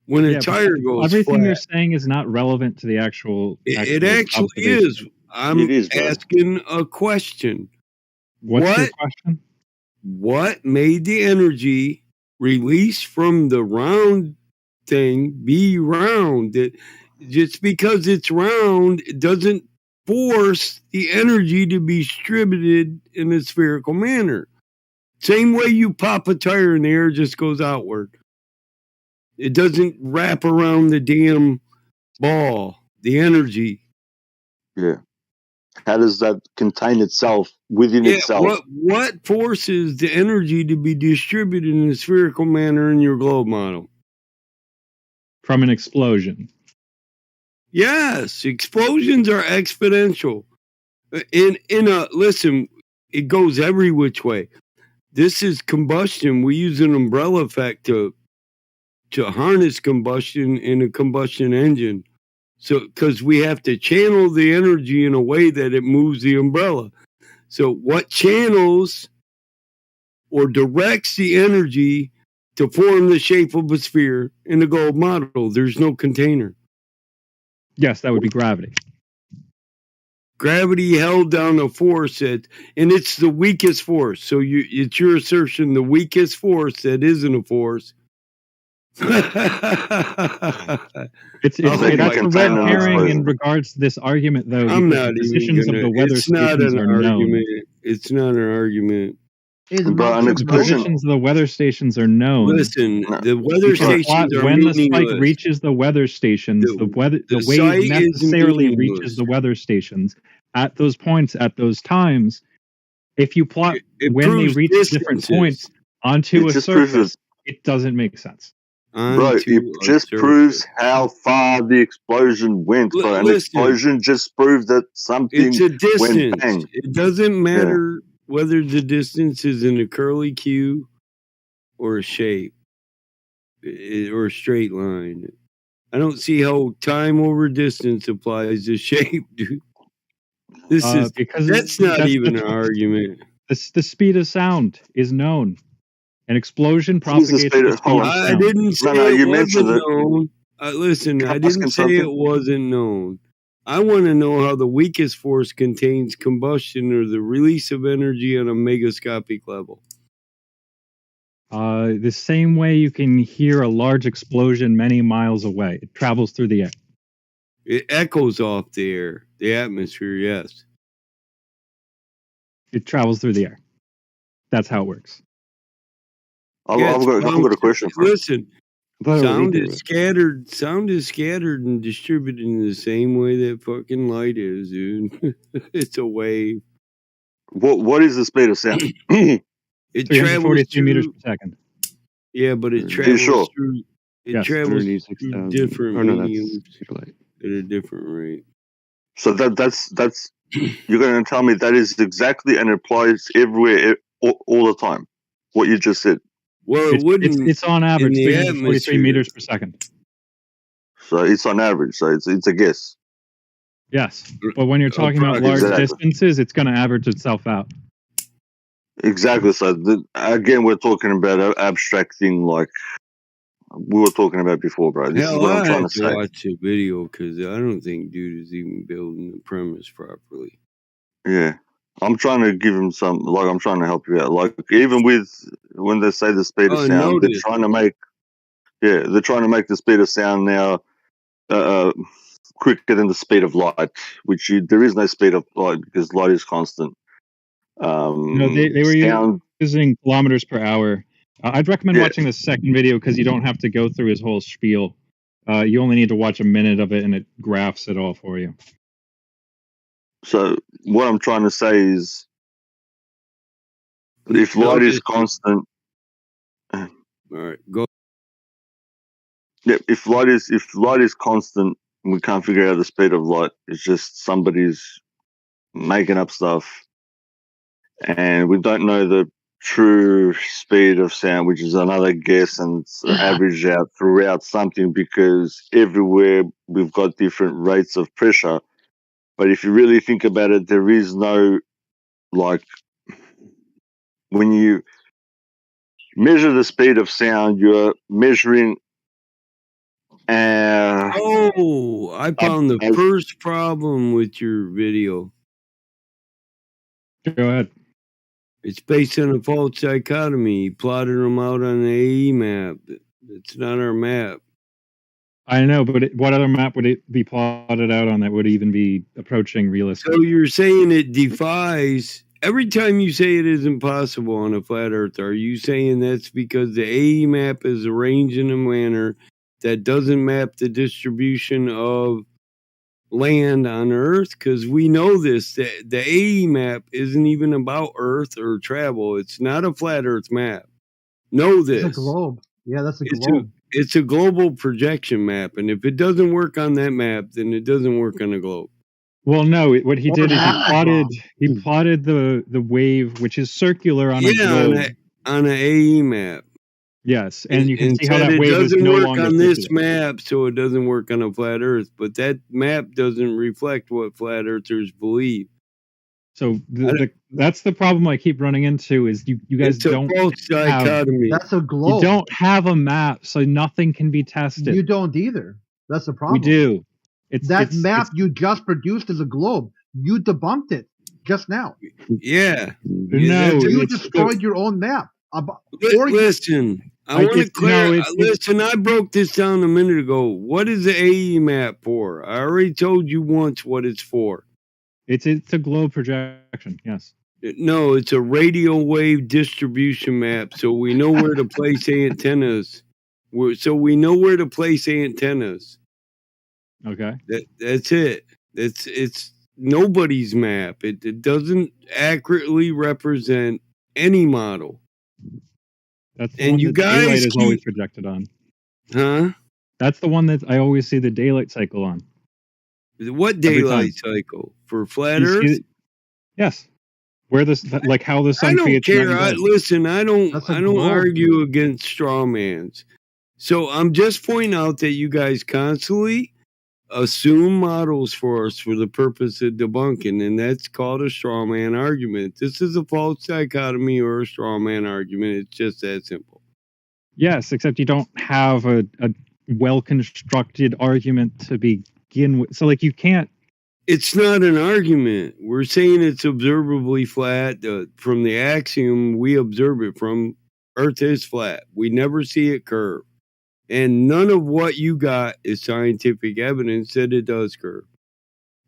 When a tire goes everything you're flat, saying is not relevant to the actual it actually observation. is. I'm asking a question. What's your question? What made the energy released from the round thing be round? Just because it's round, it doesn't force the energy to be distributed in a spherical manner. Same way you pop a tire and the air just goes outward. It doesn't wrap around the damn ball, the energy. Yeah. How does that contain itself within itself? What forces the energy to be distributed in a spherical manner in your globe model? From an explosion. Yes, explosions are exponential. Listen, it goes every which way. This is combustion. We use an umbrella effect to harness combustion in a combustion engine. So, because we have to channel the energy in a way that it moves the umbrella. So, what channels or directs the energy to form the shape of a sphere in the globe model? There's no container. Yes, that would be gravity. Gravity held down a force and it's the weakest force. So it's your assertion the weakest force that isn't a force. That's a red herring in regards to this argument, though. I'm because not the positions even gonna, of the weather it's not stations an are known. argument. It's not an argument. The positions of the weather stations are known. Listen, the weather stations are when the spike meaningless. reaches the weather stations, the site wave is necessarily meaningless. reaches the weather stations at those points at those times. If you plot when they proves reach different points onto a just proves surface, it doesn't make sense. Bro, it just proves how far the explosion went. But an explosion just proves that something It's a distance. went bang. It doesn't matter whether the distance is in a curly Q or a shape or a straight line. I don't see how time over distance applies to shape, dude. That's not even an argument. The speed of sound is known. An explosion propagates the speed of sound. I didn't say it wasn't known. Listen, I didn't say it wasn't known. I want to know how the weakest force contains combustion or the release of energy on a megascopic level. The same way you can hear a large explosion many miles away. It travels through the air. It echoes off the air, the atmosphere, yes. It travels through the air. That's how it works. I've got a question. Listen, sound is scattered. Sound is scattered and distributed in the same way that fucking light is, dude. It's a wave. What is the speed of sound? It travels through meters per second. Yeah, but it travels through. It Yes, travels through 36,000. different Oh, no, that's mediums light. at a different rate. So that's you're going to tell me that is exactly and applies everywhere all the time. What you just said. Well, it's on average in the 343 atmosphere. meters per second. So it's on average. So it's a guess. Yes, but when you're talking about large distances, it's going to average itself out. Exactly. So again, we're talking about an abstract thing like we were talking about before, bro. This is what I'm trying to say. Watch a video because I don't think dude is even building the premise properly. Yeah, I'm trying to give him some. Like I'm trying to help you out. Like even with when they say the speed of sound, they're trying to make. Yeah, they're trying to make the speed of sound now quicker than the speed of light, which there is no speed of light because light is constant. They were using kilometers per hour. I'd recommend watching the second video because you don't have to go through his whole spiel. You only need to watch a minute of it, and it graphs it all for you. So what I'm trying to say is, if light is constant, all right, go. Yeah, if light is constant, we can't figure out the speed of light. It's just somebody's making up stuff, and we don't know the true speed of sound, which is another guess, and it's averaged out throughout something, because everywhere we've got different rates of pressure. But if you really think about it, there is no, like, when you measure the speed of sound, you're measuring. Oh, I found the first problem with your video. Go ahead. It's based on a false dichotomy. You plotted them out on the AE map. It's not our map. I know, but what other map would it be plotted out on that would even be approaching realistic? So you're saying it defies. Every time you say it is impossible on a flat Earth, are you saying that's because the AE map is arranged in a manner that doesn't map the distribution of land on Earth? Because we know this, that the AE map isn't even about Earth or travel. It's not a flat Earth map. Know this. It's a globe. Yeah, that's a globe. It's a global projection map, and if it doesn't work on that map, then it doesn't work on a globe. Well, no. What he did is he plotted the wave, which is circular on a globe. on an AE map. Yes, and you can see how that wave is no longer on this circular. map, so it doesn't work on a flat Earth. But that map doesn't reflect what flat Earthers believe. So that's the problem I keep running into is you guys don't have, That's a globe. you don't have a map, so nothing can be tested. You don't either. That's the problem. We do. That map you just produced is a globe. You debunked it just now. Yeah. No, you destroyed your own map. Listen, I want to clarify. Listen, I broke this down a minute ago. What is the AE map for? I already told you once what it's for. It's a globe projection, yes. No, it's a radio wave distribution map, so we know where to place antennas. So we know where to place antennas. Okay. That's it. It's nobody's map. It doesn't accurately represent any model. That's the one that daylight is always projected on. Huh? That's the one that I always see the daylight cycle on. What daylight cycle? For flat Earth? Yes. Where this, like how the sun creates. I don't care. Listen, I don't argue against straw mans. So I'm just pointing out that you guys constantly assume models for us for the purpose of debunking, and that's called a straw man argument. This is a false dichotomy or a straw man argument. It's just that simple. Yes, except you don't have a well-constructed argument to begin with. So, like, you can't. It's not an argument. We're saying it's observably flat. From the axiom we observe it from, Earth is flat. We never see it curve. And none of what you got is scientific evidence that it does curve.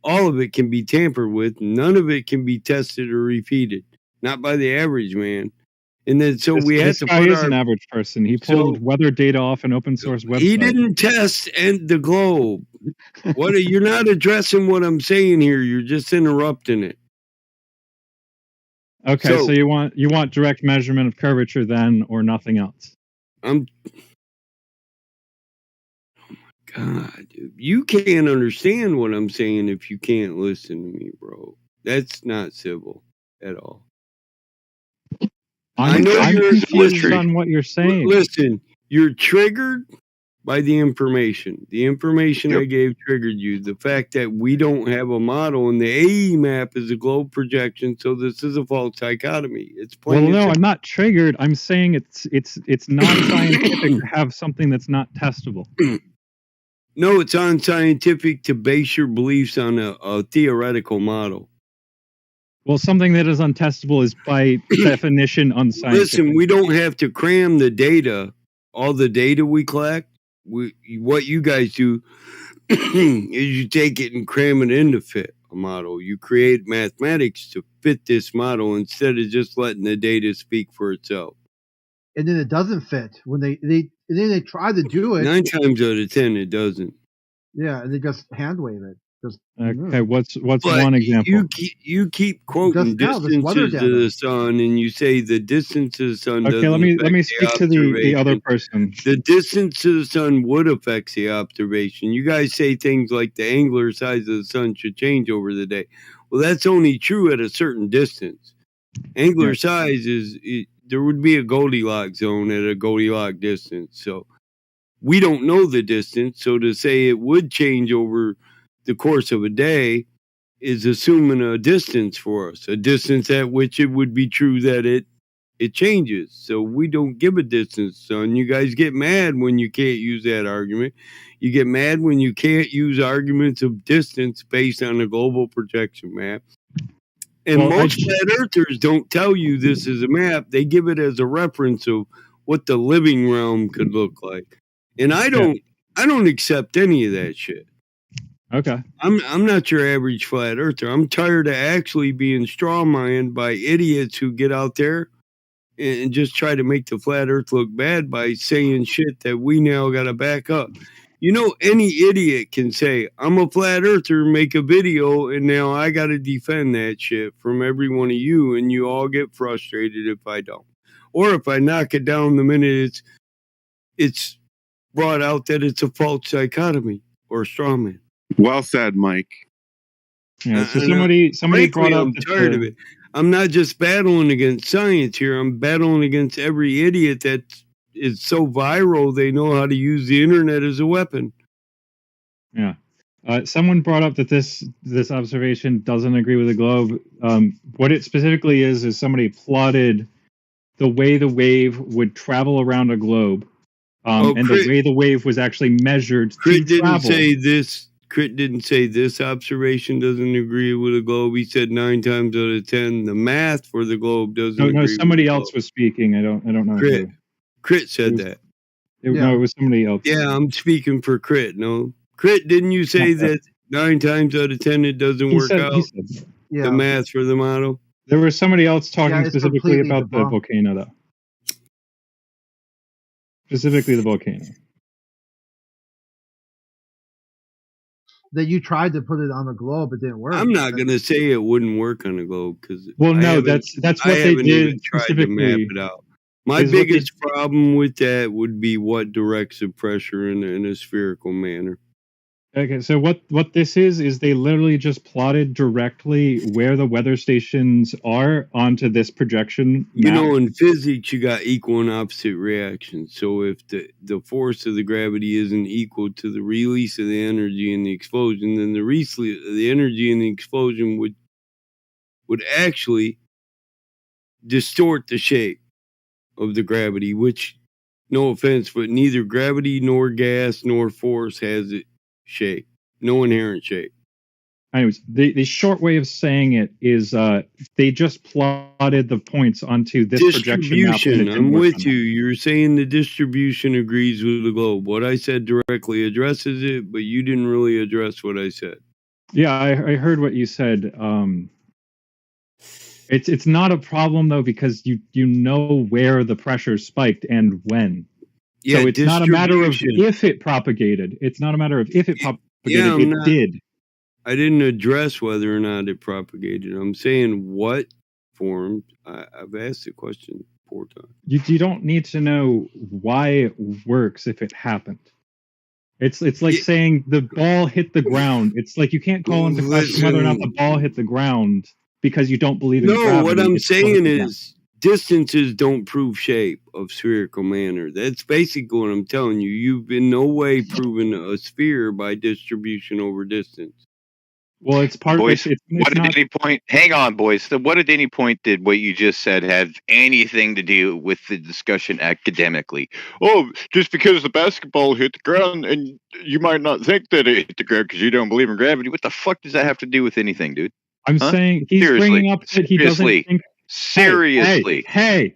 All of it can be tampered with. None of it can be tested or repeated. Not by the average man. And then so we had to put This guy is an average person. He pulled weather data off an open source website. He didn't test the globe. You're not addressing what I'm saying here. You're just interrupting it. Okay, so you want direct measurement of curvature then, or nothing else? God, dude, you can't understand what I'm saying if you can't listen to me, bro. That's not civil at all. I'm confused on what you're saying. Listen, you're triggered by the information. The information I gave triggered you. The fact that we don't have a model and the AE map is a globe projection, so this is a false dichotomy. It's plain. Well, no, I'm not triggered. I'm saying it's not scientific to have something that's not testable. No, it's unscientific to base your beliefs on a theoretical model. Well, something that is untestable is by definition unscientific. Listen, we don't have to cram the data, all the data we collect. What you guys do is you take it and cram it in to fit a model. You create mathematics to fit this model instead of just letting the data speak for itself. And then it doesn't fit when they try to do it. 9 times out of 10, it doesn't. Yeah, and they just hand wave it. Okay, what's one example? You keep quoting distances to the sun, and you say the distance to the sun. Okay, let me speak to the other person. The distance to the sun would affect the observation. You guys say things like the angular size of the sun should change over the day. Well, that's only true at a certain distance. Angular size is there would be a Goldilocks zone at a Goldilocks distance. So we don't know the distance. So to say it would change over the course of a day is assuming a distance for us, a distance at which it would be true that it changes. So we don't give a distance, son. You guys get mad when you can't use that argument. You get mad when you can't use arguments of distance based on a global projection map. And most flat earthers don't tell you this is a map. They give it as a reference of what the living realm could look like. And I don't accept any of that shit. Okay. I'm not your average flat earther. I'm tired of actually being strawmanned by idiots who get out there and just try to make the flat earth look bad by saying shit that we now got to back up. You know, any idiot can say, I'm a flat earther, make a video, and now I got to defend that shit from every one of you, and you all get frustrated if I don't. Or if I knock it down the minute it's brought out that it's a false dichotomy or straw man. Well said, Mike. Yeah, so somebody brought up I'm tired of it. I'm not just battling against science here. I'm battling against every idiot that is so viral they know how to use the internet as a weapon. Yeah. Someone brought up that this observation doesn't agree with the globe. What it specifically is somebody plotted the way the wave would travel around a globe, and the way the wave was actually measured to travel. Crit didn't say this observation doesn't agree with the globe. He said 9 times out of 10 the math for the globe doesn't agree. No, somebody else was speaking. I don't know. Crit said that. No, it was somebody else. Yeah, I'm speaking for Crit. No, Crit, didn't you say that 9 times out of 10 it doesn't work out? The math for the model. There was somebody else talking specifically about the volcano, though. Specifically, the volcano. That you tried to put it on the globe, it didn't work. I'm not going to say it wouldn't work on the globe because that's what they did specifically. To map it out. My biggest problem with that would be what directs the pressure in a spherical manner. Okay, so what this is they literally just plotted directly where the weather stations are onto this projection map. You know, in physics, you got equal and opposite reactions. So if the force of the gravity isn't equal to the release of the energy in the explosion, then the energy in the explosion would actually distort the shape of the gravity, which, no offense, but neither gravity nor gas nor force has it shape, no inherent shape. Anyways, the short way of saying it is they just plotted the points onto this projection map. I'm with you. You're saying the distribution agrees with the globe. What I said directly addresses it, but you didn't really address what I said. Yeah, I heard what you said. It's not a problem though because you know where the pressure spiked and when. Yeah, so it's not a matter of if it propagated. It's not a matter of if it propagated. Yeah, it did. I didn't address whether or not it propagated. I'm saying what form. I've asked the question 4 times. You don't need to know why it works if it happened. It's like saying the ball hit the ground. It's like you can't call into question whether or not the ball hit the ground because you don't believe in gravity. No, what I'm saying is distances don't prove shape of spherical manner. That's basically what I'm telling you. You've in no way proven a sphere by distribution over distance. Well, it's part boys, of it. What at any point? Hang on, boys. So what at any point did what you just said have anything to do with the discussion academically? Oh, just because the basketball hit the ground, and you might not think that it hit the ground because you don't believe in gravity. What the fuck does that have to do with anything, dude? I'm saying he's bringing up that he doesn't think. Seriously. Hey.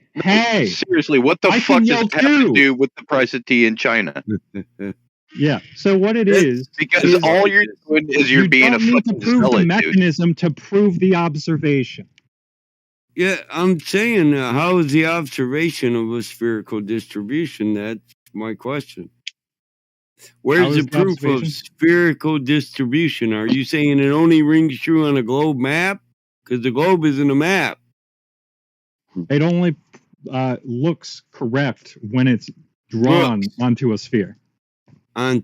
Seriously, what the fuck does it have to do with the price of tea in China? Yeah. So what it is because all you're doing is you're being a fucking zealot, the mechanism to prove the observation. Yeah, I'm saying how is the observation of a spherical distribution? That's my question. Where's the proof of spherical distribution? Are you saying it only rings true on a globe map? Because the globe isn't a map. It only looks correct when it's drawn onto a sphere. I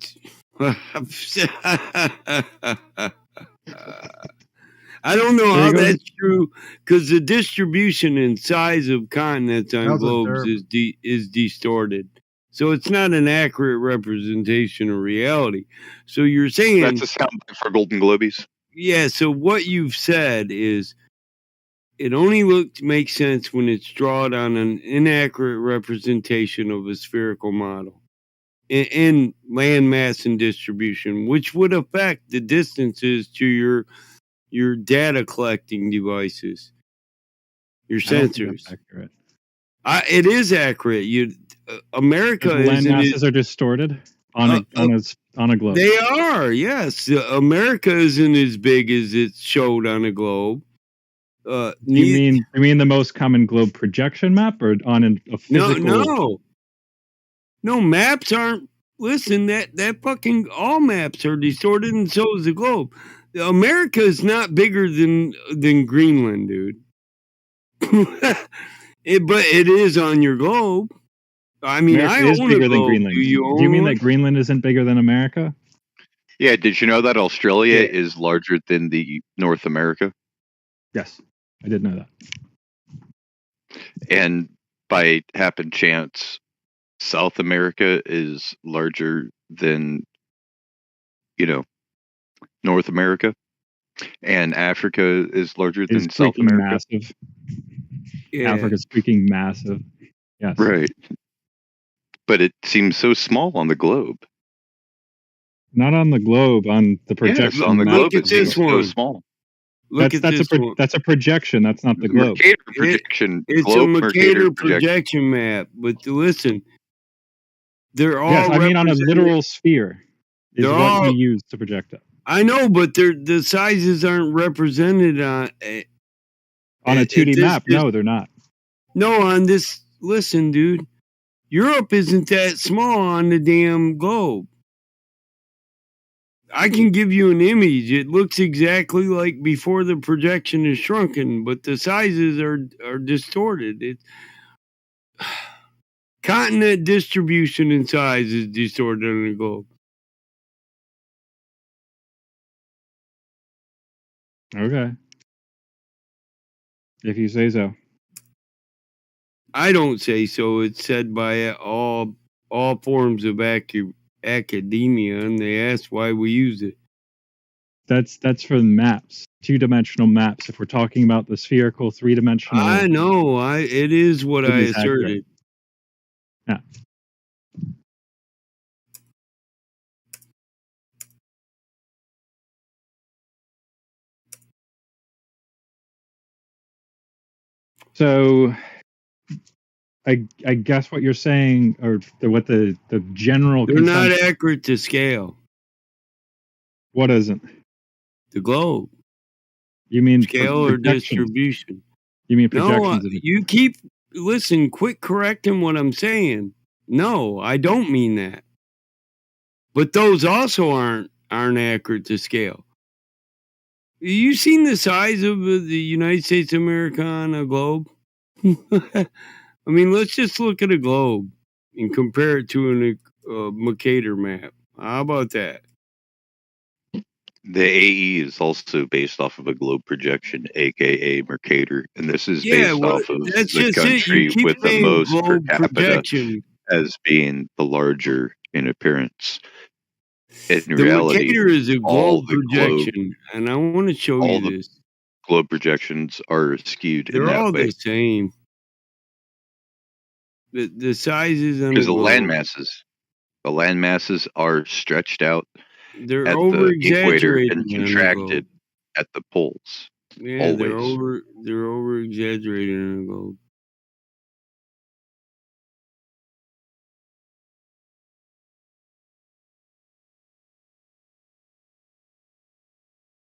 I don't know There how you go. that's true because the distribution and size of continents on That was a globes derp. is distorted. So it's not an accurate representation of reality. So you're saying That's a soundbite for Golden Globies. yeah, so what you've said is it only makes sense when it's drawn on an inaccurate representation of a spherical model in land mass and distribution, which would affect the distances to your data collecting devices, your I don't think sensors. that's accurate. It is accurate. America Because land isn't masses are distorted on a globe. They are, yes. America isn't as big as it's showed on a globe. Do you mean the most common globe projection map, or on a physical? No. Maps aren't. Listen, that fucking all maps are distorted, and so is the globe. America is not bigger than Greenland, dude. But it is on your globe. I mean, America I is own bigger a than globe. Greenland. Do you Do you own mean one? that Greenland isn't bigger than America? Yeah, did you know that Australia is larger than the North America? Yes, I did know that. And by happen chance, South America is larger than, North America, and Africa is larger It's than South freaking America. massive. Yeah. Africa's freaking massive. Yes. Right. But it seems so small on the globe. Not on the globe, on the projection. Yes, on the map. globe it seems so small. Look at this one. That's a projection. That's not the globe. Mercator projection. It's globe a Mercator Mercator projection map. But listen, they're all Yes, I mean on a represented- literal sphere is They're what all- you use to project it. I know, but the sizes aren't represented on a 2D map. No, they're not. No, on this. Listen, dude, Europe isn't that small on the damn globe. I can give you an image. It looks exactly like before the projection is shrunken, but the sizes are distorted. Continent distribution and size is distorted on the globe. Okay. If you say so. I don't say so. It's said by all forms of academia, and they ask why we use it. That's for maps, 2-dimensional maps. If we're talking about the spherical 3-dimensional, I know. It is what I is asserted. Yeah. So, I guess what you're saying, or what the general They're not consensus- accurate to scale. What isn't? The globe. You mean Scale or projections? distribution? You mean No, projections? you keep listen. Quit correcting what I'm saying. No, I don't mean that. But those also aren't accurate to scale. You seen the size of the United States of America on a globe? I mean, let's just look at a globe and compare it to a Mercator map. How about that? The AE is also based off of a globe projection, aka Mercator, and this is Yeah, based well, off of that's the just it. You country keep with the saying most per globe capita projection. as being the larger in appearance. In The reality, Mercator is a all globe the projection, and I want to show all you the this. globe projections are skewed in They're that all way the same. The sizes on because the the globe, land masses are stretched out they're at over the equator exaggerated and contracted at the poles. Yeah, they're always. over exaggerated on the globe.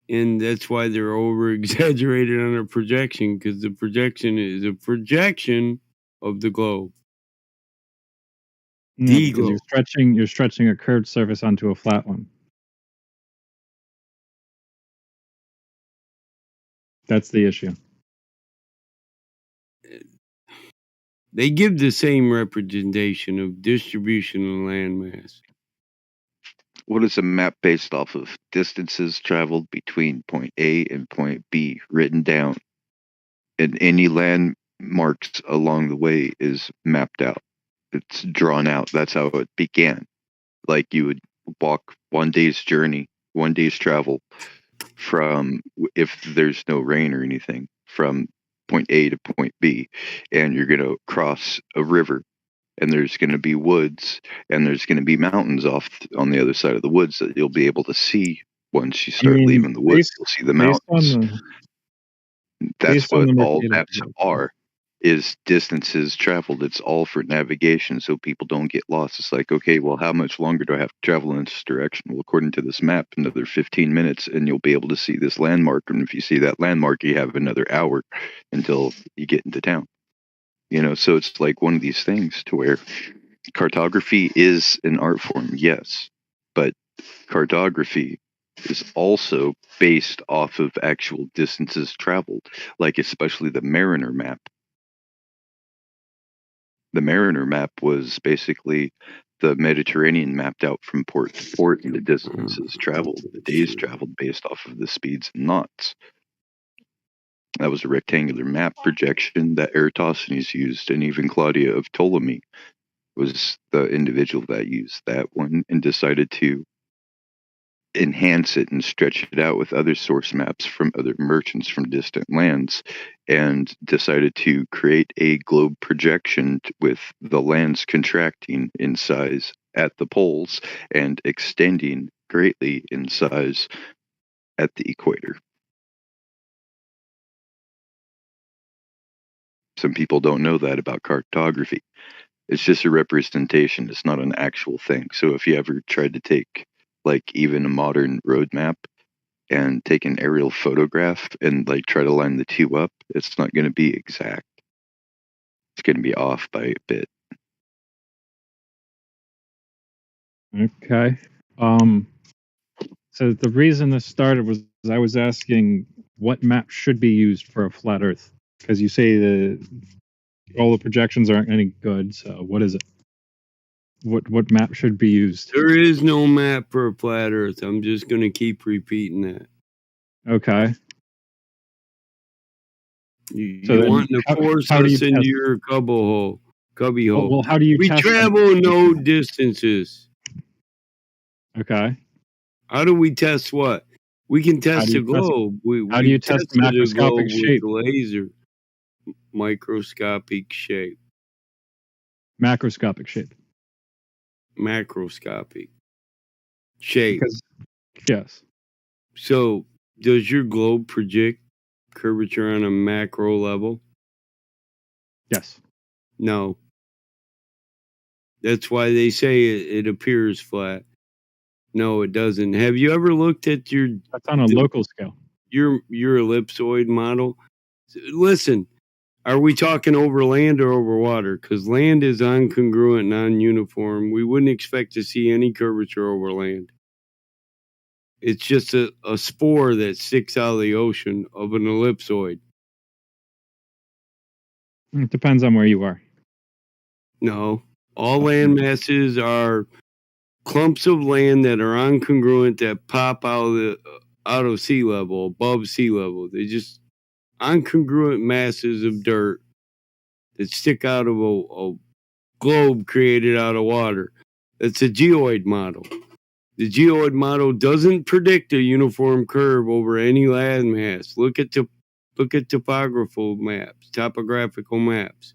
And that's why they're over exaggerated on a projection, because the projection is a projection of the globe. No, The because globe. you're stretching a curved surface onto a flat one. That's the issue. They give the same representation of distribution of landmass. what is a map based off of? Distances traveled between point A and point B, written down, and any landmarks along the way is mapped out. It's drawn out. That's how it began. Like you would walk 1 day's journey, 1 day's travel from, if there's no rain or anything, from point A to point B, and you're going to cross a river, and there's going to be woods, and there's going to be mountains off on the other side of the woods that you'll be able to see once you start leaving the woods. You'll see the mountains. That's what all maps are, is distances traveled. It's all for navigation, so people don't get lost. It's like, okay, well, how much longer do I have to travel in this direction? Well, according to this map, another 15 minutes, and you'll be able to see this landmark. And if you see that landmark, you have another hour until you get into town. So it's like one of these things to where cartography is an art form, yes, but cartography is also based off of actual distances traveled, like especially the Mariner map. The Mariner map was basically the Mediterranean mapped out from port to port, and the distances traveled, the days traveled based off of the speeds and knots. That was a rectangular map projection that Eratosthenes used, and even Claudia of Ptolemy was the individual that used that one and decided to enhance it and stretch it out with other source maps from other merchants from distant lands, and decided to create a globe projection with the lands contracting in size at the poles and extending greatly in size at the equator. Some people don't know that about cartography. It's just a representation. It's not an actual thing. So if you ever tried to take like even a modern road map and take an aerial photograph and like try to line the two up, it's not going to be exact. It's going to be off by a bit. Okay. So the reason this started was I was asking what map should be used for a flat Earth, because you say all the projections aren't any good. So what is it? What map should be used? There is no map for a flat Earth. I'm just going to keep repeating that. Okay. You want to force us into your cubby hole. Well, how do you We test travel no distances. Okay. How do we test what? We can test the globe. How do you test the macroscopic shape? With laser. Microscopic shape. Macroscopic shape. Macroscopic shape. Yes. So, does your globe project curvature on a macro level? Yes. No. That's why they say it appears flat. No, it doesn't. Have you ever looked at your... That's on a local scale. Your ellipsoid model? Listen, are we talking over land or over water? Because land is incongruent, non-uniform. We wouldn't expect to see any curvature over land. It's just a spore that sticks out of the ocean of an ellipsoid. It depends on where you are. No. All land masses are clumps of land that are incongruent that pop out of sea level, above sea level. They just incongruent masses of dirt that stick out of a globe created out of water. It's a geoid model. The geoid model doesn't predict a uniform curve over any landmass. Look at topographical maps.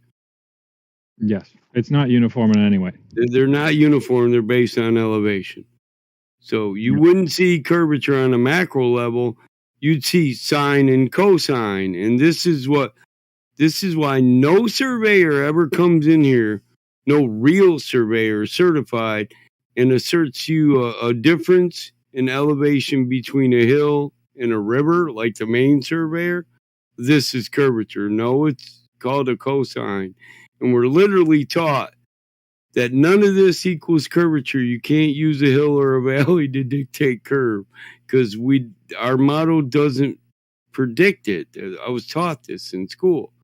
Yes, it's not uniform in any way. They're not uniform. They're based on elevation. So you wouldn't see curvature on a macro level. You'd see sine and cosine. And this is why no surveyor ever comes in here, no real surveyor certified, and asserts you a difference in elevation between a hill and a river, like the main surveyor. This is curvature. No, it's called a cosine. And we're literally taught that none of this equals curvature. You can't use a hill or a valley to dictate curve because our model doesn't predict it. I was taught this in school.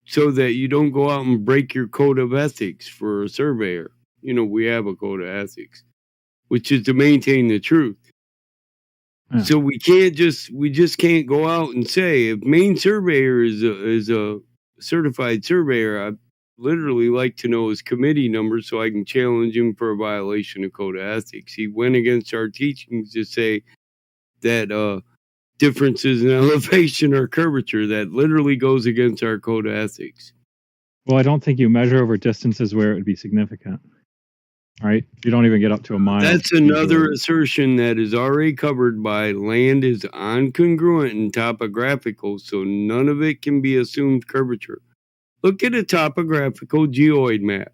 So that you don't go out and break your code of ethics for a surveyor. We have a code of ethics. which is to maintain the truth. Yeah. So we just can't go out and say if Maine Surveyor is a certified surveyor, I'd literally like to know his committee number so I can challenge him for a violation of code of ethics. He went against our teachings to say that differences in elevation or curvature. That literally goes against our code of ethics. Well, I don't think you measure over distances where it would be significant. Right? You don't even get up to a mile. That's another assertion that is already covered by land is uncongruent and topographical, so none of it can be assumed curvature. Look at a topographical geoid map.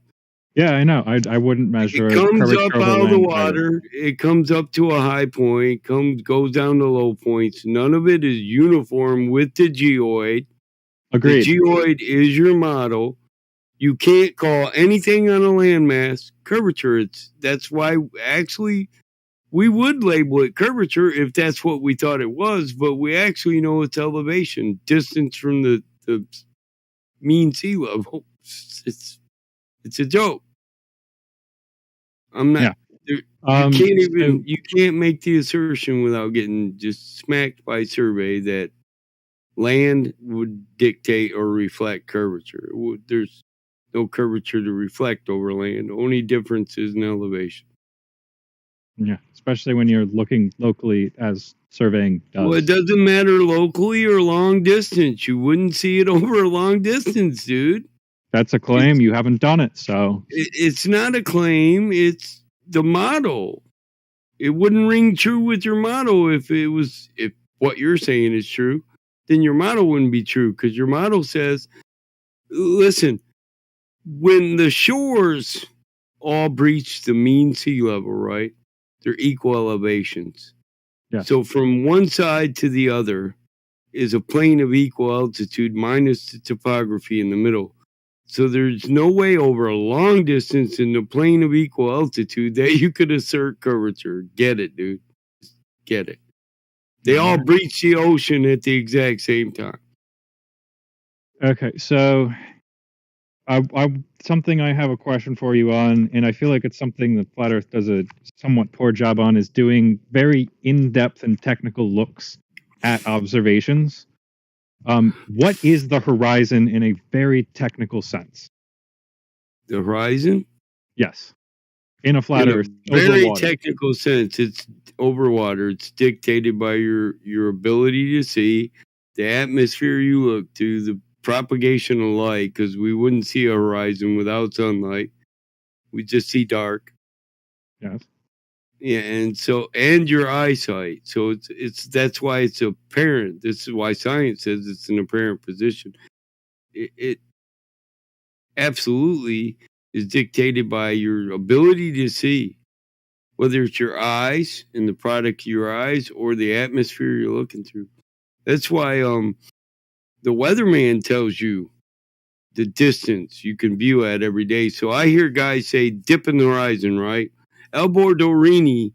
Yeah, I know. I wouldn't measure It comes curvature up over out of the land water. It comes up to a high point, goes down to low points. None of it is uniform with the geoid. Agreed. The geoid is your model. You can't call anything on a landmass curvature. That's why actually we would label it curvature if that's what we thought it was, but we actually know it's elevation, distance from the mean sea level. It's a joke. I'm not. Yeah. You can't make the assertion without getting just smacked by survey that land would dictate or reflect curvature. There's no curvature to reflect over land. Only difference is in elevation. Yeah, especially when you're looking locally as surveying does. Well, it doesn't matter locally or long distance. You wouldn't see it over a long distance, dude. That's a claim. You haven't done it, so It's not a claim. It's the model. It wouldn't ring true with your model if what you're saying is true. Then your model wouldn't be true because your model says, listen, when the shores all breach the mean sea level, right? They're equal elevations. Yeah. So from one side to the other is a plane of equal altitude minus the topography in the middle. So there's no way over a long distance in the plane of equal altitude that you could assert curvature. Get it, dude. Get it. They all breach the ocean at the exact same time. Okay, so something I have a question for you on, and I feel like it's something that Flat Earth does a somewhat poor job on, is doing very in-depth and technical looks at observations. What is the horizon in a very technical sense? The horizon? Yes. In a flat Earth. Very over water. technical sense, it's over water. It's dictated by your ability to see, the atmosphere you look to, the propagation of light, because we wouldn't see a horizon without sunlight. We just see dark. Yes. Yeah, and your eyesight. So that's why it's apparent. This is why science says it's an apparent position. It absolutely is dictated by your ability to see, whether it's your eyes and the product of your eyes or the atmosphere you're looking through. That's why the weatherman tells you the distance you can view at every day. So I hear guys say dip in the horizon, right? Albor Dorini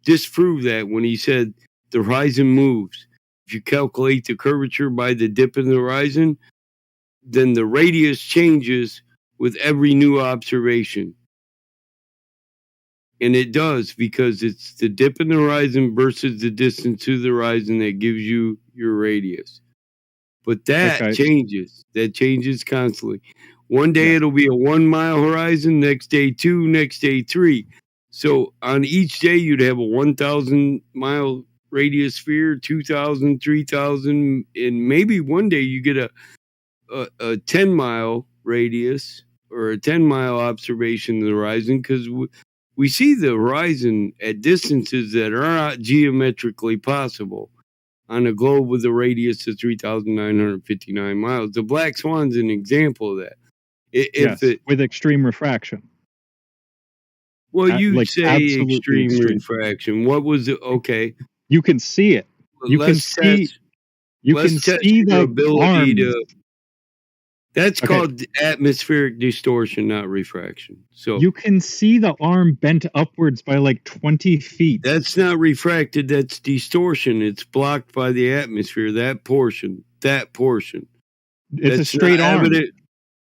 disproved that when he said the horizon moves. If you calculate the curvature by the dip in the horizon, then the radius changes with every new observation. And it does, because it's the dip in the horizon versus the distance to the horizon that gives you your radius. But that changes. That changes constantly. One day it'll be a 1 mile horizon, next day 2, next day 3. So on each day you'd have a 1,000 mile radius sphere, 2,000, 3,000, and maybe one day you get a 10 mile radius or a 10 mile observation of the horizon, because we see the horizon at distances that are not geometrically possible on a globe with a radius of 3,959 miles. The Black Swan's an example of that. With extreme refraction. Well, you say extreme refraction. What was it? Okay. You can see it. You can see the ability to. That's called atmospheric distortion, not refraction. So you can see the arm bent upwards by like 20 feet. That's not refracted. That's distortion. It's blocked by the atmosphere. That portion. It's a straight arm.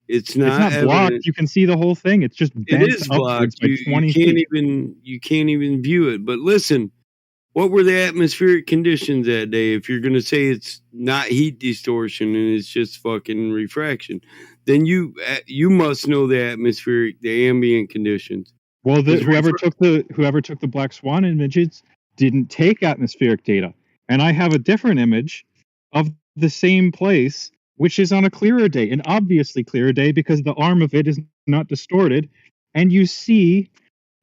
It's not, It's not evident. blocked. You can see the whole thing. It's just It bent is upwards blocked. by You 20 can't feet. even view it. But listen, what were the atmospheric conditions that day? If you're going to say it's not heat distortion and it's just fucking refraction, then you must know the ambient conditions. Well, whoever took the black swan images didn't take atmospheric data, and I have a different image of the same place, which is on a clearer day, an obviously clearer day, because the arm of it is not distorted, and you see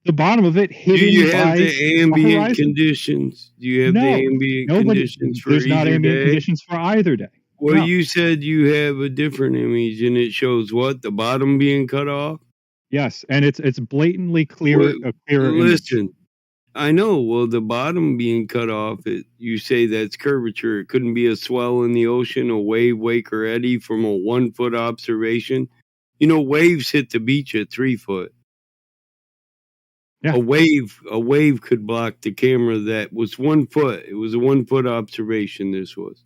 the bottom of it hidden Do you have by the ambient horizon. conditions? Do you have the ambient conditions for There's not either ambient day? conditions for either day. Well, No. you said you have a different image, and it shows what? The bottom being cut off? Yes, and it's blatantly clearer image. Listen, I know. Well, the bottom being cut off, you say that's curvature. It couldn't be a swell in the ocean, a wave, wake, or eddy from a 1 foot observation. You know, waves hit the beach at 3 foot. Yeah. A wave could block the camera that was 1 foot. It was a 1 foot observation. This was.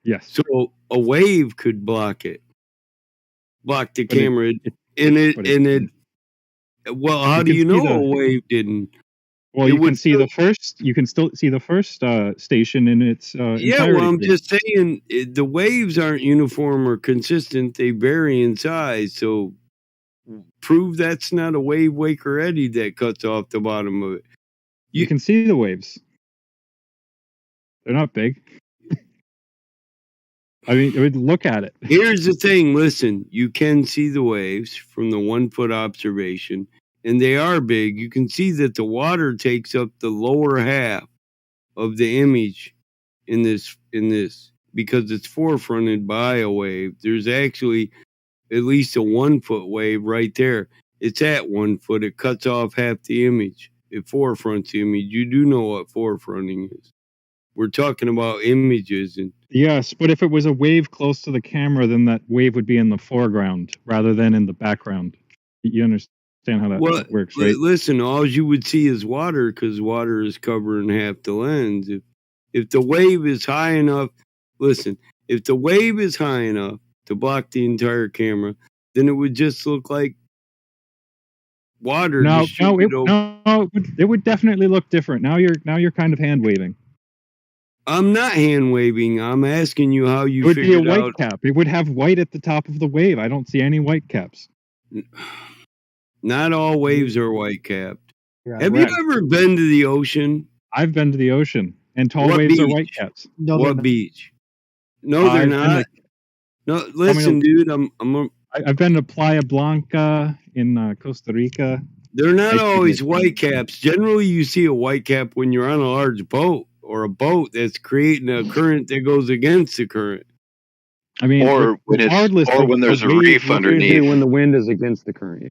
Yes. So a wave could block the But camera, Well, how do you know a wave didn't? Well, you can see you can still see the first station in its entirety. Yeah, well, I'm just saying the waves aren't uniform or consistent. They vary in size. So prove that's not a wave, wake, or eddy that cuts off the bottom of it. You can see the waves. They're not big. I mean, look at it. Here's the thing. Listen, you can see the waves from the 1 foot observation, and they are big. You can see that the water takes up the lower half of the image in this because it's forefronted by a wave. There's actually at least a 1 foot wave right there. It's at 1 foot. It cuts off half the image. It forefronts the image. You do know what forefronting is. We're talking about images. Yes, but if it was a wave close to the camera, then that wave would be in the foreground rather than in the background. You understand how that works, right? Listen, all you would see is water because water is covering half the lens. If the wave is high enough, if the wave is high enough to block the entire camera, then it would just look like water. It would definitely look different. Now you're kind of hand waving. I'm not hand waving. I'm asking you how you figured out. It would be a white out. cap. It would have white at the top of the wave. I don't see any white caps. Not all waves are white capped. Yeah, have you ever been to the ocean? I've been to the ocean, and tall waves are white caps. No, what beach? No, they're not. No, listen, dude. I've been to Playa Blanca in Costa Rica. They're not always white caps. Generally, you see a white cap when you're on a large boat or a boat that's creating a current that goes against the current. I mean, or when there's a reef underneath. When the wind is against the current.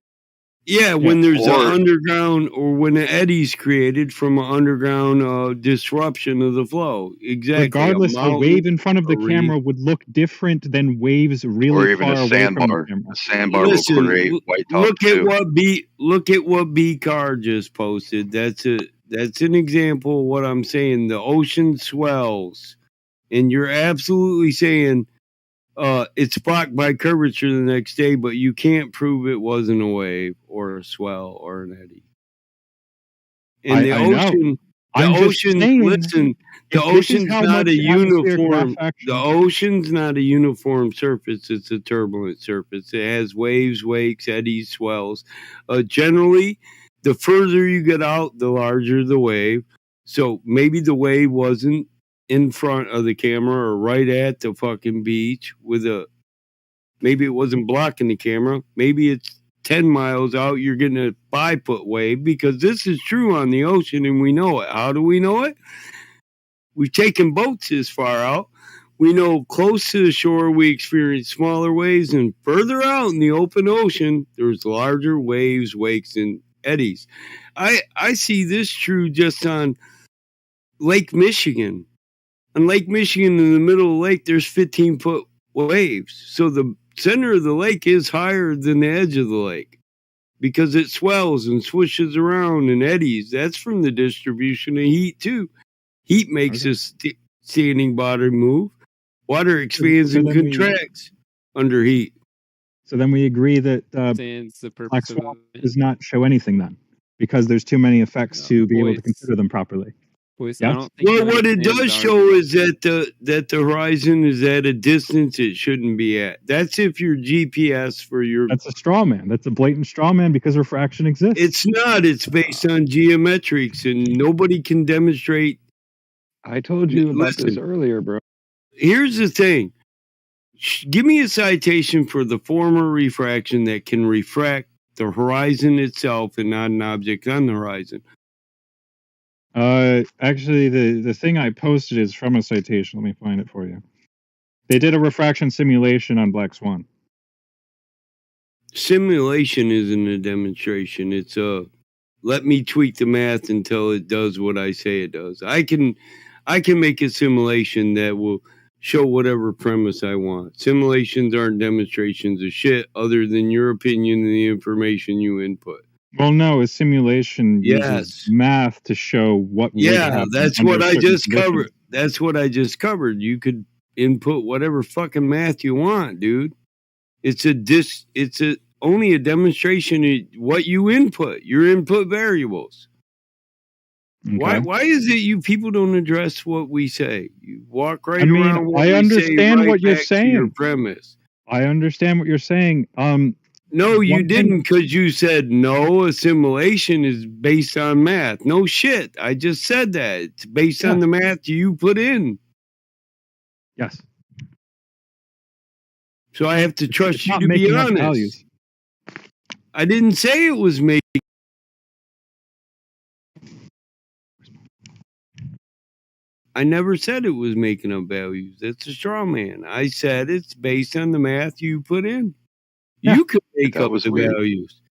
Yeah, when there's an underground or when an eddy's created from an underground disruption of the flow. Exactly. Regardless, a wave in front of the camera would look different than waves really far away from the camera. A sandbar will create white top Look at what B Car just posted. That's an example of what I'm saying. The ocean swells, and you're absolutely saying it's blocked by curvature the next day, but you can't prove it wasn't a wave or a swell or an eddy. And the ocean, listen, the ocean's not a uniform. The ocean's not a uniform surface. It's a turbulent surface. It has waves, wakes, eddies, swells. Generally, the further you get out, the larger the wave. So maybe the wave wasn't in front of the camera or right at the fucking beach maybe it wasn't blocking the camera. Maybe it's 10 miles out. You're getting a 5 foot wave because this is true on the ocean and we know it. How do we know it? We've taken boats this far out. We know close to the shore, we experience smaller waves, and further out in the open ocean, there's larger waves, wakes, and eddies. I see this true just on Lake Michigan. On Lake Michigan, in the middle of the lake, there's 15-foot waves. So the center of the lake is higher than the edge of the lake because it swells and swishes around and eddies. That's from the distribution of heat, too. Heat makes this standing body move. Water expands and contracts under heat. So then we agree that Stands the black purpose of swan the does not show anything then, because there's too many effects to be able to boys. consider them properly. Boys, Yes? I don't think Well, you what it understand does the show argument. is that the horizon is at a distance it shouldn't be at. That's if your GPS for your. That's a straw man. That's a blatant straw man because refraction exists. It's not. It's based on geometrics, and nobody can demonstrate. I told you about this Listen, earlier, bro. here's the thing. Give me a citation for the form of refraction that can refract the horizon itself and not an object on the horizon. Actually, the thing I posted is from a citation. Let me find it for you. They did a refraction simulation on Black Swan. Simulation isn't a demonstration. It's let me tweak the math until it does what I say it does. I can make a simulation that will show whatever premise I want. Simulations aren't demonstrations of shit other than your opinion and the information you input. Well, no, a simulation uses Yes. math to show what would Yeah, happen. that's under what I certain just conditions. covered. That's what I just covered. You could input whatever fucking math you want, dude. It's only a demonstration of what you input, your input variables. Okay. Why is it you people don't address what we say? You walk right I mean, around what I we understand say right what you're back to your saying. premise. I understand what you're saying. No, you one thing- didn't, because you said no, assimilation is based on math. No shit. I just said that. It's based on the math you put in. Yes. So I have to trust It's you not to be making up honest. values. I didn't say it was making. I never said it was making up values. That's a straw man. I said it's based on the math you put in. Yeah. You could make That up was the weird. values.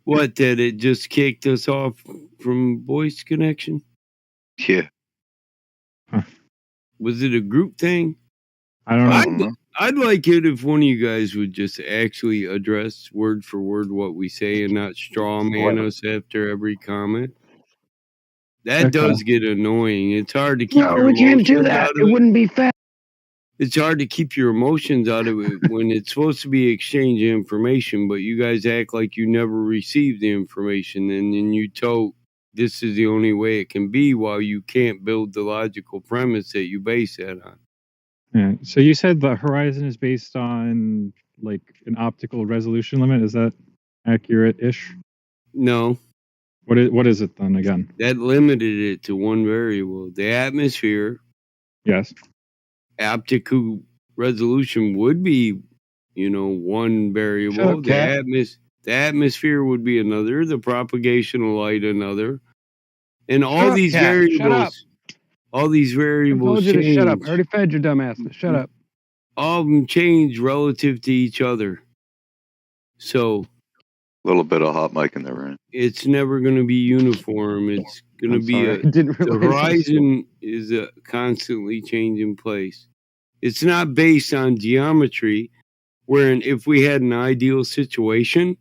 What, did it just kicked us off from voice connection? Yeah. Was it a group thing? I don't know. I'd like it if one of you guys would just actually address word for word what we say and not straw man us after every comment. That Okay. does get annoying. It's hard to keep No, your we can't do emotions that. out It of it. wouldn't be fair. It's hard to keep your emotions out of it when it's supposed to be exchange of information, but you guys act like you never received the information, and then you told this is the only way it can be, while you can't build the logical premise that you base that on. Yeah. So you said the horizon is based on like an optical resolution limit. Is that accurate-ish? No, What is it then again? that limited it to one variable. The atmosphere, Yes. optical resolution would be, one variable. Shut up, Cat. The atmosphere would be another. The propagation of light another, and all Shut up, these Cat. Shut up. variables. All these I variables told you to shut up. change. I already fed your dumb ass. Shut up. All of them change relative to each other. So A little bit of hot mic in there, right? it's never going to be uniform. It's going to I'm be sorry. I didn't the realize. horizon is a constantly changing place. It's not based on geometry, wherein if we had an ideal situation,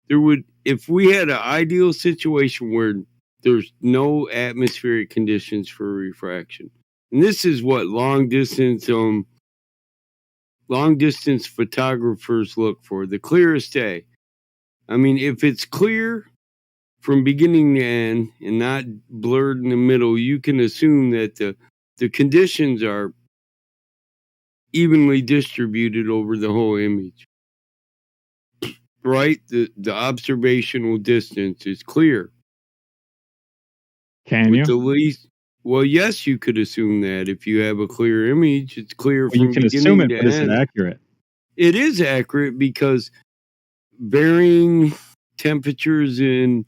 if we had an ideal situation where there's no atmospheric conditions for refraction. And this is what long distance photographers look for, the clearest day. I mean, if it's clear from beginning to end and not blurred in the middle, you can assume that the conditions are evenly distributed over the whole image. Right? The observational distance is clear. Can you? The least, well, yes, you could assume that if you have a clear image, it's clear Well, from you can beginning assume it, to but is it end. accurate? It is accurate because varying temperatures and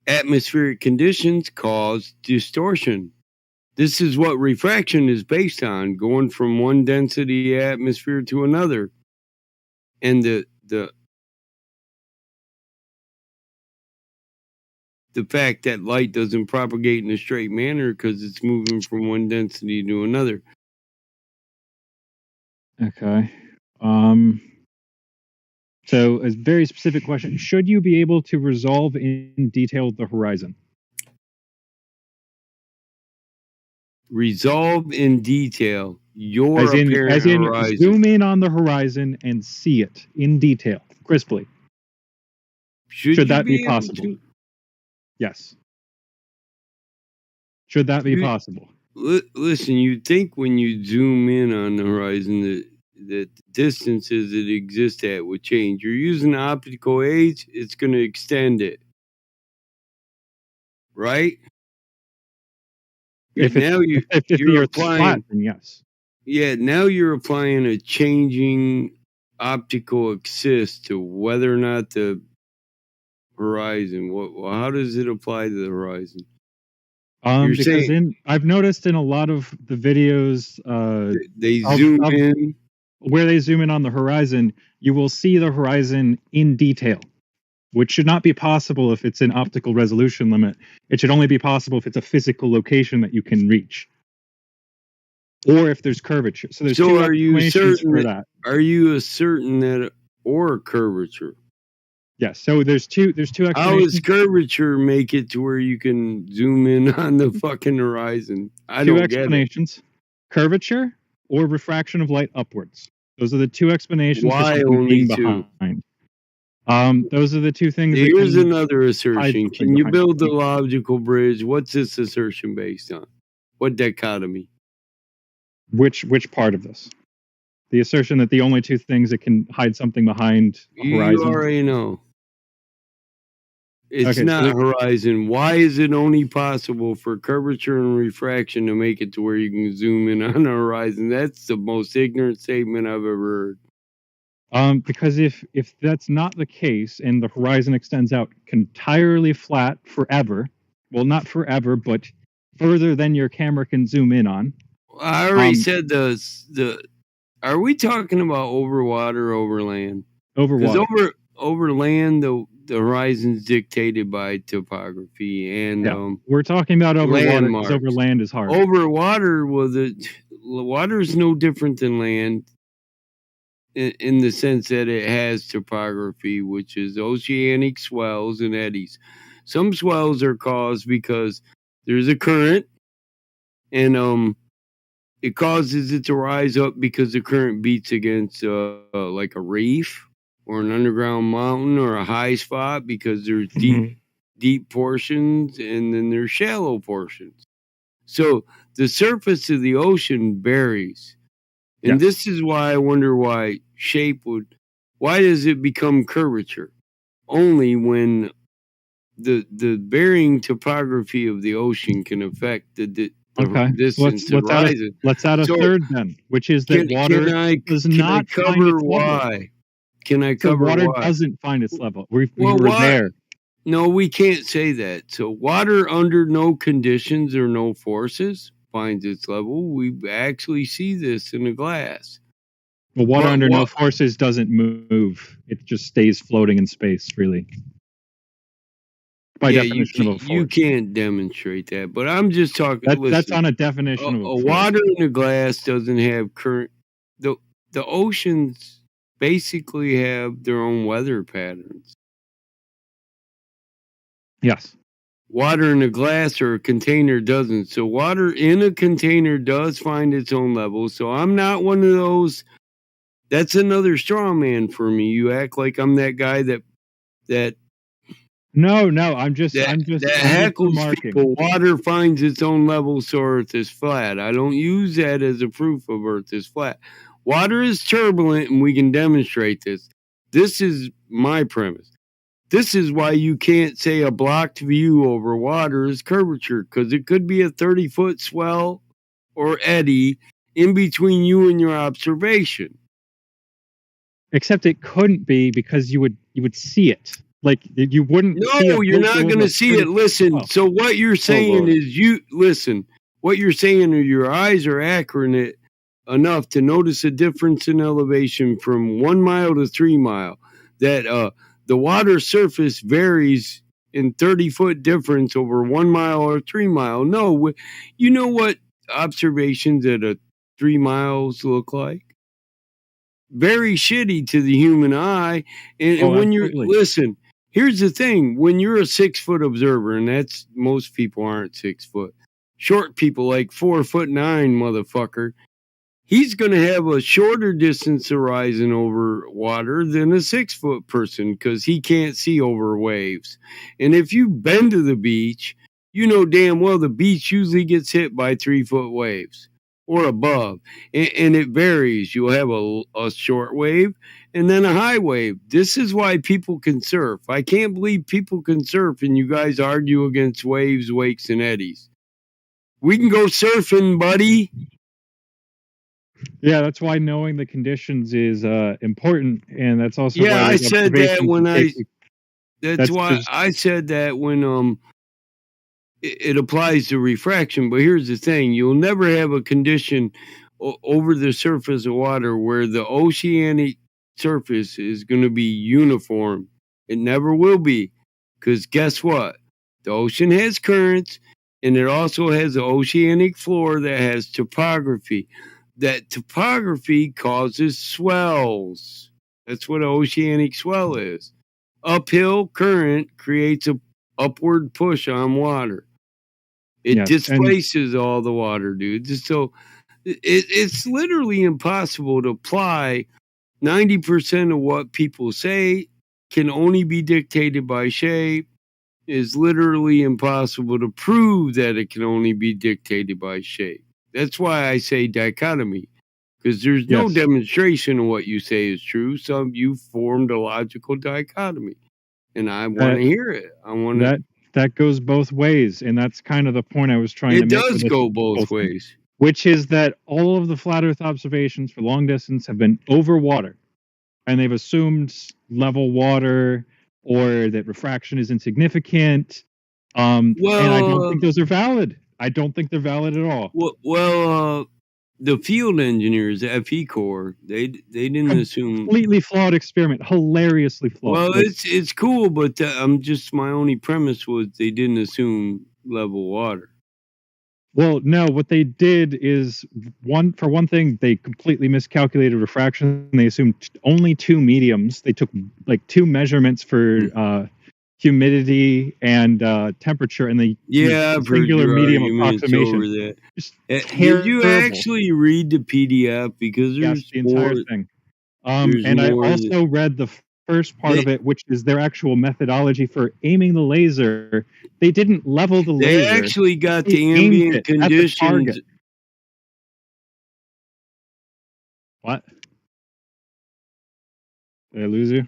atmospheric conditions cause distortion. This is what refraction is based on, going from one density atmosphere to another. And the fact that light doesn't propagate in a straight manner because it's moving from one density to another. Okay. So a very specific question. Should you be able to resolve in detail the horizon? resolve in detail your as in apparent horizon. zoom in on the horizon and see it in detail, crisply. Should that be possible? Yes. Should that be possible? Listen, you'd think when you zoom in on the horizon that the distances that exist at would change. You're using optical aids, it's going to extend it. Right? If now if the Earth's flat, then yes. Yeah, now you're applying a changing optical axis to whether or not the horizon. How does it apply to the horizon? You're Because saying I've noticed in a lot of the videos, they zoom in. Where they zoom in on the horizon, you will see the horizon in detail, which should not be possible if it's an optical resolution limit. It should only be possible if it's a physical location that you can reach, or if there's curvature. So there's two explanations for that. Are you certain that or curvature? Yes. So there's two explanations. How does curvature make it to where you can zoom in on the fucking horizon? I don't get it. Two explanations: curvature or refraction of light upwards. Those are the two explanations. Why for only being behind. Those are the two things. Here's another assertion. Can you build a logical bridge? What's this assertion based on? What dichotomy? Which part of this? The assertion that the only two things that can hide something behind a horizon. You already know. It's not horizon. Why is it only possible for curvature and refraction to make it to where you can zoom in on the horizon? That's the most ignorant statement I've ever heard. Because if that's not the case and the horizon extends out entirely flat forever, well, not forever, but further than your camera can zoom in on. I already said are we talking about over water or over land? Over water. Over land, the horizon's dictated by topography and we're talking about over water because landmarks. over land is hard. Over water, well, the water is no different than land in the sense that it has topography, which is oceanic swells and eddies. Some swells are caused because there's a current and it causes it to rise up because the current beats against like a reef or an underground mountain or a high spot because there's deep portions and then there's shallow portions. So the surface of the ocean varies. And this is why I wonder why why does it become curvature? Only when the varying topography of the ocean can affect the distance to horizon. Let's add a third then, which is that water does not find its level. Can I cover water why? doesn't find its level. We were there. No, we can't say that. So water under no conditions or no forces finds its level. We actually see this in a glass. Well, water under no forces doesn't move. It just stays floating in space freely. By definition of a force. You can't demonstrate that, but I'm just talking. That's on a definition of a force. Water in a glass doesn't have current. The oceans basically have their own weather patterns. Yes. Water in a glass or a container doesn't. So water in a container does find its own level. So I'm not one of those. That's another straw man for me. You act like I'm that guy that. No, I'm just heckles people. Water finds its own level, so Earth is flat. I don't use that as a proof of Earth is flat. Water is turbulent, and we can demonstrate this. This is my premise. This is why you can't say a blocked view over water is curvature, because it could be a 30-foot swell or eddy in between you and your observation. Except it couldn't be because you would see it. Like you wouldn't. No, you're not going to see it. Listen. So what you're saying is What you're saying is your eyes are accurate enough to notice a difference in elevation from 1 mile to 3 mile. That the water surface varies in 30-foot difference over 1 mile or 3 mile. No, you know what observations at 3 miles look like? Very shitty to the human eye. And when listen, here's the thing. When you're a 6-foot observer, and that's most people aren't 6 foot, short people like 4'9", motherfucker, he's going to have a shorter distance horizon over water than a 6-foot person because he can't see over waves. And if you been to the beach, you know damn well the beach usually gets hit by 3-foot waves or above. And it varies. You'll have a short wave and then a high wave. This is why people can surf. I can't believe people can surf and you guys argue against waves, wakes, and eddies. We can go surfing, buddy. Yeah, that's why knowing the conditions is important, and that's also Yeah, why I those said that observations when take. That's why I said that when it applies to refraction. But here's the thing: you'll never have a condition over the surface of water where the oceanic surface is going to be uniform. It never will be, because guess what? The ocean has currents, and it also has an oceanic floor that has topography. That topography causes swells. That's what an oceanic swell is. Uphill current creates a upward push on water. It Yes, displaces all the water, dude. So it's literally impossible to apply 90% of what people say can only be dictated by shape. Is literally impossible to prove that it can only be dictated by shape. That's why I say dichotomy, because there's no Yes. demonstration of what you say is true. So you formed a logical dichotomy, and I want to hear it. I want to. That goes both ways, and that's kind of the point I was trying to It make. does with this go both whole thing, ways. which is that all of the flat Earth observations for long distance have been over water, and they've assumed level water or that refraction is insignificant. And I don't think those are valid. I don't think they're valid at all. Well, the field engineers, FE Corps, they didn't assume. Completely flawed experiment, hilariously flawed. Well, Like, it's cool, but my only premise was they didn't assume level water. well, no, what they did is for one thing, they completely miscalculated refraction. They assumed only two mediums. They took like two measurements for humidity and temperature, and they used Yeah, a I've heard singular your medium arguments approximation. over that. Just Did you terrible. actually read the PDF? Because there's Yes, the entire more. thing. There's And I more also read the first part of it, which is their actual methodology for aiming the laser. They didn't level the They laser. actually got They the aimed ambient it at the conditions. target. What? Did I lose you?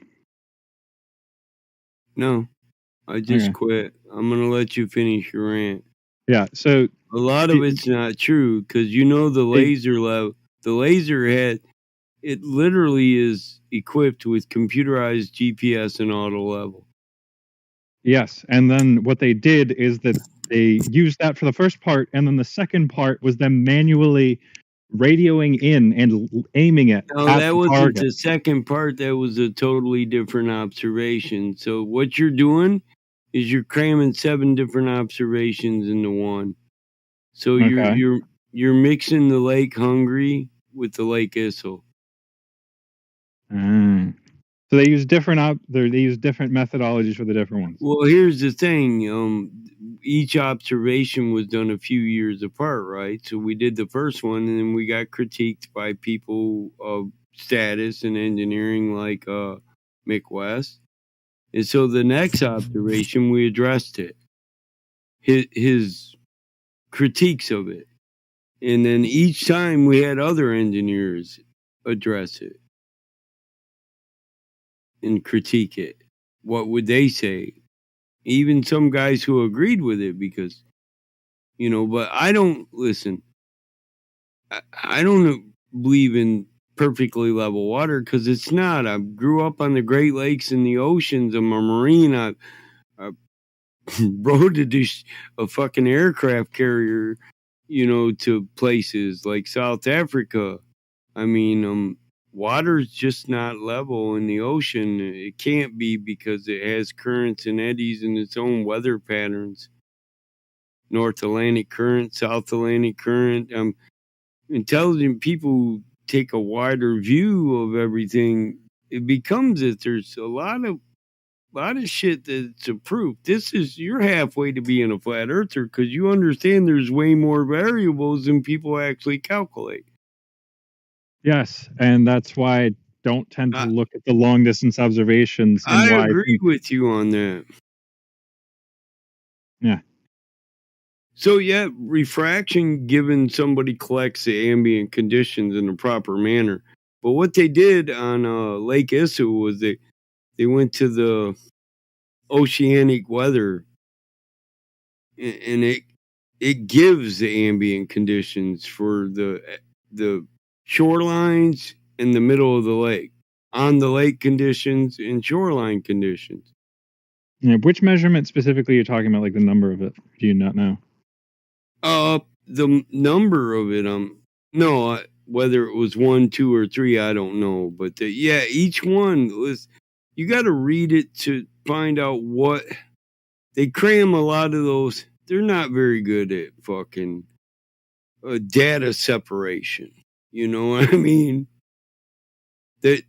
No, I just Okay. quit. I'm gonna let you finish your rant. Yeah. So a lot of it's not true because the laser level. The laser head, it literally is equipped with computerized GPS and auto level. Yes, and then what they did is that they used that for the first part, and then the second part was them manually radioing in and aiming it No, at that the wasn't target. the second part. That was a totally different observation. So what you're doing is you're cramming 7 different observations into one. So Okay. you're mixing the Lake Hungary with the Lake Issel. So they use different they use different methodologies for the different ones. Well, here's the thing. Each observation was done a few years apart, right? So we did the first one, and then we got critiqued by people of status in engineering like Mick West. And so the next observation, we addressed it. His critiques of it. And then each time we had other engineers address it and critique it. What would they say? Even some guys who agreed with it because, but I don't listen. I don't believe in perfectly level water because it's not. I grew up on the Great Lakes and the oceans. I'm a Marine. I rode a fucking aircraft carrier, to places like South Africa. I mean, water's just not level in the ocean. It can't be because it has currents and eddies and its own weather patterns. North Atlantic current, South Atlantic current. Intelligent people take a wider view of everything. It becomes that there's a lot of lot of shit that's a proof. You're halfway to being a flat earther because you understand there's way more variables than people actually calculate. Yes, and that's why I don't tend to look at the long distance observations. And I why agree with you on that. Yeah. So yeah, refraction, given somebody collects the ambient conditions in a proper manner. But what they did on Lake Issa was they went to the oceanic weather, and it gives the ambient conditions for the shorelines in the middle of the lake, on the lake conditions and shoreline conditions. Yeah, which measurement specifically you're talking about, like the number of it? Do you not know? The number of it, no, whether it was 1, 2, or 3, I don't know. But yeah, each one was. You got to read it to find out what they cram. A lot of those, they're not very good at fucking data separation. You know what I mean? The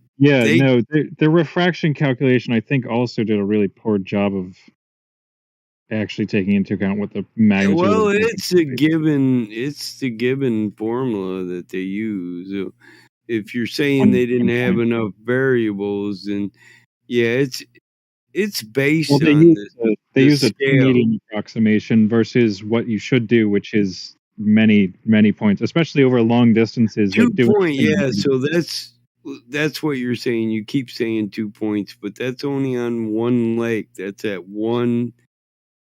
refraction calculation, I think, also did a really poor job of actually taking into account what the magnitude. Well, it's the given formula that they use. If you're saying they didn't have enough variables, then yeah, it's based Well, they on use a scale. median approximation versus what you should do, which is many points, especially over long distances. 2 point, yeah. So that's what you're saying. You keep saying 2 points, but that's only on one lake. That's at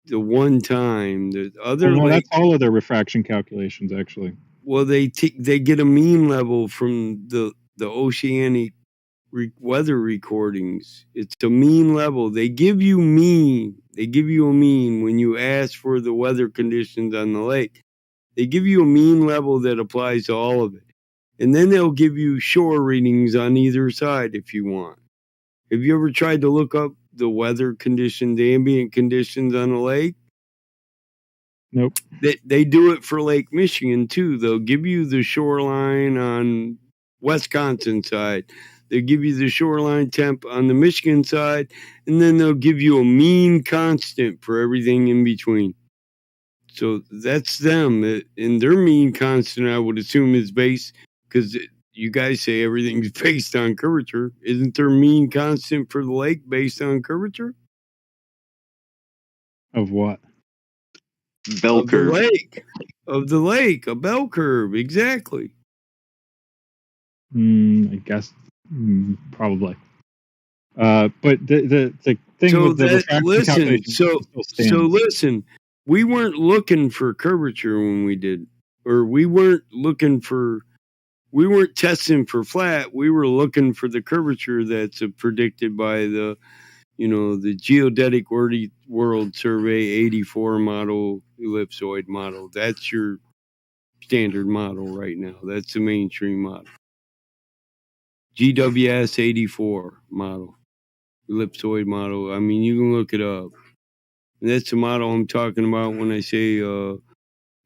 the one time. The other that's all of their refraction calculations, actually. Well, they get a mean level from the oceanic weather recordings. It's a mean level. They give you mean. They give you a mean when you ask for the weather conditions on the lake. They give you a mean level that applies to all of it. And then they'll give you shore readings on either side if you want. Have you ever tried to look up the weather conditions, the ambient conditions on the lake? Nope. They do it for Lake Michigan too. They'll give you the shoreline on Wisconsin side. They'll give you the shoreline temp on the Michigan side, and then they'll give you a mean constant for everything in between. So that's them. And their mean constant, I would assume, is based, because you guys say everything's based on curvature. Isn't their mean constant for the lake based on curvature? Of what? Bell curve. Of the lake, a bell curve, exactly. I guess probably. But the thing so with the refraction calculation so listen, we weren't looking for curvature when we did, or we weren't testing for flat. We were looking for the curvature that's predicted by the Geodetic World Survey 84 model, ellipsoid model. That's your standard model right now. That's the mainstream model. GWS 84 model, ellipsoid model. I mean, you can look it up. And that's the model I'm talking about when I say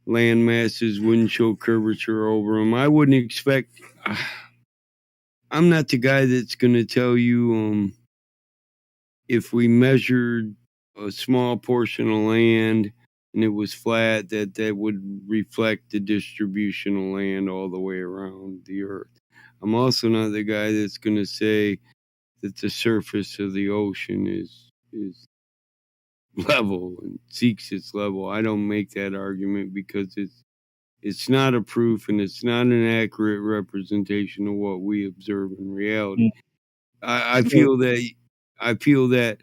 land masses wouldn't show curvature over them. I wouldn't expect. I'm not the guy that's going to tell you if we measured a small portion of land and it was flat, that would reflect the distribution of land all the way around the earth. I'm also not the guy that's going to say that the surface of the ocean is level and seeks its level. I don't make that argument because it's not a proof and it's not an accurate representation of what we observe in reality. I feel that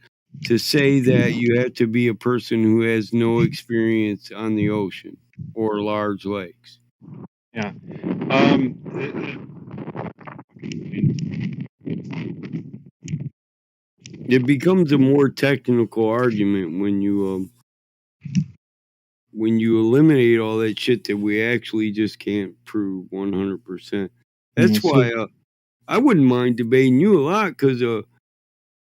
to say that you have to be a person who has no experience on the ocean or large lakes. Yeah. It becomes a more technical argument when you eliminate all that shit that we actually just can't prove 100%. That's why I wouldn't mind debating you a lot, because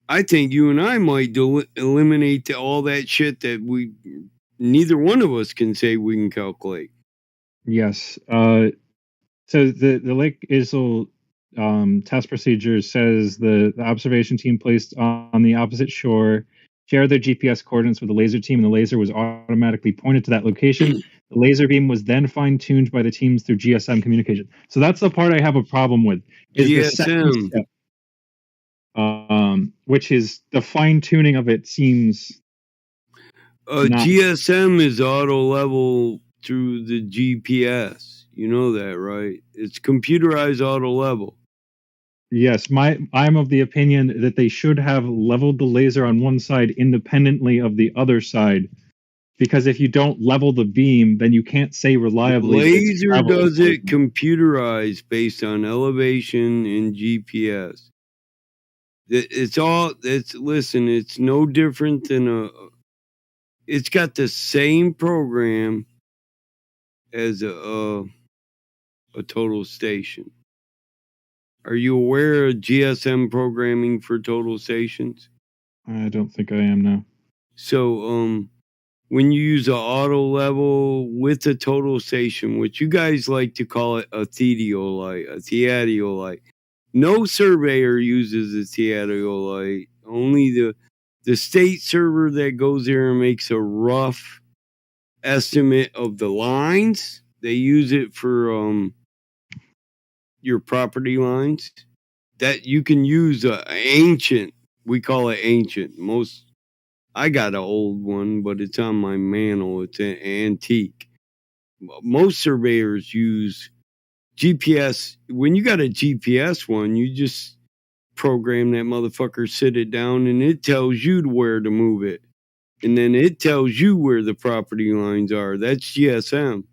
I think you and I might eliminate all that shit that neither one of us can say we can calculate. Yes. So the Lake Issel test procedure says the observation team placed on the opposite shore share their GPS coordinates with the laser team, and the laser was automatically pointed to that location. The laser beam was then fine-tuned by the teams through GSM communication. So that's the part I have a problem with. Is the second GSM. step, which is the fine-tuning of it seems not. GSM is auto level through the GPS. You know that, right? It's computerized auto level. Yes, I'm of the opinion that they should have leveled the laser on one side independently of the other side, because if you don't level the beam, then you can't say reliably that it's Laser traveled does towards it computerized based on elevation and GPS. Listen, it's no different than it's got the same program as a total station. Are you aware of GSM programming for total stations? I don't think I am now. So, when you use an auto level with a total station, which you guys like to call it a theodolite, no surveyor uses a theodolite. Only the state server that goes there and makes a rough estimate of the lines. They use it for your property lines. That you can use ancient. We call it ancient. I got an old one, but it's on my mantle. It's an antique. Most surveyors use GPS. When you got a GPS one, you just program that motherfucker, sit it down, and it tells you where to move it. And then it tells you where the property lines are. That's GSM.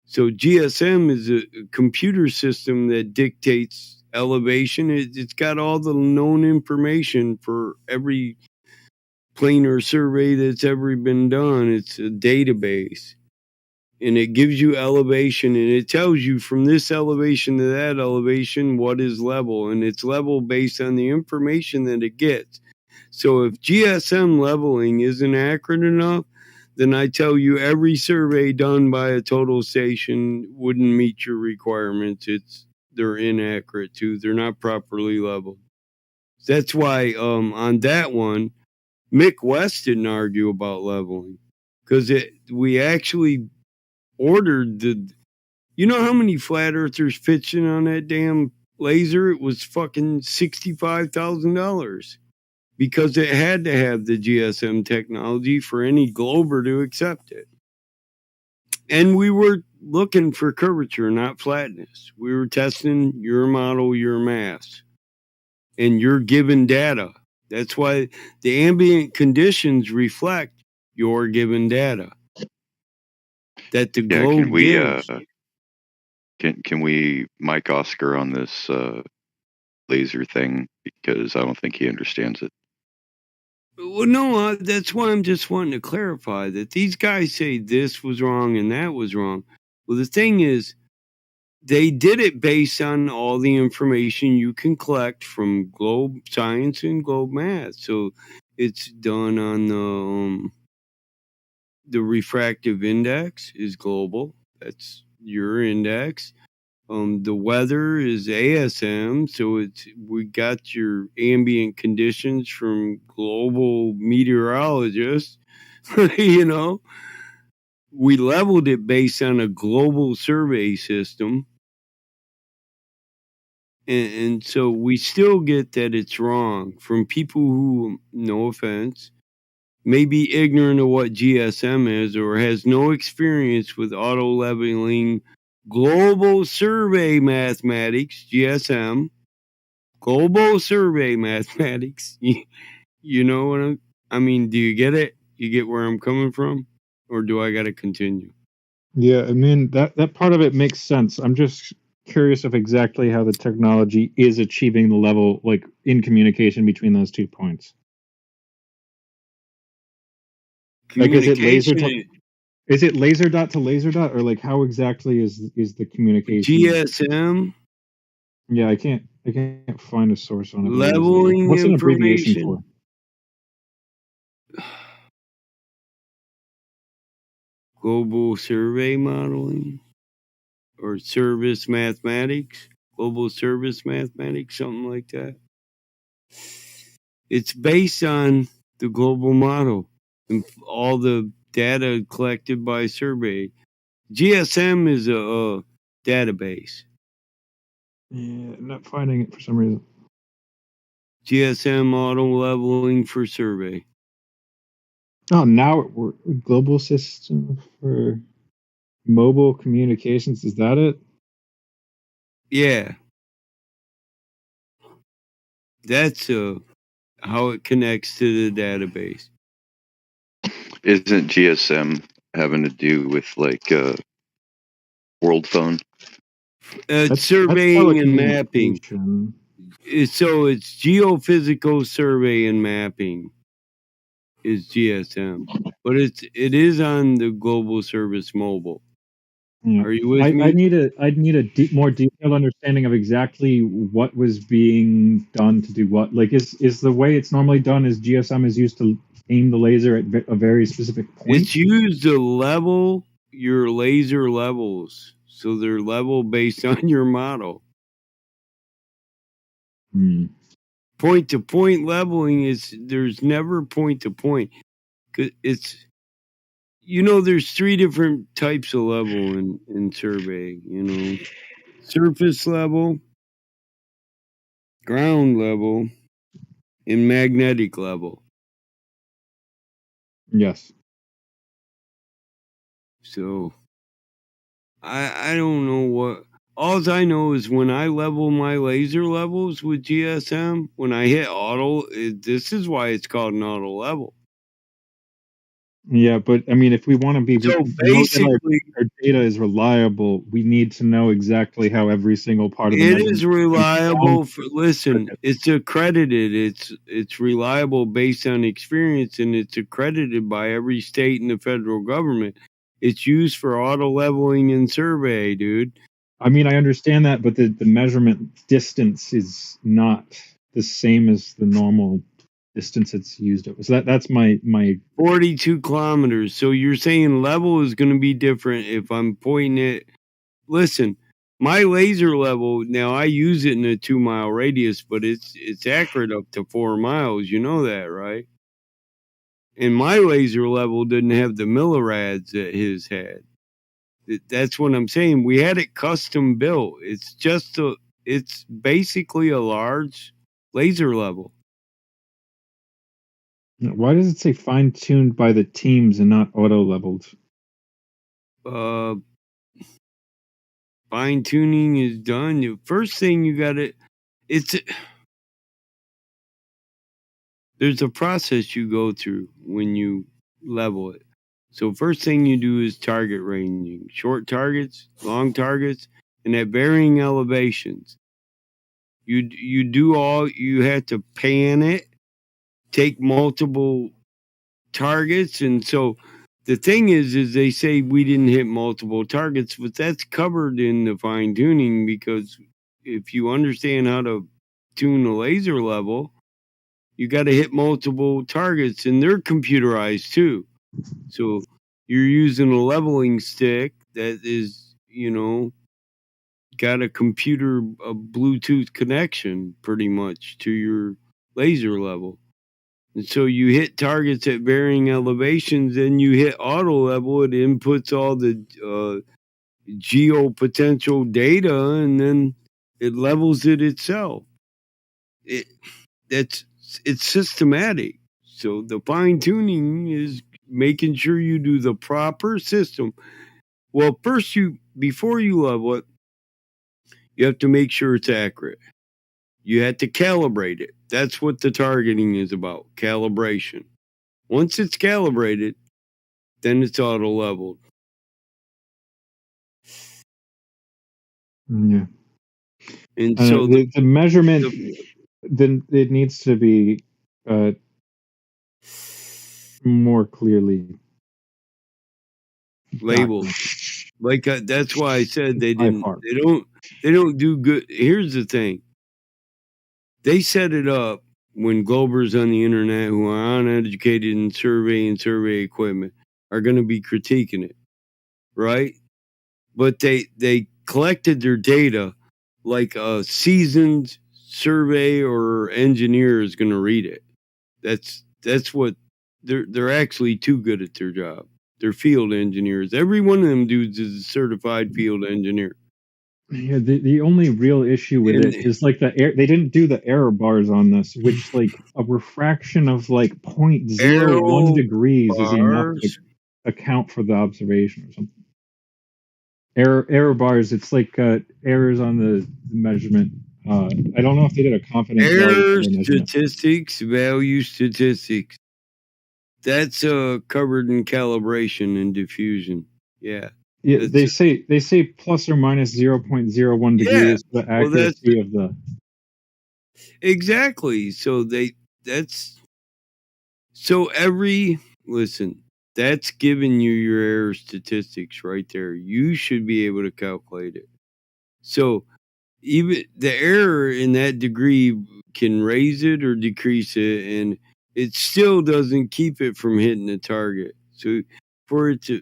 So GSM is a computer system that dictates elevation. It's got all the known information for every planar survey that's ever been done. It's a database. And it gives you elevation, and it tells you from this elevation to that elevation what is level. And it's level based on the information that it gets. So if GSM leveling isn't accurate enough, then I tell you every survey done by a total station wouldn't meet your requirements. They're inaccurate too. They're not properly leveled. That's why on that one, Mick West didn't argue about leveling, because we actually ordered you know how many flat earthers pitching on that damn laser? It was fucking $65,000 because it had to have the GSM technology for any glober to accept it. And we were looking for curvature, not flatness. We were testing your model, your mass, and your given data. That's why the ambient conditions reflect your given data that the Yeah, globe gives. can we mic Oscar on this laser thing, because I don't think he understands it. Well, no, that's why I'm just wanting to clarify that these guys say this was wrong and that was wrong. Well, the thing is, they did it based on all the information you can collect from globe science and globe math. So it's done on the refractive index is global. That's your index. The weather is ASM, so we got your ambient conditions from global meteorologists. You know, we leveled it based on a global survey system. And so we still get that it's wrong from people who, no offense, may be ignorant of what GSM is or has no experience with auto leveling global survey mathematics, GSM, global survey mathematics. You know what I mean? Do you get it? You get where I'm coming from? Or do I got to continue? Yeah, I mean that part of it makes sense. I'm just curious of exactly how the technology is achieving the level, like in communication between those 2 points. Like, is it laser dot to laser dot, or like how exactly is the communication? GSM. Yeah, I can't find a source on it. Leveling What's an abbreviation information. for? Global survey modeling or service mathematics, global service mathematics, something like that. It's based on the global model and all the data collected by survey. GSM is a database. Yeah, I'm not finding it for some reason. GSM auto leveling for survey. Oh, now we're global system for mobile communications. Is that it? Yeah. That's how it connects to the database. Isn't GSM having to do with like world phone? It's surveying and mapping. So it's geophysical survey and mapping is GSM, but it is on the global service mobile. Yeah. Are you with me? I'd need a more detailed understanding of exactly what was being done to do what. Like, is the way it's normally done is GSM is used to aim the laser at a very specific point? It's used to level your laser levels, so they're level based on your model. Point to point leveling there's never point to point. It's there's 3 different types of level in survey. Surface level, ground level, and magnetic level. Yes. So I don't know what. All I know is when I level my laser levels with GSM, when I hit auto, this is why it's called an auto level. Yeah, but I mean, if we want to be So know that basically, our data is reliable, we need to know exactly how every single part of the it measurement is reliable. Listen, it's accredited. It's reliable based on experience, and it's accredited by every state and the federal government. It's used for auto leveling and survey, dude. I mean, I understand that, but the measurement distance is not the same as the normal distance it's used at. So that's my 42 kilometers. So you're saying level is going to be different if I'm pointing it. Listen, my laser level now, I use it in a 2-mile radius, but it's accurate up to 4 miles. You know that, right? And my laser level didn't have the millirads that his had. That's what I'm saying. We had it custom built. It's basically a large laser level. Why does it say fine tuned by the teams and not auto leveled? Fine tuning is done. The first thing you got to, there's a process you go through when you level it. So first thing you do is target ranging, short targets, long targets, and at varying elevations. You have to pan it, take multiple targets, and so the thing is they say we didn't hit multiple targets, but that's covered in the fine tuning, because if you understand how to tune the laser level, you got to hit multiple targets, and they're computerized too. So you're using a leveling stick that is, got a Bluetooth connection pretty much to your laser level. And so you hit targets at varying elevations, then you hit auto level, it inputs all the geopotential data, and then it levels it itself. It's systematic. So the fine tuning is making sure you do the proper system. Well, first before you level it, you have to make sure it's accurate. You have to calibrate it. That's what the targeting is about, calibration. Once it's calibrated, then it's auto leveled. Yeah. And so the measurement, then it needs to be more clearly labeled. Like that's why I said they don't do good. Here's the thing. They set it up when Globers on the internet who are uneducated in survey and survey equipment are going to be critiquing it, right? But they collected their data like a seasoned survey or engineer is going to read it. that's what they're actually too good at their job. They're field engineers. Every one of them dudes is a certified field engineer. Yeah, the only real issue with And it is like the air. They didn't do the error bars on this, which like a refraction of like 0.01 arrow degrees is enough to bars. account for the observation or something. Error bars. It's like errors on the measurement. I don't know if they did a confidence value Error for the measurement. statistics, value statistics. That's covered in calibration and diffusion. Yeah. Yeah, That's they say plus or minus 0.01 yeah. degrees for the Well, that's accuracy of the. exactly. So that's so every listen. That's giving you your error statistics right there. You should be able to calculate it. So even the error in that degree can raise it or decrease it, and it still doesn't keep it from hitting the target. So for it to,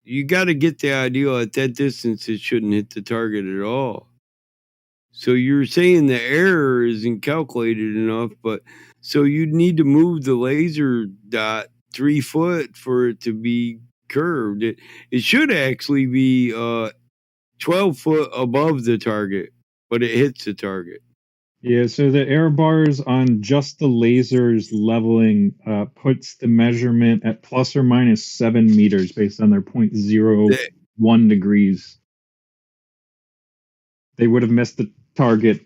you got to get the ideal at that distance, it shouldn't hit the target at all. So you're saying the error isn't calculated enough, but so you'd need to move the laser dot 3 foot for it to be curved. It should actually be 12 foot above the target, but it hits the target. Yeah, so the error bars on just the lasers leveling puts the measurement at plus or minus 7 meters based on their 0.01 degrees. They would have missed the target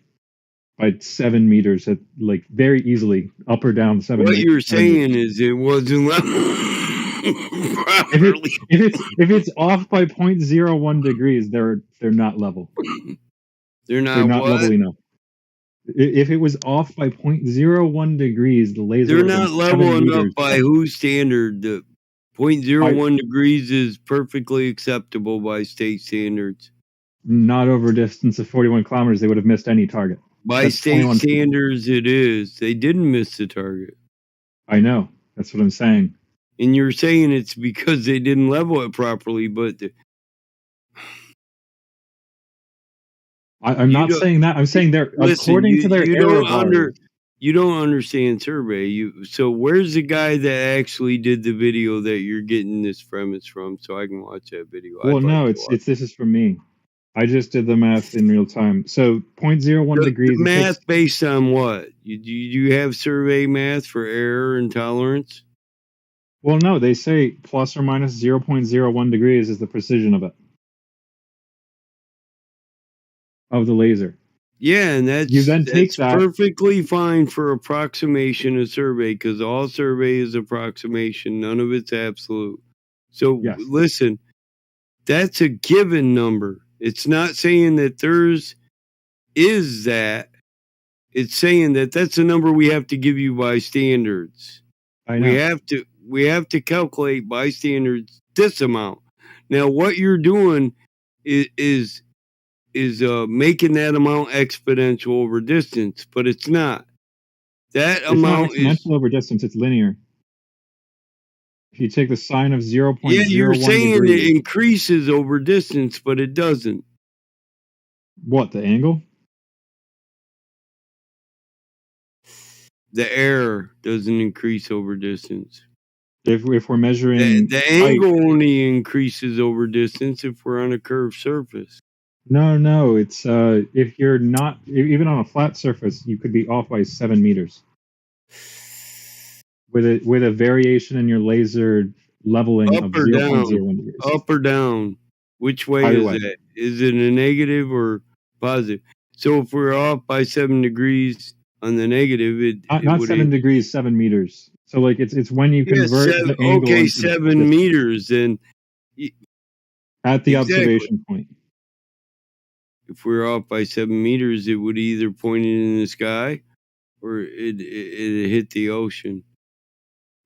by 7 meters at like very easily, up or down 7 What meters. you're saying is it wasn't level. If it's off by 0.01 degrees, they're not level. They're not what? level enough. If it was off by 0.01 degrees, the laser They're would have not been level 7 enough meters by up. whose standard? The 0.01 degrees is perfectly acceptable by state standards. Not over a distance of 41 kilometers, they would have missed any target. By That's state 21 feet. standards, it is. They didn't miss the target. I know. That's what I'm saying. And you're saying it's because they didn't level it properly, but I'm not saying that. I'm saying they're according to their error bars. You don't understand survey. So where's the guy that actually did the video that you're getting this premise from, so I can watch that video? Well, no, it's this is from me. I just did the math in real time. So 0.01 degrees. The math based on what? You have survey math for error and tolerance? Well, no, they say plus or minus 0.01 degrees is the precision of it. Of the laser. Yeah, and that's perfectly fine for approximation of survey, because all survey is approximation. None of it's absolute. So listen, that's a given number. It's not saying that theirs is that. It's saying that that's a number we have to give you by standards. I know. We have to calculate by standards this amount. Now, what you're doing is making that amount exponential over distance, but it's not. That amount is not exponential over distance. It's linear. If you take the sine of 0.01 yeah, you're saying degrees, it increases over distance, but it doesn't. What, the angle? The error doesn't increase over distance. If we're measuring the angle only increases over distance if we're on a curved surface. No, it's if you're not even on a flat surface, you could be off by 7 meters. With a variation in your laser leveling of 0.01 degrees. Up or down. Which way is that? Is it a negative or positive? So if we're off by 7 degrees on the negative, not 7 degrees, 7 meters. So like it's when you convert the angle. Okay, 7 meters then. At the observation point. If we're off by 7 meters, it would either point it in the sky or it hit the ocean.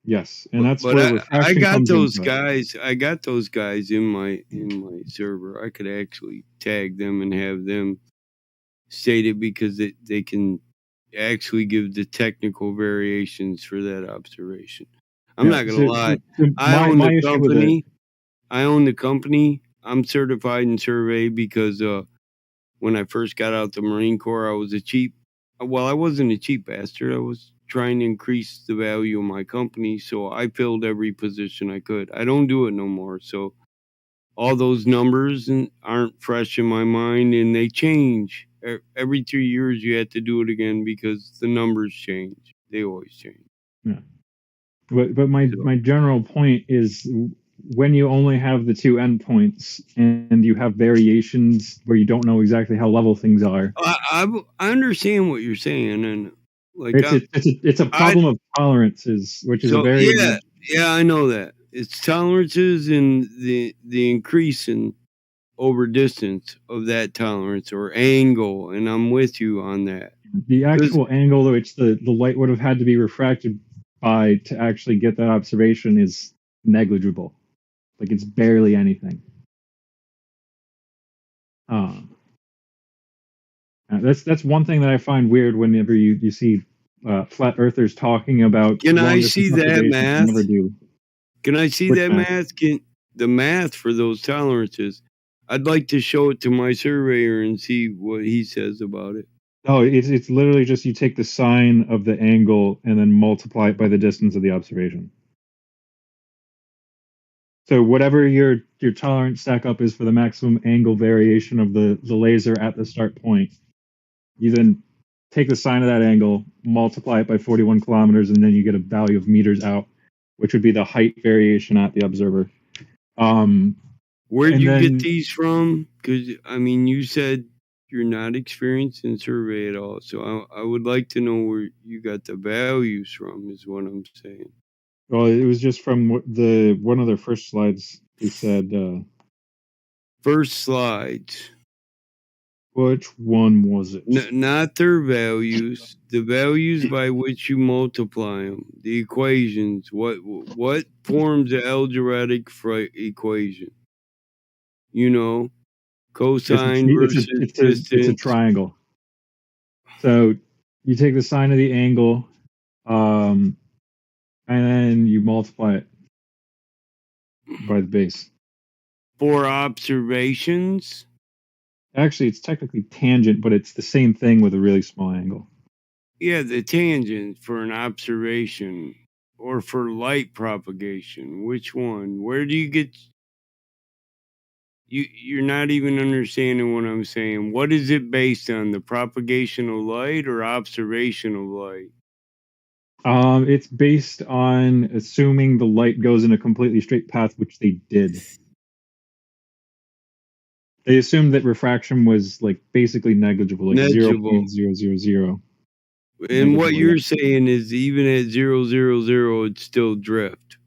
Yes, and that's but where I got comes those into guys. I got those guys in my server. I could actually tag them and have them state it, because they can actually give the technical variations for that observation. I'm not gonna lie. I own the company. I own the company. I'm certified in survey because when I first got out the Marine Corps, I was I wasn't a cheap bastard. I was trying to increase the value of my company. So I filled every position I could. I don't do it no more. So all those numbers aren't fresh in my mind, and they change. Every 3 years you have to do it again because the numbers change. They always change. Yeah. But my general point is when you only have the two endpoints and you have variations where you don't know exactly how level things are. I understand what you're saying, and like it's a problem of tolerances, which is a very yeah, I know that it's tolerances and the increase in over distance of that tolerance or angle, and I'm with you on that. The actual angle which the light would have had to be refracted by to actually get that observation is negligible. Like it's barely anything. That's one thing that I find weird whenever you see flat earthers talking about. Can I see that math? Never do. Can I see that math? The math for those tolerances? I'd like to show it to my surveyor and see what he says about it. Oh, it's literally just you take the sine of the angle and then multiply it by the distance of the observation. So whatever your tolerance stack up is for the maximum angle variation of the laser at the start point, you then take the sine of that angle, multiply it by 41 kilometers, and then you get a value of meters out, which would be the height variation at the observer. Where do you get these from? Because, I mean, you said you're not experienced in survey at all. So I would like to know where you got the values from, is what I'm saying. Well, it was just from one of their first slides. They said... first slides. Which one was it? Not their values. The values by which you multiply them. The equations. What forms the algebraic equation? You know, cosine versus distance. It's a triangle. So you take the sine of the angle, and then you multiply it by the base. For observations? Actually, it's technically tangent, but it's the same thing with a really small angle. Yeah, the tangent for an observation or for light propagation. Which one? Where do you get... You're not even understanding what I'm saying. What is it based on? The propagation of light or observation of light? It's based on assuming the light goes in a completely straight path, which they did. They assumed that refraction was like basically negligible, like 0.000. And what you're saying is even at 0.000, it's still drift.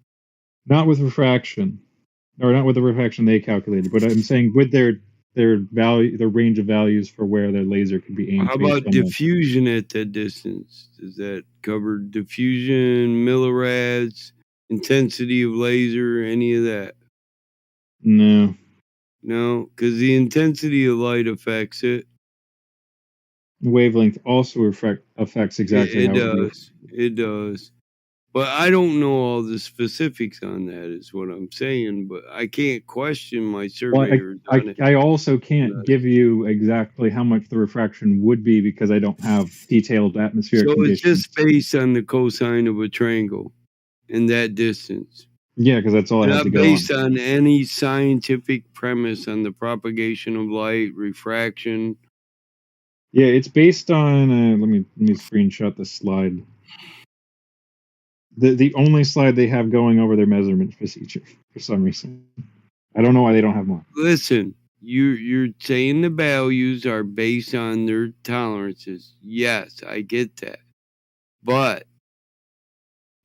Not with refraction, or not with the refraction they calculated, but I'm saying with their value, their range of values for where their laser could be aimed. How about diffusion at that distance? Does that cover diffusion, millirads, intensity of laser, any of that? No. No, because the intensity of light affects it. Wavelength also affects exactly how it does. It does. But I don't know all the specifics on that, is what I'm saying. But I can't question my surveyor. Well, I also can't give you exactly how much the refraction would be because I don't have detailed atmospheric conditions. So it's just based on the cosine of a triangle in that distance. Yeah, because that's all I have to go on. Not based on any scientific premise on the propagation of light, refraction. Yeah, it's based on. Let me screenshot the slide. The only slide they have going over their measurement procedure for some reason. I don't know why they don't have more. Listen, you're saying the values are based on their tolerances. Yes, I get that. But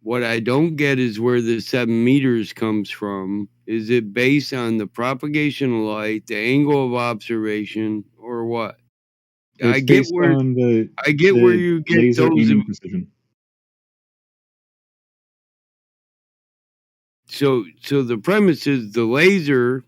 what I don't get is where the 7 meters comes from. Is it based on the propagation of light, the angle of observation, or what? I get where you get those. Precision. So the premise is the laser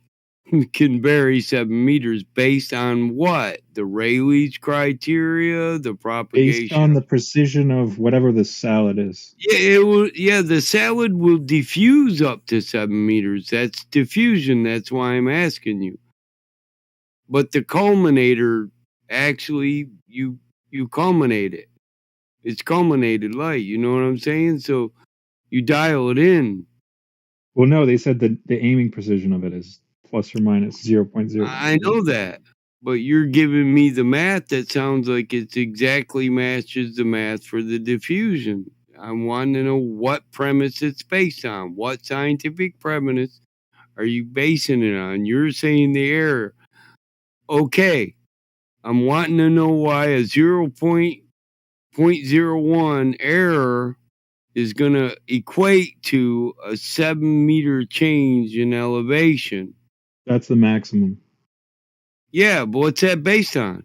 can vary 7 meters based on what? The Rayleigh's criteria, the propagation. Based on the precision of whatever the salad is. Yeah, the salad will diffuse up to 7 meters. That's diffusion. That's why I'm asking you. But the culminator, actually, you culminate it. It's culminated light. You know what I'm saying? So you dial it in. Well, no, they said that the aiming precision of it is plus or minus 0.0. I know that, but you're giving me the math that sounds like it's exactly matches the math for the diffusion. I want to know what premise it's based on. What scientific premise are you basing it on? You're saying the error. Okay, I'm wanting to know why a 0.01 error is going to equate to a 7-meter change in elevation. That's the maximum. Yeah, but what's that based on?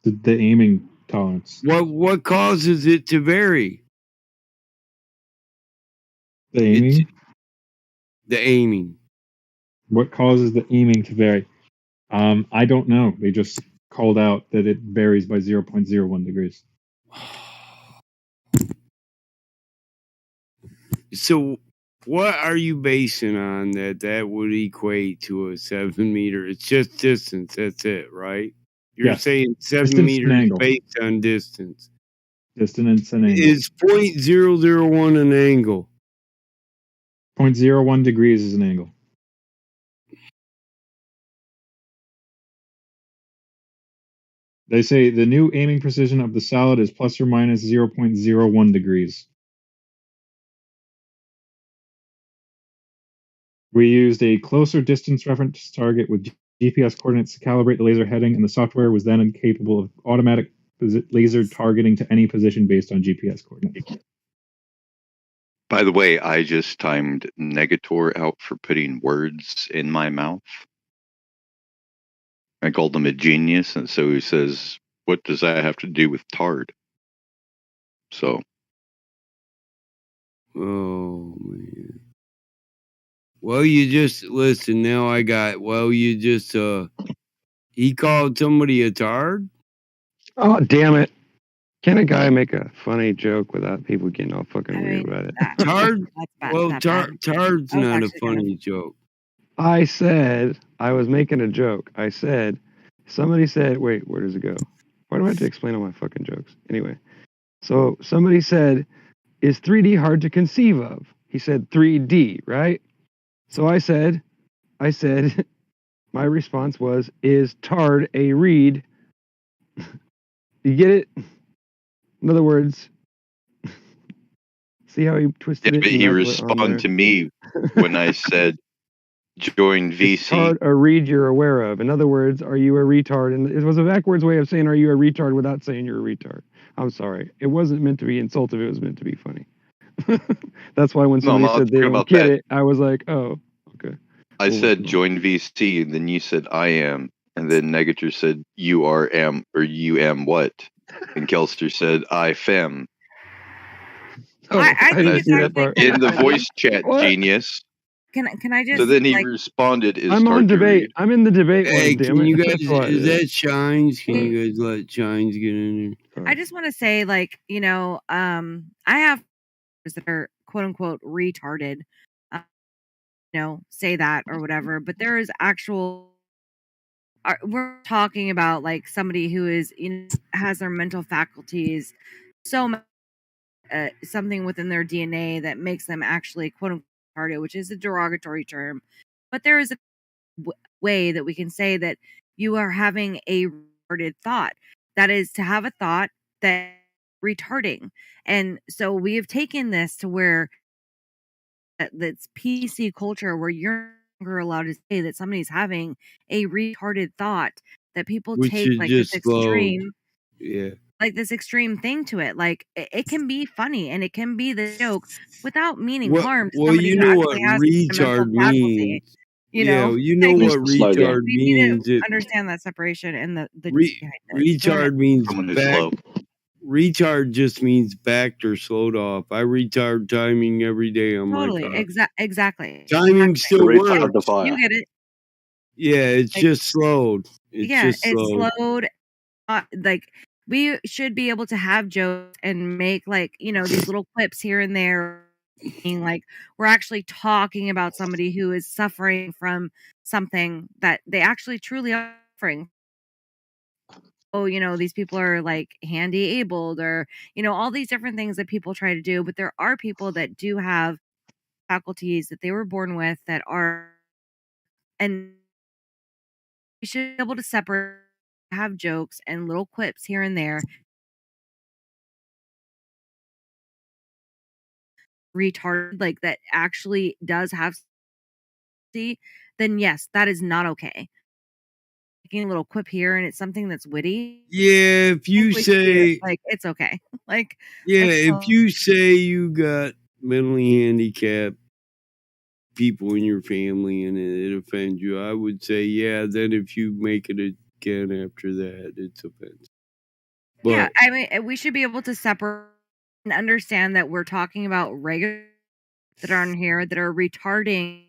The aiming tolerance. What causes it to vary? The aiming? The aiming. What causes the aiming to vary? I don't know. They just called out that it varies by 0.01 degrees. So what are you basing on that would equate to a 7-meter? It's just distance. That's it, right? You're Yes. saying 7 Distance and meters angle. based on distance. Distance and angle. Is 0.001 an angle? 0.01 degrees is an angle. They say the new aiming precision of the solid is plus or minus 0.01 degrees. We used a closer distance reference target with GPS coordinates to calibrate the laser heading, and the software was then incapable of automatic laser targeting to any position based on GPS coordinates. By the way, I just timed Negator out for putting words in my mouth. I called him a genius, and so he says, "What does that have to do with tard?" So, Oh man. Well, you just listen. Now I got. Well, you just he called somebody a tard. Oh, damn it. Can a guy make a funny joke without people getting all fucking weird about it? Tard. That's bad. Well, That's bad. tard's I was not a actually gonna- funny joke. I said, I was making a joke. I said, somebody said, wait, where does it go? Why do I have to explain all my fucking jokes? Anyway, so somebody said, is 3D hard to conceive of? He said 3D, right? So I said, my response was, is tard a reed? You get it? In other words, see how he twisted yeah, it? but and he I put on there? responded to me when I said, "Join Is VC." tard a reed you're aware of? In other words, are you a retard? And it was a backwards way of saying, are you a retard without saying you're a retard? I'm sorry. It wasn't meant to be insultive. It was meant to be funny. That's why when No, I'm somebody not said they talking don't about get that. it, I was like, oh, okay. I We'll said, listen. "Join VC," and then you said, "I am," and then Negator said, "You are am," or "You am what?" And Kelster said, "I fem." Oh, I think And I it's actually said, kind in of the funny. voice chat, What? genius. Can I just So then he like responded, "Is I'm on tard to debate. read?" I'm in the debate Hey, one, damn can it. you guys? That's why. Is Yeah. that Shines? Can you guys let Shines get in there? I just want to say, like, I have friends that are quote unquote retarded, say that or whatever, but there is actual. We're talking about like somebody who is, has their mental faculties so much, something within their DNA that makes them actually quote unquote retarded, which is a derogatory term. But there is a way that we can say that you are having a retarded thought. That is to have a thought that retarding. And so we have taken this to where that's PC culture where you're no longer allowed to say that somebody's having a retarded thought, that people Which take is like this just slow. extreme, Yeah. like this extreme thing to it. Like it can be funny and it can be the joke without meaning harm to Well, somebody you who know what actually has a mental retard faculty. means. You Yeah, know, you know like, what retard we need means. to understand that separation and the Re- behind it. Go ahead. retard means Someone who's back. low. Retard just means backed or slowed off. I retard timing every day on Totally, my car. exactly. Timing still works. You get it. Yeah, it's Like, just slowed. It's yeah, just it's slowed. slowed. Like we should be able to have jokes and make like these little clips here and there, being like we're actually talking about somebody who is suffering from something that they actually truly are suffering. oh, these people are like handy abled, or all these different things that people try to do. But there are people that do have faculties that they were born with that are, and we should be able to separate, have jokes and little quips here and there. Retarded, like that actually does have, then yes, that is not okay. Making a little quip here and it's something that's witty. Yeah, if you say, like, it's okay. Like, yeah, it's if you say you got mentally handicapped people in your family and it offends you, I would say, yeah, then if you make it again after that, it's offensive. yeah, But I mean, we should be able to separate and understand that we're talking about regular that are on here that are retarding.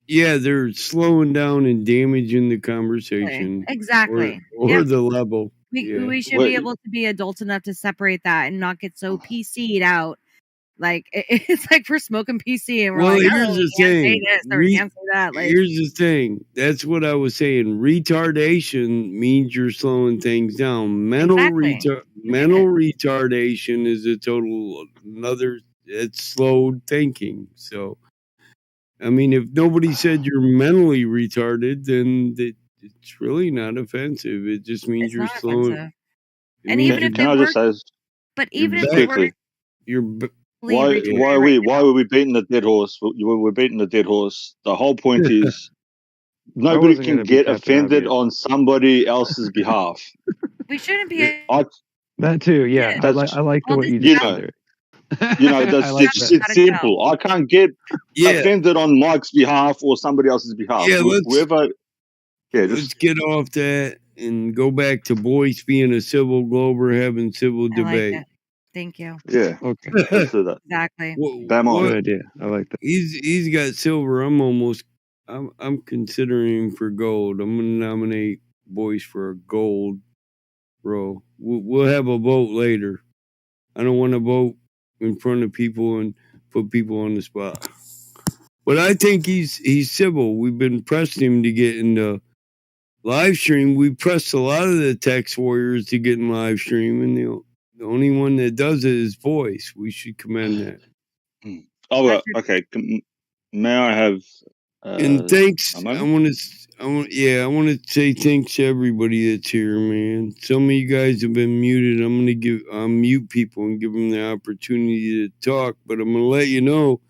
yeah, they're slowing down and damaging the conversation. Exactly. Or Yep. the level. We Yeah. should be able to be adult enough to separate that and not get so PC'd out. Like, it's like we're smoking PC and we're Well, like, here's oh, the we can't say thing. this or we can't say that. Like, Here's the thing. That's what I was saying. Retardation means you're slowing things down. Mental retardation is a total another. It's slowed thinking. So, I mean, if nobody said you're mentally retarded, then it's really not offensive. It just means it's you're not slowing. offensive. And even if Can I just say, but even if it quickly, were why are we beating the dead horse? We're beating the dead horse. The whole point is nobody wasn't can gonna beat get that offended obvious. on somebody else's behalf. we shouldn't be. That too, yeah. I like the way you just said there. That's I like it's simple. I can't get offended on Mike's behalf or somebody else's behalf. Yeah, let's get off that and go back to Boyce being a civil glober, having civil I like debate. it. Thank you. Yeah. Okay. Let's do that. Exactly. Damn on. Good idea. I like that. He's got silver. I'm considering for gold. I'm gonna nominate Boyce for a gold row. We'll have a vote later. I don't want to vote in front of people and put people on the spot. But I think he's civil. We've been pressing him to get in the live stream. We pressed a lot of the text warriors to get in live stream, and the only one that does it is Boyce. We should commend that. Oh, well, okay. May I have? And thanks. I want to say thanks to everybody that's here, man. Some of you guys have been muted. I'm gonna mute people and give them the opportunity to talk. But I'm gonna let you know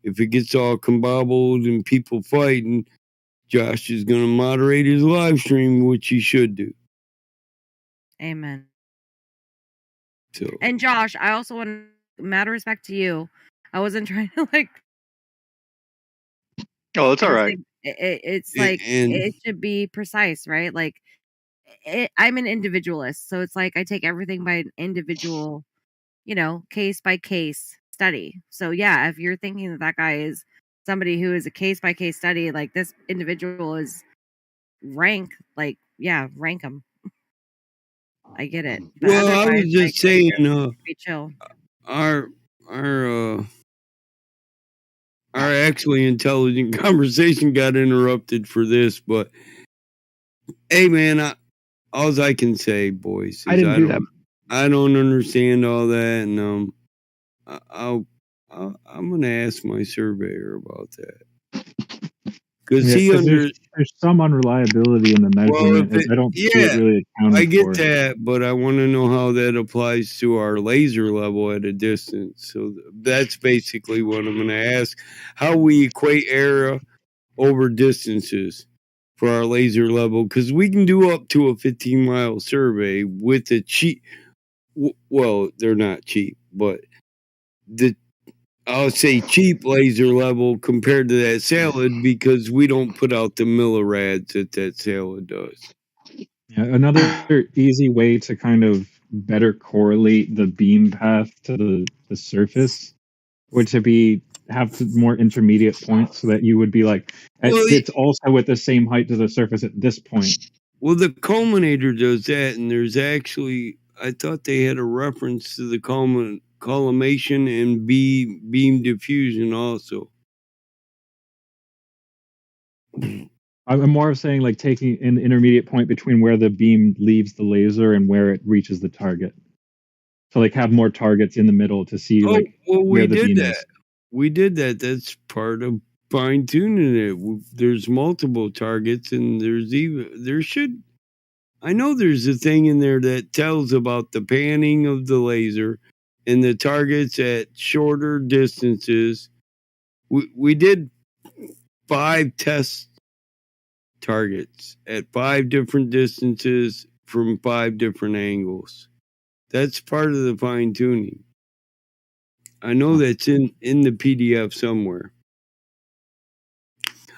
if it gets all combobbled and people fighting, Josh is gonna moderate his live stream, which he should do. Amen. So. And Josh, I also want mad respect to you. I wasn't trying to like. Oh, it's all right. It's like it should be precise, right? Like, I'm an individualist, so it's like I take everything by an individual, case by case study. So yeah, if you're thinking that guy is somebody who is a case by case study, like this individual is rank, like rank them. I get it. But well, I was just saying, be chill. Our actually intelligent conversation got interrupted for this, but hey, man, all I can say, boys, is I didn't do that. I don't understand all that, and I'm gonna ask my surveyor about that because there's some unreliability in the measurement. I don't see it really accounted I get for. that, but I want to know how that applies to our laser level at a distance. So that's basically what I'm going to ask: how we equate area over distances for our laser level, because we can do up to a 15-mile survey with a cheap. Well, they're not cheap, but I'll say cheap laser level compared to that salad because we don't put out the millirads that salad does. Yeah, another easy way to kind of better correlate the beam path to the surface would to have more intermediate points so that you would be like, it's also at the same height to the surface at this point. Well, the culminator does that, and there's actually, I thought they had a reference to the collimation and beam diffusion also. I'm more of saying like taking an intermediate point between where the beam leaves the laser and where it reaches the target. So like have more targets in the middle to see Oh, like well, where we the did beam that. is. We did that. That's part of fine tuning it. There's multiple targets, and I know there's a thing in there that tells about the panning of the laser and the targets at shorter distances. We did 5 test targets at 5 different distances from 5 different angles. That's part of the fine tuning. I know that's in the PDF somewhere.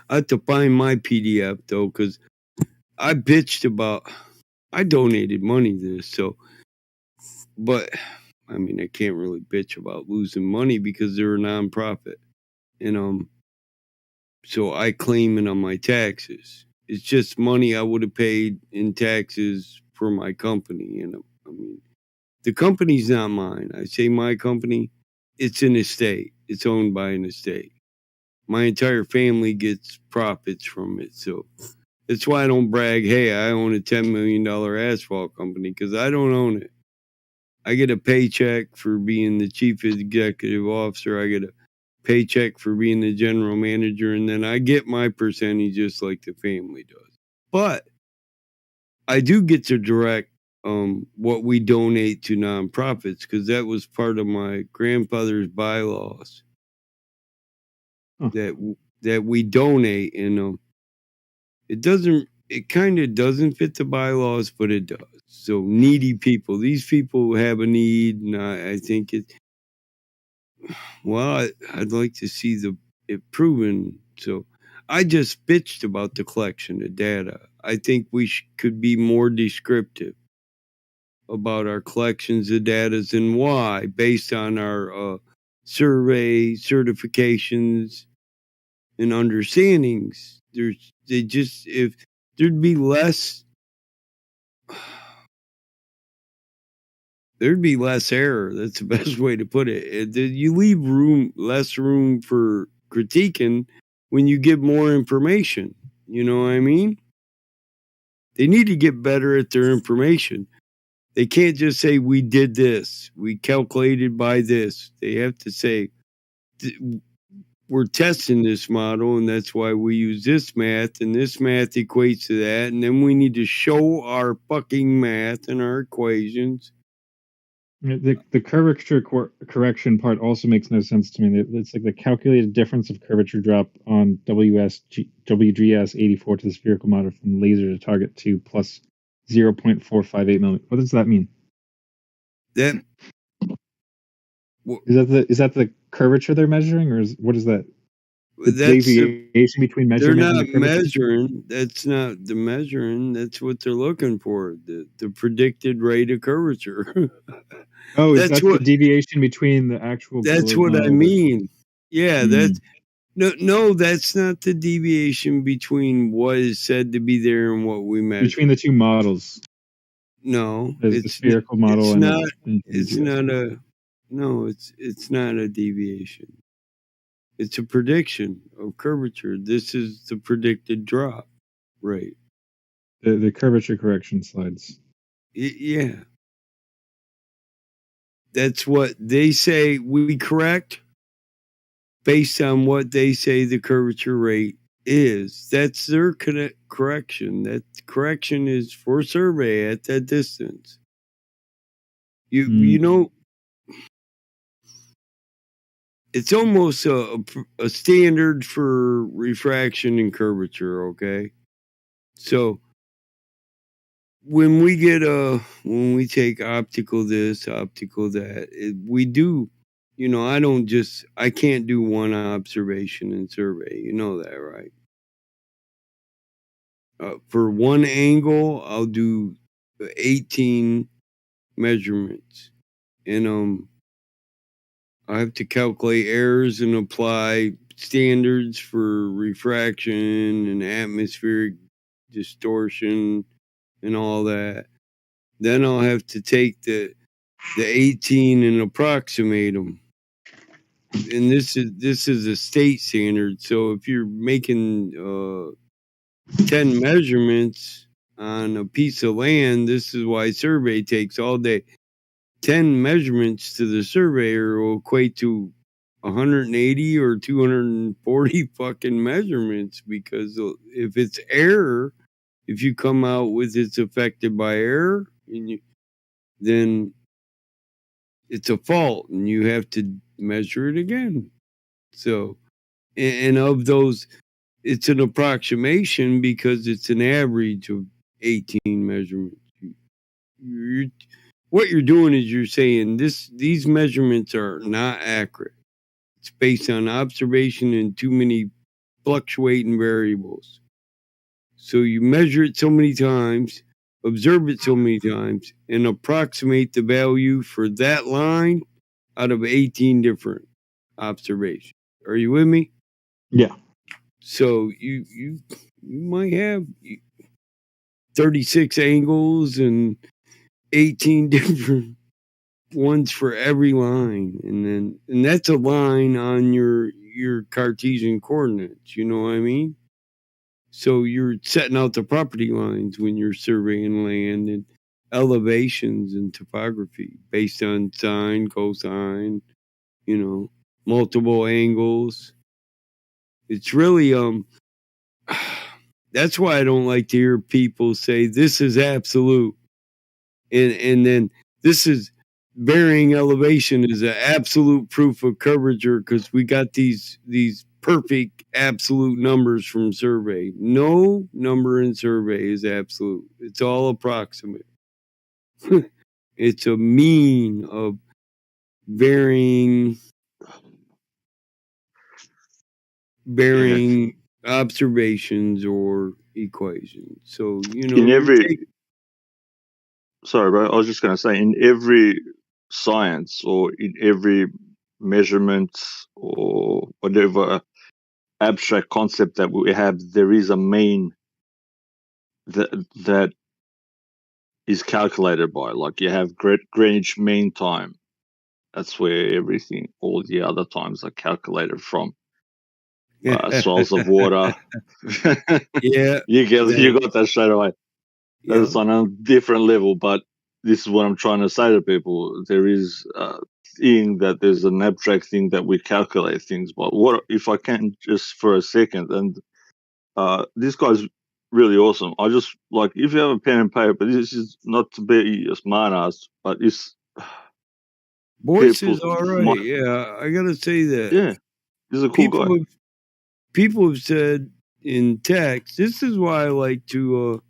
I have to find my PDF though, because I bitched about. I donated money to this, but I mean, I can't really bitch about losing money because they're a nonprofit, and so I claim it on my taxes. It's just money I would have paid in taxes for my company, and I mean, the company's not mine. I say my company. It's an estate. It's owned by an estate. My entire family gets profits from it, so that's why I don't brag. Hey, I own a $10 million asphalt company, because I don't own it. I get a paycheck for being the chief executive officer. I get a paycheck for being the general manager, and then I get my percentage just like the family does. But I do get to direct what we donate to nonprofits, because that was part of my grandfather's bylaws. That we donate, and it kind of doesn't fit the bylaws, but it does. So needy people, these people have a need, and I think I'd like to see it proven. So I just bitched about the collection of data. I think we could be more descriptive about our collections of data and why, based on our survey certifications and understandings. If there'd be less error. That's the best way to put it. You leave less room for critiquing when you give more information. You know what I mean? They need to get better at their information. They can't just say, we did this, we calculated by this. They have to say, we're testing this model, and that's why we use this math, and this math equates to that, and then we need to show our fucking math and our equations. The curvature correction part also makes no sense to me. It's like the calculated difference of curvature drop on WGS 84 to the spherical model from laser to target to plus 0.458 millimeters. What does that mean? Is that the curvature they're measuring, or what is that? The That's deviation between measurement they're not and the curvature? measuring. That's not the measuring. That's what they're looking for. The predicted rate of curvature. Oh, that's the deviation between the actual. That's what I mean. Yeah, that's no. That's not the deviation between what is said to be there and what we measure. Between the two models. No, the spherical model. It's not a deviation. It's a prediction of curvature. This is the predicted drop rate. The curvature correction slides. Yeah. That's what they say we correct based on what they say the curvature rate is. That's their correction. That correction is for survey at that distance. You know, it's almost a standard for refraction and curvature, okay? So when we take optical this, optical that, we do, I can't do one observation and survey. You know that, right? For one angle, I'll do 18 measurements, and I have to calculate errors and apply standards for refraction and atmospheric distortion and all that. Then I'll have to take the 18 and approximate them. And this is a state standard. So if you're making 10 measurements on a piece of land. This is why survey takes all day. 10 measurements to the surveyor will equate to 180 or 240 fucking measurements, because if it's error, if you come out with it's affected by error, then it's a fault and you have to measure it again. So, and of those, it's an approximation because it's an average of 18 measurements. What you're doing is you're saying these measurements are not accurate. It's based on observation and too many fluctuating variables. So you measure it so many times, observe it so many times, and approximate the value for that line out of 18 different observations. Are you with me? Yeah. So you might have 36 angles and 18 different ones for every line, and that's a line on your Cartesian coordinates. You know what I mean? So you're setting out the property lines when you're surveying land and elevations and topography based on sine, cosine, multiple angles. It's really that's why I don't like to hear people say this is absolute, and then this is varying elevation is an absolute proof of curvature because we got these perfect absolute numbers from survey. No number in survey is absolute. It's all approximate. It's a mean of varying observations or equations. So, in every sorry, bro, I was just going to say, in every science or in every measurement or whatever abstract concept that we have, there is a mean that is calculated by. Like, you have Greenwich Mean Time. That's where everything, all the other times, are calculated from. Swells of water. Yeah, you got that straight away. That's on a different level, but this is what I'm trying to say to people. There is a thing that there's an abstract thing that we calculate things by. What if I can just for a second? And this guy's really awesome. I just like, if you have a pen and paper, this is not to be a smart ass, but it's Boyce is all right. Yeah, I gotta say that. Yeah, he's a cool guy. People have said in text, this is why I like to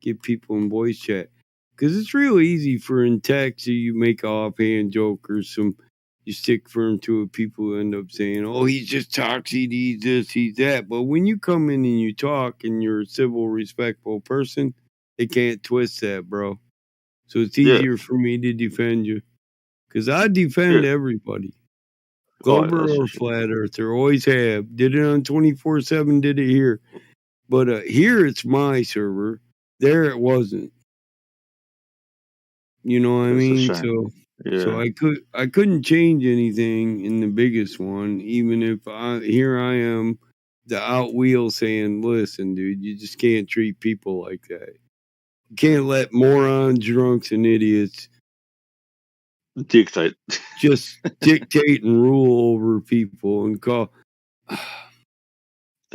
get people in voice chat, because it's real easy for in text you make an offhand joke or you stick firm to it. People end up saying, "Oh, he's just toxic. He's this, he's that." But when you come in and you talk and you're a civil, respectful person, they can't twist that, bro. So it's easier for me to defend you, because I defend everybody. Glover or Flat Earther, always have. Did it on 24/7, did it here. But here it's my server. There it wasn't. You know what I mean? So I couldn't change anything in the biggest one, even if here I am, the outwheel saying, "Listen, dude, you just can't treat people like that. You can't let morons, drunks, and idiots dictate and rule over people and call."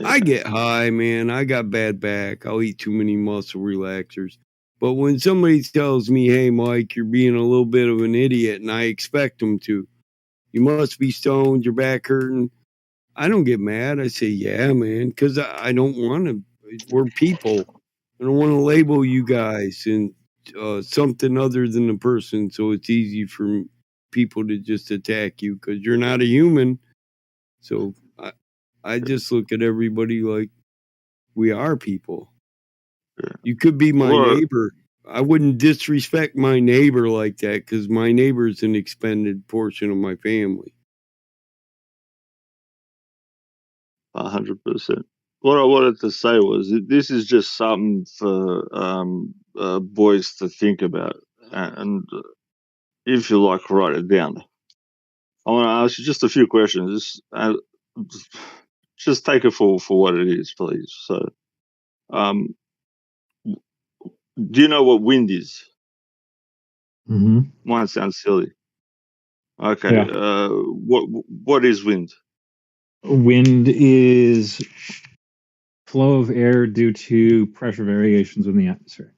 I get high, man. I got bad back. I'll eat too many muscle relaxers. But when somebody tells me, "Hey, Mike, you're being a little bit of an idiot," and I expect them to, "You must be stoned, your back hurting," I don't get mad. I say, "Yeah, man," because I don't want to. We're people. I don't want to label you guys in something other than a person, so it's easy for people to just attack you because you're not a human. So I just look at everybody like we are people. You could be my neighbor. I wouldn't disrespect my neighbor like that because my neighbor is an expended portion of my family. 100%. What I wanted to say was this is just something for boys to think about, and if you like, write it down. I want to ask you just a few questions. Just take it for what it is, please. So, Do you know what wind is? Mm-hmm. Mine sounds silly. Okay. Yeah. What is wind? Wind is flow of air due to pressure variations in the atmosphere.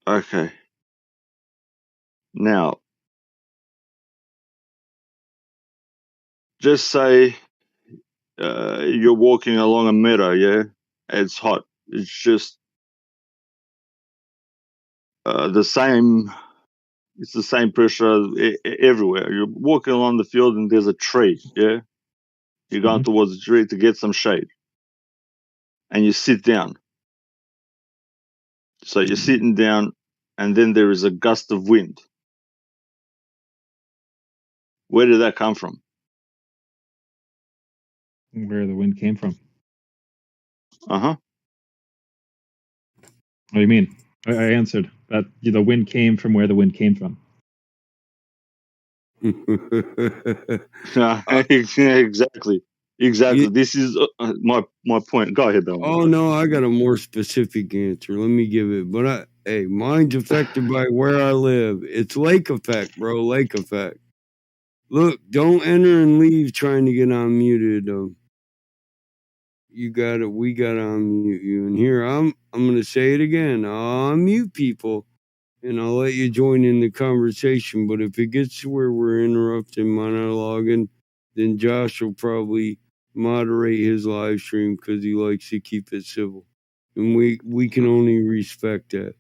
Okay. Now, just say you're walking along a meadow, yeah? It's hot. It's just the same. It's the same pressure everywhere. You're walking along the field and there's a tree, yeah? You're going towards the tree to get some shade. And you sit down. So you're sitting down and then there is a gust of wind. Where did that come from? Where the wind came from. Uh-huh. What do you mean? I answered that the wind came from where the wind came from. Exactly. This is my point. Go ahead, Bill. Oh no, I got a more specific answer. Let me give it. But mine's affected by where I live. It's lake effect, bro. Lake effect. Look, don't enter and leave trying to get unmuted. You got it. We got to unmute you. And here I'm gonna say it again. I'll unmute people, and I'll let you join in the conversation. But if it gets to where we're interrupting monologuing, then Josh will probably moderate his live stream because he likes to keep it civil, and we can only respect that.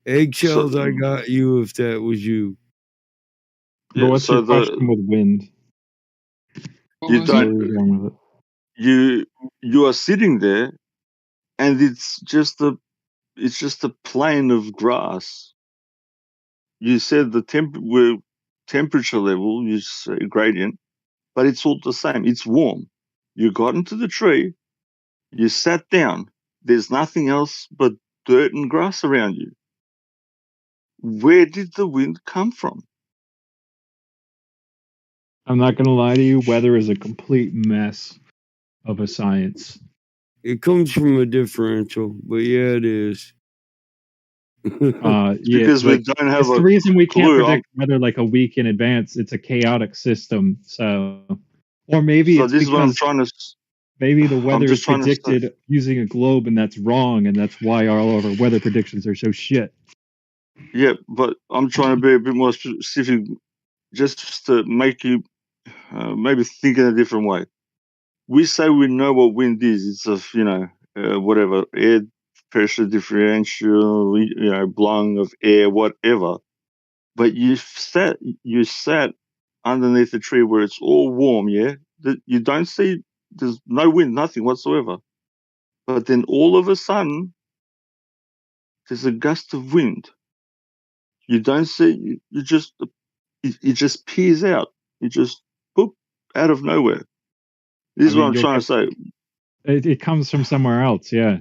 Eggshells, I got you if that was you. But what's your question with wind? You don't. You are sitting there, and it's just a plane of grass. You said the temperature level, you say gradient, but it's all the same. It's warm. You got into the tree, you sat down. There's nothing else but dirt and grass around you. Where did the wind come from? I'm not going to lie to you. Weather is a complete mess of a science. It comes from a differential, but yeah, it is. Yeah, because we don't have it's the reason we can't clue. predict weather like a week in advance. It's a chaotic system. So, or maybe So it's this is what I'm because trying to. maybe the weather just is trying to say- predicted using a globe, and that's wrong, and that's why all of our weather predictions are so shit. Yeah, but I'm trying to be a bit more specific, just to make you maybe think in a different way. We say we know what wind is. It's whatever, air pressure differential, blowing of air, whatever. But you sat underneath the tree where it's all warm, yeah? You don't see, there's no wind, nothing whatsoever. But then all of a sudden, there's a gust of wind. You don't see, it just peers out. It just, boop, out of nowhere. This is what I'm trying to say. It comes from somewhere else, yeah.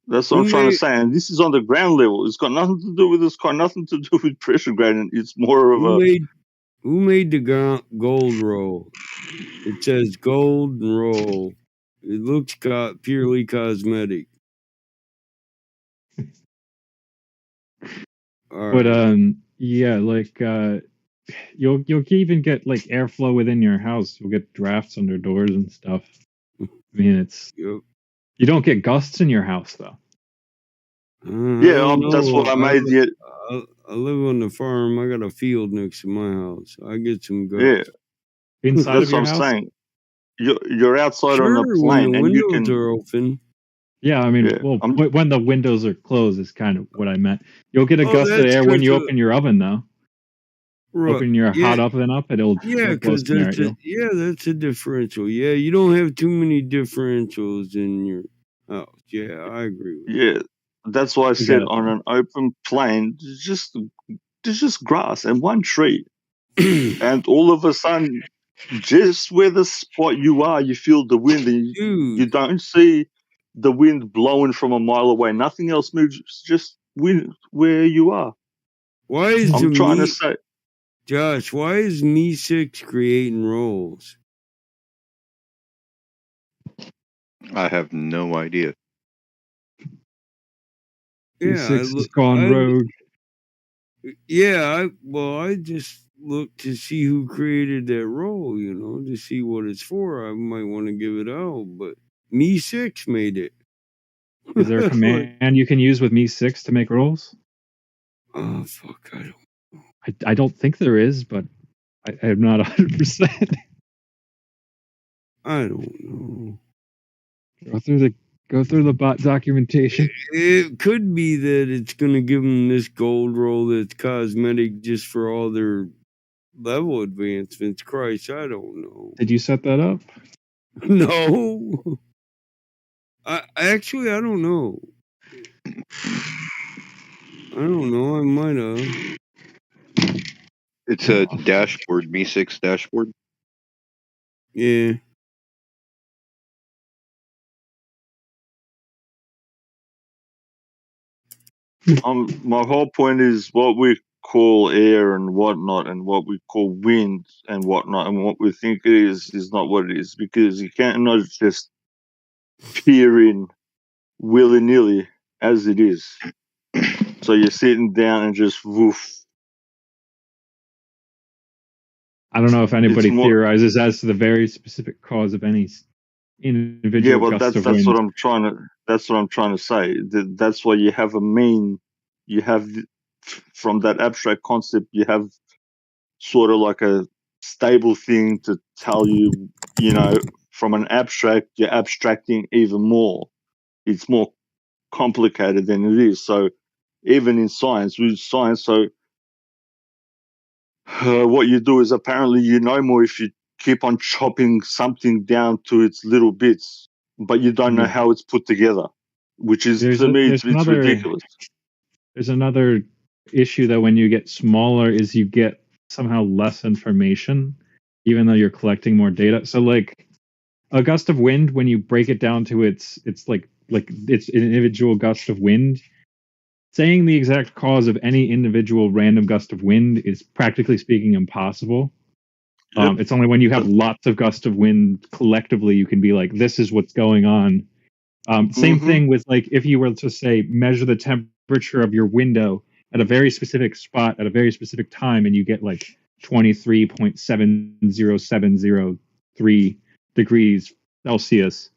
That's what I'm trying to say. And this is on the ground level. It's got nothing to do with this car, nothing to do with pressure gradient. It's more of Who made the gold roll? It says gold roll. It looks purely cosmetic. But yeah, like you'll even get like airflow within your house. You'll get drafts under doors and stuff. I mean, it's you don't get gusts in your house though. That's what I made it. I live on the farm. I got a field next to my house. I get some gusts. Yeah, inside that's of your what I'm house. saying. You're outside on a Sure, plane, when the and you windows can. are open. Yeah, I mean, Yeah, well, when the windows are closed is kind of what I meant. You'll get a gust of that's air when you 'cause open your oven, though. Right. Open your Yeah. hot oven up, it'll Yeah, blow because some air at you. that's a differential. Yeah, you don't have too many differentials in your house. Yeah, I agree with Yeah, that's why I said on an open plain, there's just grass and one tree, and all of a sudden, just where the spot you are, you feel the wind, and you don't see the wind blowing from a mile away. Nothing else moves, it's just wind where you are. Why is I'm trying to say, Josh, why is Me6 creating rolls? I have no idea. Yeah, E6 has gone rogue. I just look to see who created that role, to see what it's for. I might want to give it out, but Me6 made it. Is there a command you can use with Me6 to make rolls? Oh, fuck, I don't think there is, but I am not 100%. I don't know. Go through the bot documentation. It could be that it's going to give them this gold roll that's cosmetic just for all their level advancements. Christ, I don't know. Did you set that up? No. I don't know. I don't know. I might have. It's a dashboard, Me6 dashboard. Yeah. My whole point is what we call air and whatnot, and what we call wind and whatnot, and what we think it is not what it is, because you can't not just peer in willy nilly as it is. So you're sitting down and just woof. I don't know if anybody It's more- theorizes as to the very specific cause of any individual Yeah, well, gust that's of wind. what I'm trying to. That's what I'm trying to say. That's why you have a main. You have from that abstract concept. You have sort of like a stable thing to tell you. From an abstract, you're abstracting even more. It's more complicated than it is. So even in science, what you do is apparently you know more if you keep on chopping something down to its little bits, but you don't know how it's put together, which is, to me, it's ridiculous. There's another issue that when you get smaller is you get somehow less information, even though you're collecting more data. So like a gust of wind, when you break it down to it's like it's an individual gust of wind, saying the exact cause of any individual random gust of wind is practically speaking impossible. Yep. It's only when you have lots of gust of wind collectively you can be like, this is what's going on. Same thing with like if you were to say measure the temperature of your window at a very specific spot at a very specific time, and you get like 23.70703 degrees Celsius.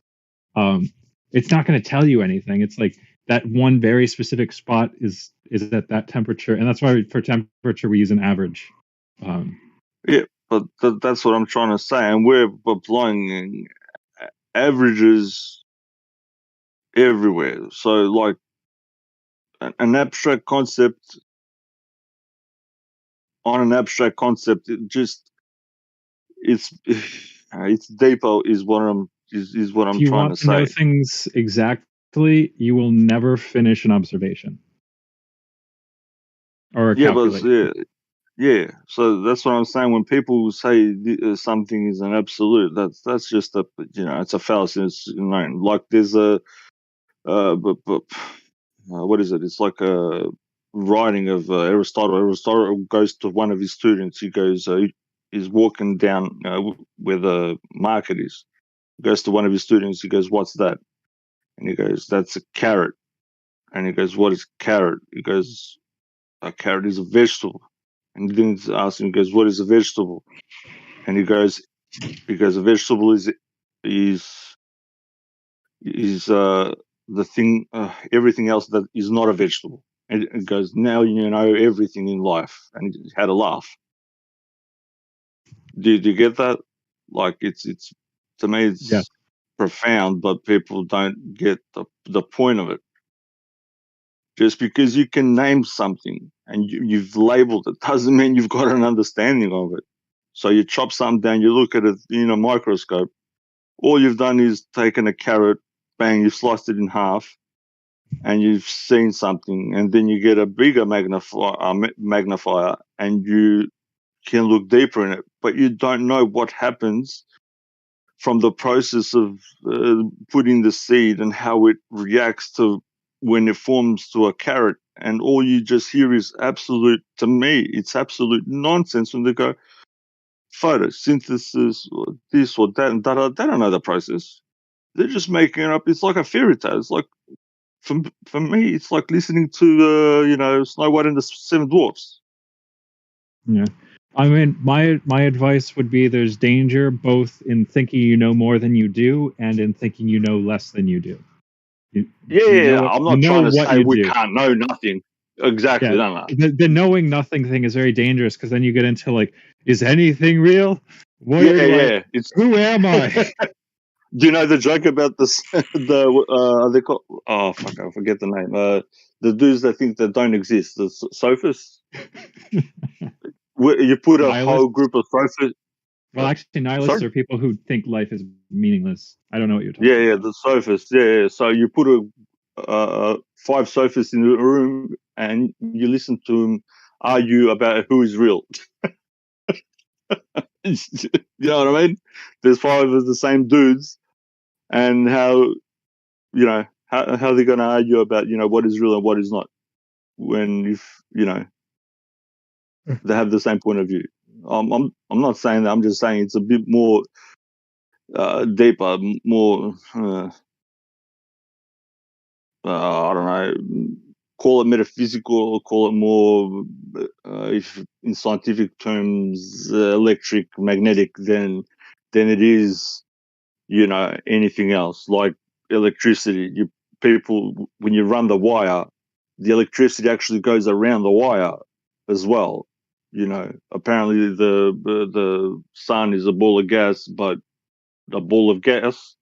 It's not going to tell you anything. It's like that one very specific spot is at that temperature, and that's why for temperature we use an average. Yeah, but that's what I'm trying to say, and we're applying averages everywhere. So, like an abstract concept on an abstract concept, it's deeper is what I'm If you trying want to to know say. things exactly, you will never finish an observation or a calculation. Yeah. So that's what I'm saying. When people say something is an absolute, that's just it's a fallacy. It's like there's a what is it? It's like a writing of Aristotle. Aristotle goes to one of his students. He goes, he's walking down where the market is. He goes to one of his students. He goes, "What's that?" And he goes, "That's a carrot." And he goes, "What is carrot?" He goes, "A carrot is a vegetable." And then he asks him, he goes, "What is a vegetable?" And he goes, "Because a vegetable is the thing, everything else that is not a vegetable." And it goes, "Now you know everything in life." And he had a laugh. Do you get that? Like it's to me it's profound, but people don't get the point of it. Just because you can name something and you've labeled it doesn't mean you've got an understanding of it. So you chop something down, you look at it in a microscope. All you've done is taken a carrot, bang, you've sliced it in half, and you've seen something, and then you get a bigger magnifier, and you can look deeper in it, but you don't know what happens from the process of putting the seed and how it reacts to when it forms to a carrot. And all you just hear is to me, it's absolute nonsense when they go photosynthesis or this or that, and that. They don't know the process. They're just making it up. It's like a fairy tale. It's like for me, it's like listening to Snow White and the Seven Dwarfs. Yeah. I mean, my advice would be there's danger both in thinking you know more than you do and in thinking you know less than you do. I'm not trying to say we do. can't know nothing. Exactly. Yeah, No. the knowing nothing thing is very dangerous because then you get into like, is anything real? What are Yeah. It's who am I? Do you know the joke about this? They call, oh fuck, I forget the name. The dudes that think that don't exist, the sophists. You put a whole group of sophists. Well, actually, nihilists are people who think life is meaningless. I don't know what you're talking about. Yeah, the sophists. Yeah. So you put a 5 sophists in a room and you listen to them argue about who is real. You know what I mean? There's 5 of the same dudes, and how they're going to argue about what is real and what is not, when they have the same point of view. I'm not saying that. I'm just saying it's a bit more deeper, more. I don't know. Call it metaphysical, or call it more, if in scientific terms, electric, magnetic, than it is, anything else like electricity. When you run the wire, the electricity actually goes around the wire as well. Apparently the sun is a ball of gas, but a ball of gas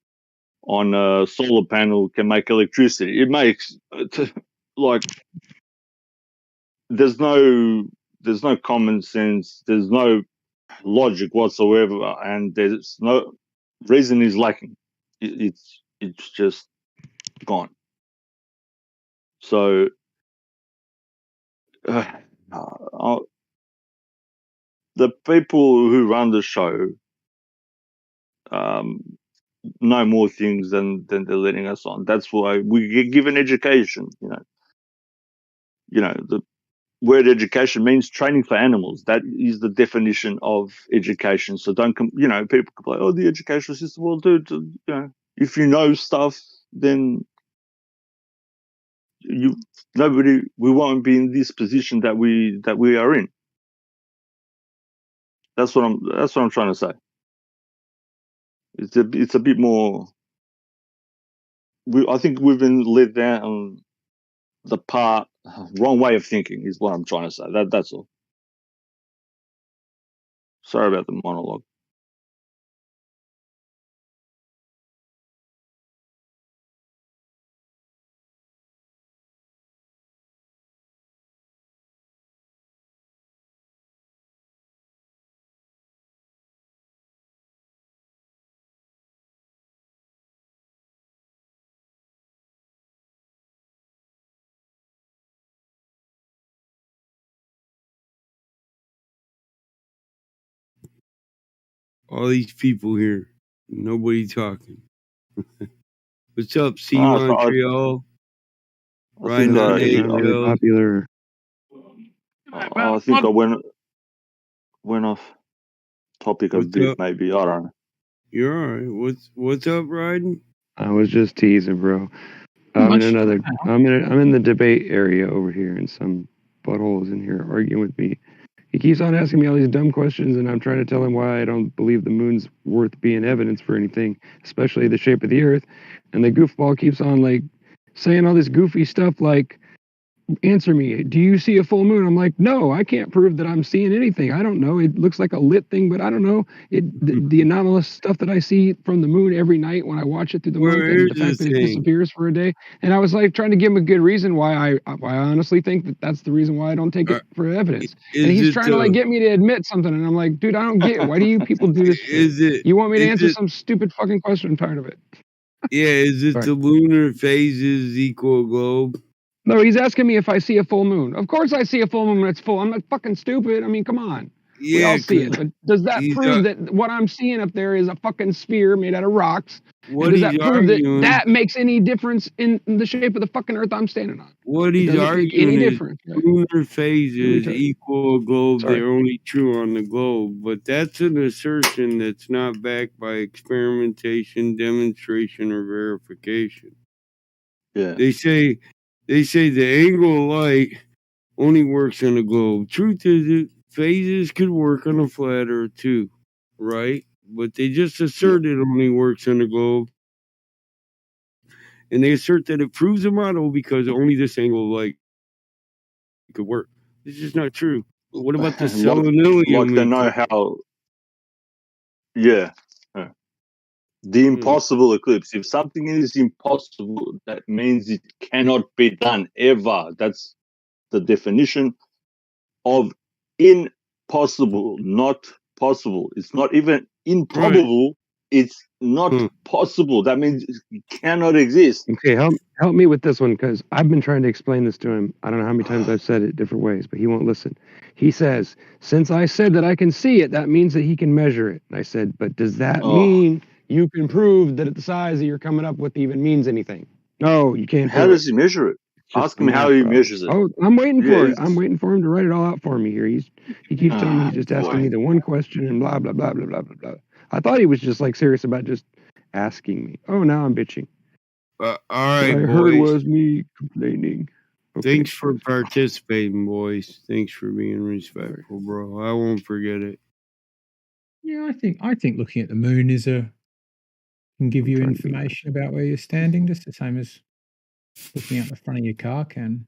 on a solar panel can make electricity. It makes like there's no common sense, there's no logic whatsoever, and there's no reason is lacking. It's just gone. So the people who run the show know more things than they're letting us on. That's why we get given education. The word education means training for animals. That is the definition of education. So don't people complain, oh, the educational system. Well, dude, if you know stuff, then we won't be in this position that we are in. That's what I'm trying to say. It's a bit more. I think we've been led down the wrong way of thinking is what I'm trying to say. That's all. Sorry about the monologue. All these people here, nobody talking. What's up, C. Montreal? Riding on really popular. I think I went off topic a bit, maybe. I don't know. You're all right. What's up, Riding? I was just teasing, bro. I'm in the debate area over here, and some buttholes in here arguing with me. He keeps on asking me all these dumb questions, and I'm trying to tell him why I don't believe the moon's worth being evidence for anything, especially the shape of the Earth. And the goofball keeps on like saying all this goofy stuff like, answer me, do you see a full moon? I'm like, no, I can't prove that I'm seeing anything. I don't know. It looks like a lit thing, but I don't know. The anomalous stuff that I see from the moon every night when I watch it through the month, and the fact that it disappears for a day. And I was like trying to give him a good reason why I honestly think that that's the reason why I don't take it for evidence. And he's trying to like get me to admit something, and I'm like, dude, I don't get it. Why do you people do this shit? You want me to answer some stupid fucking question? I'm tired of it. Yeah, is it the lunar phases equal globe? No, he's asking me if I see a full moon. Of course I see a full moon when it's full. I'm not fucking stupid. I mean, come on. We all Yeah, see it. 'cause But does that he's prove that what I'm seeing up there is a fucking sphere made out of rocks? And what does he's that prove that arguing. that makes any difference in the shape of the fucking Earth I'm standing on? What It he's doesn't make any arguing is difference. Right? lunar phases Retard. equal a globe. Sorry. They're only true on the globe, but that's an assertion that's not backed by experimentation, demonstration, or verification. Yeah. They say the angle of light only works on a globe. Truth is, phases could work on a flat Earth too, right? But they just assert it only works on the globe. And they assert that it proves a model because only this angle of light could work. This is not true. But what about the selenium? Like they know how. Yeah. The impossible eclipse. If something is impossible, that means it cannot be done ever. That's the definition of impossible, not possible. It's not even improbable. It's not possible. That means it cannot exist. Okay, help me with this one, because I've been trying to explain this to him. I don't know how many times I've said it different ways, but he won't listen. He says, since I said that I can see it, that means that he can measure it. And I said, but does that mean you can prove that the size that you're coming up with even means anything? No, you can't. How does he measure it? Ask him how he measures it. Oh, I'm waiting Yeah, for it. I'm waiting for him to write it all out for me here. He keeps telling me he's just asking boy. me the one question and blah blah blah blah blah blah blah. I thought he was just like serious about just asking me. Oh, now I'm bitching. All right, what I boys. heard was me complaining. Okay. Thanks for participating, boys. Thanks for being respectful, bro. I won't forget it. Yeah, I think looking at the moon can give you information about where you're standing, just the same as looking out the front of your car can.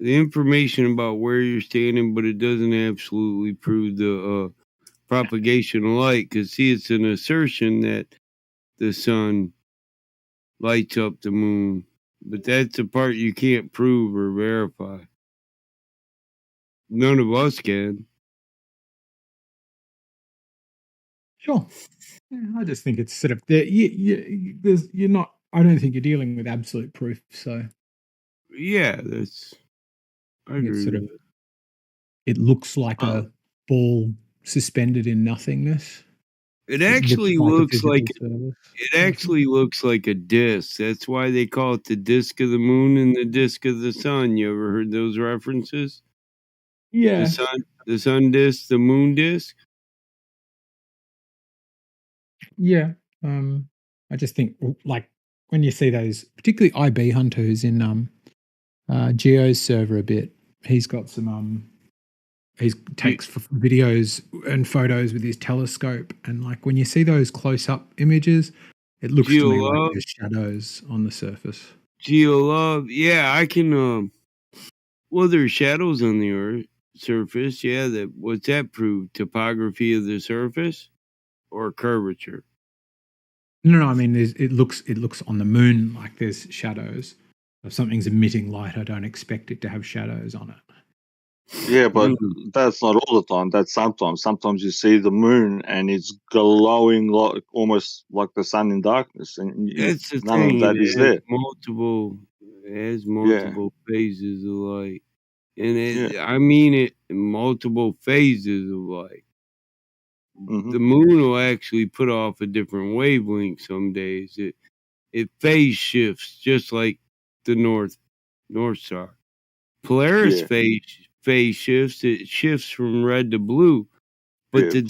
The information about where you're standing, but it doesn't absolutely prove the propagation of light. Because, see, it's an assertion that the sun lights up the moon. But that's the part you can't prove or verify. None of us can. Sure. Yeah, I just think it's sort of you're not. I don't think you're dealing with absolute proof. So yeah, that's. I agree. It's sort of. It looks like a ball suspended in nothingness. It actually looks like surface. it actually looks like a disc. That's why they call it the disc of the moon and the disc of the sun. You ever heard those references? Yeah. The sun disc, the moon disc. Yeah. I just think like when you see those, particularly IB Hunter, who's in Geo's server a bit, he's got some he takes videos and photos with his telescope, and like when you see those close-up images, it looks to me like there's shadows on the surface. Geolove, yeah, I can. Well, there's shadows on the Earth surface. Yeah, what's that prove? Topography of the surface or curvature? No. I mean, it looks on the moon like there's shadows. If something's emitting light, I don't expect it to have shadows on it. Yeah, but that's not all the time. That's sometimes. Sometimes you see the moon and it's glowing like almost like the sun in darkness, and That's the none thing. of that is there. It has multiple phases of light, and I mean it in multiple phases of light. Mm-hmm. The moon will actually put off a different wavelength some days. It phase shifts just like the North Star. Polaris phase shifts. It shifts from red to blue. But here's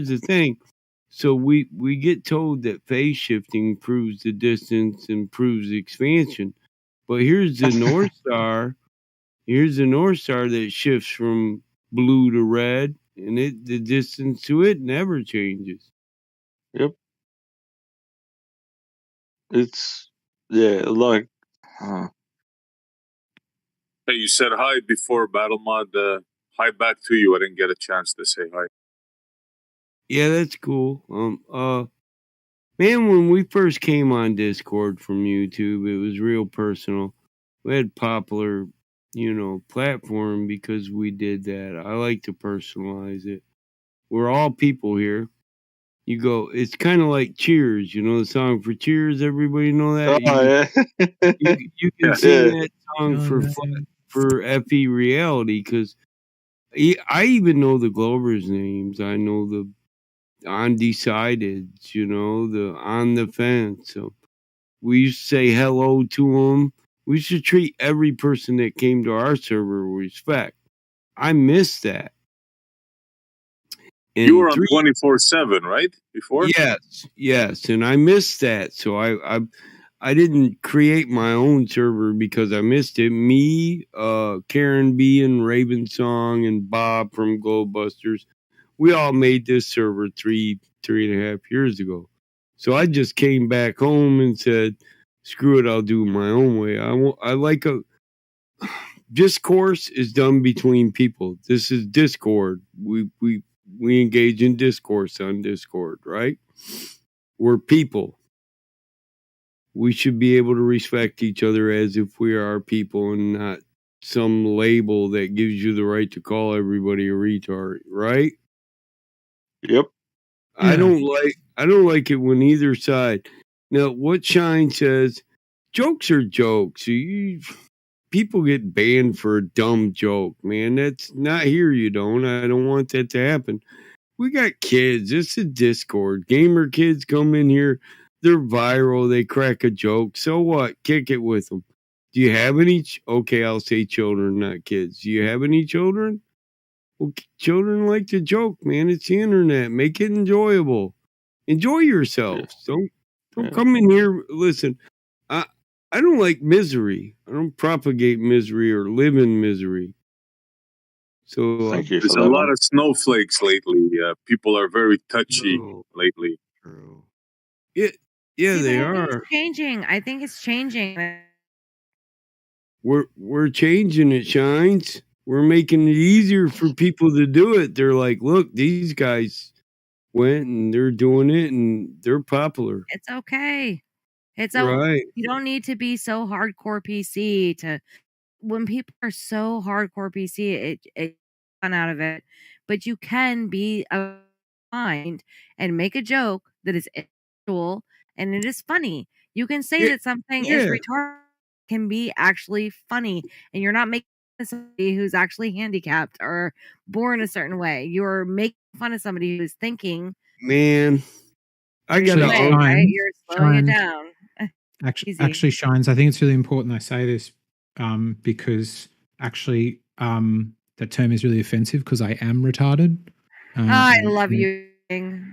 the thing. So we get told that phase shifting proves the distance and proves expansion. But here's the North Star. Here's the North Star that shifts from blue to red, and the distance to it never changes. Yep. It's like. Hey, you said hi before Battle Mod. Hi back to you. I didn't get a chance to say hi. Yeah, that's cool. Man, when we first came on Discord from YouTube, it was real personal. We had popular, platform because we did that. I like to personalize it. We're all people here. You go, it's kind of like Cheers, the song for Cheers. Everybody know that? Oh, you can sing that song for for FE reality because I even know the Glovers names. I know the undecided, the on the fence. So we used to say hello to them. We should treat every person that came to our server with respect. I miss that. You were And on 24/7, right? Before? yes, and I missed that. So I didn't create my own server because I missed it. Me, Karen B and Raven Song and Bob from Glowbusters, we all made this server three and a half years ago. So I just came back home and said, "Screw it, I'll do it my own way." I like a discourse is done between people. This is Discord. We engage in discourse on Discord, right? We're people. We should be able to respect each other as if we are people and not some label that gives you the right to call everybody a retard, right? Yep. I don't like it when either side. Now, what Shine says, jokes are jokes. People get banned for a dumb joke, man. That's not here. I don't want that to happen. We got kids. It's a Discord. Gamer kids come in here. They're viral. They crack a joke. So what? Kick it with them. Do you have any? Okay, I'll say children, not kids. Do you have any children? Well, children like to joke, man. It's the internet. Make it enjoyable. Enjoy yourselves. Don't come in here. Listen, I don't like misery. I don't propagate misery or live in misery. So There's a lot of snowflakes lately. People are very touchy lately. Yeah, See, they but I think are. it's changing. I think it's changing. We're changing it, Shines. We're making it easier for people to do it. They're like, look, these guys went and they're doing it and they're popular. It's okay. It's Right. You don't need to be so hardcore PC to. When people are so hardcore PC, it fun out of it. But you can be a mind and make a joke that is actual and it is funny. You can say that something is retarded, can be actually funny, and you're not making fun of somebody who's actually handicapped or born a certain way. You're making fun of somebody who's thinking. Man, I got way, right? You're slowing it down. Actually, Shines, I think it's really important I say this because actually that term is really offensive because I am retarded. I love you.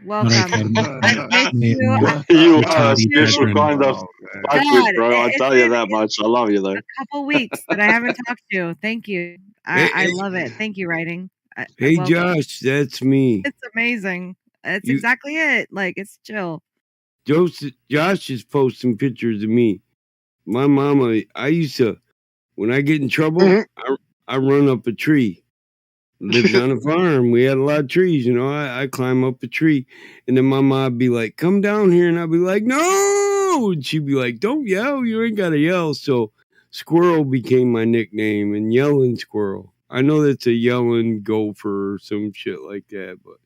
Welcome. I miss you. You are a special kind of fuck with, bro. I tell you that much. I love you, though. A couple weeks that I haven't talked to you. Thank you. I love it. Thank you, writing. Hey, welcome. Josh, that's me. It's amazing. That's exactly it. Like, it's chill. Josh is posting pictures of me. My mama, I used to, when I get in trouble, I run up a tree. Lived on a farm. We had a lot of trees, I climb up a tree. And then my mom would be like, come down here. And I'd be like, no. And she'd be like, don't yell. You ain't got to yell. So Squirrel became my nickname and Yelling Squirrel. I know that's a yelling gopher or some shit like that, but.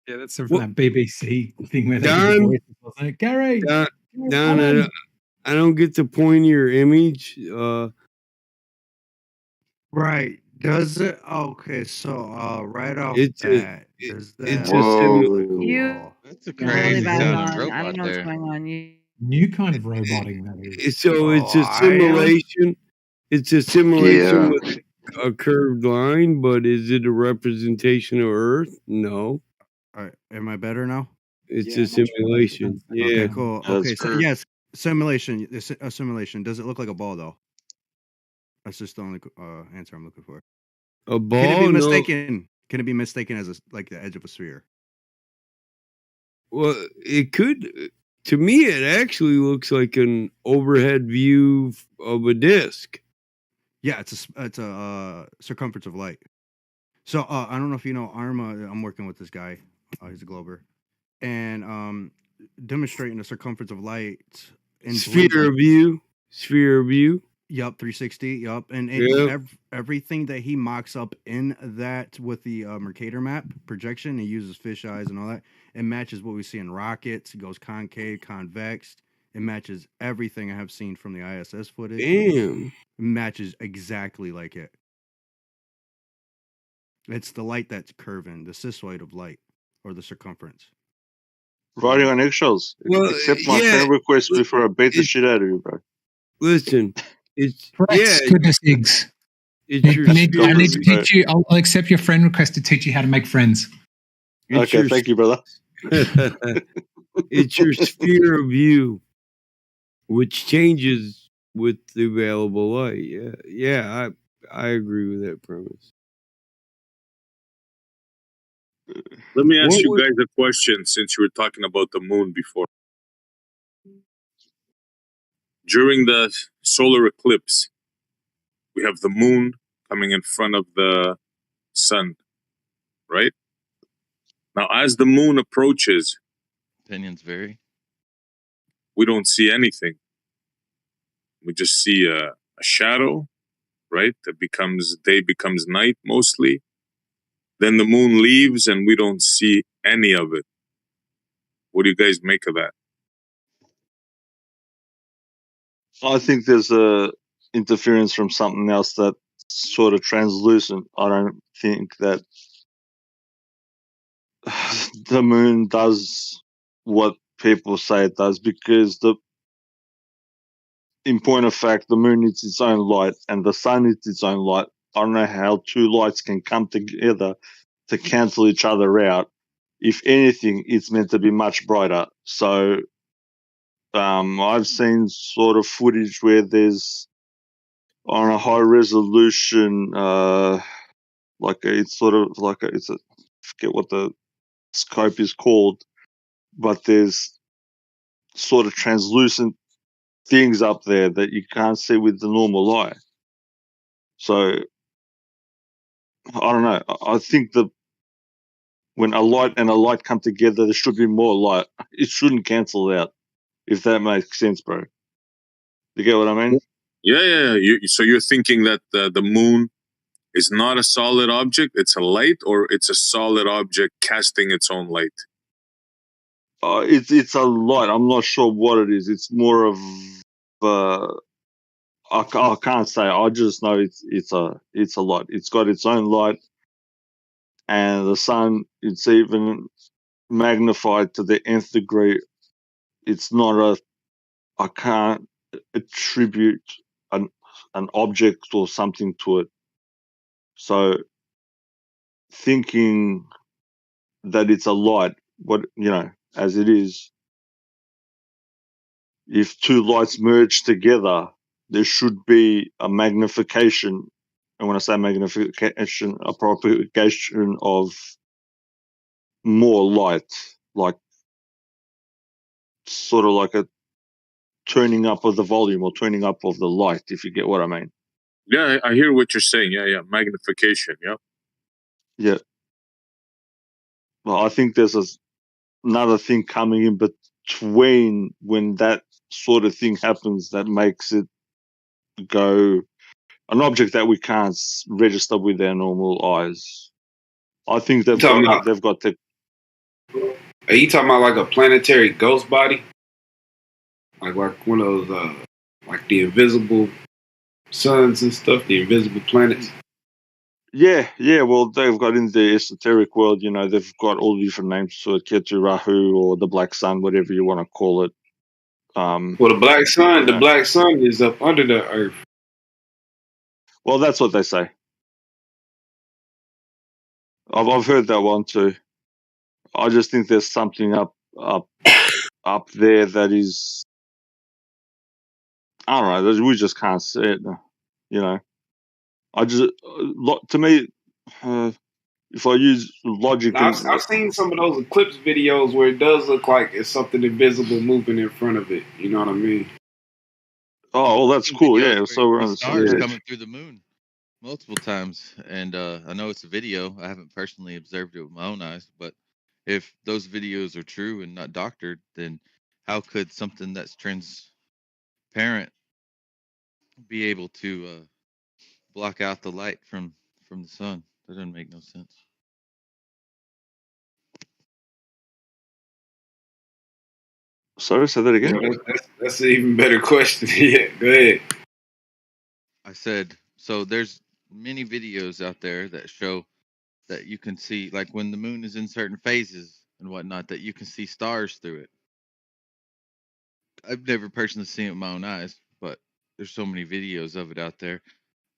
Yeah, that's from that BBC thing where they Don, did the voices, wasn't it? Gary! Don, I don't get the point of your image. Right. Does it? Okay, so right off It's bat, does that? It's a simulation. You. That's a Really crazy bad sounding on. I robot don't know what's there. going on. You. New kind of roboting that is. So it's a simulation. It's a simulation with a curved line, but is it a representation of Earth? No. All right, am I better now? It's a simulation. Yeah. Okay, cool. Okay, so yes, simulation. A simulation. Does it look like a ball though? That's just the only answer I'm looking for. A ball? Can it be No. mistaken? Can it be mistaken as like the edge of a sphere? Well, it could. To me, it actually looks like an overhead view of a disc. Yeah, it's a circumference of light. So I don't know if you know Arma. I'm working with this guy. He's a Glober, and demonstrating the circumference of light in Sphere of view. Sphere of view. Yup, 360. Yup, and everything that he mocks up in that with the Mercator map projection, he uses fish eyes and all that. It matches what we see in rockets. It goes concave, convex. It matches everything I have seen from the ISS footage. Damn. It matches exactly like it. It's the light that's curving, the cissoid of light, or the circumference. Riding on eggshells. Well, Accept my yeah. friend request before I beat the shit out of you, bro. Listen, it's Rex, goodness eggs. It's your I need to sphere. teach you. I'll accept your friend request to teach you how to make friends. It's Okay, your, thank you, brother. it's your sphere of view, which changes with the available light. Yeah. I agree with that premise. Let me ask What you would- guys a question since you were talking about the moon before. During the solar eclipse, we have the moon coming in front of the sun, right? Now, as the moon approaches, Opinions vary. we don't see anything. We just see a shadow, right? That becomes day becomes night mostly. Then the moon leaves and we don't see any of it. What do you guys make of that? I think there's a interference from something else that's sort of translucent. I don't think that the moon does what people say it does, because in point of fact, the moon needs its own light and the sun needs its own light. I don't know how two lights can come together to cancel each other out. If anything, it's meant to be much brighter. So I've seen sort of footage where there's on a high resolution, it's sort of like I forget what the scope is called, but there's sort of translucent things up there that you can't see with the normal eye. So I don't know. I think that when a light and a light come together, there should be more light. It shouldn't cancel out, if that makes sense, bro. You get what I mean? Yeah. So you're thinking that the moon is not a solid object, it's a light, or it's a solid object casting its own light? It's a light. I'm not sure what it is. It's more of I can't say. I just know it's a light. It's got its own light, and the sun. It's even magnified to the nth degree. It's not a. I can't attribute an object or something to it. So thinking that it's a light, as it is, if two lights merge together, there should be a magnification. And when I say magnification, a propagation of more light, like sort of like a turning up of the volume or turning up of the light, if you get what I mean. Yeah, I hear what you're saying. Yeah. Magnification. Yeah. Yeah. Well, I think there's another thing coming in between when that sort of thing happens that makes it go an object that we can't register with our normal eyes. I think You talking about? they've got the. Are you talking about like a planetary ghost body? Like one of those, like the invisible suns and stuff, the invisible planets? Yeah. Well, they've got in the esoteric world, they've got all the different names to it, Ketu Rahu or the Black Sun, whatever you want to call it. Well, the black sun is up under the earth. Well, that's what they say. I've heard that one too. I just think there's something up there that is. I don't know. We just can't see it. I just to me, if I use logic, I've seen some of those eclipse videos where it does look like it's something invisible moving in front of it. You know what I mean? Oh, well, that's cool. Yeah, so we're on the same Stars page. coming through the moon multiple times, and I know it's a video. I haven't personally observed it with my own eyes, but if those videos are true and not doctored, then how could something that's transparent be able to block out the light from the sun? That doesn't make no sense. Sorry, say that again. That's an even better question. Yeah, go ahead. I said, so there's many videos out there that show that you can see, like when the moon is in certain phases and whatnot, that you can see stars through it. I've never personally seen it with my own eyes, but there's so many videos of it out there.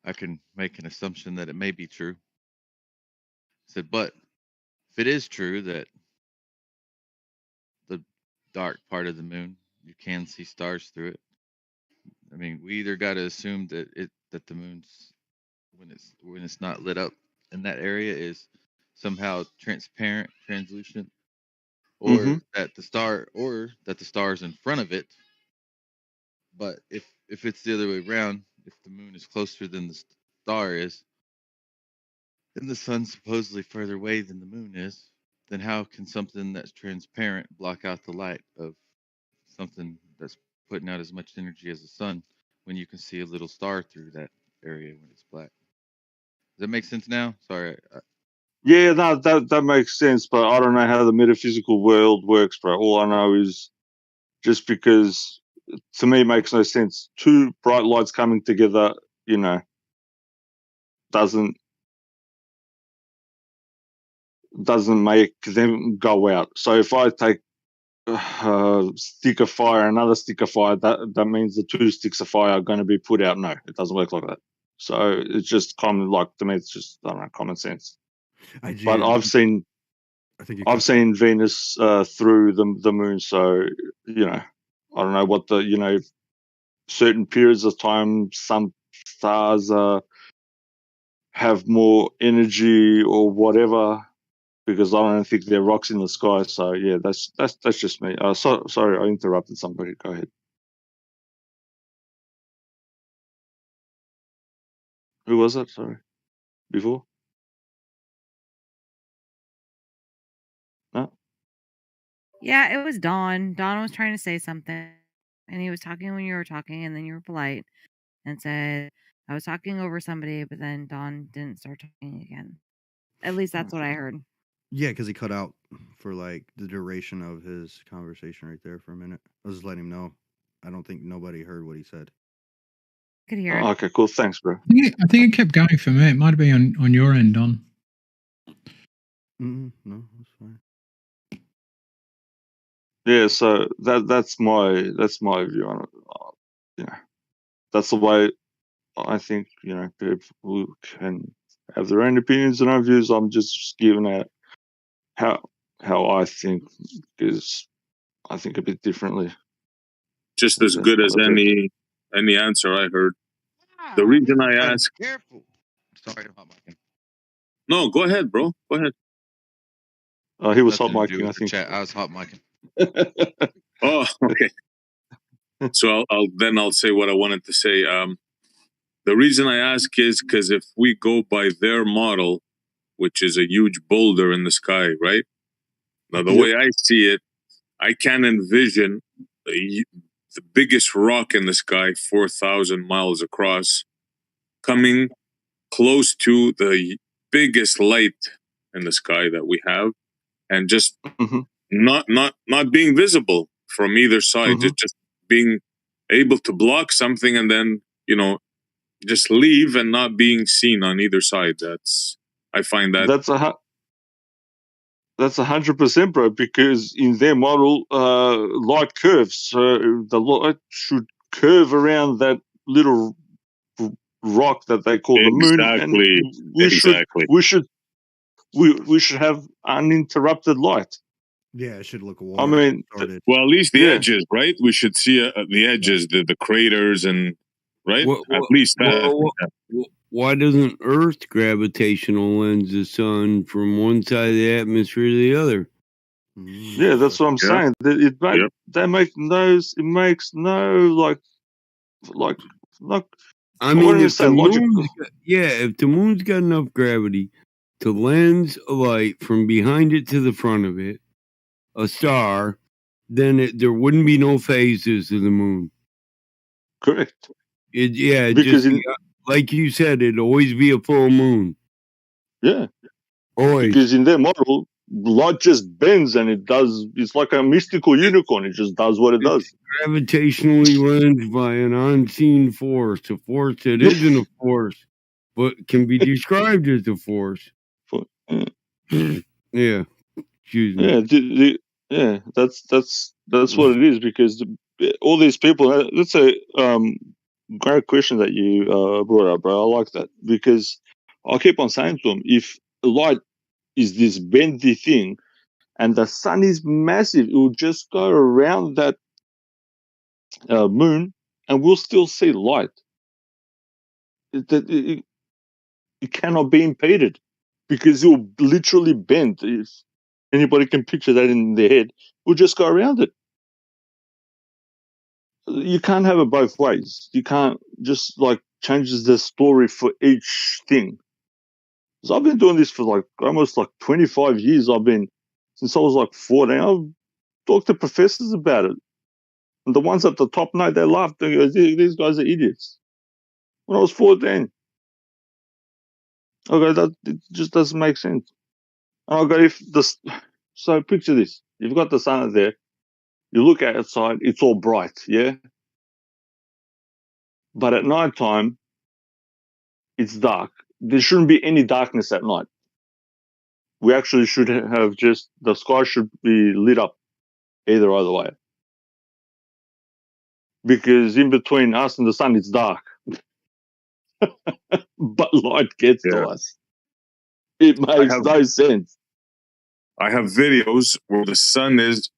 I can make an assumption that it may be true. I said, but if it is true that the dark part of the moon, you can see stars through it. I mean, we either got to assume that the moon's when it's not lit up in that area is somehow transparent, translucent, Mm-hmm. or that the star's in front of it. But if it's the other way around, if the moon is closer than the star is, and the sun's supposedly further away than the moon is, then how can something that's transparent block out the light of something that's putting out as much energy as the sun when you can see a little star through that area when it's black? Does that make sense now? Sorry. Yeah, no, that makes sense, but I don't know how the metaphysical world works, bro. All I know is just because to me it makes no sense. Two bright lights coming together, doesn't make them go out. So if I take a stick of fire, another stick of fire, that means the two sticks of fire are going to be put out. No, it doesn't work like that. So it's just common, like to me, it's just I don't know, common sense. But I've seen Venus through the moon, so I don't know what the certain periods of time some stars have more energy or whatever, because I don't think they're rocks in the sky. So yeah, that's just me. Sorry, I interrupted somebody. Go ahead. Who was that? Sorry, before. No. Yeah, it was Dawn. Dawn was trying to say something, and he was talking when you were talking, and then you were polite and said, I was talking over somebody, but then Dawn didn't start talking again. At least that's what I heard. Yeah, because he cut out for like the duration of his conversation right there for a minute. I was just letting him know. I don't think nobody heard what he said. Could hear it. Okay, cool. Thanks, bro. I think it kept going for me. It might have been on your end, Don. No, that's fine. Yeah, so that's my view on it. That's the way I think. People can have their own opinions and own views. I'm just giving out how I think, because I think a bit differently. Just as good as any answer I heard. The reason I ask. Careful. Sorry about my. No, go ahead, bro. Go ahead. He was hot micing, I think. Chat. I was hot micing. Oh, okay. So I'll say what I wanted to say. The reason I ask is because if we go by their model, which is a huge boulder in the sky, right? Now, the way I see it, I can envision the biggest rock in the sky, 4,000 miles across, coming close to the biggest light in the sky that we have, and just not being visible from either side, just being able to block something and then just leave and not being seen on either side. I find that that's 100%, bro. Because in their model, light curves, so the light should curve around that little rock that they call the moon, and we should have uninterrupted light. Yeah, it should look I warm. mean, well, at least the edges, right? We should see the edges, the craters, and right. At least that. Why doesn't Earth gravitational lens the sun from one side of the atmosphere to the other? Yeah, that's what I'm saying. It makes no like. I mean, if the moon's got enough gravity to lens a light from behind it to the front of it, a star, then there wouldn't be no phases of the moon. Correct. Because like you said, it'd always be a full moon. Yeah. Always. Because in their model, light just bends and it does. It's like a mystical unicorn. It just does what it does. Gravitationally lensed by an unseen force, a force that isn't a force, but can be described as a force. Yeah. Excuse me. Yeah, that's what it is, because all these people. That's a great question that you brought up, bro. I like that, because I keep on saying to them, if light is this bendy thing, and the sun is massive, it will just go around that moon, and we'll still see light. It cannot be impeded, because it will literally bend. If anybody can picture that in their head, we'll just go around it. You can't have it both ways. You can't just like changes the story for each thing. So I've been doing this for like almost like 25 years. Since I was like 14. I've talked to professors about it. And the ones at the top know, they laugh. They go, these guys are idiots. When I was 14. I go, that it just doesn't make sense. And I go, so picture this. You've got the sun there. You look outside, it's all bright, yeah? But at night time, it's dark. There shouldn't be any darkness at night. We actually should have the sky should be lit up either way. Because in between us and the sun, it's dark. But light gets to us. It makes no sense. I have videos where the sun is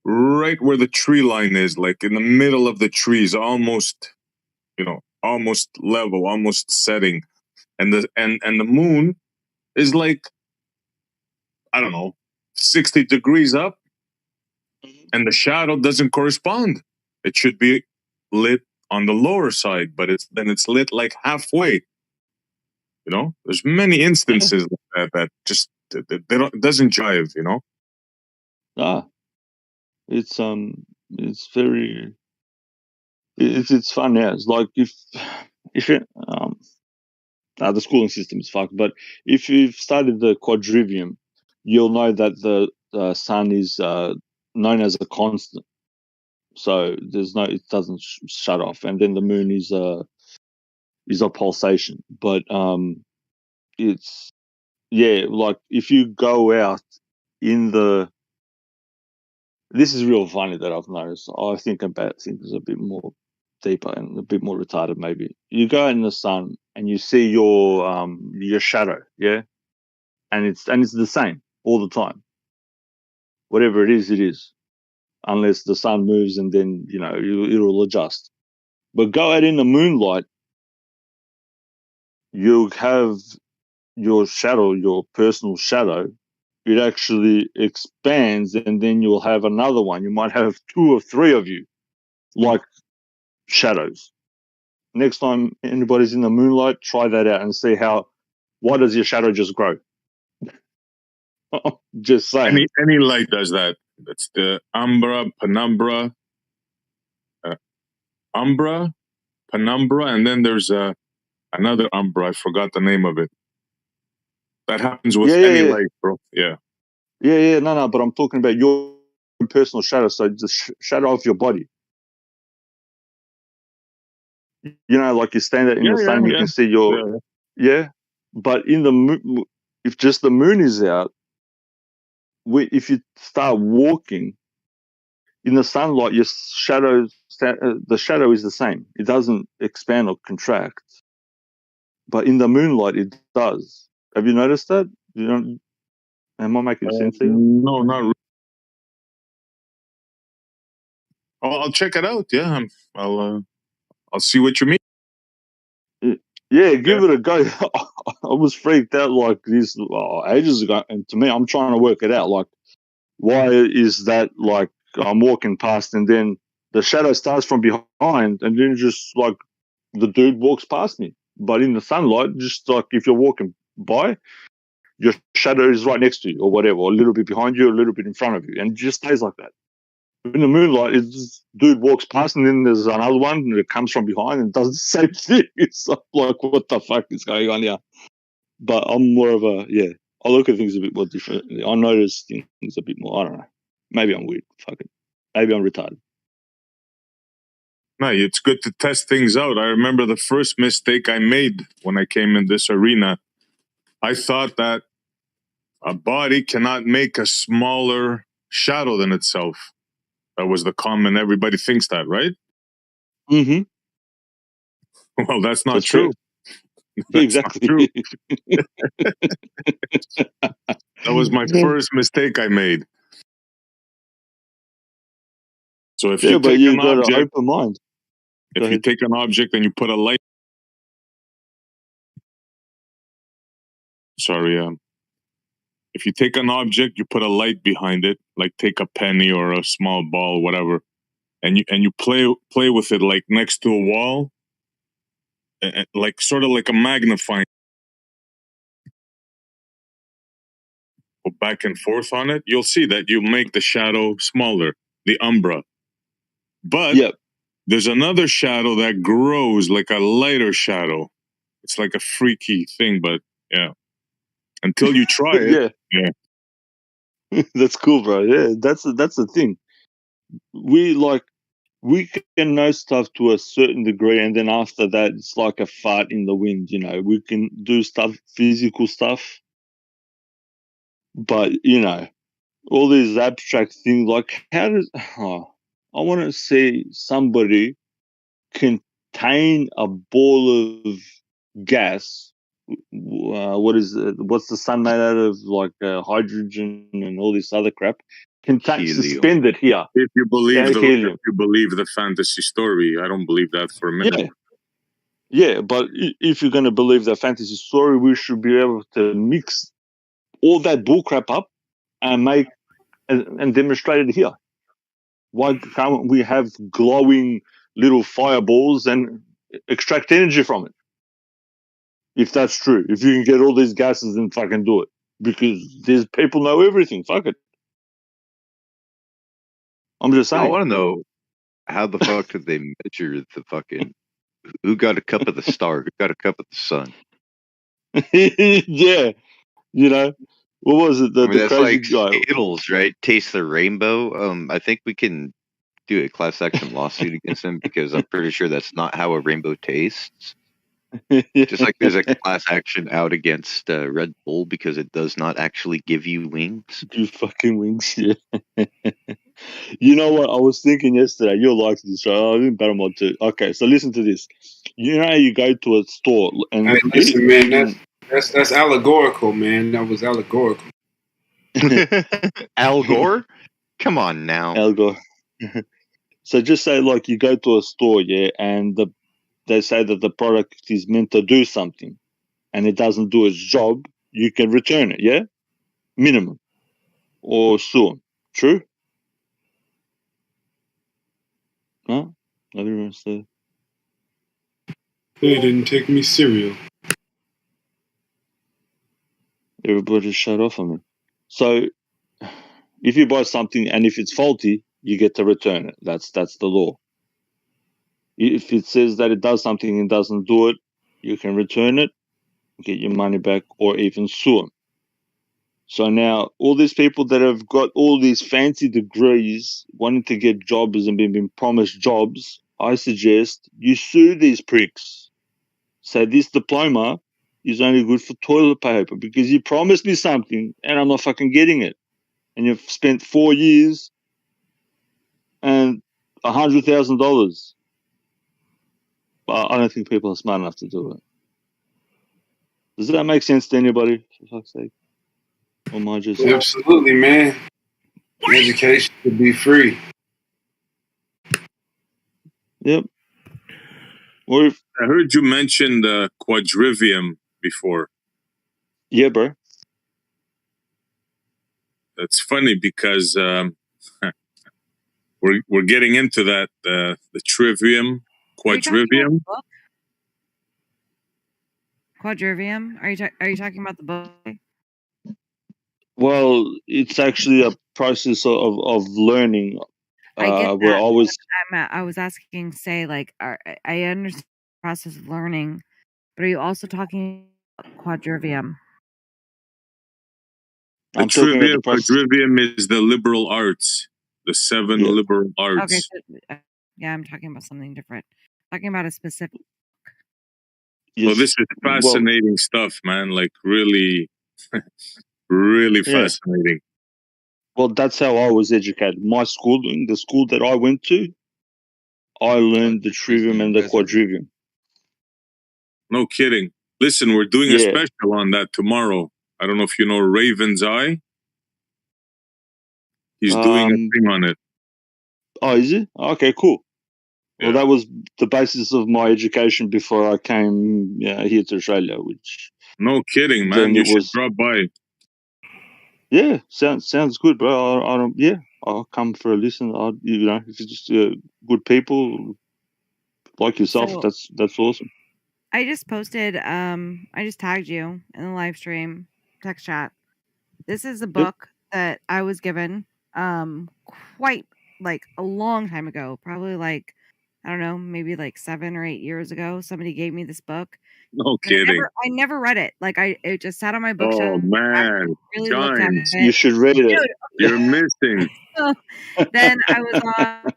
right where the tree line is, like in the middle of the trees, almost level, almost setting. And the moon is like, I don't know, 60 degrees up, and the shadow doesn't correspond. It should be lit on the lower side, but it's lit like halfway. There's many instances like that just they don't, it doesn't jive. It's very it's fun now. It's like if it, the schooling system is fucked, but if you've studied the quadrivium, you'll know that the sun is known as a constant. So it doesn't shut off, and then the moon is a pulsation. But it's like if you go out in this is real funny that I've noticed. I think about things a bit more deeper and a bit more retarded maybe. You go in the sun and you see your shadow, yeah? And it's the same all the time. Whatever it is. Unless the sun moves and then, it'll adjust. But go out in the moonlight, you'll have your shadow, your personal shadow. It actually expands, and then you'll have another one. You might have 2 or 3 of you, like shadows. Next time anybody's in the moonlight, try that out and see why does your shadow just grow? Just saying. Any light does that. That's the umbra, penumbra, and then there's another umbra. I forgot the name of it. That happens with any light, bro. Yeah. Yeah. No. But I'm talking about your personal shadow. So the shadow of your body. Like you stand there in the sun, you can see your But in the if just the moon is out, if you start walking in the sunlight, your shadow, the shadow is the same. It doesn't expand or contract. But in the moonlight, it does. Have you noticed that? Am I making sense here? No, not really. I'll check it out. Yeah, I'll see what you mean. Yeah, give it a go. I was freaked out like this ages ago, and to me, I'm trying to work it out. Like, why is that? Like, I'm walking past, and then the shadow starts from behind, and then just like the dude walks past me. But in the sunlight, just like if you're walking by, your shadow is right next to you, or whatever, or a little bit behind you, or a little bit in front of you, and it just stays like that. In the moonlight, it's just, dude walks past, and then there's another one that comes from behind and does the same thing. It's like, what the fuck is going on here? But I'm more of I look at things a bit more differently. I notice things a bit more. I don't know. Maybe I'm weird. Fuck it. Maybe I'm retarded. No, it's good to test things out. I remember the first mistake I made when I came in this arena. I thought that a body cannot make a smaller shadow than itself. That was the common, everybody thinks that, right? Mm-hmm. Well, that's not That's true. That's exactly. not true. That was my first mistake I made. So if you but take you an got an object, open mind. if you take an object and you put a light, sorry, if you take an object, you put a light behind it, like take a penny or a small ball, whatever, and you play with it like next to a wall, like sort of like a magnifying, go back and forth on it, you'll see that you make the shadow smaller, the umbra. But there's another shadow that grows like a lighter shadow. It's like a freaky thing, but yeah. Until you try it, yeah. That's cool, bro. Yeah, that's the thing. We can know stuff to a certain degree, and then after that, it's like a fart in the wind. You know, we can do stuff, physical stuff, but all these abstract things. Like, how does? I want to see somebody contain a ball of gas. What's the sun made out of? Like hydrogen and all this other crap. Suspend it here. If you believe helium. if you believe the fantasy story, I don't believe that for a minute. Yeah, but if you're going to believe the fantasy story, we should be able to mix all that bullcrap up and make and demonstrate it here. Why can't we have glowing little fireballs and extract energy from it? If that's true, if you can get all these gases and fucking do it, because these people know everything. Fuck it. I'm just saying. I want to know how the fuck did they measure the fucking who got a cup of the star, who got a cup of the sun? Yeah, what was it? The That's crazy like guy. Skittles, right? Taste the rainbow. I think we can do a class action lawsuit against them because I'm pretty sure that's not how a rainbow tastes. Just like there's a class action out against Red Bull because it does not actually give you wings. You fucking wings, yeah. You know what? I was thinking yesterday, you'll like this show. I didn't bet on what to. Okay, so listen to this. You know how you go to a store and Hey, listen, man, that's allegorical, man. That was allegorical. Al Gore? Come on now. Al Gore. So just say like you go to a store, yeah, and they say that the product is meant to do something and it doesn't do its job, you can return it, yeah? Minimum. Or sue 'em. True? Huh? Everyone said. They didn't take me cereal. Everybody shut off on me. So if you buy something and if it's faulty, you get to return it. That's the law. If it says that it does something and doesn't do it, you can return it, get your money back, or even sue them. So now all these people that have got all these fancy degrees wanting to get jobs and been promised jobs, I suggest you sue these pricks. Say this diploma is only good for toilet paper because you promised me something and I'm not fucking getting it. And you've spent 4 years and $100,000. But I don't think people are smart enough to do it. Does that make sense to anybody, for fuck's sake? Or am I just... Absolutely, man. Education should be free. Yep. Or if... I heard you mention the quadrivium before. Yeah, bro. That's funny because we're getting into that the trivium, quadrivium. Quadrivium? Are you talking about the book? Well, it's actually a process of learning. I get that. Where I was asking, say, like, I understand the process of learning, but are you also talking about quadrivium? I'm talking about the process. Quadrivium is the liberal arts, the 7 Yeah. liberal Okay, arts. so, yeah, I'm talking about something different. Talking about a specific. Well, this is Well, fascinating stuff, man. Like really, really Yeah. fascinating. well, that's how I was educated. My schooling, the school that I went to, I learned the trivium and the quadrivium. No kidding. Listen, we're doing a Yeah. special on that tomorrow. I don't know if you know Raven's Eye. He's doing a thing on it. Oh, is it? Okay, cool. Well, that was the basis of my education before I came here to Australia, which No kidding, man. then You it should was. drop by. Yeah, sounds good, bro. I don't. Yeah, I'll come for a listen. If it's just good people like yourself, So- that's awesome. I just posted. I just tagged you in the live stream text chat. This is a book that I was given. Quite like a long time ago. Probably like I don't know, maybe like 7 or 8 years ago. Somebody gave me this book. No And kidding. I never read it. Like it just sat on my Oh bookshelf. man, Really looked at Giants. it. You should read it. Dude, You're missing. so then I was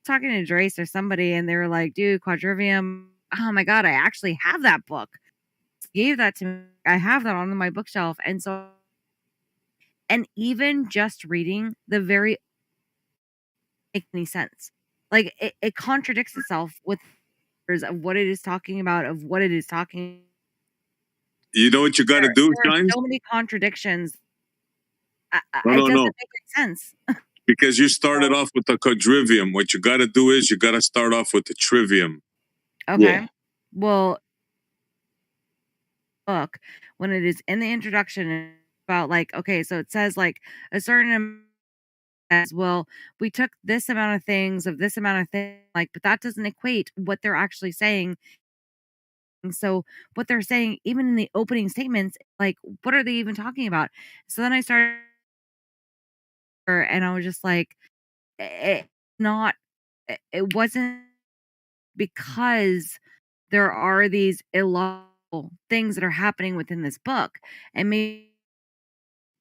talking to Drace or somebody, and they were like, "Dude, Quadrivium. Oh my god, I actually have that book. Gave that to me. I have that on my bookshelf." And so, and even just reading the very make any sense. Like it contradicts itself with of what it is talking about, of what it is talking. You know what you got to do, There are Giants? so many contradictions. No, It no, doesn't no. make any sense. Because you started off with the quadrivium. What you got to do is you got to start off with the trivium. Okay. Well, book when it is in the introduction about like okay, so it says like a certain as well. We took this amount of things of this amount of things, like, but that doesn't equate what they're actually saying. And so what they're saying, even in the opening statements, like what are they even talking about? So then I started, and I was just like, it wasn't because there are these illogical things that are happening within this book, and maybe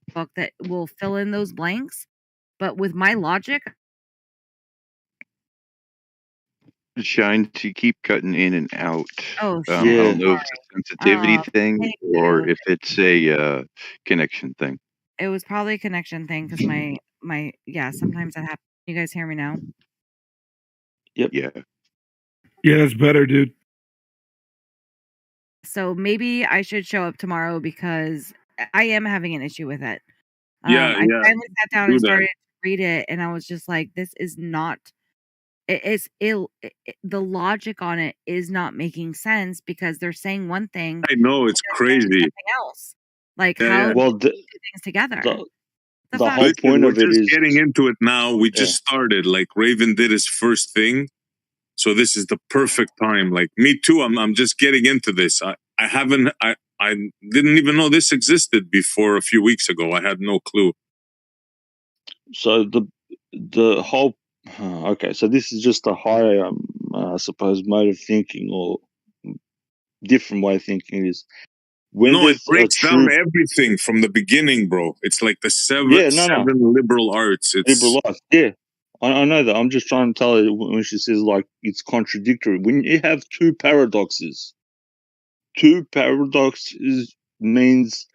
a book that will fill in those blanks. But with my logic, Shine to keep cutting in and out. Oh, I shit. don't know if it's a sensitivity thing thank or you. if it's a connection thing. It was probably a connection thing because my yeah, sometimes that happens. You guys hear me now? Yep. Yeah. Yeah, that's better, dude. So maybe I should show up tomorrow because I am having an issue with it. Yeah, I yeah. finally sat down Do and that. started to read it, and I was just like, "This is not. It's ill. The logic on it is not making sense because they're saying one thing, I know it's and they're saying crazy. something else. Like Yeah, how yeah. do Well, you do things together? the fuck? whole Listen, point we're of it just is getting into it now. We just started. Like Raven did his first thing, so this is the perfect time. Like me too. I'm just getting into this. I haven't. I didn't even know this existed before a few weeks ago. I had no clue. so the whole. Okay, so this is just a higher, I suppose, mode of thinking or different way of thinking is when No, it there's a breaks true. down everything from the beginning, bro. It's like the seven Yeah, no. liberal arts. It's Liberal arts. Yeah, I know that. I'm just trying to tell you when she says like it's contradictory. When you have two paradoxes means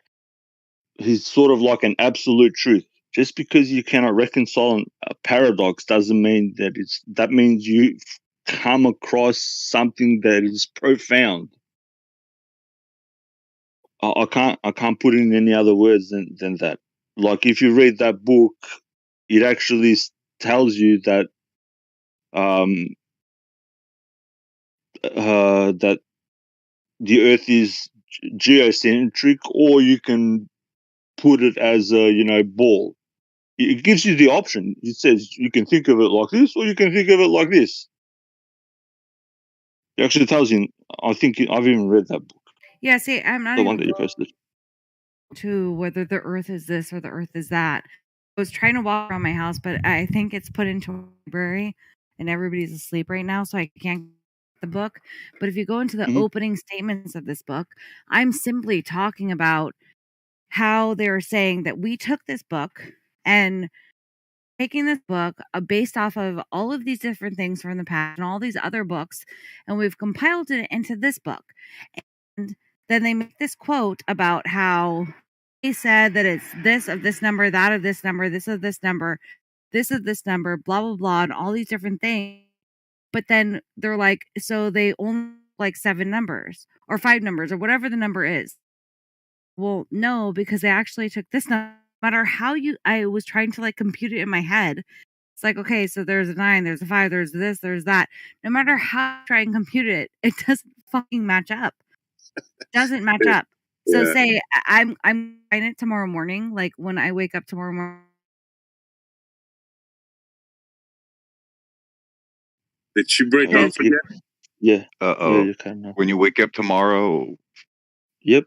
he's sort of like an absolute truth. Just because you cannot reconcile a paradox doesn't mean that means you come across something that is profound. I can't put it in any other words than that. Like if you read that book, it actually tells you that that the Earth is geocentric, or you can put it as a ball. It gives you the option. It says you can think of it like this, or you can think of it like this. It actually tells you. I think I've even read that book, Yeah, see, I'm not the one even that you posted. to whether the Earth is this or the Earth is that. I was trying to walk around my house, but I think it's put into a library, and everybody's asleep right now, so I can't get the book. But if you go into the opening statements of this book, I'm simply talking about how they're saying that we took this book and taking this book based off of all of these different things from the past and all these other books, and we've compiled it into this book. And then they make this quote about how they said that it's this of this number, that of this number, this of this number, this of this number, blah, blah, blah, and all these different things. But then they're like, so they only like 7 numbers or 5 numbers or whatever the number is. Well, no, because they actually took this number. No matter how I was trying to like compute it in my head. It's like, okay, so there's a 9, there's a 5, there's this, there's that. No matter how I try and compute it, it doesn't fucking match up. Doesn't match up. So Yeah. say I'm trying it tomorrow morning, like when I wake up tomorrow morning. Did she break Yes. off again? Yeah. Uh-oh. Yeah, you can now. When you wake up tomorrow, Yep.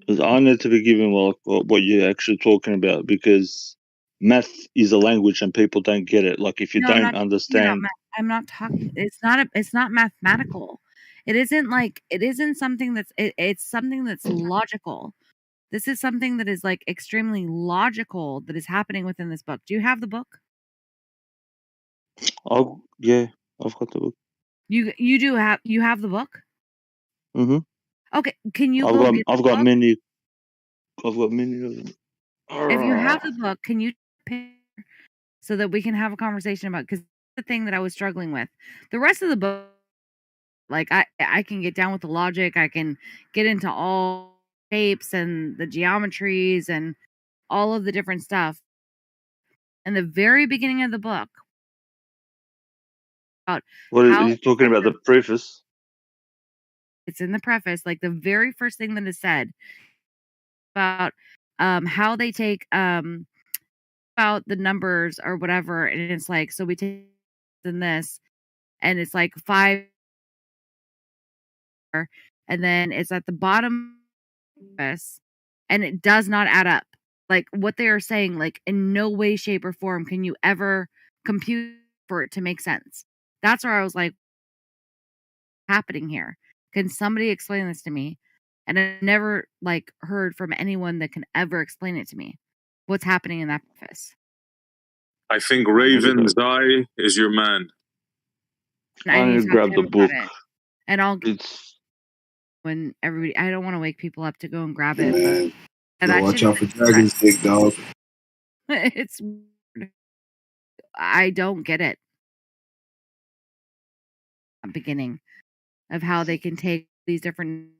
Because I need to be given like what you're actually talking about, because math is a language and people don't get it. Like if you No, I'm don't not talking about understand, math. I'm not talking. It's not mathematical. It isn't something that's. It's something that's logical. This is something that is like extremely logical that is happening within this book. Do you have the book? yeah, I've got the book. You do have the book? Mm-hmm. Okay, can you go get the I've got book? many of them. If you have the book, can you pick so that we can have a conversation about, because the thing that I was struggling with. The rest of the book, like I can get down with the logic, I can get into all shapes and the geometries and all of the different stuff. In the very beginning of the book, about What are how you talking about? The preface? it's in the preface, like the very first thing that is said about how they take about the numbers or whatever, and it's like, so we take in this, and it's like 5, and then it's at the bottom of this, and it does not add up. Like what they are saying, like in no way, shape, or form can you ever compute for it to make sense. That's where I was like, happening here? Can somebody explain this to me? And I never like heard from anyone that can ever explain it to me. What's happening in that preface? I think Raven's Eye is your man. I need to talk grab to the him about book. it. And I'll when everybody. I don't want to wake people up to go and grab it, but that Watch shit out for is dragons, big dog. it's weird. I don't get it. Beginning of how they can take these different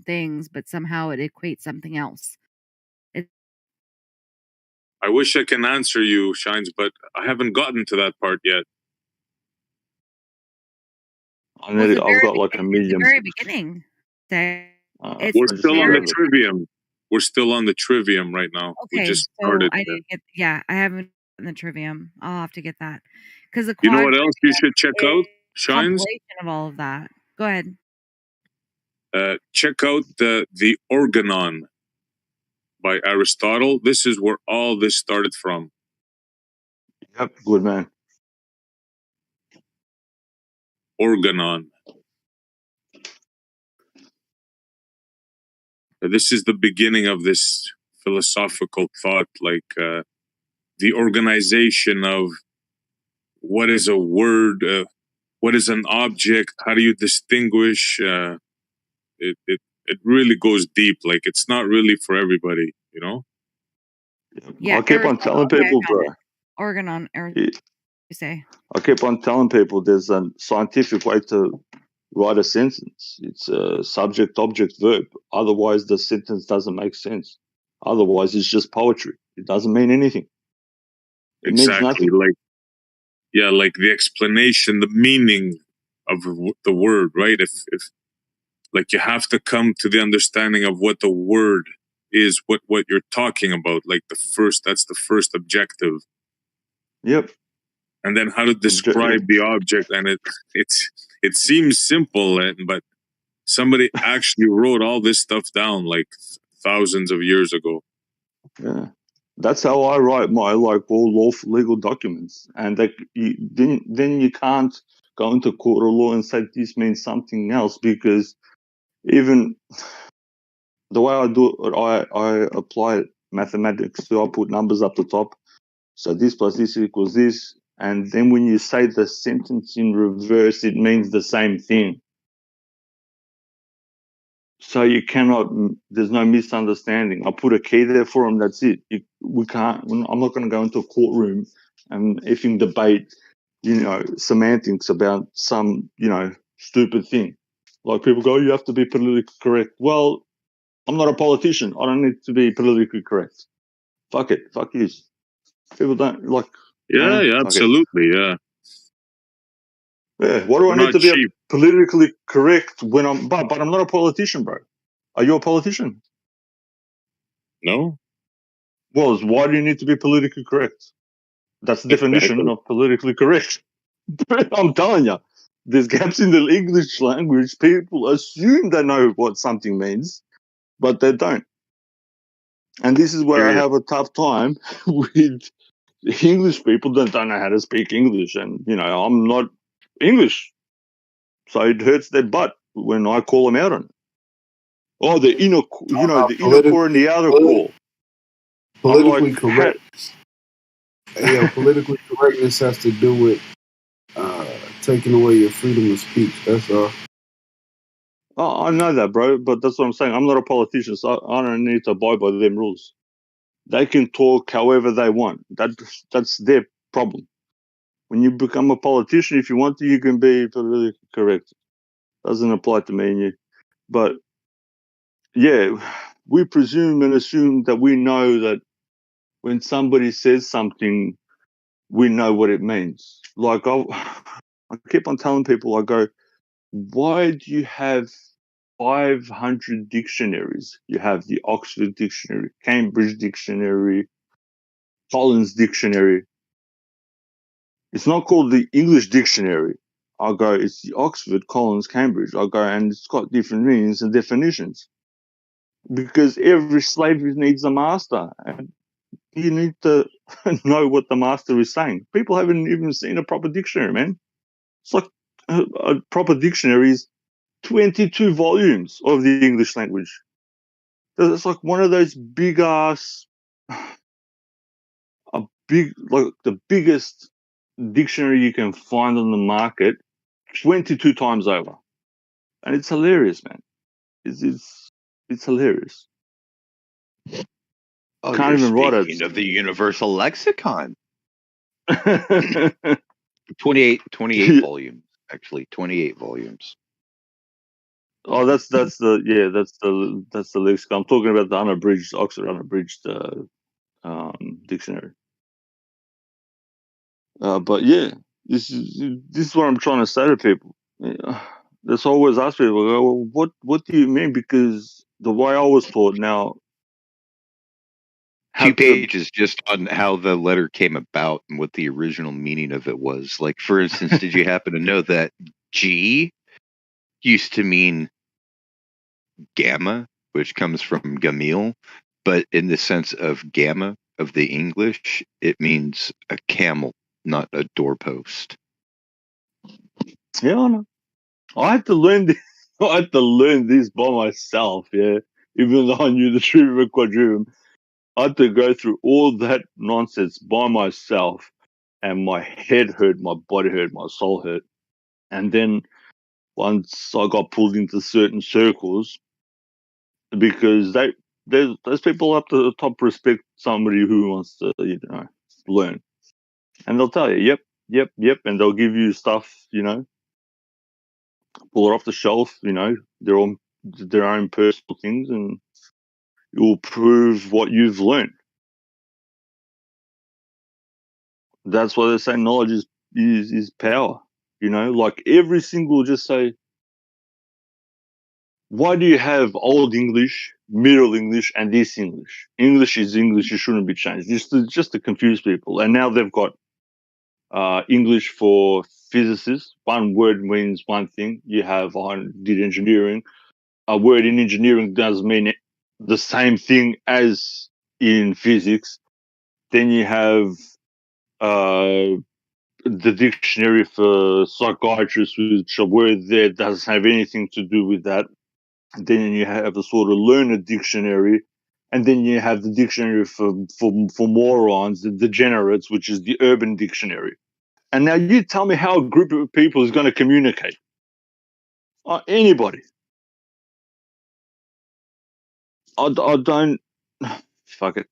things, but somehow it equates something else. I wish I can answer you, Shines, but I haven't gotten to that part yet. I've got like a million. The very beginning. We're still on the trivium. We're still on the trivium right now. Okay, We just so started. I need to get. Yeah, I haven't gotten the trivium. I'll have to get that because the You know what else you should check out, Shines? compilation of all of that. Go ahead. Check out the Organon by Aristotle. This is where all this started from. Yep, good man. Organon. This is the beginning of this philosophical thought, like the organization of what is a word, what is an object, how do you distinguish? It really goes deep. Like it's not really for everybody, you know. Yeah, I keep on telling people, bro. Organon, you say. I keep on telling people there's a scientific way to write a sentence. It's a subject, object, verb. Otherwise, the sentence doesn't make sense. Otherwise, it's just poetry. It doesn't mean anything. It means Exactly. nothing. Like the explanation, the meaning of the word, right? If like you have to come to the understanding of what the word is, what you're talking about. Like that's the first objective. Yep. And then how to describe the object, and it seems simple, but somebody actually wrote all this stuff down like thousands of years ago. Yeah, that's how I write my all legal documents, and then you can't go into court of law and say this means something else, because even the way I do it, I apply mathematics. So I put numbers up the top. So this plus this equals this. And then when you say the sentence in reverse, it means the same thing. So you cannot, there's no misunderstanding. I put a key there for them, that's it. We can't, I'm not going to go into a courtroom and effing debate, semantics about some, stupid thing. Like people go, you have to be politically correct. Well, I'm not a politician. I don't need to be politically correct. Fuck it. Fuck you. People don't like. Yeah, yeah, absolutely, yeah. Yeah. What do We're I need not to be cheap. politically correct when but I'm not a politician, bro. Are you a politician? No. Well, why do you need to be politically correct? That's the definition Exactly. of politically correct. I'm telling you, there's gaps in the English language. People assume they know what something means, but they don't. And this is where I have a tough time with English people that don't know how to speak English. And, I'm not English. So it hurts their butt when I call them out on it. Oh, the inner core and the outer core. Politically I'm like, correct. Yeah, politically correctness has to do with taking away your freedom of speech. That's all. Oh, I know that, bro, but that's what I'm saying. I'm not a politician, so I don't need to abide by them rules. They can talk however they want. That's their problem. When you become a politician, if you want to, you can be politically correct. Doesn't apply to me and you. But yeah, we presume and assume that we know that when somebody says something, we know what it means. Like I keep on telling people, I go, why do you have 500 dictionaries? You have the Oxford Dictionary, Cambridge Dictionary, Collins Dictionary. It's not called the English Dictionary. I'll go, it's the Oxford, Collins, Cambridge. I'll go, and it's got different meanings and definitions. Because every slave needs a master. And you need to know what the master is saying. People haven't even seen a proper dictionary, man. It's like a proper dictionary is 22 volumes of the English language. It's like one of those big ass, like the biggest dictionary you can find on the market, 22 times over. And it's hilarious, man. It's hilarious. Oh, Can't you're even write it. speaking of the universal lexicon. 28 volumes, actually, 28 volumes. Oh, that's the lexicon. I'm talking about the unabridged Oxford unabridged dictionary. But yeah, this is what I'm trying to say to people. That's always ask people, well, what do you mean? Because the way I was taught now, 2 pages just on how the letter came about and what the original meaning of it was. Like, for instance, did you happen to know that G used to mean gamma, which comes from Gamil, but in the sense of gamma of the English, it means a camel, not a doorpost. Yeah, I know. I had to learn this. I had to learn this by myself. Yeah, even though I knew the trivium and quadrivium, I had to go through all that nonsense by myself, and my head hurt, my body hurt, my soul hurt. And then once I got pulled into certain circles, because those people up to the top respect somebody who wants to learn, and they'll tell you, yep, and they'll give you stuff, pull it off the shelf, their own personal things, and it will prove what you've learned. That's why they say knowledge is power. Like every single, just say, why do you have Old English, Middle English, and this English? English is English. It shouldn't be changed. Just to confuse people. And now they've got English for physicists. One word means one thing. You have, I did engineering. A word in engineering does mean the same thing as in physics. Then you have the dictionary for psychiatrists, which a word there doesn't have anything to do with that. Then you have a sort of learned dictionary, and then you have the dictionary for morons, the degenerates, which is the urban dictionary. And now you tell me how a group of people is going to communicate. Anybody. I don't. Fuck it.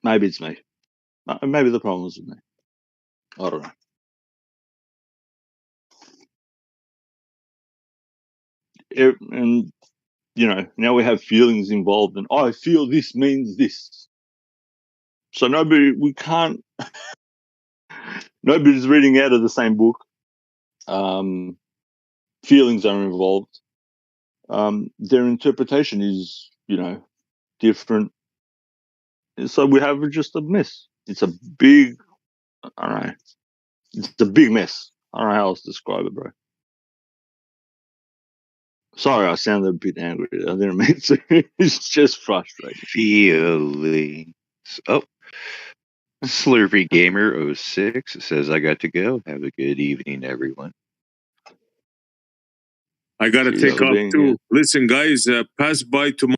Maybe it's me. Maybe the problem is with me. I don't know. And, you know, now we have feelings involved, and I feel this means this. So we can't. Nobody's reading out of the same book. Feelings are involved. Their interpretation is, you know, different. So we have just a mess. It's a big, I don't know. It's a big mess. I don't know how else to describe it, bro. Sorry, I sounded a bit angry. I didn't mean to. It's just frustrating. Feelings. Oh, Slurpy Gamer 06 says, I got to go. Have a good evening, everyone. I got to take off too. Listen, guys, pass by tomorrow.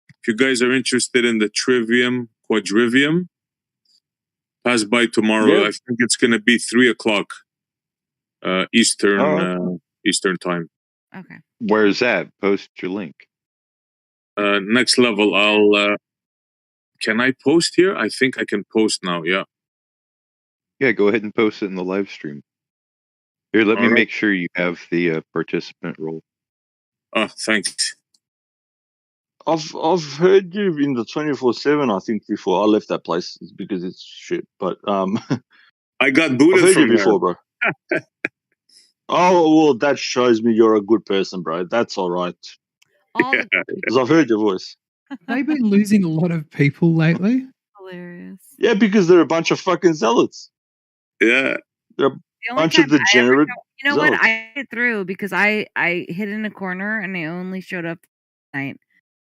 If you guys are interested in the quadrivium, pass by tomorrow. Yep. I think it's going to be 3:00 Eastern Eastern time. Okay. Where's that? Post your link. Next level. I'll. Can I post here? I think I can post now. Yeah. Yeah, go ahead and post it in the live stream. Here, let me make sure you have the participant role. Oh, thanks. I've heard you in the 24/7. I think before I left that place because it's shit. But I got booted I've heard from you before, bro. Oh well, that shows me you're a good person, bro. That's all right. Because I've heard your voice. They've been losing a lot of people lately. Hilarious. Yeah, because they're a bunch of fucking zealots. Yeah, they're a The only bunch of time I ever degenerate. you know what? zealots. I hit it through because I hid in a corner and I only showed up at night,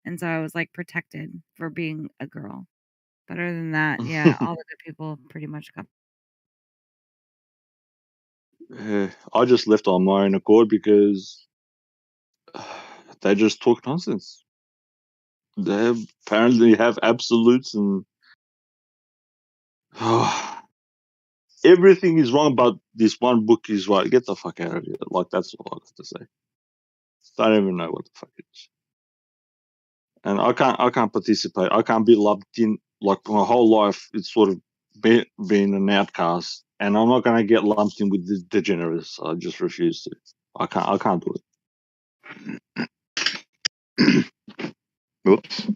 and so I was like protected for being a girl. But other than that, yeah, all the good people pretty much got. Yeah, I just left on my own accord because they just talk nonsense. They apparently have absolutes and everything is wrong, but this one book is right. Get the fuck out of here! Like that's all I have to say. I don't even know what the fuck it is, and I can't participate. I can't be lumped in. Like my whole life, it's sort of been an outcast, and I'm not going to get lumped in with the degenerates. I just refuse to. I can't do it. Whoops.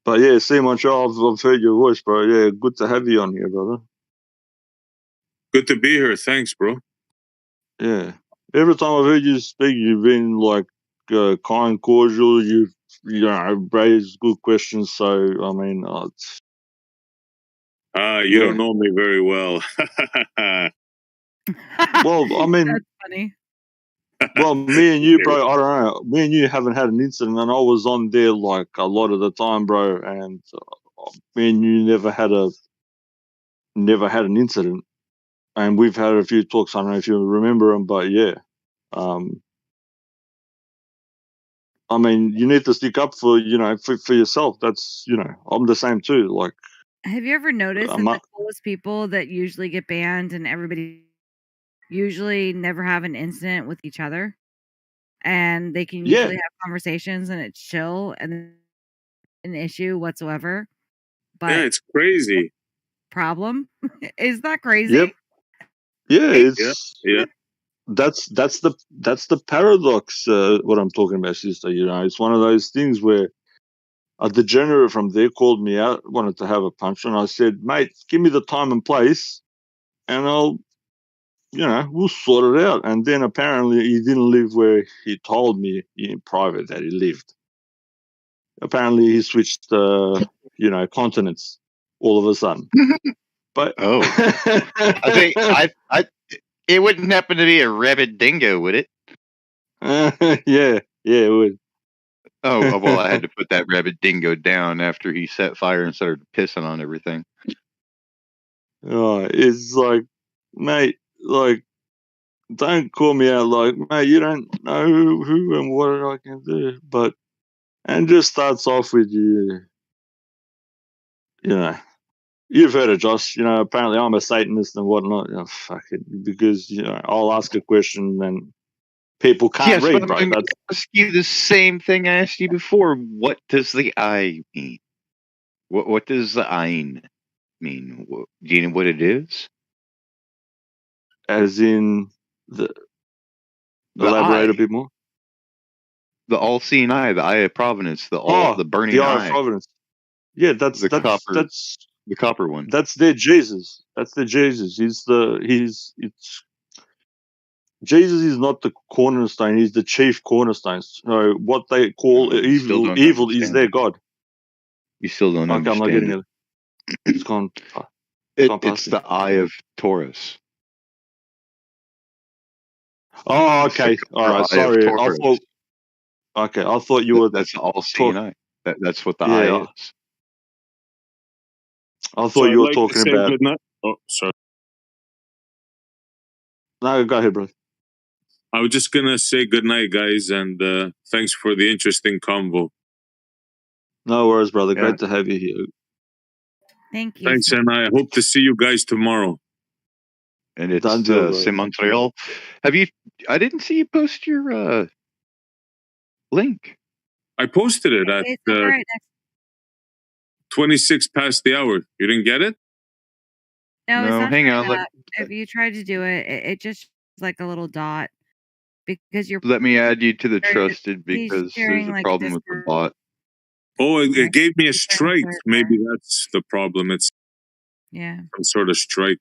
But yeah, see, Montreal, I've heard your voice, bro. Yeah, good to have you on here, brother. Good to be here. Thanks, bro. Yeah. Every time I've heard you speak, you've been like kind, cordial. You've raised good questions. So I mean, You don't know me very well. well, I mean, That's funny. well, me and you, bro. I don't know. Me and you haven't had an incident, and I was on there like a lot of the time, bro. And me and you never had an incident. And we've had a few talks. I don't know if you remember them, but yeah. I mean, you need to stick up for for yourself. That's I'm the same too. Like, Have you ever noticed that the coolest people that usually get banned and everybody usually never have an incident with each other, and they can usually have conversations and it's chill and an issue whatsoever. But yeah, it's crazy. Problem is that crazy? Yep. Yeah, it's that's the paradox. What I'm talking about, sister. It's one of those things where a degenerate from there called me out, wanted to have a punch, and I said, "Mate, give me the time and place, and I'll, we'll sort it out." And then apparently he didn't live where he told me in private that he lived. Apparently he switched, continents all of a sudden. But I think it wouldn't happen to be a rabid dingo, would it? Yeah, it would. Oh, well, I had to put that rabbit dingo down after he set fire and started pissing on everything. Oh, it's like, mate, like, don't call me out like, mate, you don't know who and what I can do. But, and just starts off with you know, you've heard of Josh, apparently I'm a Satanist and whatnot. Fuck it, because, I'll ask a question and people can't Yes, but read, I'm bro. going to That's, ask you the same thing I asked you before. What does the I mean? What does the ein mean? Do you know what it is? as in, The elaborate a eye. bit more. The all-seeing eye, the eye of providence, the The burning eye of eye. providence. Yeah, that's The copper one. That's their Jesus. That's their Jesus. Jesus is not the cornerstone. He's the chief cornerstone. So what they call You still don't evil is understand their it. God. You still don't Okay, I'm not understand getting it. it. It's gone. Gone It's past me. the eye of Taurus. Oh, It's the okay. All right. eye of Sorry. Taurus. I thought you were That's the all-seeing eye. That's what the eye Yeah, is. I So thought I'd you were like to talking say about. good night. Oh, sorry. No, go ahead, bro. I was just gonna say good night, guys, and thanks for the interesting convo. No worries, brother. Yeah. Great to have you here. Thank you. Thanks, and I hope to see you guys tomorrow. And it's Done deal, bro. c'est Montreal. I didn't see you post your link. I posted it at It's over at 26 past the hour. You didn't get it? No, it's No, not hang showing on. up. If you tried to do it, it just like a little dot because you're Let me add you to the He's trusted because there's sharing a like problem with the bot. Oh, it Yeah. gave me a He's sharing strike. server. Maybe that's the problem. It's Yeah. some sort of strike.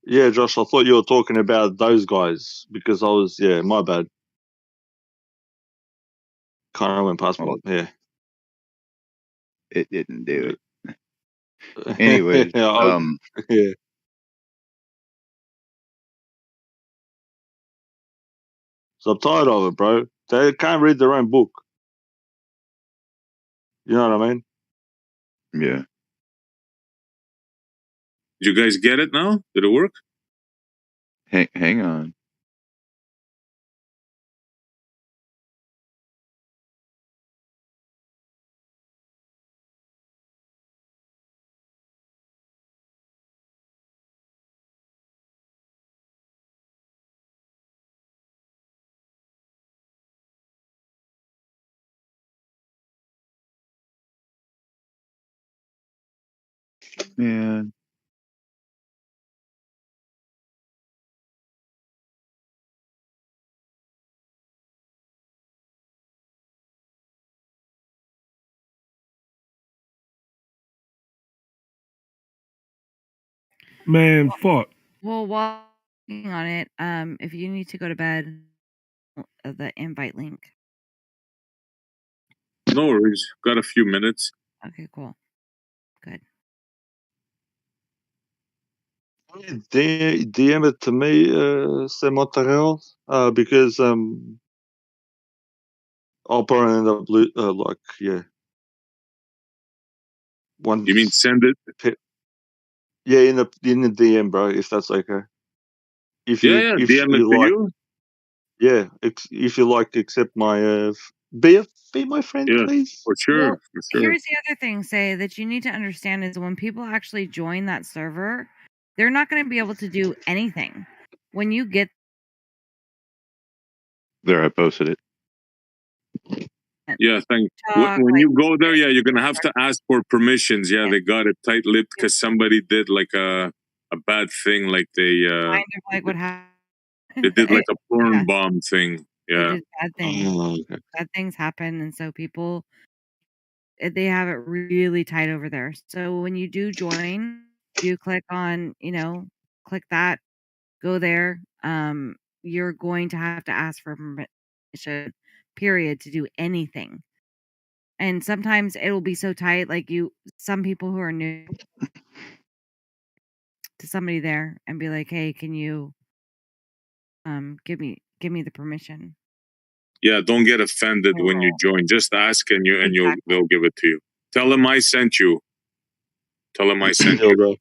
Yeah, Josh. I thought you were talking about those guys because I was. Yeah, my bad. Kind of went past me. Well, Yeah. it didn't do it. Anyways, yeah. So I'm tired of it, bro. They can't read their own book. You know what I mean? Yeah. Did you guys get it now? Did it work? Hang on. Man. Man, fuck. Well, while working on it, if you need to go to bed, the invite link. No worries. Got a few minutes. Okay, cool. Good. DM it to me, c'est Montreal, because I'll probably end up Once, You mean send it? Yeah, in the DM, bro. If that's okay. If Yeah, DM it to like, you. yeah, if you like, accept my be my friend, Yeah, please. for sure. Well, For sure. here's the other thing, say that you need to understand is when people actually join that server, they're not going to be able to do anything. When you get There, I posted it. Yeah, thank. talk, When like you go there, yeah, you're gonna have to ask for permissions. Yeah, they got it tight-lipped because somebody did like a bad thing, like they kind of like what happened. they did like a porn Yeah. bomb thing. They Yeah, did bad things. Bad things happen, and so people they have it really tight over there. So when you do join, do click on, click that, go there. you're going to have to ask for permission, period, to do anything. And sometimes it'll be so tight, like some people who are new to somebody there and be like, "Hey, can you give me the permission?" Yeah, don't get offended when you join. Just ask and they'll give it to you. Tell them I sent you. Tell them I sent you. Bro.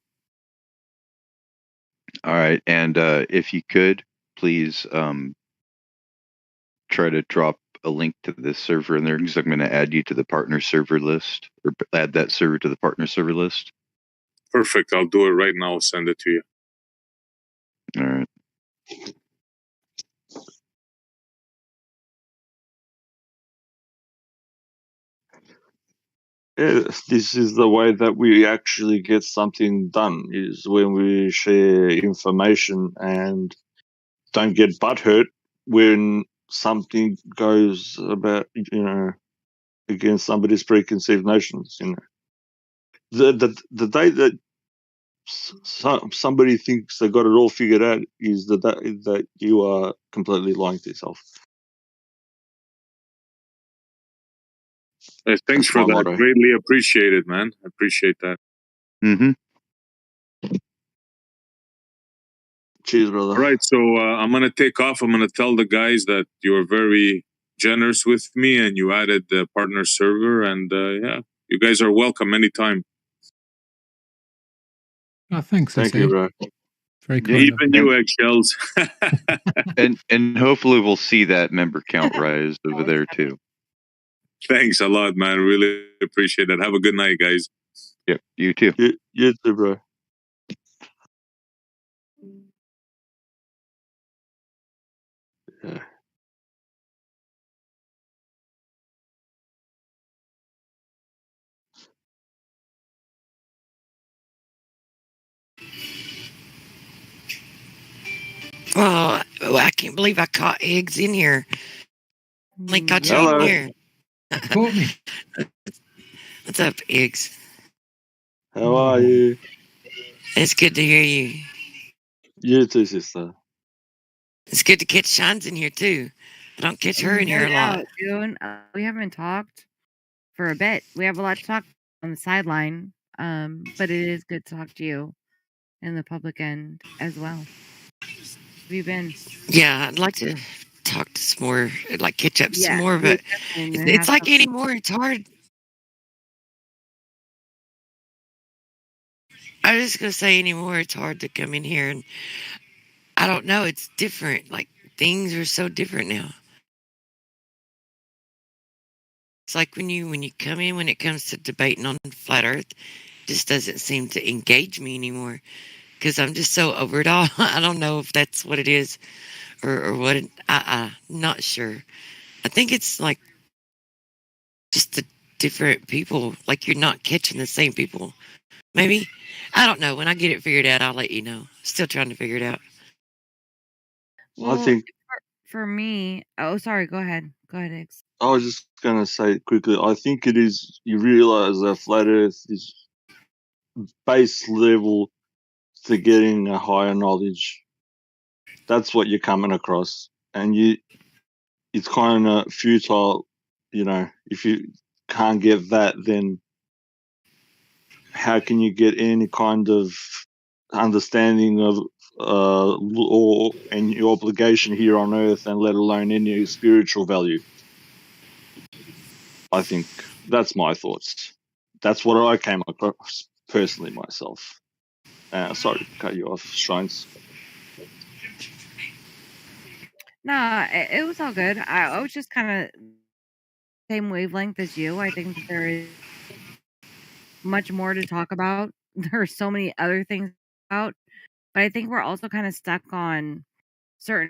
All right, and if you could, please try to drop a link to this server in there, because I'm going to add you to the partner server list, or add that server to the partner server list. Perfect. I'll do it right now. I'll send it to you. All right. Yes, this is the way that we actually get something done, is when we share information and don't get butthurt when something goes about, against somebody's preconceived notions. The day that somebody thinks they got it all figured out is the day that you are completely lying to yourself. Thanks That's for my that. motto. Greatly appreciated, man. I appreciate that. Mm-hmm. Cheers, brother. All right, so I'm gonna take off. I'm gonna tell the guys that you were very generous with me and you added the partner server, and yeah, you guys are welcome anytime. Oh, thanks. Thank SE. you, bro. Very Yeah, kind of Even you. you, eggshells. and hopefully we'll see that member count rise over there too. Thanks a lot, man. Really appreciate it. Have a good night, guys. Yep, you too. You too, bro. Yeah. Oh, I can't believe I caught eggs in here. Like caught you in Hello. here. Caught me. What's up, eggs? How are you? It's good to hear you. You too, sister. It's good to catch Shines in here too. I don't catch her in No here a lot. doubt, June. We haven't talked for a bit. We have a lot to talk on the sideline, but it is good to talk to you in the public end as well. How have you been? Yeah, I'd like to talk to some more, like catch up some Yeah, more, we but definitely it's have like something. anymore. It's hard. I was just gonna say anymore. It's hard to come in here, and I don't know. It's different. Like things are so different now. It's like when you come in, when it comes to debating on flat Earth, it just doesn't seem to engage me anymore because I'm just so over it all. I don't know if that's what it is or what. I'm not sure. I think it's like just the different people. Like you're not catching the same people. Maybe I don't know. When I get it figured out, I'll let you know. Still trying to figure it out. Well, I think for me, oh, sorry. Go ahead. Go ahead, X. I was just gonna say quickly. I think it is. You realize that flat Earth is base level to getting a higher knowledge. That's what you're coming across, and it's kind of futile. If you can't get that, then how can you get any kind of understanding of law and your obligation here on Earth, and let alone any spiritual value? I think that's my thoughts. That's what I came across personally myself. Sorry to cut you off, Shines. Nah, it was all good. I was just kind of same wavelength as you. I think that there is much more to talk about. There are so many other things about, but I think we're also kind of stuck on certain